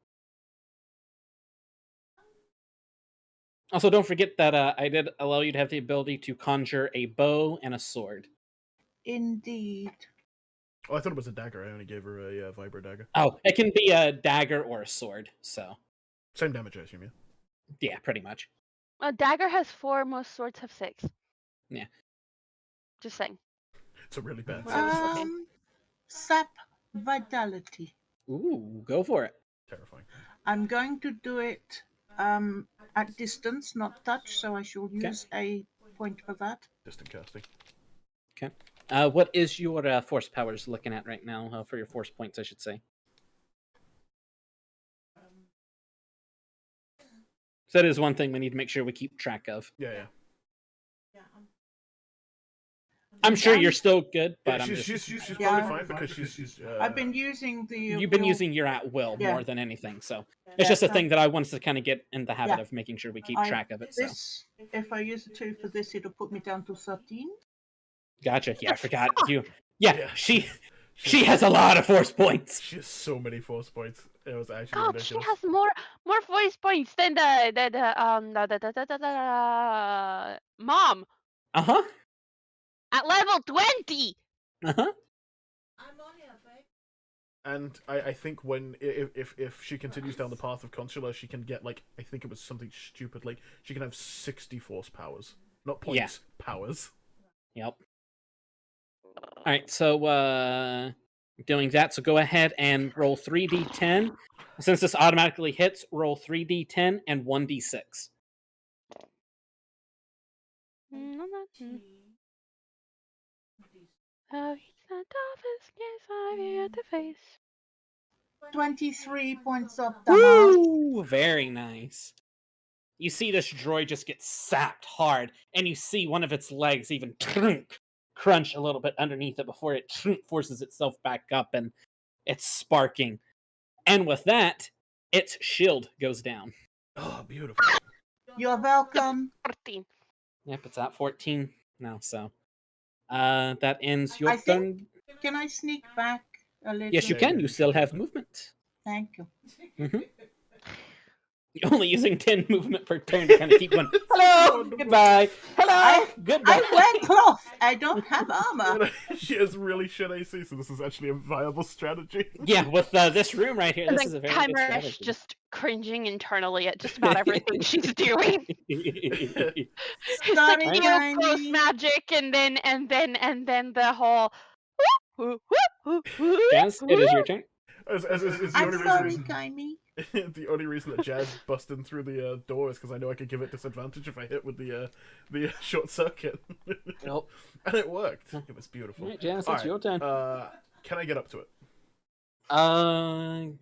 Also, don't forget that I did allow you to have the ability to conjure a bow and a sword. Indeed. Oh, I thought it was a dagger. I only gave her a vibro dagger. Oh, it can be a dagger or a sword. So, Same damage, I assume, yeah? yeah, pretty much. A dagger has 4, most swords have 6. Yeah. Just saying. It's a really bad What else? six. Okay. Sap vitality. Ooh, go for it. Terrifying. I'm going to do it at distance, not touch, so I shall use a point for that. Distant casting. Okay. What is your force powers looking at right now for your force points, I should say? So that is one thing we need to make sure we keep track of. Yeah. I'm sure you're still good, but Yeah, I'm she's just... probably Yeah. fine because she's I've been using the. You've been will- using your at will Yeah. more than anything, so it's Yeah, just a so- thing that I wanted to kind of get in the habit Yeah. of making sure we keep I- track of it. So This, if I use a 2 for this, it'll put me down to 13. gotcha. Yeah, I forgot you. Yeah, Yeah. she has a lot of force points. She has so many force points. It was actually God, she ridiculous. has more voice points than the mom Uh huh. at level 20. Uh huh. And I think when if she continues down the path of Consular, she can get like I think it was something stupid like she can have 60 force powers, not points, powers. Yep. All right, so doing that. So go ahead and roll 3d10. Since this automatically hits, roll 3d10 and 1d6. Oh, he's the toughest yes I've had to face. 23 points of damage. Woo! Very nice. You see this droid just get sapped hard, and you see one of its legs even crunch a little bit underneath it before it forces itself back up, and it's sparking. And with that, its shield goes down. Oh, beautiful. You're welcome. 14. Yep, it's at 14 now, so that ends your I think- turn. Can I sneak back a little? Yes, you Yeah, can. yeah, You you still can. have movement. Thank you. Only using 10 movement per turn to kind of keep going. Hello, Wonderful. goodbye. Hello, goodbye. I wear cloth. I don't have armor. She has really shit AC, so this is actually a viable strategy. Yeah, with this room right here, And this then is a very good Kymeresh strategy. just cringing internally at just about everything she's doing. It's like Sorry, close Jaime. magic, and then the whole. Jazz, it is your turn. It's the I'm only sorry, reason. Jaime. The only reason that Jazz busted through the door is because I know I could give it disadvantage if I hit with the short circuit. Nope. And it worked. It was beautiful. All right, Jazz, All it's right, your turn. Can I get up to it? 5,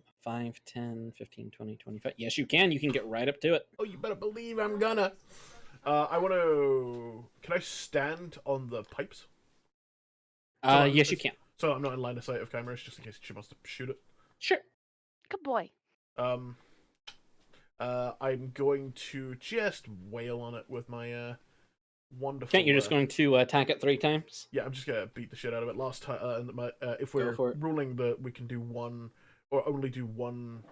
10, 15, 20, 25. Yes, you can. You can get right up to it. Oh, you better believe I'm gonna. I want to. Can I stand on the pipes? Yes, you can. So I'm not in line of sight of Kymeresh, just in case she wants to shoot it. Sure. Good boy. I'm going to just wail on it with my wonderful. Okay, you're just going to attack it 3 times? Yeah, I'm just gonna beat the shit out of it. Last time, if we're for it. ruling that we can do one or only do one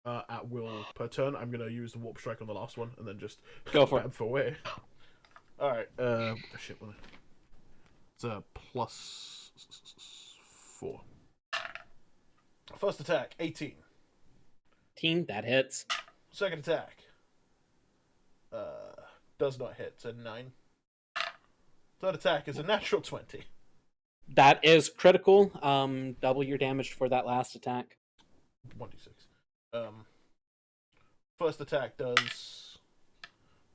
at will per turn, I'm gonna use the warp strike on the last one and then just Go for it. bamf away. All right. Shit. It's a +4. First attack, 18. Team, that hits. Second attack, does not hit. It's a 9. Third attack is a natural 20. That is critical. Double your damage for that last attack. 1d6. First attack does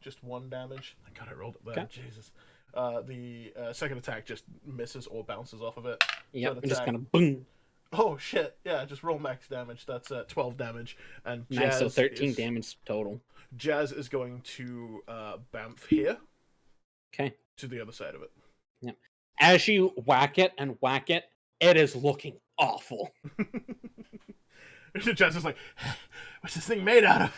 just 1 damage. Thank God I rolled it there. Okay. Jesus. The second attack just misses or bounces off of it. Yep, Third and just attack- kind of boom. Oh shit! Yeah, just roll max damage. That's 12 damage, and Nice, so Jazz 13 is, damage total. Jazz is going to bamf here Okay. to the other side of it. Yep. As you whack it, it is looking awful. Jazz is like, "What's this thing made out of?"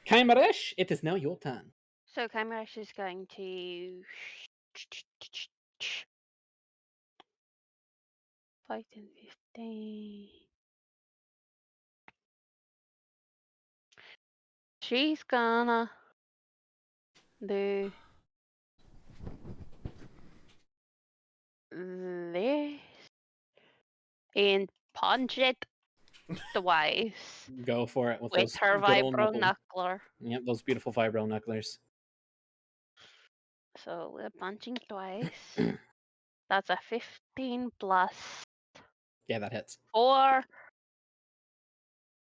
Kymeresh, it is now your turn. So Kymeresh is going to 5, 10, 15. She's gonna do this and punch it twice Go for it with with those her good old vibro knuckles. knuckler. Yep, those beautiful vibro knucklers. So we're punching twice. That's a 15 plus Yeah, that hits. 4.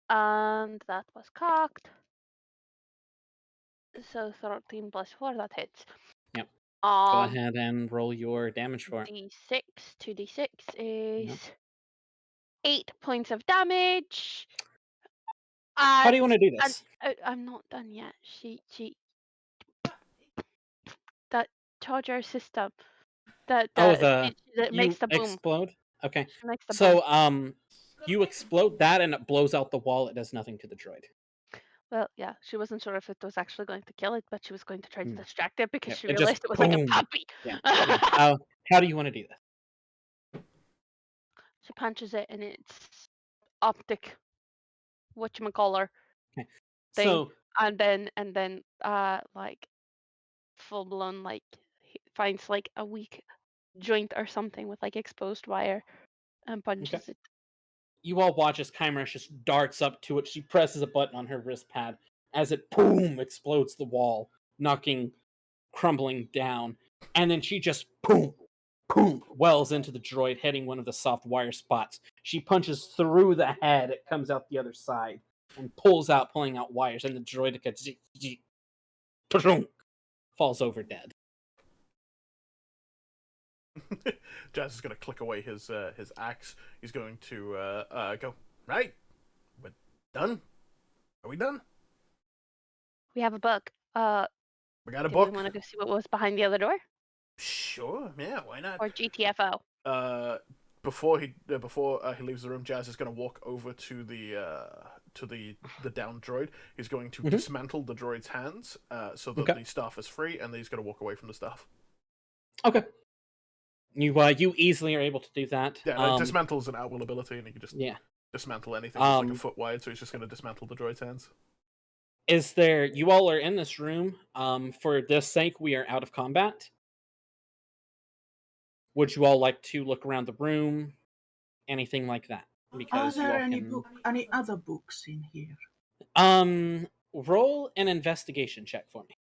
And that was cocked. So 13 plus 4, that hits. Yep. Go ahead and roll your damage for it. D6. 2d6 is Yep. 8 points of damage. How do you want to do this? I'm not done yet. She that charger system that The that you makes the boom. explode? Okay. She makes the boom. So you explode that and it blows out the wall. It does nothing to the droid. Well, yeah, she wasn't sure if it was actually going to kill it, but she was going to try to Mm. distract it because Yep, she it just realized it was like a boom. puppy. Yeah. Yeah. How do you want to do this? She punches it and it's optic whatchamacallit Okay. thing. So and then like full blown like he finds like a weak joint or something with like exposed wire and punches it. you all watch as Kymeresh just darts up to it. She presses a button on her wrist pad as it boom explodes the wall, knocking crumbling down. And then she just boom wells into the droid, hitting one of the soft wire spots. She punches through the head. It comes out the other side and pulling out wires, and the droid falls over dead. Jazz is going to click away his axe. He's going to go, right? We're done? Are we done? We have a book. We got a Do book? we want to go see what was behind the other door? Sure, yeah, why not? Or GTFO? Before he leaves the room, Jazz is going to walk over to the down droid. He's going to dismantle the droid's hands so that the staff is free, and then he's going to walk away from the staff. Okay. You easily are able to do that. Yeah, dismantle is an at-will ability, and you can just dismantle anything that's like a foot wide, so he's just going to dismantle the droid's hands. Is there... You all are in this room. For this sake, we are out of combat. Would you all like to look around the room? Anything like that? Are Because you there all any can... any other books in here? Roll an investigation check for me.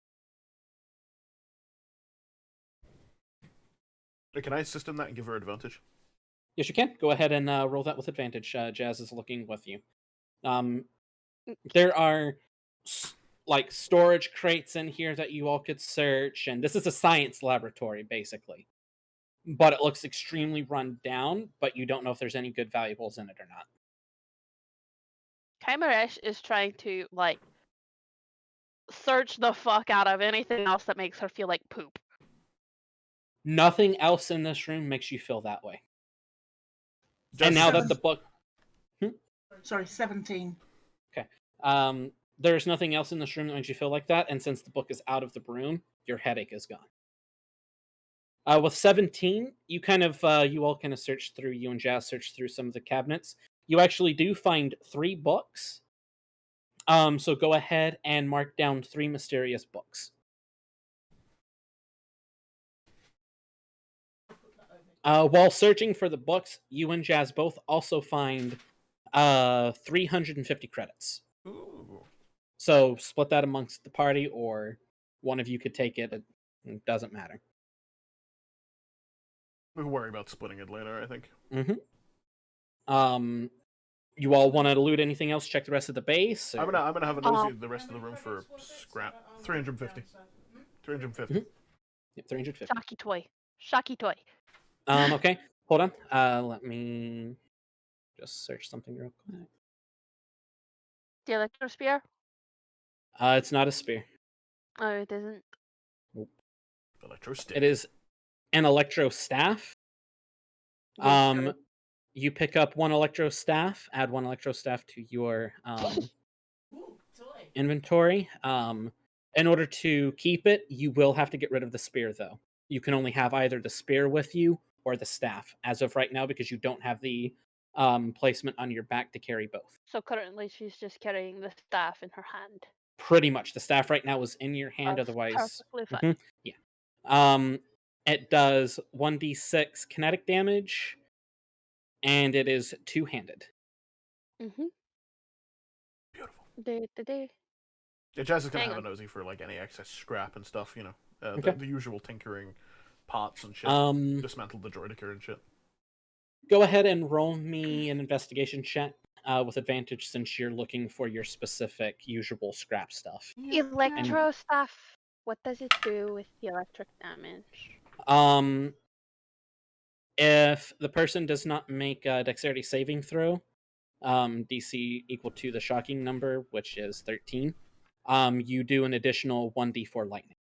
Can I assist in that and give her advantage? Yes, you can. Go ahead and roll that with advantage. Jazz is looking with you. There are like storage crates in here that you all could search, and this is a science laboratory, basically. But it looks extremely run down, but you don't know if there's any good valuables in it or not. Kymeresh is trying to, like, search the fuck out of anything else that makes her feel like poop. Nothing else in this room makes you feel that way. And now that the book... Sorry, 17. Okay. There's nothing else in this room that makes you feel like that, and since the book is out of the room, your headache is gone. With 17, you all kind of search through, you and Jazz search through some of the cabinets. You actually do find 3 books. So go ahead and mark down 3 mysterious books. While searching for the books, you and Jazz both also find 350 credits. Ooh. So split that amongst the party, or one of you could take it. It doesn't matter. We'll worry about splitting it later, I think. Mm-hmm. You all want to loot anything else? Check the rest of the base? Or... I'm gonna have a nosy at the rest of the room for scrap. 350. 350. Mm-hmm. Yep, 350. Shocky toy. Shocky toy. Okay. Hold on. Let me just search something real quick. The electro spear? It's not a spear. Oh, it isn't. Nope. Electro stick. It is an electro staff. Yes, You pick up 1 electro staff, add 1 electro staff to your inventory. In order to keep it, you will have to get rid of the spear, though. You can only have either the spear with you or the staff as of right now, because you don't have the placement on your back to carry both. So currently she's just carrying the staff in her hand. Pretty much. The staff right now is in your hand, That's otherwise... perfectly fine. Yeah. It does 1d6 kinetic damage, and it is 2-handed. Mm-hmm. Beautiful. Yeah, Jazz is gonna have a nosy for like any excess scrap and stuff, you know. Okay. The usual tinkering parts and shit. Dismantle the droidica and shit. Go ahead and roll me an investigation check with advantage, since you're looking for your specific usual scrap stuff. Electro staff. What does it do with the electric damage? If the person does not make a dexterity saving throw, DC equal to the shocking number, which is 13, you do an additional 1d4 lightning.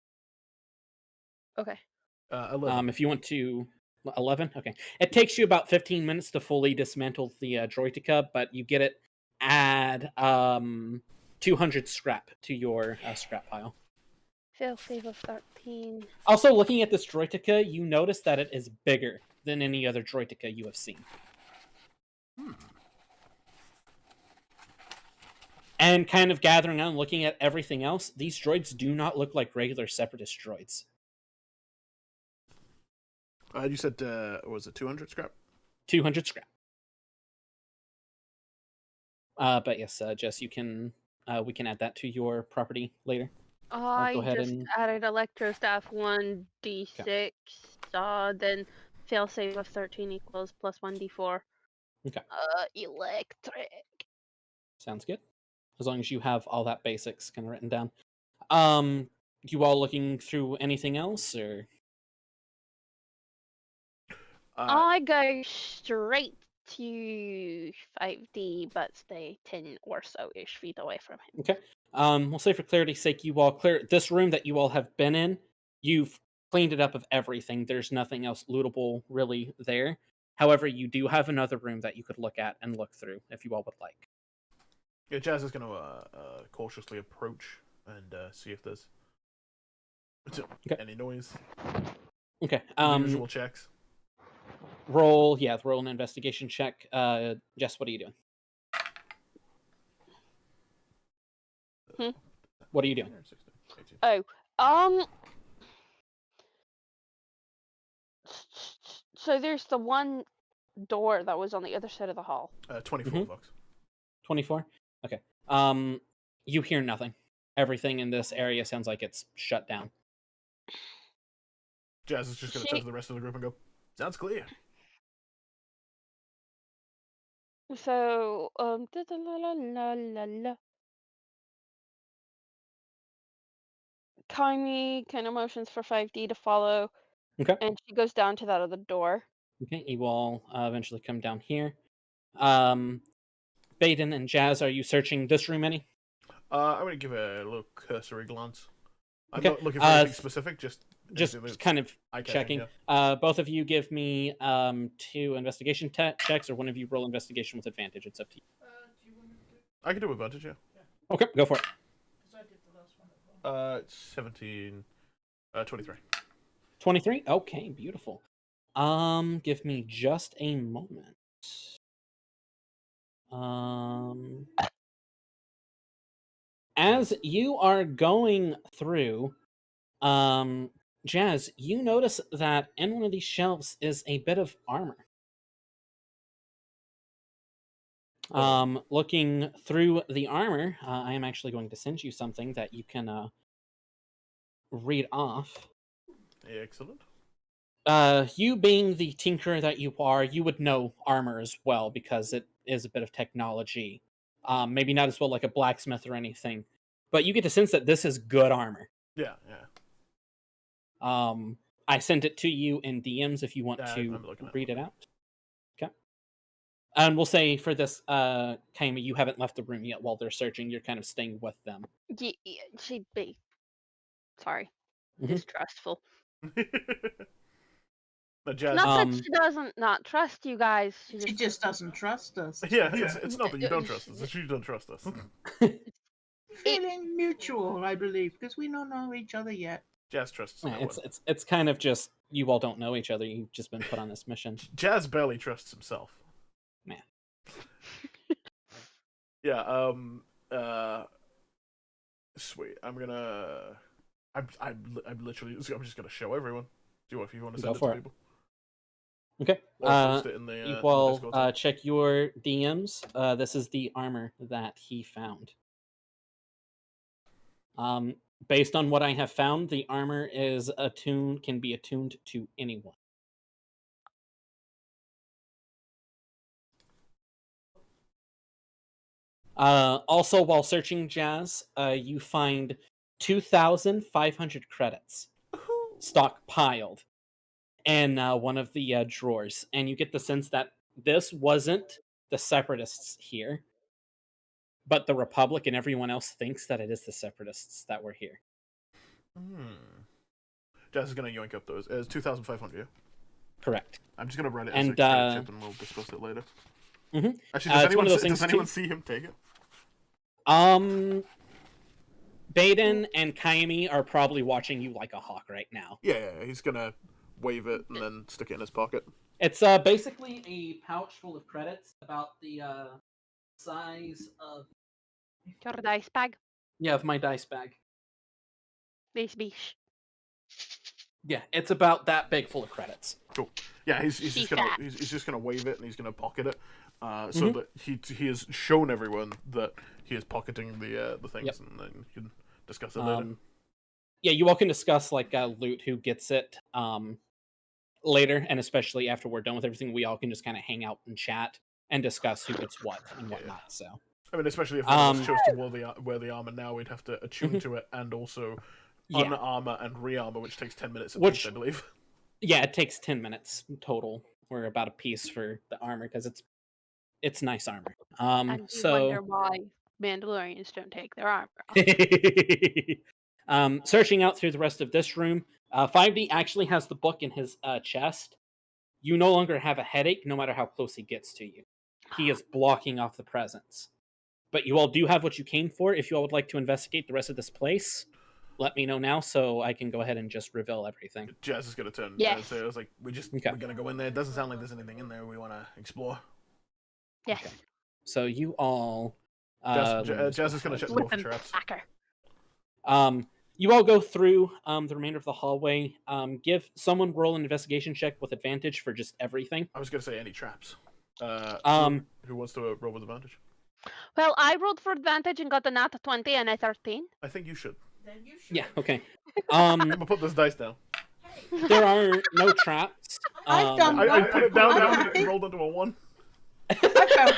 Okay. 11. If you want to... 11? Okay. It takes you about 15 minutes to fully dismantle the droidica, but you get it add 200 scrap to your scrap pile. Fail save of 13. Also, looking at this droidica, you notice that it is bigger than any other droidica you have seen. And kind of gathering on, looking at everything else, these droids do not look like regular Separatist droids. You said, was it 200 scrap? 200 scrap. But yes, Jess, you can... we can add that to your property later. I go ahead just and... added electro staff 1d6. Okay. Then fail save of 13 equals plus 1d4. Okay. Electric. Sounds good. As long as you have all that basics kind of written down. You all looking through anything else, or? I go straight to 5D, but stay 10 or so-ish feet away from him. Okay. We'll say for clarity's sake, you all clear this room that you all have been in. You've cleaned it up of everything. There's nothing else lootable really there. However, you do have another room that you could look at and look through if you all would like. Yeah, Jazz is going to cautiously approach and see if there's any noise. Okay. Usual checks. Roll an investigation check. Jess, what are you doing? What are you doing? 16, 18. Oh, um. So there's the one door that was on the other side of the hall. 24 bucks. 24? Okay. You hear nothing. Everything in this area sounds like it's shut down. Jazz is just going to turn to the rest of the group and go, sounds clear. So, la. Kyme kind of motions for 5D to follow. Okay. And she goes down to that other door. Okay, you will eventually come down here. Baeden and Jazz, are you searching this room any? I'm going to give a little cursory glance. I'm Okay, not looking for anything specific, just kind of eye-catching, checking. yeah. Both of you give me 2 investigation checks, or one of you roll investigation with advantage. It's up to you. I can do advantage, yeah. Okay, go for it. 17, 23. 23? Okay, beautiful. Give me just a moment. As you are going through, Jazz, you notice that in one of these shelves is a bit of armor. Looking through the armor, I am actually going to send you something that you can read off. Excellent. You being the tinkerer that you are, you would know armor as well because it is a bit of technology. Maybe not as well like a blacksmith or anything, but you get to sense that this is good armor. Yeah, yeah. I sent it to you in DMs if you want to read it out. Okay. And we'll say for this, Kyme, you haven't left the room yet while they're searching. You're kind of staying with them. Yeah, she'd be. Sorry. Distrustful. But Jazz, Not that she doesn't not trust you guys. She just doesn't trust us. yeah, it's not that you don't trust us, it's you don't trust us. Feeling mutual, I believe, because we don't know each other yet. Jazz trusts no one. It's kind of just you all don't know each other. You've just been put on this mission. Jazz barely trusts himself. Man. Yeah, sweet. I'm just gonna show everyone. Do if you want to send it to people. Okay. Or post it in the well, Discord. check your DMs. This is the armor that he found. Based on what I have found, the armor is can be attuned to anyone. Also, while searching Jazz, you find 2,500 credits stockpiled in one of the drawers, and you get the sense that this wasn't the Separatists here, but the Republic and everyone else thinks that it is the Separatists that were here. Jazz is going to yoink up those. It's 2,500, yeah? Correct. I'm just going to write it as a credit chip and we'll discuss it later. Actually, does anyone see him take it? Baeden and Kyme are probably watching you like a hawk right now. Yeah, he's going to wave it and then stick it in his pocket. It's basically a pouch full of credits about the size of... Your dice bag? Yeah, of my dice bag. Bish. Yeah, it's about that big full of credits. Cool. Yeah, he's just gonna wave it and he's gonna pocket it, so that he has shown everyone that he is pocketing the things, and then you can discuss it later. Yeah, you all can discuss like loot, who gets it later, and especially after we're done with everything, we all can just kind of hang out and chat and discuss who gets what and whatnot. So, I mean, especially if one of us chose to wear the armor now, we'd have to attune to it and also unarmor and rearmor, which takes 10 minutes at least, I believe. Yeah, it takes 10 minutes total, or about a piece for the armor, because it's nice armor. And you wonder why Mandalorians don't take their armor off. Searching out through the rest of this room, 5D actually has the book in his chest. You no longer have a headache, no matter how close he gets to you. He is blocking off the presence. But you all do have what you came for. If you all would like to investigate the rest of this place, let me know now so I can go ahead and just reveal everything. Jazz is going to turn and say, I was like, we're going to go in there. It doesn't sound like there's anything in there we want to explore. Yes. Okay. So you all Jazz is going to check the door With for him traps. backer. You all go through the remainder of the hallway. Give someone roll an investigation check with advantage for just everything. I was going to say any traps. Um, who wants to roll with advantage? Well, I rolled for advantage and got a nat 20 and a 13. I think you should. Yeah, okay. I'm going to put this dice down. There are no traps. I've done I put it down I'm now happy. and rolled into a 1. I found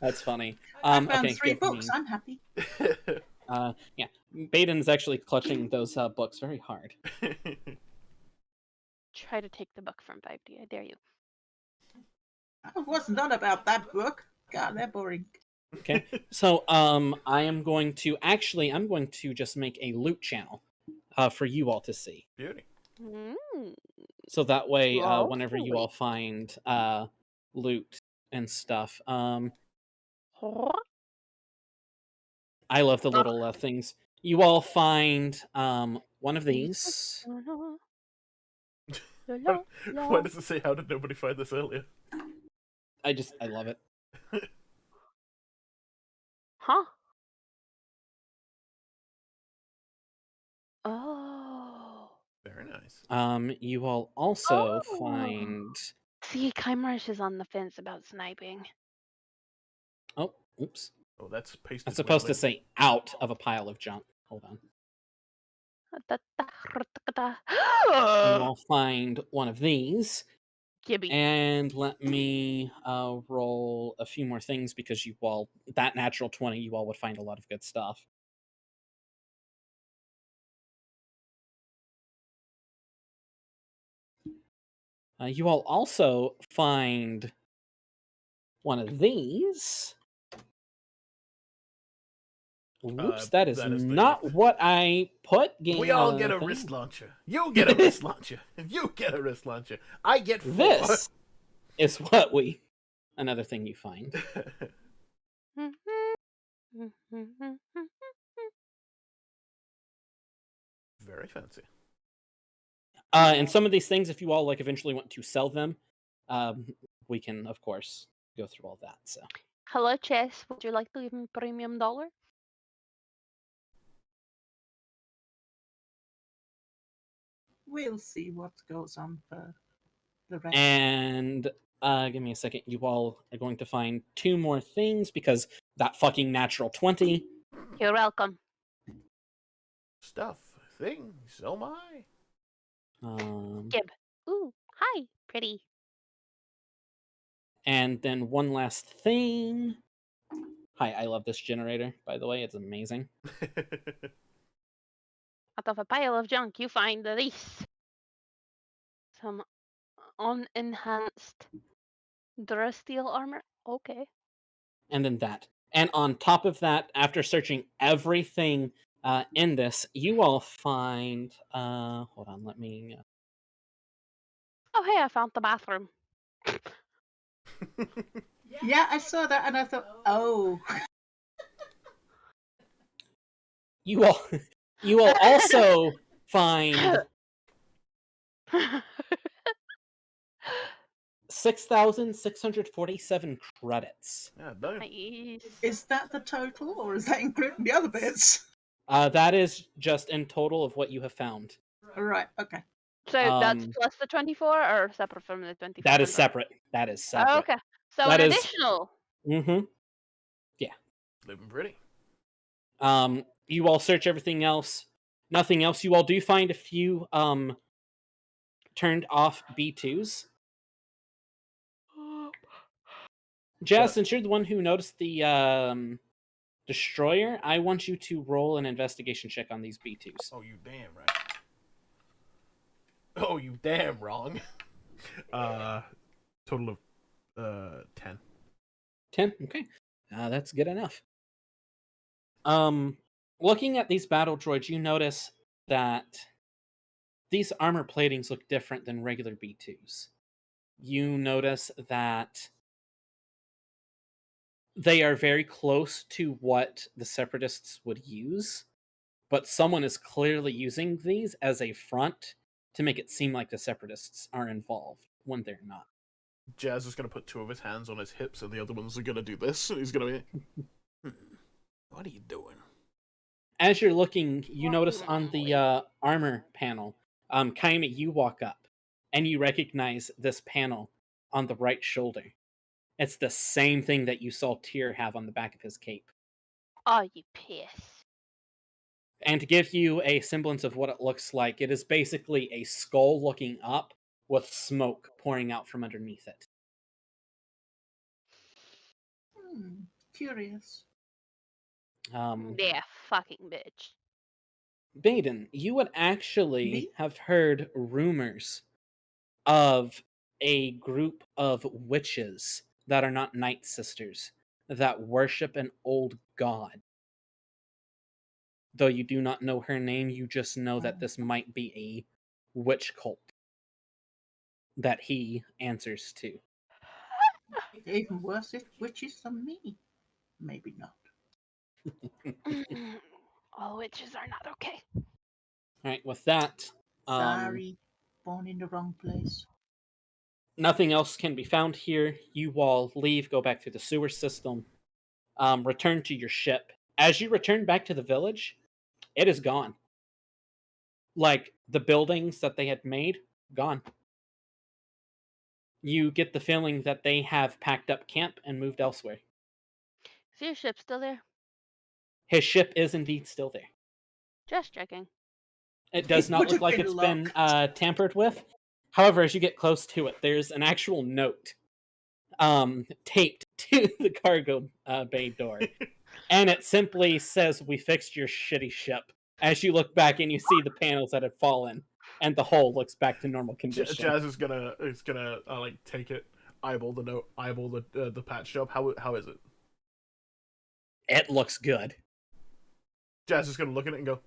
That's funny. I found Okay, 3 give books. me- I'm happy. Yeah, Baeden's actually clutching those books very hard. Try to take the book from 5D. I dare you. I was not about that book. God, they're boring. Okay, so I'm going to just make a loot channel for you all to see. Beauty. Mm. So that way, Lovely. whenever you all find loot and stuff, I love the little things. You all find one of these. Why does it say, how did nobody find this earlier? I love it. Huh? Oh. Very nice. You all also Oh. find. See, Kymeresh is on the fence about sniping. Oh, oops! Oh, that's pasted. I'm supposed to weirdly. say out of a pile of junk. Hold on. You all find one of these, Gibby. and let me roll a few more things because you all that natural 20, you all would find a lot of good stuff. You all also find one of these. Oops, that is that is the- not what I put. We all get a thing. wrist launcher. You get a wrist launcher. You get a wrist launcher. I get 4. This is what we. Another thing you find. Very fancy. And some of these things, if you all like eventually want to sell them, we can of course go through all that. So Hello, Chess. Would you like to give me premium dollar? We'll see what goes on for the rest. and give me a second. You all are going to find 2 more things because that fucking natural 20. You're welcome. Stuff. Things. Oh my. Gib. Ooh, hi, pretty. And then one last thing. Hi, I love this generator, by the way. It's amazing. Out of a pile of junk, you find this. Some unenhanced Durasteel armor. Okay. And then that. And on top of that, after searching everything in this, you all find. Hold on, let me. Oh, hey, I found the bathroom. Yeah, I saw that and I thought, oh. You all. You will also find 6,647 credits. Yeah, no. Nice. Is that the total or is that including the other bits? That is just in total of what you have found. Right, okay. So that's Um, plus the 24 or separate from the 24? That is separate. That is separate. Oh, okay. So That an is- additional. Mm-hmm. Living pretty. You all search everything else. Nothing else. You all do find a few turned off B2s. Jazz, since you're the one who noticed the destroyer, I want you to roll an investigation check on these B2s. Oh, you damn right. Oh, you damn wrong. Total of 10. 10? Okay. That's good enough. Looking at these battle droids, you notice that these armor platings look different than regular B2s. You notice that they are very close to what the Separatists would use, but someone is clearly using these as a front to make it seem like the Separatists are involved when they're not. Jazz is going to put two of his hands on his hips, and the other ones are going to do this. And he's going to be, what are you doing? As you're looking, you notice on the armor panel, Kaime, you walk up, and you recognize this panel on the right shoulder. It's the same thing that you saw Tyr have on the back of his cape. Oh, you piss. And to give you a semblance of what it looks like, it is basically a skull looking up with smoke pouring out from underneath it. Curious. Yeah, fucking bitch. Baeden, you would actually Me? have heard rumors of a group of witches that are not Night Sisters that worship an old god. Though you do not know her name, you just know that this might be a witch cult that he answers to. Even worse if witches than me. Maybe not. All witches are not okay. Alright, with that, Sorry. Born in the wrong place. nothing else can be found here. You all leave, go back through the sewer system, return to your ship. As you return back to the village, it is gone. Like, the buildings that they had made, gone. You get the feeling that they have packed up camp and moved elsewhere. Is your ship still there? His ship is indeed still there. Just checking. It does It not would look have like been it's been locked. tampered with. However, as you get close to it, there's an actual note taped to the cargo bay door. And it simply says, "We fixed your shitty ship." As you look back and you see the panels that had fallen, and the hull looks back to normal condition. Jazz is gonna like take it, eyeball the note, eyeball the patch job. How is it? It looks good. Jazz is gonna look at it and go,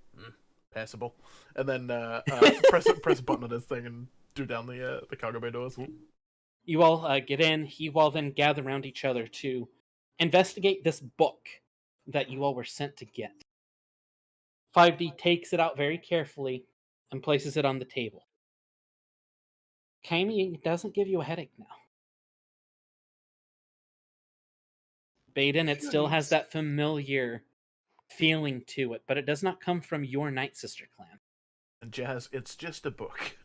passable, and then press a button on his thing and do down the cargo bay doors. You all get in. You all then gather around each other to investigate this book that you all were sent to get. 5D takes it out very carefully and places it on the table. Kaimi doesn't give you a headache now. Baeden, it still has Curious. that familiar feeling to it, but it does not come from your Night Sister clan. And Jazz, it's just a book.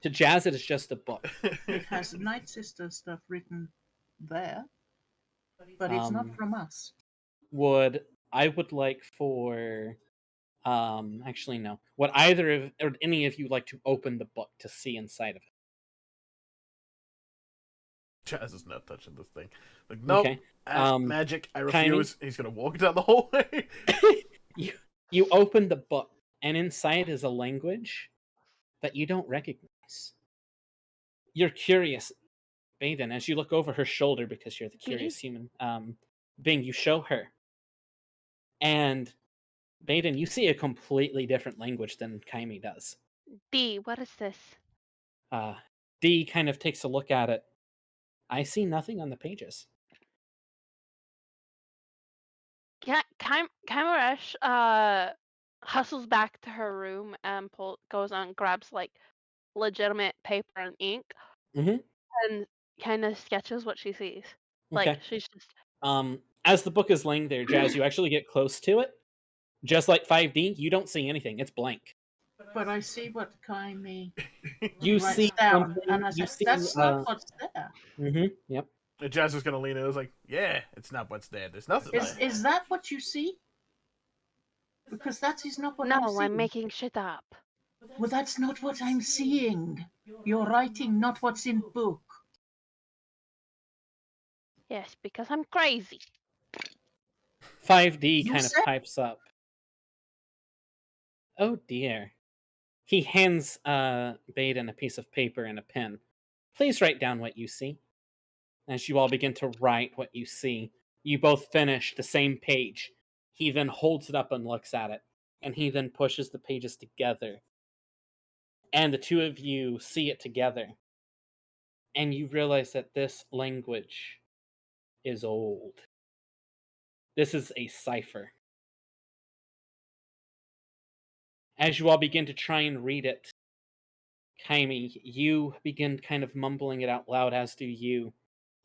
To Jazz, it is just a book. It has Night Sister stuff written there, but it's not from us. I would like for actually no. Would either of or any of you like to open the book to see inside of it? Jazz is not touching this thing. Like, nope. Okay. Magic. I refuse. He's gonna walk down the hallway. You open the book, and inside is a language that you don't recognize. You're curious, Baeden, as you look over her shoulder because you're the curious human being. You show her, and Baeden, you see a completely different language than Kaimi does. D, what is this? D kind of takes a look at it. I see nothing on the pages. Kymeresh hustles back to her room and goes on and grabs like legitimate paper and ink Mhm. and kind of sketches what she sees. Okay. Like she's just As the book is laying there, Jazz, you actually get close to it. Just like 5D, you don't see anything. It's blank. But I see what Kaimi You writes see down, something. and I You say, see. that's not what's there. Yep. And Jazz is gonna lean in. It's like, yeah, it's not what's there. There's nothing there. Is that what you see? Because that is not what I'm no, seeing. I'm making shit up. Well, that's not what I'm seeing. You're writing not what's in book. Yes, because I'm crazy. 5D You kind of said- pipes up. Oh dear. He hands Baeden a piece of paper and a pen. Please write down what you see. As you all begin to write what you see, you both finish the same page. He then holds it up and looks at it, and he then pushes the pages together. And the two of you see it together, and you realize that this language is old. This is a cipher. As you all begin to try and read it, Kaimi, you begin kind of mumbling it out loud, as do you,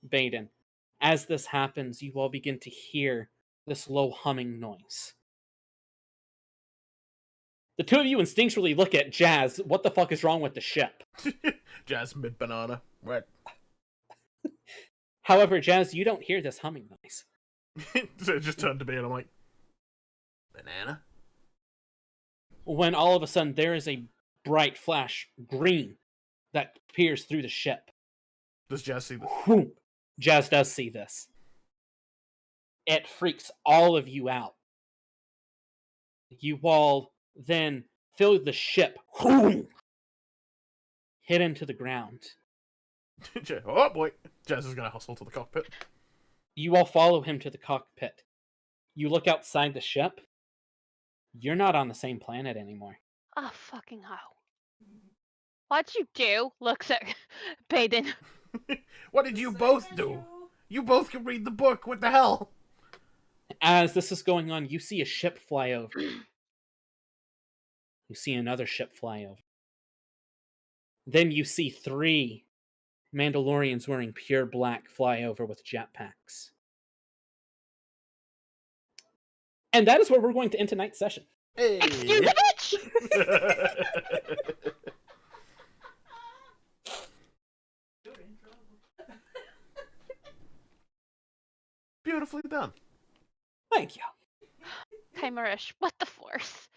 Baeden. As this happens, you all begin to hear this low humming noise. The two of you instinctually look at Jazz. What the fuck is wrong with the ship? Jazz mid-banana. Right. However, Jazz, you don't hear this humming noise. So it just turned to me and I'm like, banana? When all of a sudden there is a bright flash, green, that appears through the ship. Does Jazz see this? Whoom. Jazz does see this. It freaks all of you out. You all then feel the ship whoom, hit into the ground. Oh boy! Jazz is gonna hustle to the cockpit. You all follow him to the cockpit. You look outside the ship. You're not on the same planet anymore. Oh, fucking hell. What'd you do? Looks at Baeden. What did you both do? You both can read the book. What the hell? As this is going on, you see a ship fly over. You see another ship fly over. Then you see 3 Mandalorians wearing pure black fly over with jetpacks. And that is where we're going to end tonight's session. Hey. Excuse me, bitch! Beautifully done. Thank you. Kymeresh, what the force?